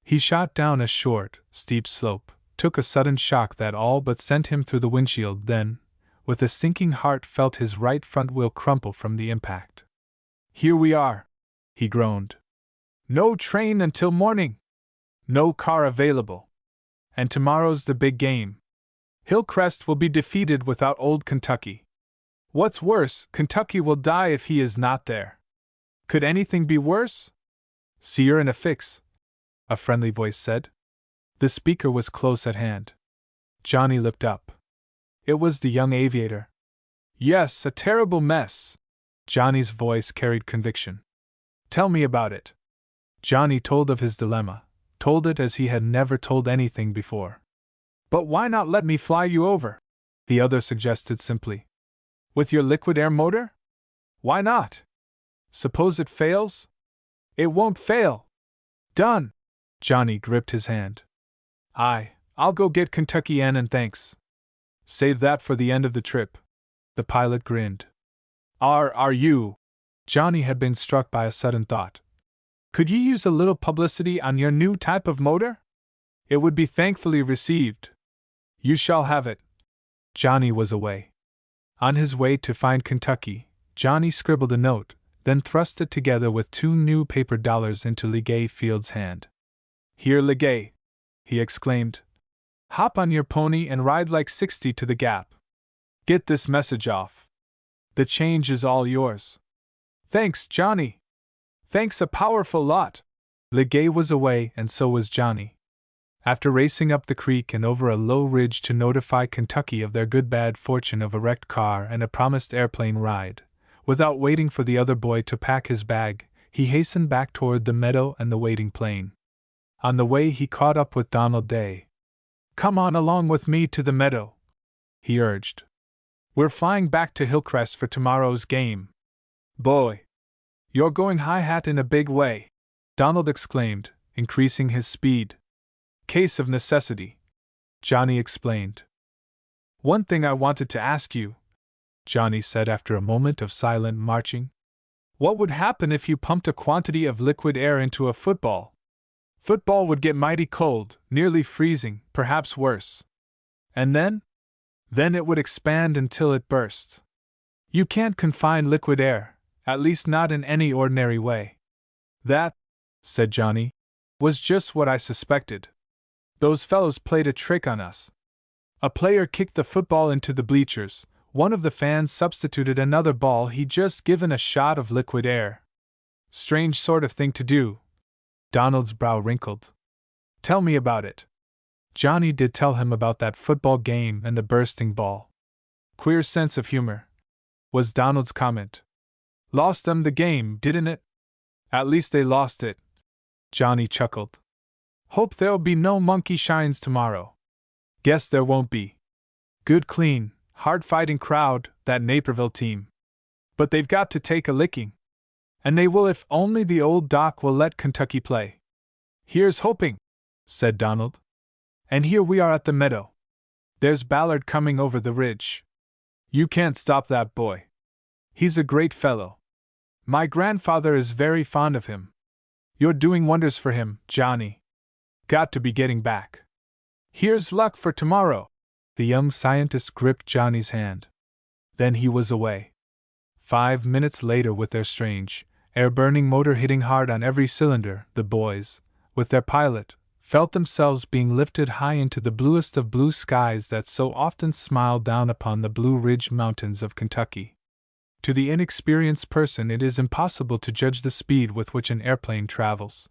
He shot down a short, steep slope, took a sudden shock that all but sent him through the windshield, then, with a sinking heart, felt his right front wheel crumple from the impact. "Here we are," he groaned. "No train until morning. No car available. And tomorrow's the big game. Hillcrest will be defeated without Old Kentucky. What's worse, Kentucky will die if he is not there. Could anything be worse?" "See, you're in a fix," a friendly voice said. The speaker was close at hand. Johnny looked up. It was the young aviator. "Yes, a terrible mess." Johnny's voice carried conviction. "Tell me about it." Johnny told of his dilemma, told it as he had never told anything before. "But why not let me fly you over?" the other suggested simply. "With your liquid air motor? Why not? Suppose it fails?" "It won't fail." "Done." Johnny gripped his hand. I'll go get Kentucky Ann and thanks. Save that for the end of the trip." The pilot grinned. Are you? Johnny had been struck by a sudden thought. "Could you use a little publicity on your new type of motor? It would be thankfully received." "You shall have it." Johnny was away. On his way to find Kentucky, Johnny scribbled a note, then thrust it together with 2 new paper dollars into Liggett Field's hand. "Here, Liggett," he exclaimed. "Hop on your pony and ride like 60 to the Gap. Get this message off. The change is all yours." "Thanks, Johnny." "Thanks a powerful lot." Liggett was away, and so was Johnny. After racing up the creek and over a low ridge to notify Kentucky of their good-bad fortune of a wrecked car and a promised airplane ride, without waiting for the other boy to pack his bag, he hastened back toward the meadow and the waiting plane. On the way, he caught up with Donald Day. "Come on along with me to the meadow," he urged. "We're flying back to Hillcrest for tomorrow's game." "Boy, you're going high-hat in a big way," Donald exclaimed, increasing his speed. "Case of necessity," Johnny explained. "One thing I wanted to ask you," Johnny said after a moment of silent marching. "What would happen if you pumped a quantity of liquid air into a football? Football would get mighty cold, nearly freezing, perhaps worse. And then? Then it would expand until it bursts. You can't confine liquid air, at least not in any ordinary way." "That," said Johnny, "was just what I suspected. Those fellows played a trick on us. A player kicked the football into the bleachers, one of the fans substituted another ball he'd just given a shot of liquid air. Strange sort of thing to do." Donald's brow wrinkled. "Tell me about it." Johnny did tell him about that football game and the bursting ball. "Queer sense of humor," was Donald's comment. "Lost them the game, didn't it?" "At least they lost it," Johnny chuckled. "Hope there'll be no monkey shines tomorrow." "Guess there won't be. Good clean, hard-fighting crowd, that Naperville team. But they've got to take a licking. And they will if only the old doc will let Kentucky play." "Here's hoping," said Donald. "And here we are at the meadow. There's Ballard coming over the ridge. You can't stop that boy. He's a great fellow. My grandfather is very fond of him. You're doing wonders for him, Johnny. Got to be getting back. Here's luck for tomorrow." The young scientist gripped Johnny's hand. Then he was away. 5 minutes later, with their strange, air-burning motor hitting hard on every cylinder, the boys, with their pilot, felt themselves being lifted high into the bluest of blue skies that so often smiled down upon the Blue Ridge Mountains of Kentucky. To the inexperienced person, it is impossible to judge the speed with which an airplane travels.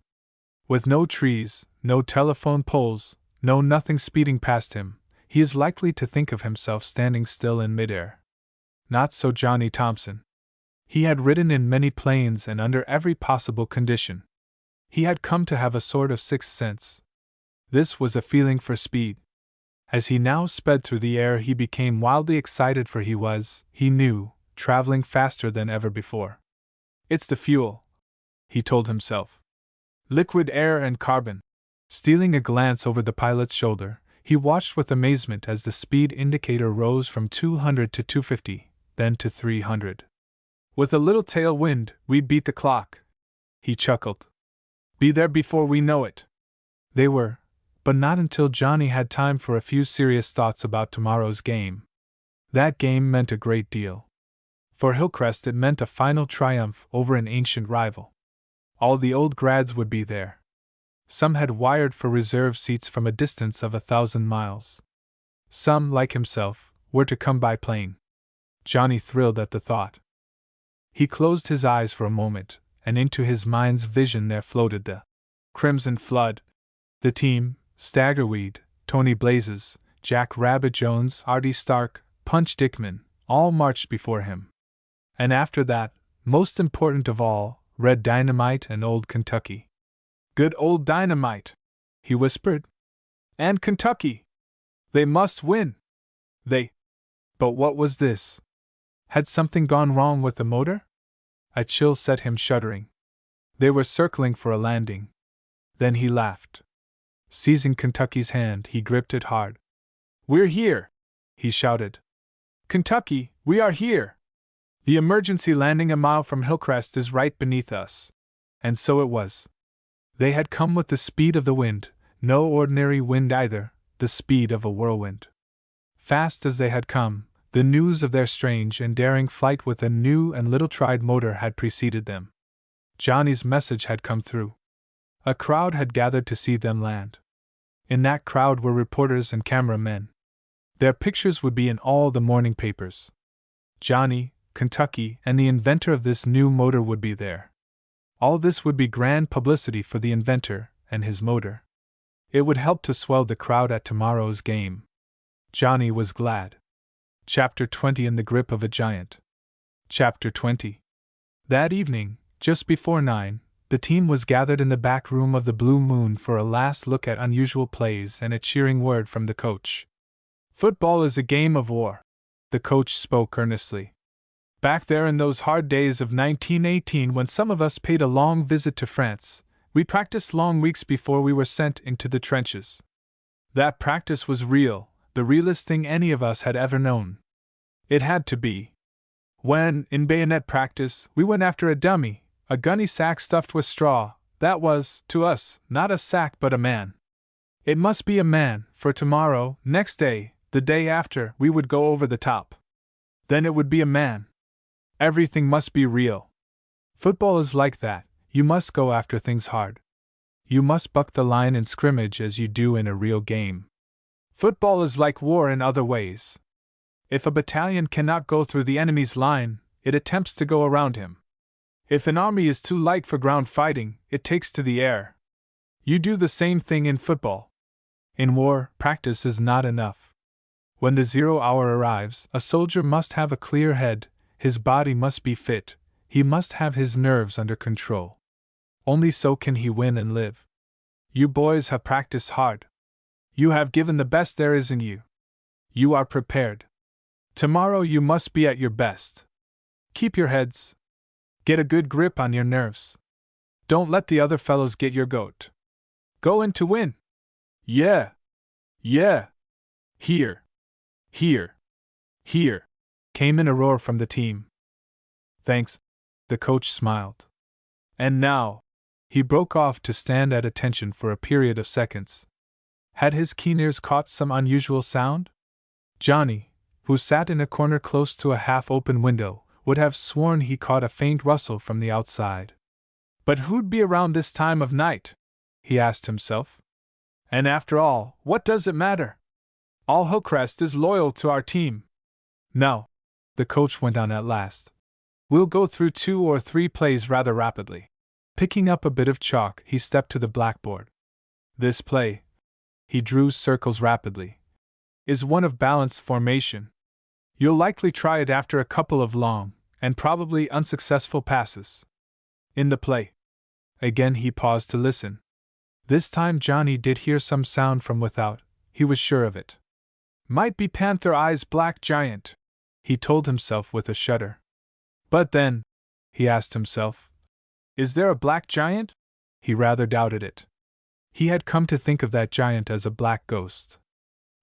With no trees, no telephone poles, no nothing speeding past him, he is likely to think of himself standing still in midair. Not so Johnny Thompson. He had ridden in many plains and under every possible condition. He had come to have a sort of sixth sense. This was a feeling for speed. As he now sped through the air, he became wildly excited, for he was, he knew, traveling faster than ever before. "It's the fuel," he told himself. "Liquid air and carbon." Stealing a glance over the pilot's shoulder, he watched with amazement as the speed indicator rose from 200 to 250, then to 300. "With a little tail wind, we'd beat the clock," he chuckled. "Be there before we know it." They were, but not until Johnny had time for a few serious thoughts about tomorrow's game. That game meant a great deal. For Hillcrest, it meant a final triumph over an ancient rival. All the old grads would be there. Some had wired for reserve seats from a distance of 1,000 miles. Some, like himself, were to come by plane. Johnny thrilled at the thought. He closed his eyes for a moment, and into his mind's vision there floated the Crimson Flood. The team, Staggerweed, Tony Blazes, Jack Rabbit Jones, Artie Stark, Punch Dickman, all marched before him. And after that, most important of all, Red Dynamite and Old Kentucky. "Good old Dynamite," he whispered. "And Kentucky. They must win. They." But what was this? Had something gone wrong with the motor? A chill set him shuddering. They were circling for a landing. Then he laughed. Seizing Kentucky's hand, he gripped it hard. "We're here!" he shouted. "Kentucky, we are here! The emergency landing a mile from Hillcrest is right beneath us." And so it was. They had come with the speed of the wind, no ordinary wind either, the speed of a whirlwind. Fast as they had come, the news of their strange and daring flight with a new and little-tried motor had preceded them. Johnny's message had come through. A crowd had gathered to see them land. In that crowd were reporters and cameramen. Their pictures would be in all the morning papers. Johnny, Kentucky, and the inventor of this new motor would be there. All this would be grand publicity for the inventor and his motor. It would help to swell the crowd at tomorrow's game. Johnny was glad. Chapter 20 In the Grip of a Giant. Chapter 20. That evening, just before 9, the team was gathered in the back room of the Blue Moon for a last look at unusual plays and a cheering word from the coach. "Football is a game of war," the coach spoke earnestly. "Back there in those hard days of 1918, when some of us paid a long visit to France, we practiced long weeks before we were sent into the trenches. That practice was real, the realest thing any of us had ever known. It had to be. When, in bayonet practice, we went after a dummy, a gunny sack stuffed with straw, that was, to us, not a sack but a man. It must be a man, for tomorrow, next day, the day after, we would go over the top. Then it would be a man. Everything must be real. Football is like that, you must go after things hard. You must buck the line in scrimmage as you do in a real game. Football is like war in other ways. If a battalion cannot go through the enemy's line, it attempts to go around him. If an army is too light for ground fighting, it takes to the air. You do the same thing in football. In war, practice is not enough. When the 0 hour arrives, a soldier must have a clear head, his body must be fit, he must have his nerves under control. Only so can he win and live. You boys have practiced hard. You have given the best there is in you. You are prepared. Tomorrow you must be at your best. Keep your heads. Get a good grip on your nerves. Don't let the other fellows get your goat. Go in to win. Yeah. Yeah. Here. Here. Here. Came in a roar from the team. Thanks. The coach smiled. And now. He broke off to stand at attention for a period of seconds. Had his keen ears caught some unusual sound? Johnny, who sat in a corner close to a half-open window, would have sworn he caught a faint rustle from the outside. But who'd be around this time of night? He asked himself. And after all, what does it matter? All Hillcrest is loyal to our team. Now, the coach went on at last. We'll go through 2 or 3 plays rather rapidly. Picking up a bit of chalk, he stepped to the blackboard. This play, he drew circles rapidly, is one of balanced formation. You'll likely try it after a couple of long, and probably unsuccessful passes. In the play. Again he paused to listen. This time Johnny did hear some sound from without, he was sure of it. Might be Panther Eye's black giant, he told himself with a shudder. But then, he asked himself, is there a black giant? He rather doubted it. He had come to think of that giant as a black ghost.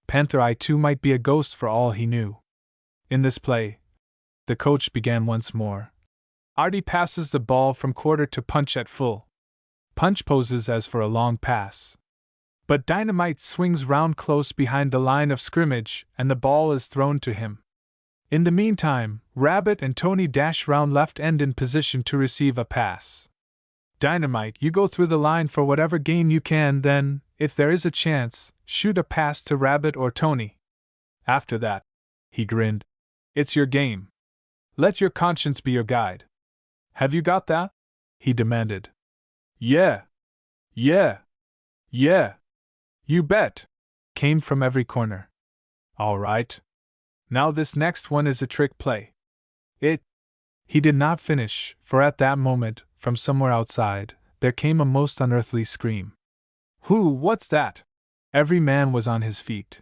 Panther Eye too might be a ghost for all he knew. In this play, the coach began once more. Artie passes the ball from quarter to Punch at full. Punch poses as for a long pass. But Dynamite swings round close behind the line of scrimmage and the ball is thrown to him. In the meantime, Rabbit and Tony dash round left end in position to receive a pass. Dynamite, you go through the line for whatever gain you can, then, if there is a chance, shoot a pass to Rabbit or Tony. After that, he grinned, it's your game. Let your conscience be your guide. Have you got that? He demanded. Yeah. Yeah. Yeah. You bet, came from every corner. All right. Now this next one is a trick play. He did not finish, for at that moment, from somewhere outside, there came a most unearthly scream. What's that? Every man was on his feet.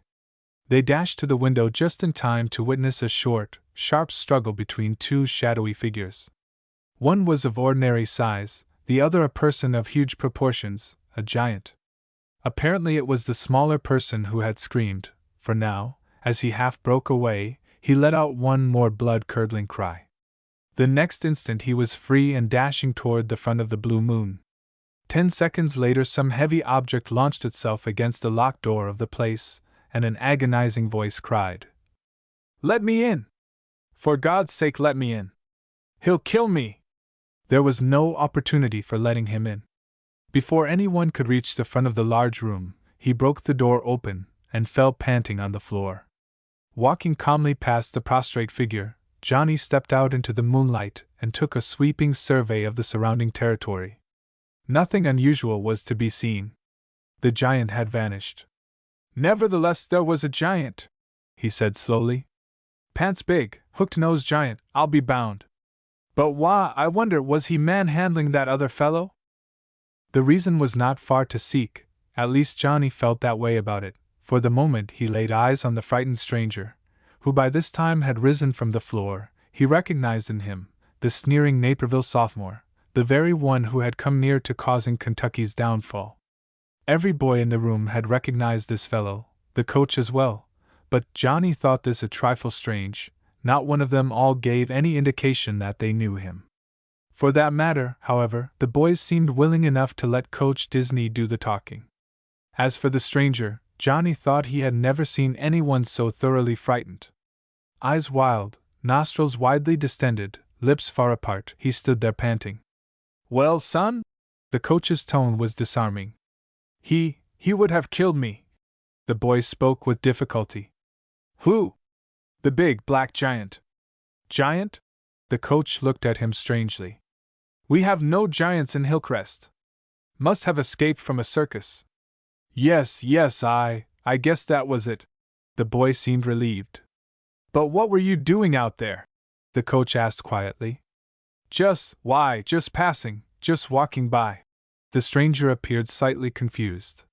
They dashed to the window just in time to witness a short, sharp struggle between two shadowy figures. One was of ordinary size, the other a person of huge proportions, a giant. Apparently it was the smaller person who had screamed, for now, as he half broke away, he let out one more blood-curdling cry. The next instant he was free and dashing toward the front of the Blue Moon. 10 seconds later some heavy object launched itself against the locked door of the place, and an agonizing voice cried, "Let me in! For God's sake, let me in! He'll kill me!" There was no opportunity for letting him in. Before anyone could reach the front of the large room, he broke the door open and fell panting on the floor. Walking calmly past the prostrate figure, Johnny stepped out into the moonlight and took a sweeping survey of the surrounding territory. Nothing unusual was to be seen. The giant had vanished. Nevertheless, there was a giant, he said slowly. Pants big, hooked-nosed giant, I'll be bound. But why, I wonder, was he manhandling that other fellow? The reason was not far to seek, at least Johnny felt that way about it, for the moment he laid eyes on the frightened stranger, who by this time had risen from the floor. He recognized in him the sneering Naperville sophomore, the very one who had come near to causing Kentucky's downfall. Every boy in the room had recognized this fellow, the coach as well, but Johnny thought this a trifle strange. Not one of them all gave any indication that they knew him. For that matter, however, the boys seemed willing enough to let Coach Disney do the talking. As for the stranger, Johnny thought he had never seen anyone so thoroughly frightened. Eyes wild, nostrils widely distended, lips far apart, he stood there panting. "Well, son?" The coach's tone was disarming. He would have killed me." The boy spoke with difficulty. "Who?" "The big black giant." "Giant?" The coach looked at him strangely. "We have no giants in Hillcrest. Must have escaped from a circus." Yes, I guess that was it." The boy seemed relieved. "But what were you doing out there?" the coach asked quietly. Just passing, just walking by." The stranger appeared slightly confused.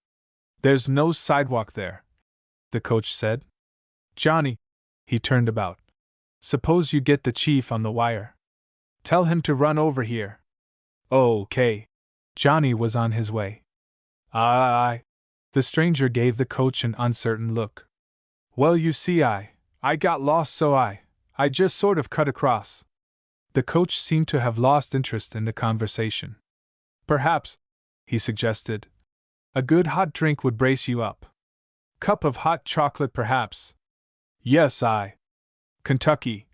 "There's no sidewalk there," the coach said. "Johnny," he turned about. "Suppose you get the chief on the wire. Tell him to run over here." "Okay." Johnny was on his way. Aye. The stranger gave the coach an uncertain look. "Well, you see, I got lost, so I just sort of cut across." The coach seemed to have lost interest in the conversation. "Perhaps," he suggested, "a good hot drink would brace you up. Cup of hot chocolate, perhaps." "Yes, Kentucky."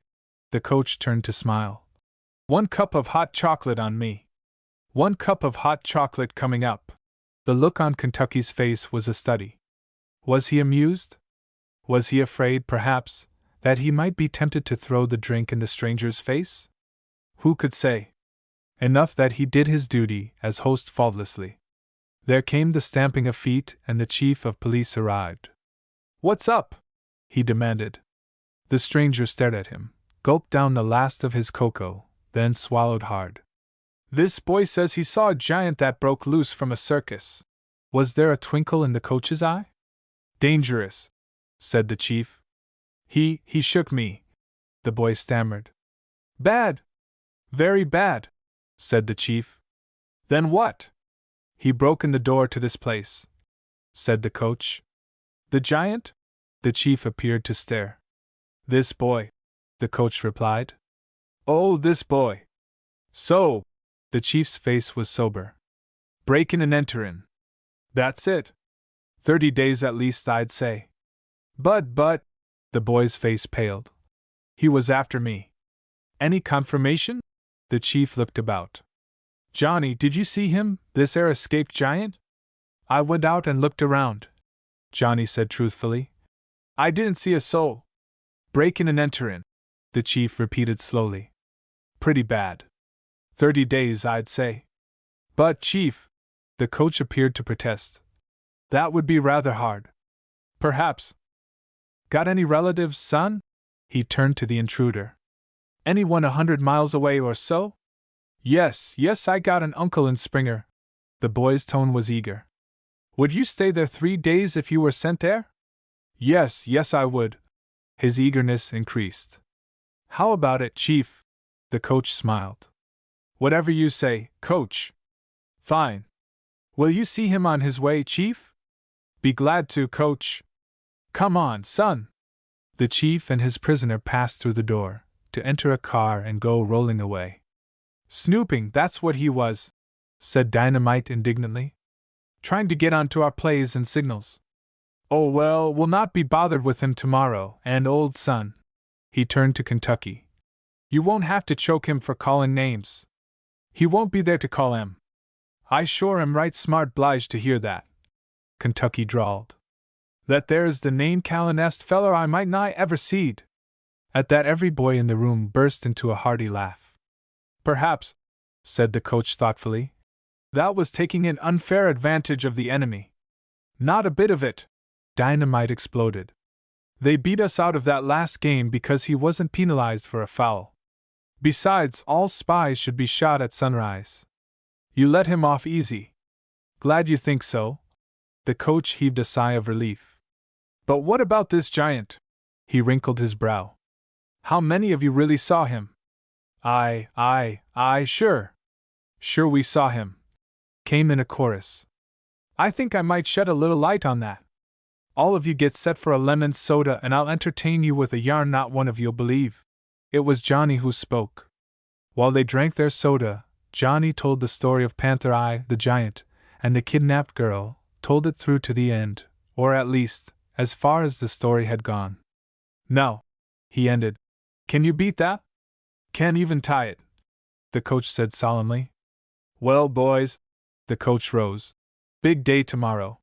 The coach turned to smile. "1 cup of hot chocolate on me. 1 cup of hot chocolate coming up." The look on Kentucky's face was a study. Was he amused? Was he afraid, perhaps, that he might be tempted to throw the drink in the stranger's face? Who could say? Enough that he did his duty as host faultlessly. There came the stamping of feet, and the chief of police arrived. "What's up?" he demanded. The stranger stared at him, gulped down the last of his cocoa, then swallowed hard. This boy says he saw a giant that broke loose from a circus. Was there a twinkle in the coach's eye? Dangerous, said the chief. He shook me, the boy stammered. Bad. Very bad, said the chief. Then what? He broke in the door to this place, said the coach. The giant? The chief appeared to stare. This boy, the coach replied. Oh, this boy. So, the chief's face was sober. Break in and enter in. That's it. 30 days at least, I'd say. But, the boy's face paled. He was after me. Any confirmation? The chief looked about. Johnny, did you see him, this escaped giant? I went out and looked around, Johnny said truthfully. I didn't see a soul. Break in and enter in, the chief repeated slowly. Pretty bad. 30 days, I'd say. But, chief, the coach appeared to protest. That would be rather hard. Perhaps. Got any relatives, son? He turned to the intruder. Anyone 100 miles away or so? Yes, I got an uncle in Springer. The boy's tone was eager. Would you stay there 3 days if you were sent there? Yes, I would. His eagerness increased. How about it, chief? The coach smiled. Whatever you say, coach. Fine. Will you see him on his way, chief? Be glad to, coach. Come on, son. The chief and his prisoner passed through the door, to enter a car and go rolling away. Snooping, that's what he was, said Dynamite indignantly. Trying to get onto our plays and signals. Oh well, we'll not be bothered with him tomorrow, and old son. He turned to Kentucky. You won't have to choke him for calling names. He won't be there to call him. I sure am right smart 'bliged to hear that, Kentucky drawled. That there's the name clandestine feller I might not ever seed. At that every boy in the room burst into a hearty laugh. Perhaps, said the coach thoughtfully, that was taking an unfair advantage of the enemy. Not a bit of it, Dynamite exploded. They beat us out of that last game because he wasn't penalized for a foul. Besides, all spies should be shot at sunrise. You let him off easy. Glad you think so. The coach heaved a sigh of relief. But what about this giant? He wrinkled his brow. How many of you really saw him? Sure. Sure we saw him, came in a chorus. I think I might shed a little light on that. All of you get set for a lemon soda and I'll entertain you with a yarn not one of you'll believe. It was Johnny who spoke. While they drank their soda, Johnny told the story of Panther Eye, the giant, and the kidnapped girl, told it through to the end, or at least, as far as the story had gone. Now, he ended, can you beat that? Can't even tie it, the coach said solemnly. Well, boys, the coach rose. Big day tomorrow.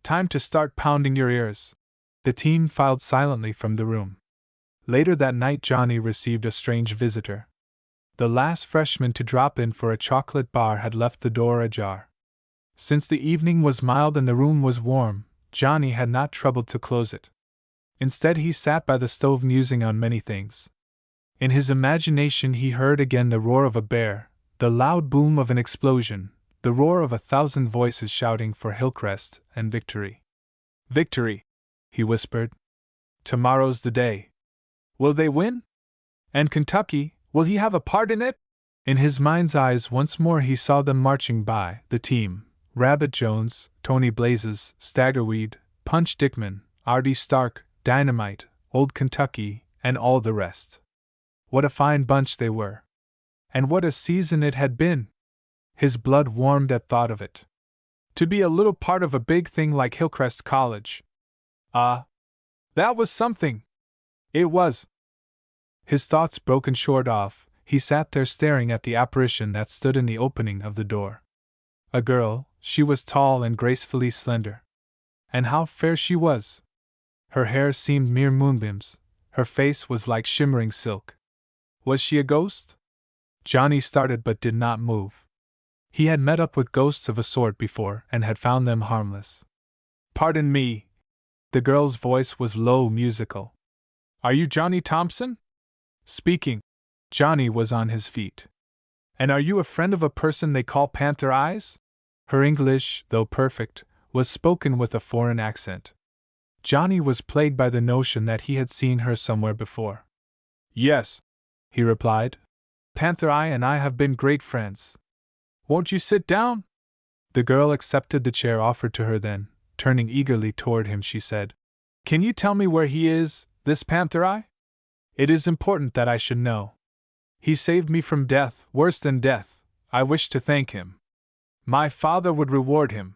Time to start pounding your ears. The team filed silently from the room. Later that night, Johnny received a strange visitor. The last freshman to drop in for a chocolate bar had left the door ajar. Since the evening was mild and the room was warm, Johnny had not troubled to close it. Instead, he sat by the stove musing on many things. In his imagination he heard again the roar of a bear, the loud boom of an explosion, the roar of 1,000 voices shouting for Hillcrest and victory. Victory, he whispered. Tomorrow's the day. Will they win? And Kentucky, will he have a part in it? In his mind's eyes once more he saw them marching by, the team, Rabbit Jones, Tony Blazes, Staggerweed, Punch Dickman, Artie Stark, Dynamite, Old Kentucky, and all the rest. What a fine bunch they were. And what a season it had been! His blood warmed at thought of it. To be a little part of a big thing like Hillcrest College. That was something! It was. His thoughts broken short off, he sat there staring at the apparition that stood in the opening of the door. A girl, she was tall and gracefully slender. And how fair she was! Her hair seemed mere moonbeams, her face was like shimmering silk. Was she a ghost? Johnny started but did not move. He had met up with ghosts of a sort before and had found them harmless. Pardon me. The girl's voice was low, musical. Are you Johnny Thompson? Speaking. Johnny was on his feet. And are you a friend of a person they call Panther Eyes? Her English, though perfect, was spoken with a foreign accent. Johnny was plagued by the notion that he had seen her somewhere before. Yes, he replied. Panther Eye and I have been great friends. Won't you sit down? The girl accepted the chair offered to her then, turning eagerly toward him, she said, Can you tell me where he is, this Panther Eye? It is important that I should know. He saved me from death, worse than death. I wish to thank him. My father would reward him.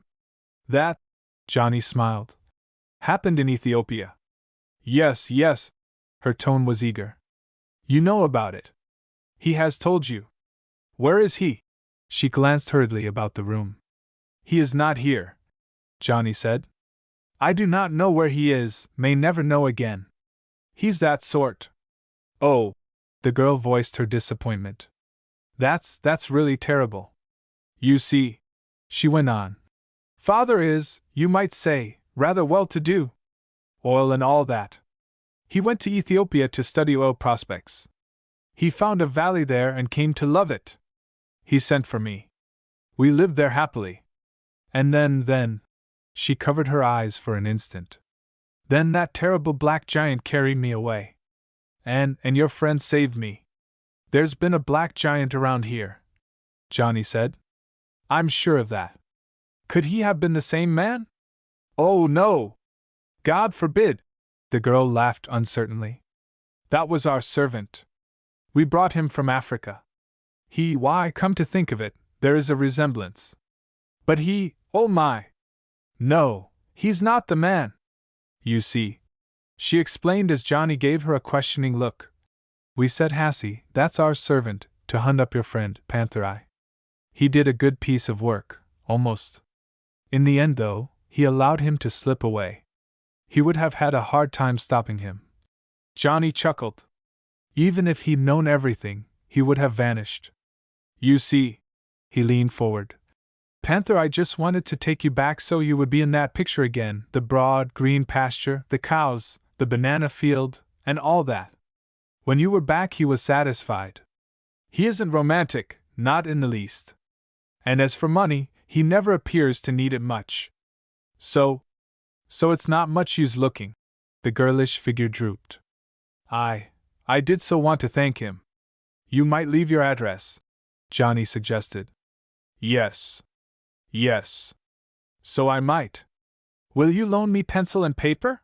That, Johnny smiled, happened in Ethiopia. Yes, yes. Her tone was eager. You know about it. He has told you. Where is he? She glanced hurriedly about the room. He is not here, Johnny said. I do not know where he is, may never know again. He's that sort. Oh, the girl voiced her disappointment. That's really terrible. You see, she went on. Father is, you might say, rather well-to-do. Oil and all that. He went to Ethiopia to study oil prospects. He found a valley there and came to love it. He sent for me. We lived there happily. And then, she covered her eyes for an instant. Then that terrible black giant carried me away. And your friend saved me. There's been a black giant around here, Johnny said. I'm sure of that. Could he have been the same man? Oh, no! God forbid! The girl laughed uncertainly. That was our servant. We brought him from Africa. Why, come to think of it, there is a resemblance. But he, oh my! No, he's not the man. You see, she explained as Johnny gave her a questioning look. We said Hassie, that's our servant, to hunt up your friend, Panther Eye. He did a good piece of work, almost. In the end, though, he allowed him to slip away. He would have had a hard time stopping him. Johnny chuckled. Even if he'd known everything, he would have vanished. You see, he leaned forward. Panther, I just wanted to take you back so you would be in that picture again, the broad, green pasture, the cows, the banana field, and all that. When you were back, he was satisfied. He isn't romantic, not in the least. And as for money, he never appears to need it much. So it's not much use looking. The girlish figure drooped. I did so want to thank him. You might leave your address, Johnny suggested. Yes. So I might. Will you loan me pencil and paper?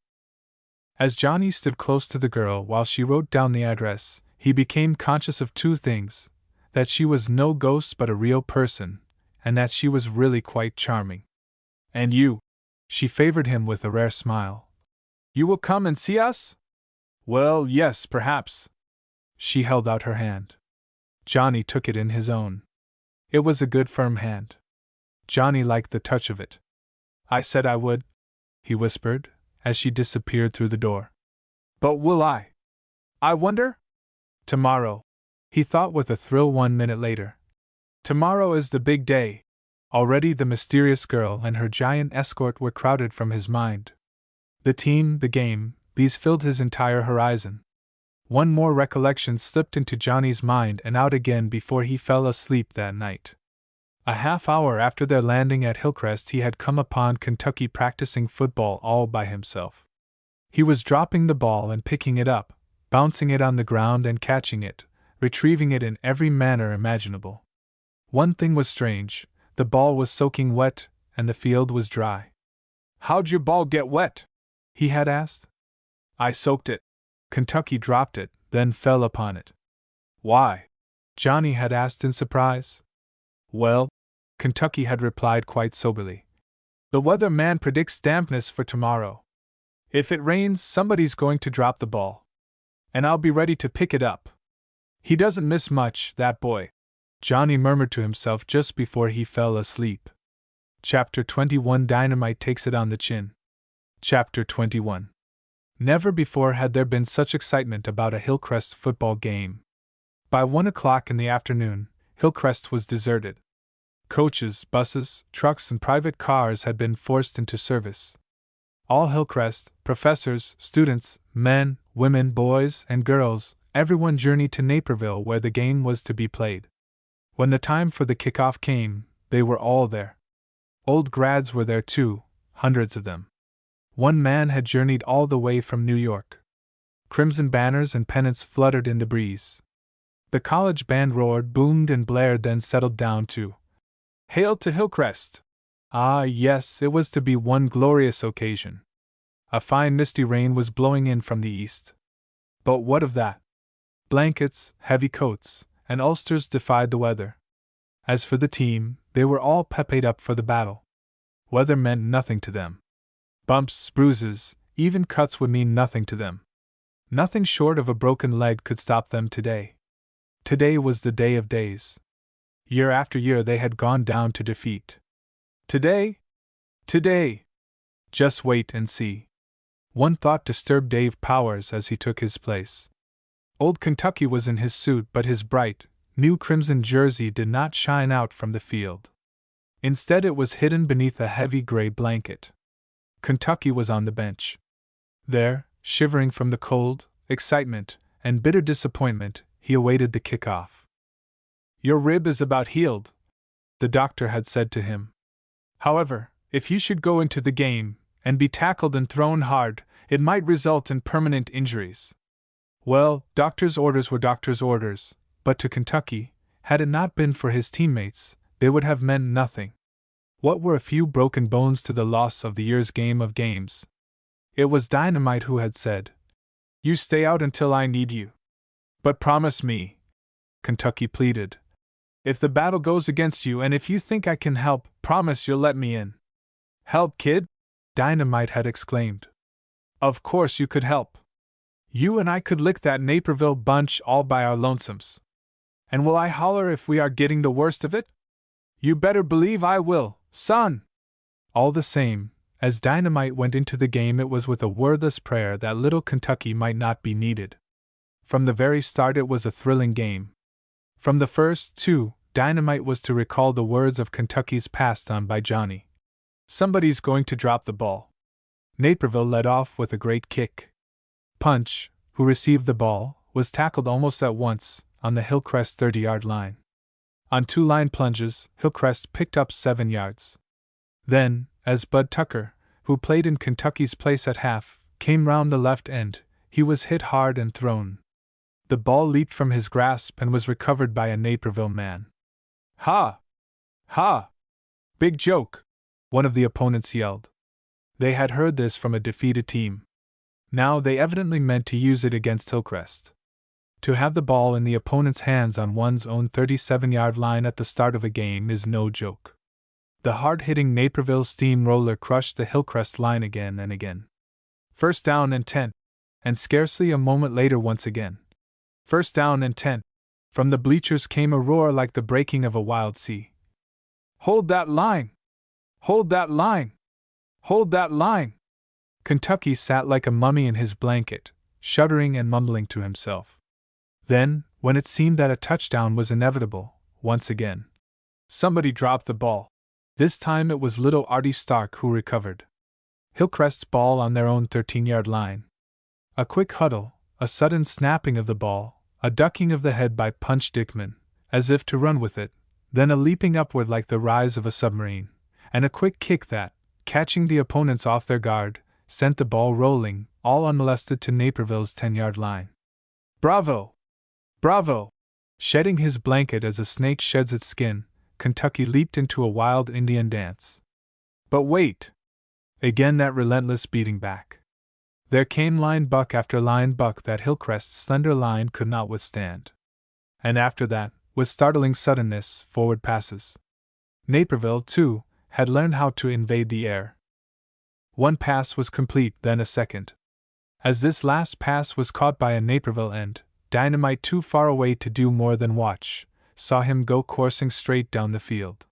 As Johnny stood close to the girl while she wrote down the address, he became conscious of two things: that she was no ghost but a real person, and that she was really quite charming. And you? She favored him with a rare smile. You will come and see us? Well, yes, perhaps. She held out her hand. Johnny took it in his own. It was a good firm hand. Johnny liked the touch of it. I said I would, he whispered, as she disappeared through the door. But will I? I wonder? Tomorrow, he thought with a thrill 1 minute later. Tomorrow is the big day. Already the mysterious girl and her giant escort were crowded from his mind. The team, the game, these filled his entire horizon. One more recollection slipped into Johnny's mind and out again before he fell asleep that night. A half hour after their landing at Hillcrest, he had come upon Kentucky practicing football all by himself. He was dropping the ball and picking it up, bouncing it on the ground and catching it, retrieving it in every manner imaginable. One thing was strange: the ball was soaking wet, and the field was dry. How'd your ball get wet? He had asked. I soaked it. Kentucky dropped it, then fell upon it. Why? Johnny had asked in surprise. Well, Kentucky had replied quite soberly. The weather man predicts dampness for tomorrow. If it rains, somebody's going to drop the ball. And I'll be ready to pick it up. He doesn't miss much, that boy, Johnny murmured to himself just before he fell asleep. Chapter 21 Dynamite takes it on the chin. Chapter 21 Never before had there been such excitement about a Hillcrest football game. By 1 o'clock in the afternoon, Hillcrest was deserted. Coaches, buses, trucks, and private cars had been forced into service. All Hillcrest, professors, students, men, women, boys, and girls, Everyone journeyed to Naperville where the game was to be played. When the time for the kickoff came, they were all there. Old grads were there too, hundreds of them. One man had journeyed all the way from New York. Crimson banners and pennants fluttered in the breeze. The college band roared, boomed, and blared, then settled down to "Hail to Hillcrest!" Ah, yes, it was to be one glorious occasion. A fine misty rain was blowing in from the east. But what of that? Blankets, heavy coats, and ulsters defied the weather. As for the team, they were all pepped up for the battle. Weather meant nothing to them. Bumps, bruises, even cuts would mean nothing to them. Nothing short of a broken leg could stop them today. Today was the day of days. Year after year they had gone down to defeat. Today? Today! Just wait and see. One thought disturbed Dave Powers as he took his place. Old Kentucky was in his suit, but his bright, new crimson jersey did not shine out from the field. Instead, it was hidden beneath a heavy gray blanket. Kentucky was on the bench. There, shivering from the cold, excitement, and bitter disappointment, he awaited the kickoff. "Your rib is about healed," the doctor had said to him. "However, if you should go into the game and be tackled and thrown hard, it might result in permanent injuries." Well, doctor's orders were doctor's orders, but to Kentucky, had it not been for his teammates, they would have meant nothing. What were a few broken bones to the loss of the year's game of games? It was Dynamite who had said, "You stay out until I need you." "But promise me," Kentucky pleaded. "If the battle goes against you and if you think I can help, promise you'll let me in." "Help, kid?" Dynamite had exclaimed. "Of course you could help. You and I could lick that Naperville bunch all by our lonesomes. And will I holler if we are getting the worst of it? You better believe I will, son!" All the same, as Dynamite went into the game, it was with a wordless prayer that little Kentucky might not be needed. From the very start, it was a thrilling game. From the first, too, Dynamite was to recall the words of Kentucky's passed on by Johnny. "Somebody's going to drop the ball." Naperville led off with a great kick. Punch, who received the ball, was tackled almost at once on the Hillcrest 30-yard line. On 2 line plunges, Hillcrest picked up 7 yards. Then, as Bud Tucker, who played in Kentucky's place at half, came round the left end, he was hit hard and thrown. The ball leaped from his grasp and was recovered by a Naperville man. "Ha! Ha! Big joke!" one of the opponents yelled. They had heard this from a defeated team. Now they evidently meant to use it against Hillcrest. To have the ball in the opponent's hands on one's own 37-yard line at the start of a game is no joke. The hard-hitting Naperville steamroller crushed the Hillcrest line again and again. "First down and 10. And scarcely a moment later once again. "First down and 10. From the bleachers came a roar like the breaking of a wild sea. "Hold that line! Hold that line! Hold that line!" Kentucky sat like a mummy in his blanket, shuddering and mumbling to himself. Then, when it seemed that a touchdown was inevitable, once again, somebody dropped the ball. This time it was little Artie Stark who recovered. Hillcrest's ball on their own 13-yard line. A quick huddle, a sudden snapping of the ball, a ducking of the head by Punch Dickman, as if to run with it, then a leaping upward like the rise of a submarine, and a quick kick that, catching the opponents off their guard, sent the ball rolling, all unmolested, to Naperville's 10-yard line. "Bravo! Bravo!" Shedding his blanket as a snake sheds its skin, Kentucky leaped into a wild Indian dance. But wait! Again that relentless beating back. There came line buck after line buck that Hillcrest's slender line could not withstand. And after that, with startling suddenness, forward passes. Naperville, too, had learned how to invade the air. One pass was complete, then a second. As this last pass was caught by a Naperville end, Dynamite, too far away to do more than watch, saw him go coursing straight down the field.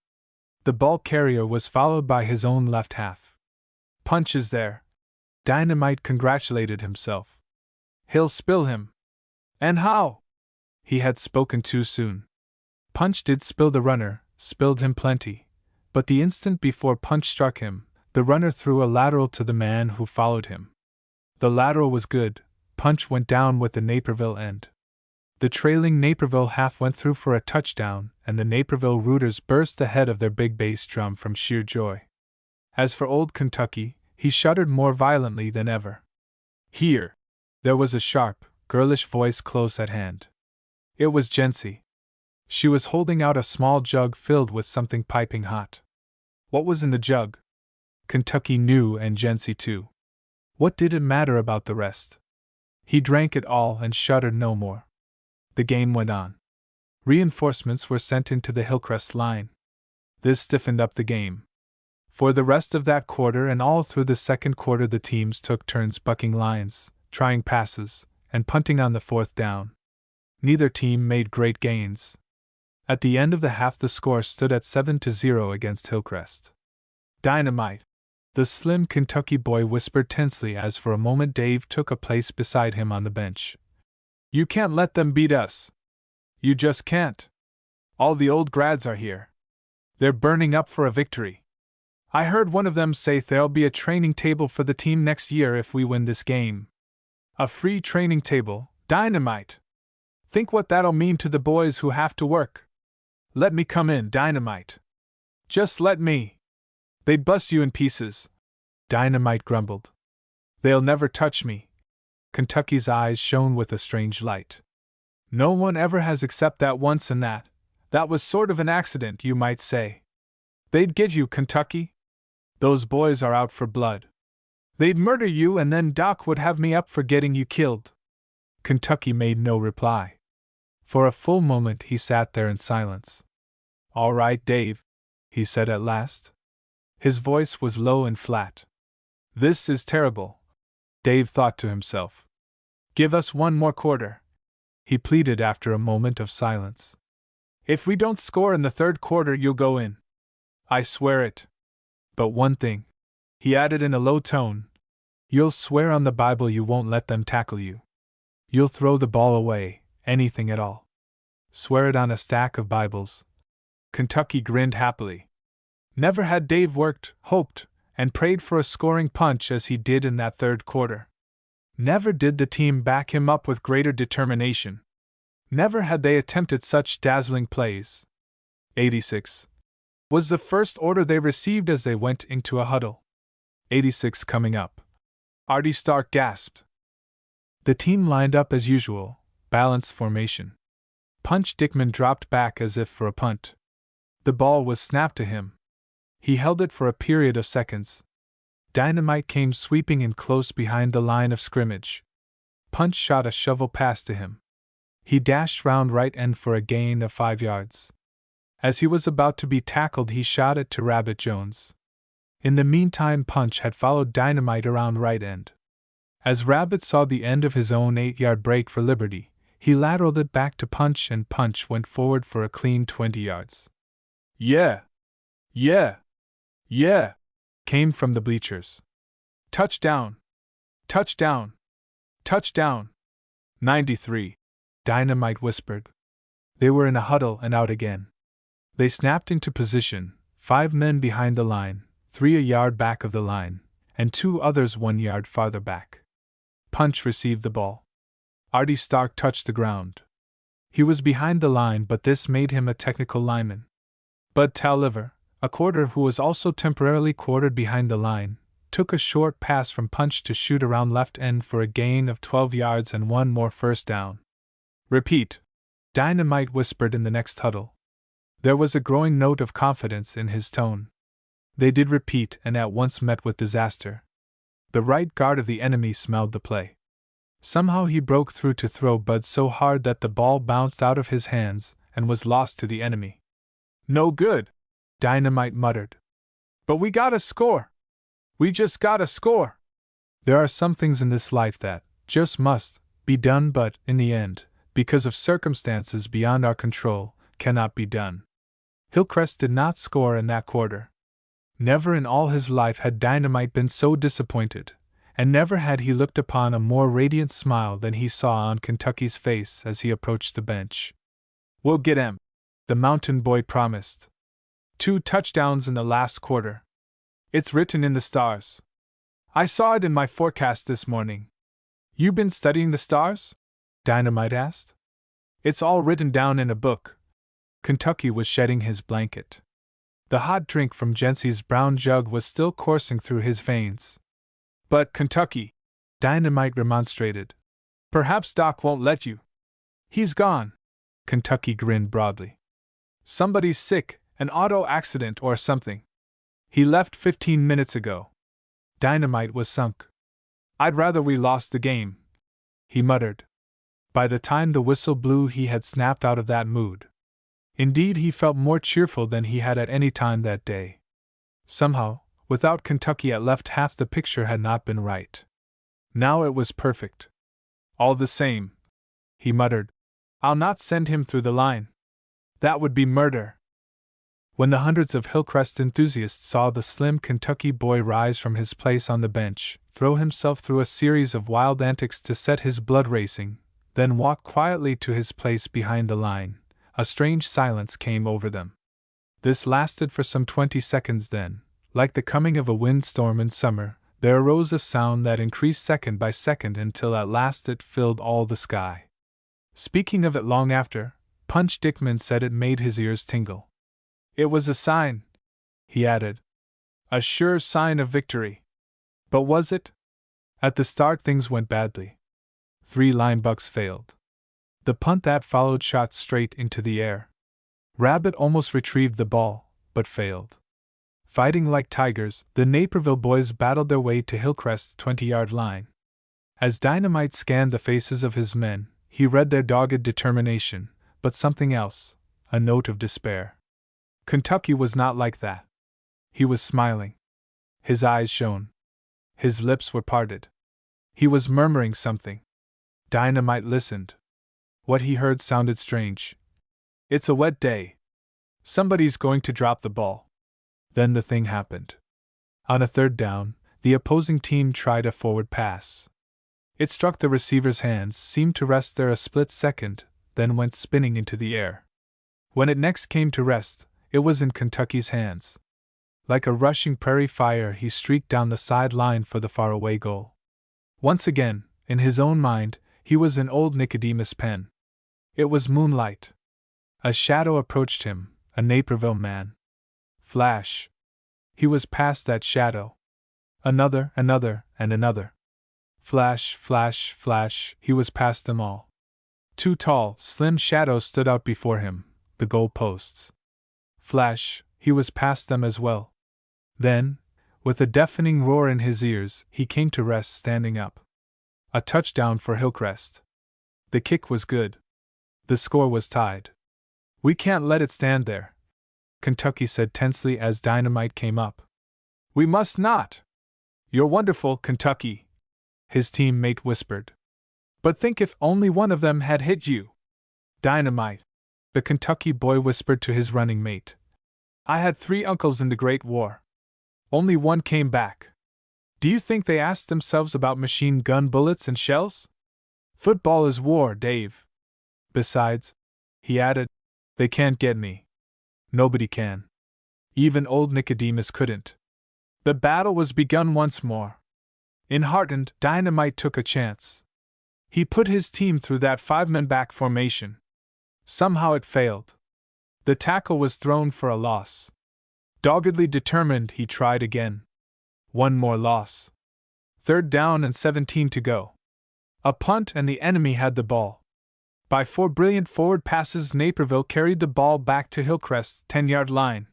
The ball carrier was followed by his own left half. "Punch is there," Dynamite congratulated himself. "He'll spill him." And how? He had spoken too soon. Punch did spill the runner, spilled him plenty, but the instant before Punch struck him, the runner threw a lateral to the man who followed him. The lateral was good. Punch went down with the Naperville end. The trailing Naperville half went through for a touchdown, and the Naperville rooters burst the head of their big bass drum from sheer joy. As for old Kentucky, he shuddered more violently than ever. Here! There was a sharp, girlish voice close at hand. It was Jency. She was holding out a small jug filled with something piping hot. What was in the jug? Kentucky knew, and Jency too. What did it matter about the rest? He drank it all and shuddered no more. The game went on. Reinforcements were sent into the Hillcrest line. This stiffened up the game. For the rest of that quarter and all through the second quarter, the teams took turns bucking lines, trying passes, and punting on the fourth down. Neither team made great gains. At the end of the half, the score stood at 7-0 against Hillcrest. Dynamite! The slim Kentucky boy whispered tensely as for a moment Dave took a place beside him on the bench. You can't let them beat us. You just can't. All the old grads are here. They're burning up for a victory. I heard one of them say there'll be a training table for the team next year if we win this game. A free training table, Dynamite! Think what that'll mean to the boys who have to work. Let me come in, Dynamite. Just let me. They'd bust you in pieces. Dynamite grumbled. They'll never touch me. Kentucky's eyes shone with a strange light. No one ever has except that once, and that was sort of an accident, you might say. They'd get you, Kentucky. Those boys are out for blood. They'd murder you, and then Doc would have me up for getting you killed. Kentucky made no reply. For a full moment he sat there in silence. All right, Dave, he said at last. His voice was low and flat. This is terrible, Dave thought to himself. Give us one more quarter, he pleaded after a moment of silence. If we don't score in the third quarter, you'll go in. I swear it. But one thing, he added in a low tone, you'll swear on the Bible you won't let them tackle you. You'll throw the ball away, anything at all. Swear it on a stack of Bibles. Kentucky grinned happily. Never had Dave worked, hoped, and prayed for a scoring punch as he did in that third quarter. Never did the team back him up with greater determination. Never had they attempted such dazzling plays. 86 was the first order they received as they went into a huddle. 86 coming up. Artie Stark gasped. The team lined up as usual, balanced formation. Punch Dickman dropped back as if for a punt. The ball was snapped to him. He held it for a period of seconds. Dynamite came sweeping in close behind the line of scrimmage. Punch shot a shovel pass to him. He dashed round right end for a gain of 5 yards. As he was about to be tackled, he shot it to Rabbit Jones. In the meantime, Punch had followed Dynamite around right end. As Rabbit saw the end of his own 8-yard break for liberty, he lateraled it back to Punch, and Punch went forward for a clean 20 yards. Yeah! Yeah! Yeah! Came from the bleachers. Touchdown! Touchdown! Touchdown! 93! Dynamite whispered. They were in a huddle and out again. They snapped into position, 5 men behind the line, 3 a yard back of the line, and 2 others 1 yard farther back. Punch received the ball. Artie Stark touched the ground. He was behind the line, but this made him a technical lineman. Bud Talliver, a quarter who was also temporarily quartered behind the line, took a short pass from Punch to shoot around left end for a gain of 12 yards and 1 more first down. Repeat, Dynamite whispered in the next huddle. There was a growing note of confidence in his tone. They did repeat and at once met with disaster. The right guard of the enemy smelled the play. Somehow he broke through to throw Bud so hard that the ball bounced out of his hands and was lost to the enemy. No good, Dynamite muttered. But we gotta score. We just gotta score. There are some things in this life that just must be done, but, in the end, because of circumstances beyond our control, cannot be done. Hillcrest did not score in that quarter. Never in all his life had Dynamite been so disappointed, and never had he looked upon a more radiant smile than he saw on Kentucky's face as he approached the bench. We'll get him, the mountain boy promised. 2 touchdowns in the last quarter. It's written in the stars. I saw it in my forecast this morning. You been studying the stars? Dynamite asked. It's all written down in a book. Kentucky was shedding his blanket. The hot drink from Jency's brown jug was still coursing through his veins. But, Kentucky, Dynamite remonstrated. Perhaps Doc won't let you. He's gone. Kentucky grinned broadly. Somebody's sick, an auto accident or something. He left 15 minutes ago. Dynamite was sunk. I'd rather we lost the game, he muttered. By the time the whistle blew, he had snapped out of that mood. Indeed, he felt more cheerful than he had at any time that day. Somehow, without Kentucky at left, half the picture had not been right. Now it was perfect. All the same, he muttered, I'll not send him through the line. That would be murder. When the hundreds of Hillcrest enthusiasts saw the slim Kentucky boy rise from his place on the bench, throw himself through a series of wild antics to set his blood racing, then walk quietly to his place behind the line, a strange silence came over them. This lasted for some 20 seconds, then, like the coming of a windstorm in summer, there arose a sound that increased second by second until at last it filled all the sky. Speaking of it long after, Punch Dickman said it made his ears tingle. It was a sign, he added. A sure sign of victory. But was it? At the start things went badly. 3 linebucks failed. The punt that followed shot straight into the air. Rabbit almost retrieved the ball, but failed. Fighting like tigers, the Naperville boys battled their way to Hillcrest's 20-yard line. As Dynamite scanned the faces of his men, he read their dogged determination, but something else, a note of despair. Kentucky was not like that. He was smiling. His eyes shone. His lips were parted. He was murmuring something. Dynamite listened. What he heard sounded strange. It's a wet day. Somebody's going to drop the ball. Then the thing happened. On a 3rd down, the opposing team tried a forward pass. It struck the receiver's hands, seemed to rest there a split second, then went spinning into the air. When it next came to rest, it was in Kentucky's hands. Like a rushing prairie fire, he streaked down the sideline for the faraway goal. Once again, in his own mind, he was in old Nicodemus' pen. It was moonlight. A shadow approached him, a Naperville man. Flash. He was past that shadow. Another, and another. Flash, flash, flash, he was past them all. 2 tall, slim shadows stood out before him, the goal posts. Flash, he was past them as well. Then, with a deafening roar in his ears, he came to rest standing up. A touchdown for Hillcrest. The kick was good. The score was tied. We can't let it stand there, Kentucky said tensely as Dynamite came up. We must not. You're wonderful, Kentucky, his teammate whispered. But think if only one of them had hit you. Dynamite, the Kentucky boy whispered to his running mate. I had 3 uncles in the Great War. Only one came back. Do you think they asked themselves about machine gun bullets and shells? Football is war, Dave. Besides, he added, they can't get me. Nobody can. Even old Nicodemus couldn't. The battle was begun once more. Enheartened, Dynamite took a chance. He put his team through that 5-man back formation. Somehow it failed. The tackle was thrown for a loss. Doggedly determined, he tried again. 1 more loss. 3rd down and 17 to go. A punt and the enemy had the ball. By 4 brilliant forward passes, Naperville carried the ball back to Hillcrest's 10-yard line.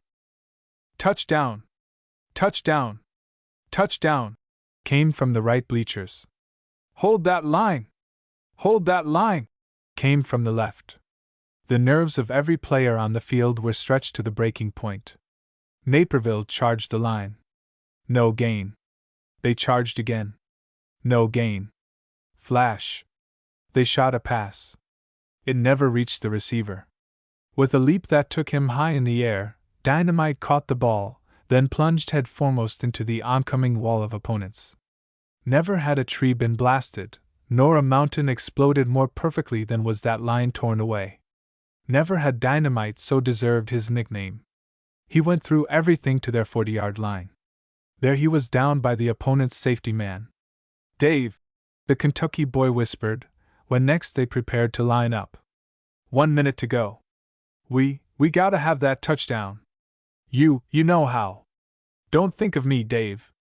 Touchdown! Touchdown! Touchdown! Came from the right bleachers. Hold that line! Hold that line! Came from the left. The nerves of every player on the field were stretched to the breaking point. Naperville charged the line. No gain. They charged again. No gain. Flash. They shot a pass. It never reached the receiver. With a leap that took him high in the air, Dynamite caught the ball, then plunged head foremost into the oncoming wall of opponents. Never had a tree been blasted, nor a mountain exploded more perfectly than was that line torn away. Never had Dynamite so deserved his nickname. He went through everything to their 40-yard line. There he was down by the opponent's safety man. Dave, the Kentucky boy whispered, when next they prepared to line up. 1 minute to go. We gotta have that touchdown. You know how. Don't think of me, Dave.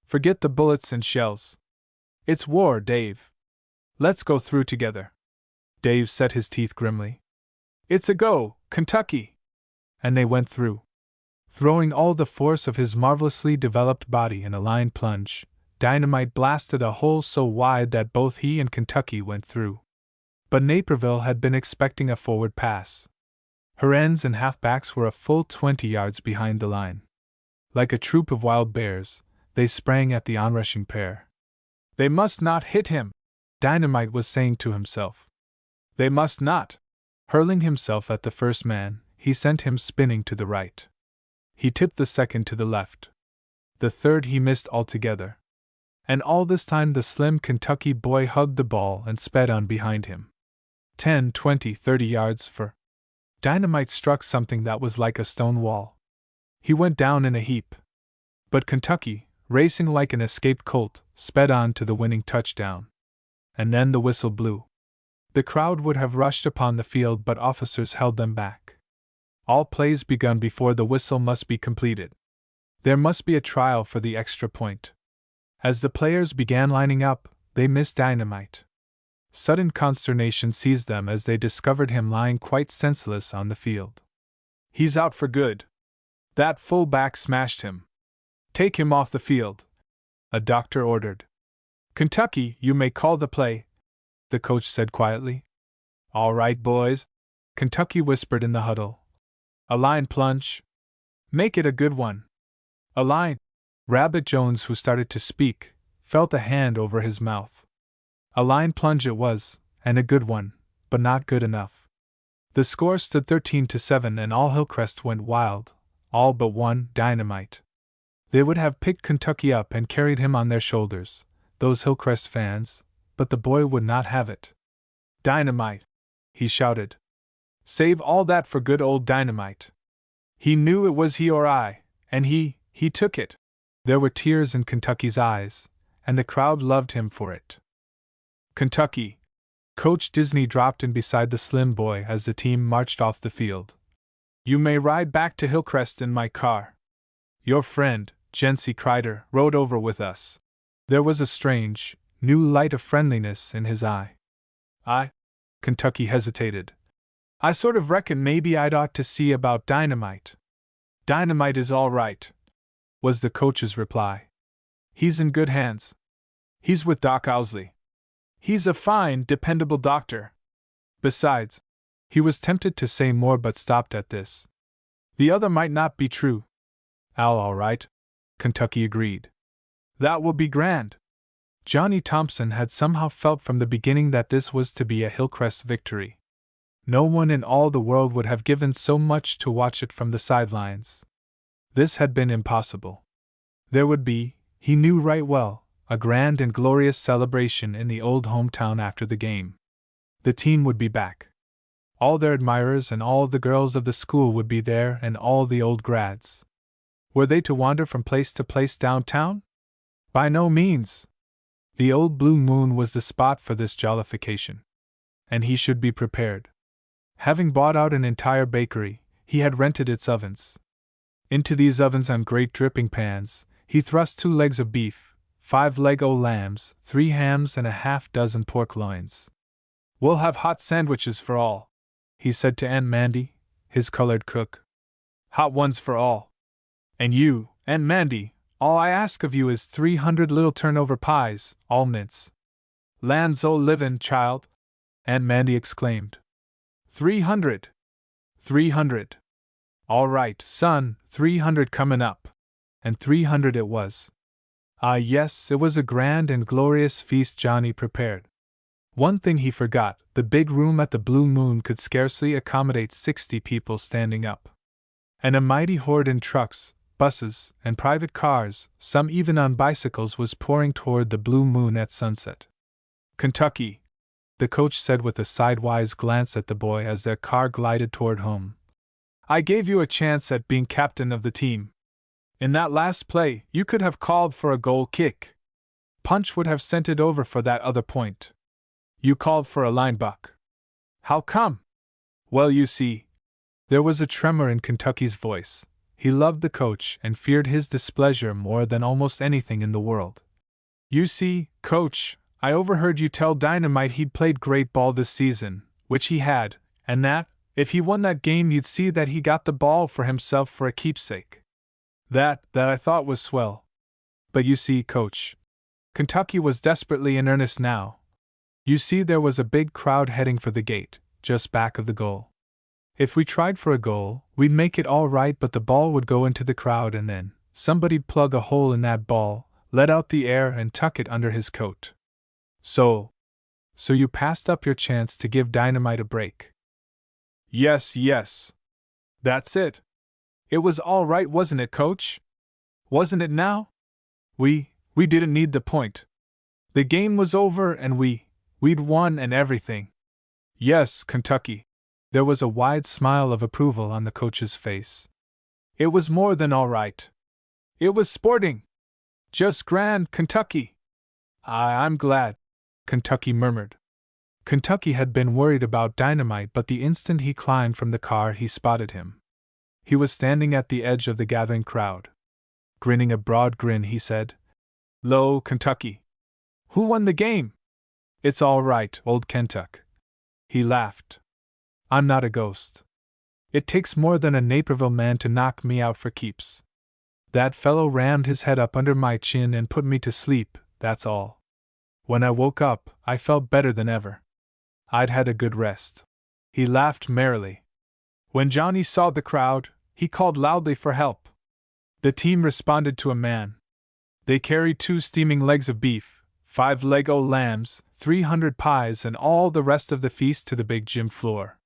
Forget the bullets and shells. It's war, Dave. Let's go through together. Dave set his teeth grimly. It's a go, Kentucky! And they went through. Throwing all the force of his marvelously developed body in a line plunge, Dynamite blasted a hole so wide that both he and Kentucky went through. But Naperville had been expecting a forward pass. Her ends and halfbacks were a full 20 yards behind the line. Like a troop of wild bears, they sprang at the onrushing pair. They must not hit him, Dynamite was saying to himself. They must not. Hurling himself at the first man, he sent him spinning to the right. He tipped the second to the left. The third he missed altogether. And all this time the slim Kentucky boy hugged the ball and sped on behind him. 10, 20, 30 yards for. Dynamite struck something that was like a stone wall. He went down in a heap. But Kentucky, racing like an escaped colt, sped on to the winning touchdown. And then the whistle blew. The crowd would have rushed upon the field, but officers held them back. All plays begun before the whistle must be completed. There must be a trial for the extra point. As the players began lining up, they missed Dynamite. Sudden consternation seized them as they discovered him lying quite senseless on the field. He's out for good. That full-back smashed him. Take him off the field, a doctor ordered. Kentucky, you may call the play, the coach said quietly. All right, boys, Kentucky whispered in the huddle. A line plunge. Make it a good one. A line. Rabbit Jones, who started to speak, felt a hand over his mouth. A line plunge it was, and a good one, but not good enough. The score stood 13-7 and all Hillcrest went wild, all but one, Dynamite. They would have picked Kentucky up and carried him on their shoulders, those Hillcrest fans, but the boy would not have it. Dynamite! He shouted. Save all that for good old Dynamite. He knew it was he or I, and he took it. There were tears in Kentucky's eyes, and the crowd loved him for it. Kentucky! Coach Disney dropped in beside the slim boy as the team marched off the field. You may ride back to Hillcrest in my car. Your friend, Jency Crider, rode over with us. There was a strange, new light of friendliness in his eye. Kentucky hesitated. I sort of reckon maybe I'd ought to see about Dynamite. Dynamite is all right, was the coach's reply. He's in good hands. He's with Doc Owsley. He's a fine, dependable doctor. Besides, he was tempted to say more but stopped at this. The other might not be true. Al, all right, Kentucky agreed. That will be grand. Johnny Thompson had somehow felt from the beginning that this was to be a Hillcrest victory. No one in all the world would have given so much to watch it from the sidelines. This had been impossible. There would be, he knew right well, a grand and glorious celebration in the old hometown after the game. The team would be back. All their admirers and all the girls of the school would be there, and all the old grads. Were they to wander from place to place downtown? By no means. The old Blue Moon was the spot for this jollification. And he should be prepared. Having bought out an entire bakery, he had rented its ovens. Into these ovens on great dripping pans, he thrust 2 legs of beef, 5 leg-o lambs, 3 hams and a half-dozen pork loins. We'll have hot sandwiches for all, he said to Aunt Mandy, his colored cook. Hot ones for all. And you, Aunt Mandy, all I ask of you is 300 little turnover pies, all mince. Land's o' livin', child, Aunt Mandy exclaimed. 300! 300! All right, son, 300 comin' up. And 300 it was. Ah, yes, it was a grand and glorious feast Johnny prepared. One thing he forgot, the big room at the Blue Moon could scarcely accommodate 60 people standing up. And a mighty horde in trucks, buses, and private cars, some even on bicycles, was pouring toward the Blue Moon at sunset. Kentucky, the coach said with a sidewise glance at the boy as their car glided toward home. I gave you a chance at being captain of the team. In that last play, you could have called for a goal kick. Punch would have sent it over for that other point. You called for a line buck. How come? Well, you see. There was a tremor in Kentucky's voice. He loved the coach and feared his displeasure more than almost anything in the world. You see, Coach, I overheard you tell Dynamite he'd played great ball this season, which he had, and that, if he won that game, you'd see that he got the ball for himself for a keepsake. That I thought was swell. But you see, Coach. Kentucky was desperately in earnest now. You see, there was a big crowd heading for the gate, just back of the goal. If we tried for a goal, we'd make it all right, but the ball would go into the crowd and then somebody'd plug a hole in that ball, let out the air, and tuck it under his coat. So you passed up your chance to give Dynamite a break. Yes. That's it. It was all right, wasn't it, Coach? Wasn't it now? We didn't need the point. The game was over and we'd won and everything. Yes, Kentucky. There was a wide smile of approval on the coach's face. It was more than all right. It was sporting. Just grand, Kentucky. I'm glad, Kentucky murmured. Kentucky had been worried about Dynamite, but the instant he climbed from the car he spotted him. He was standing at the edge of the gathering crowd. Grinning a broad grin, he said, "Lo, Kentucky. Who won the game?" "It's all right, old Kentuck." He laughed. "I'm not a ghost. It takes more than a Naperville man to knock me out for keeps. That fellow rammed his head up under my chin and put me to sleep, that's all. When I woke up, I felt better than ever. I'd had a good rest." He laughed merrily. When Johnny saw the crowd, he called loudly for help. The team responded to a man. They carried 2 steaming legs of beef, 5 Lego lambs, 300 pies, and all the rest of the feast to the big gym floor.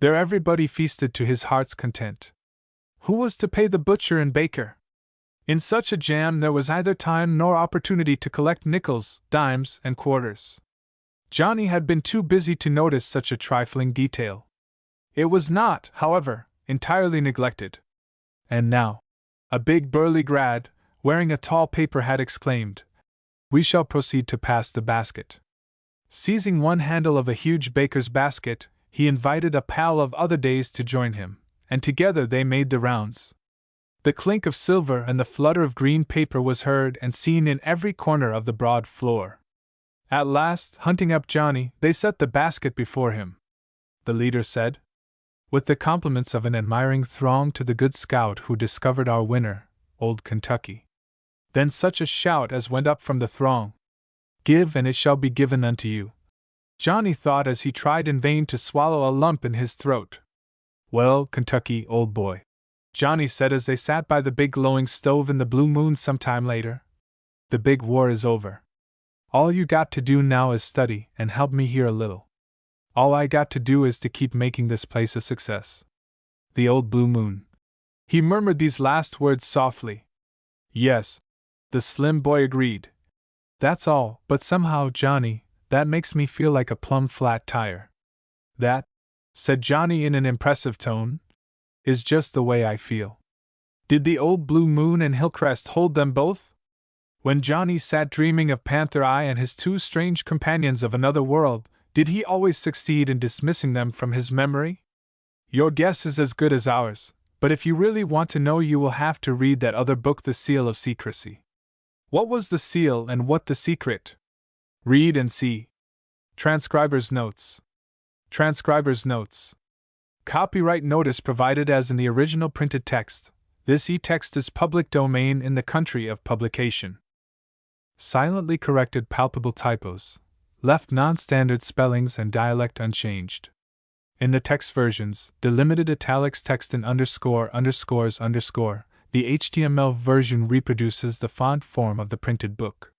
There everybody feasted to his heart's content. Who was to pay the butcher and baker? In such a jam there was neither time nor opportunity to collect nickels, dimes, and quarters. Johnny had been too busy to notice such a trifling detail. It was not, however, entirely neglected. And now, a big burly grad, wearing a tall paper hat, exclaimed, "We shall proceed to pass the basket." Seizing one handle of a huge baker's basket, he invited a pal of other days to join him, and together they made the rounds. The clink of silver and the flutter of green paper was heard and seen in every corner of the broad floor. At last, hunting up Johnny, they set the basket before him. The leader said, "With the compliments of an admiring throng to the good scout who discovered our winner, old Kentucky." Then such a shout as went up from the throng. "Give and it shall be given unto you." Johnny thought as he tried in vain to swallow a lump in his throat. "Well, Kentucky, old boy," Johnny said as they sat by the big glowing stove in the blue moon some time later, "the big war is over. All you got to do now is study and help me here a little. All I got to do is to keep making this place a success." The old blue moon. He murmured these last words softly. "Yes," the slim boy agreed. "That's all, but somehow, Johnny, that makes me feel like a plumb flat tire." "That," said Johnny in an impressive tone, "is just the way I feel." Did the old blue moon and Hillcrest hold them both? When Johnny sat dreaming of Panther Eye and his 2 strange companions of another world, did he always succeed in dismissing them from his memory? Your guess is as good as ours, but if you really want to know, you will have to read that other book, The Seal of Secrecy. What was the seal and what the secret? Read and see. Transcriber's notes. Transcriber's notes. Copyright notice provided as in the original printed text. This e-text is public domain in the country of publication. Silently corrected palpable typos. Left non-standard spellings and dialect unchanged. In the text versions, delimited italics text in underscores. The HTML version reproduces the font form of the printed book.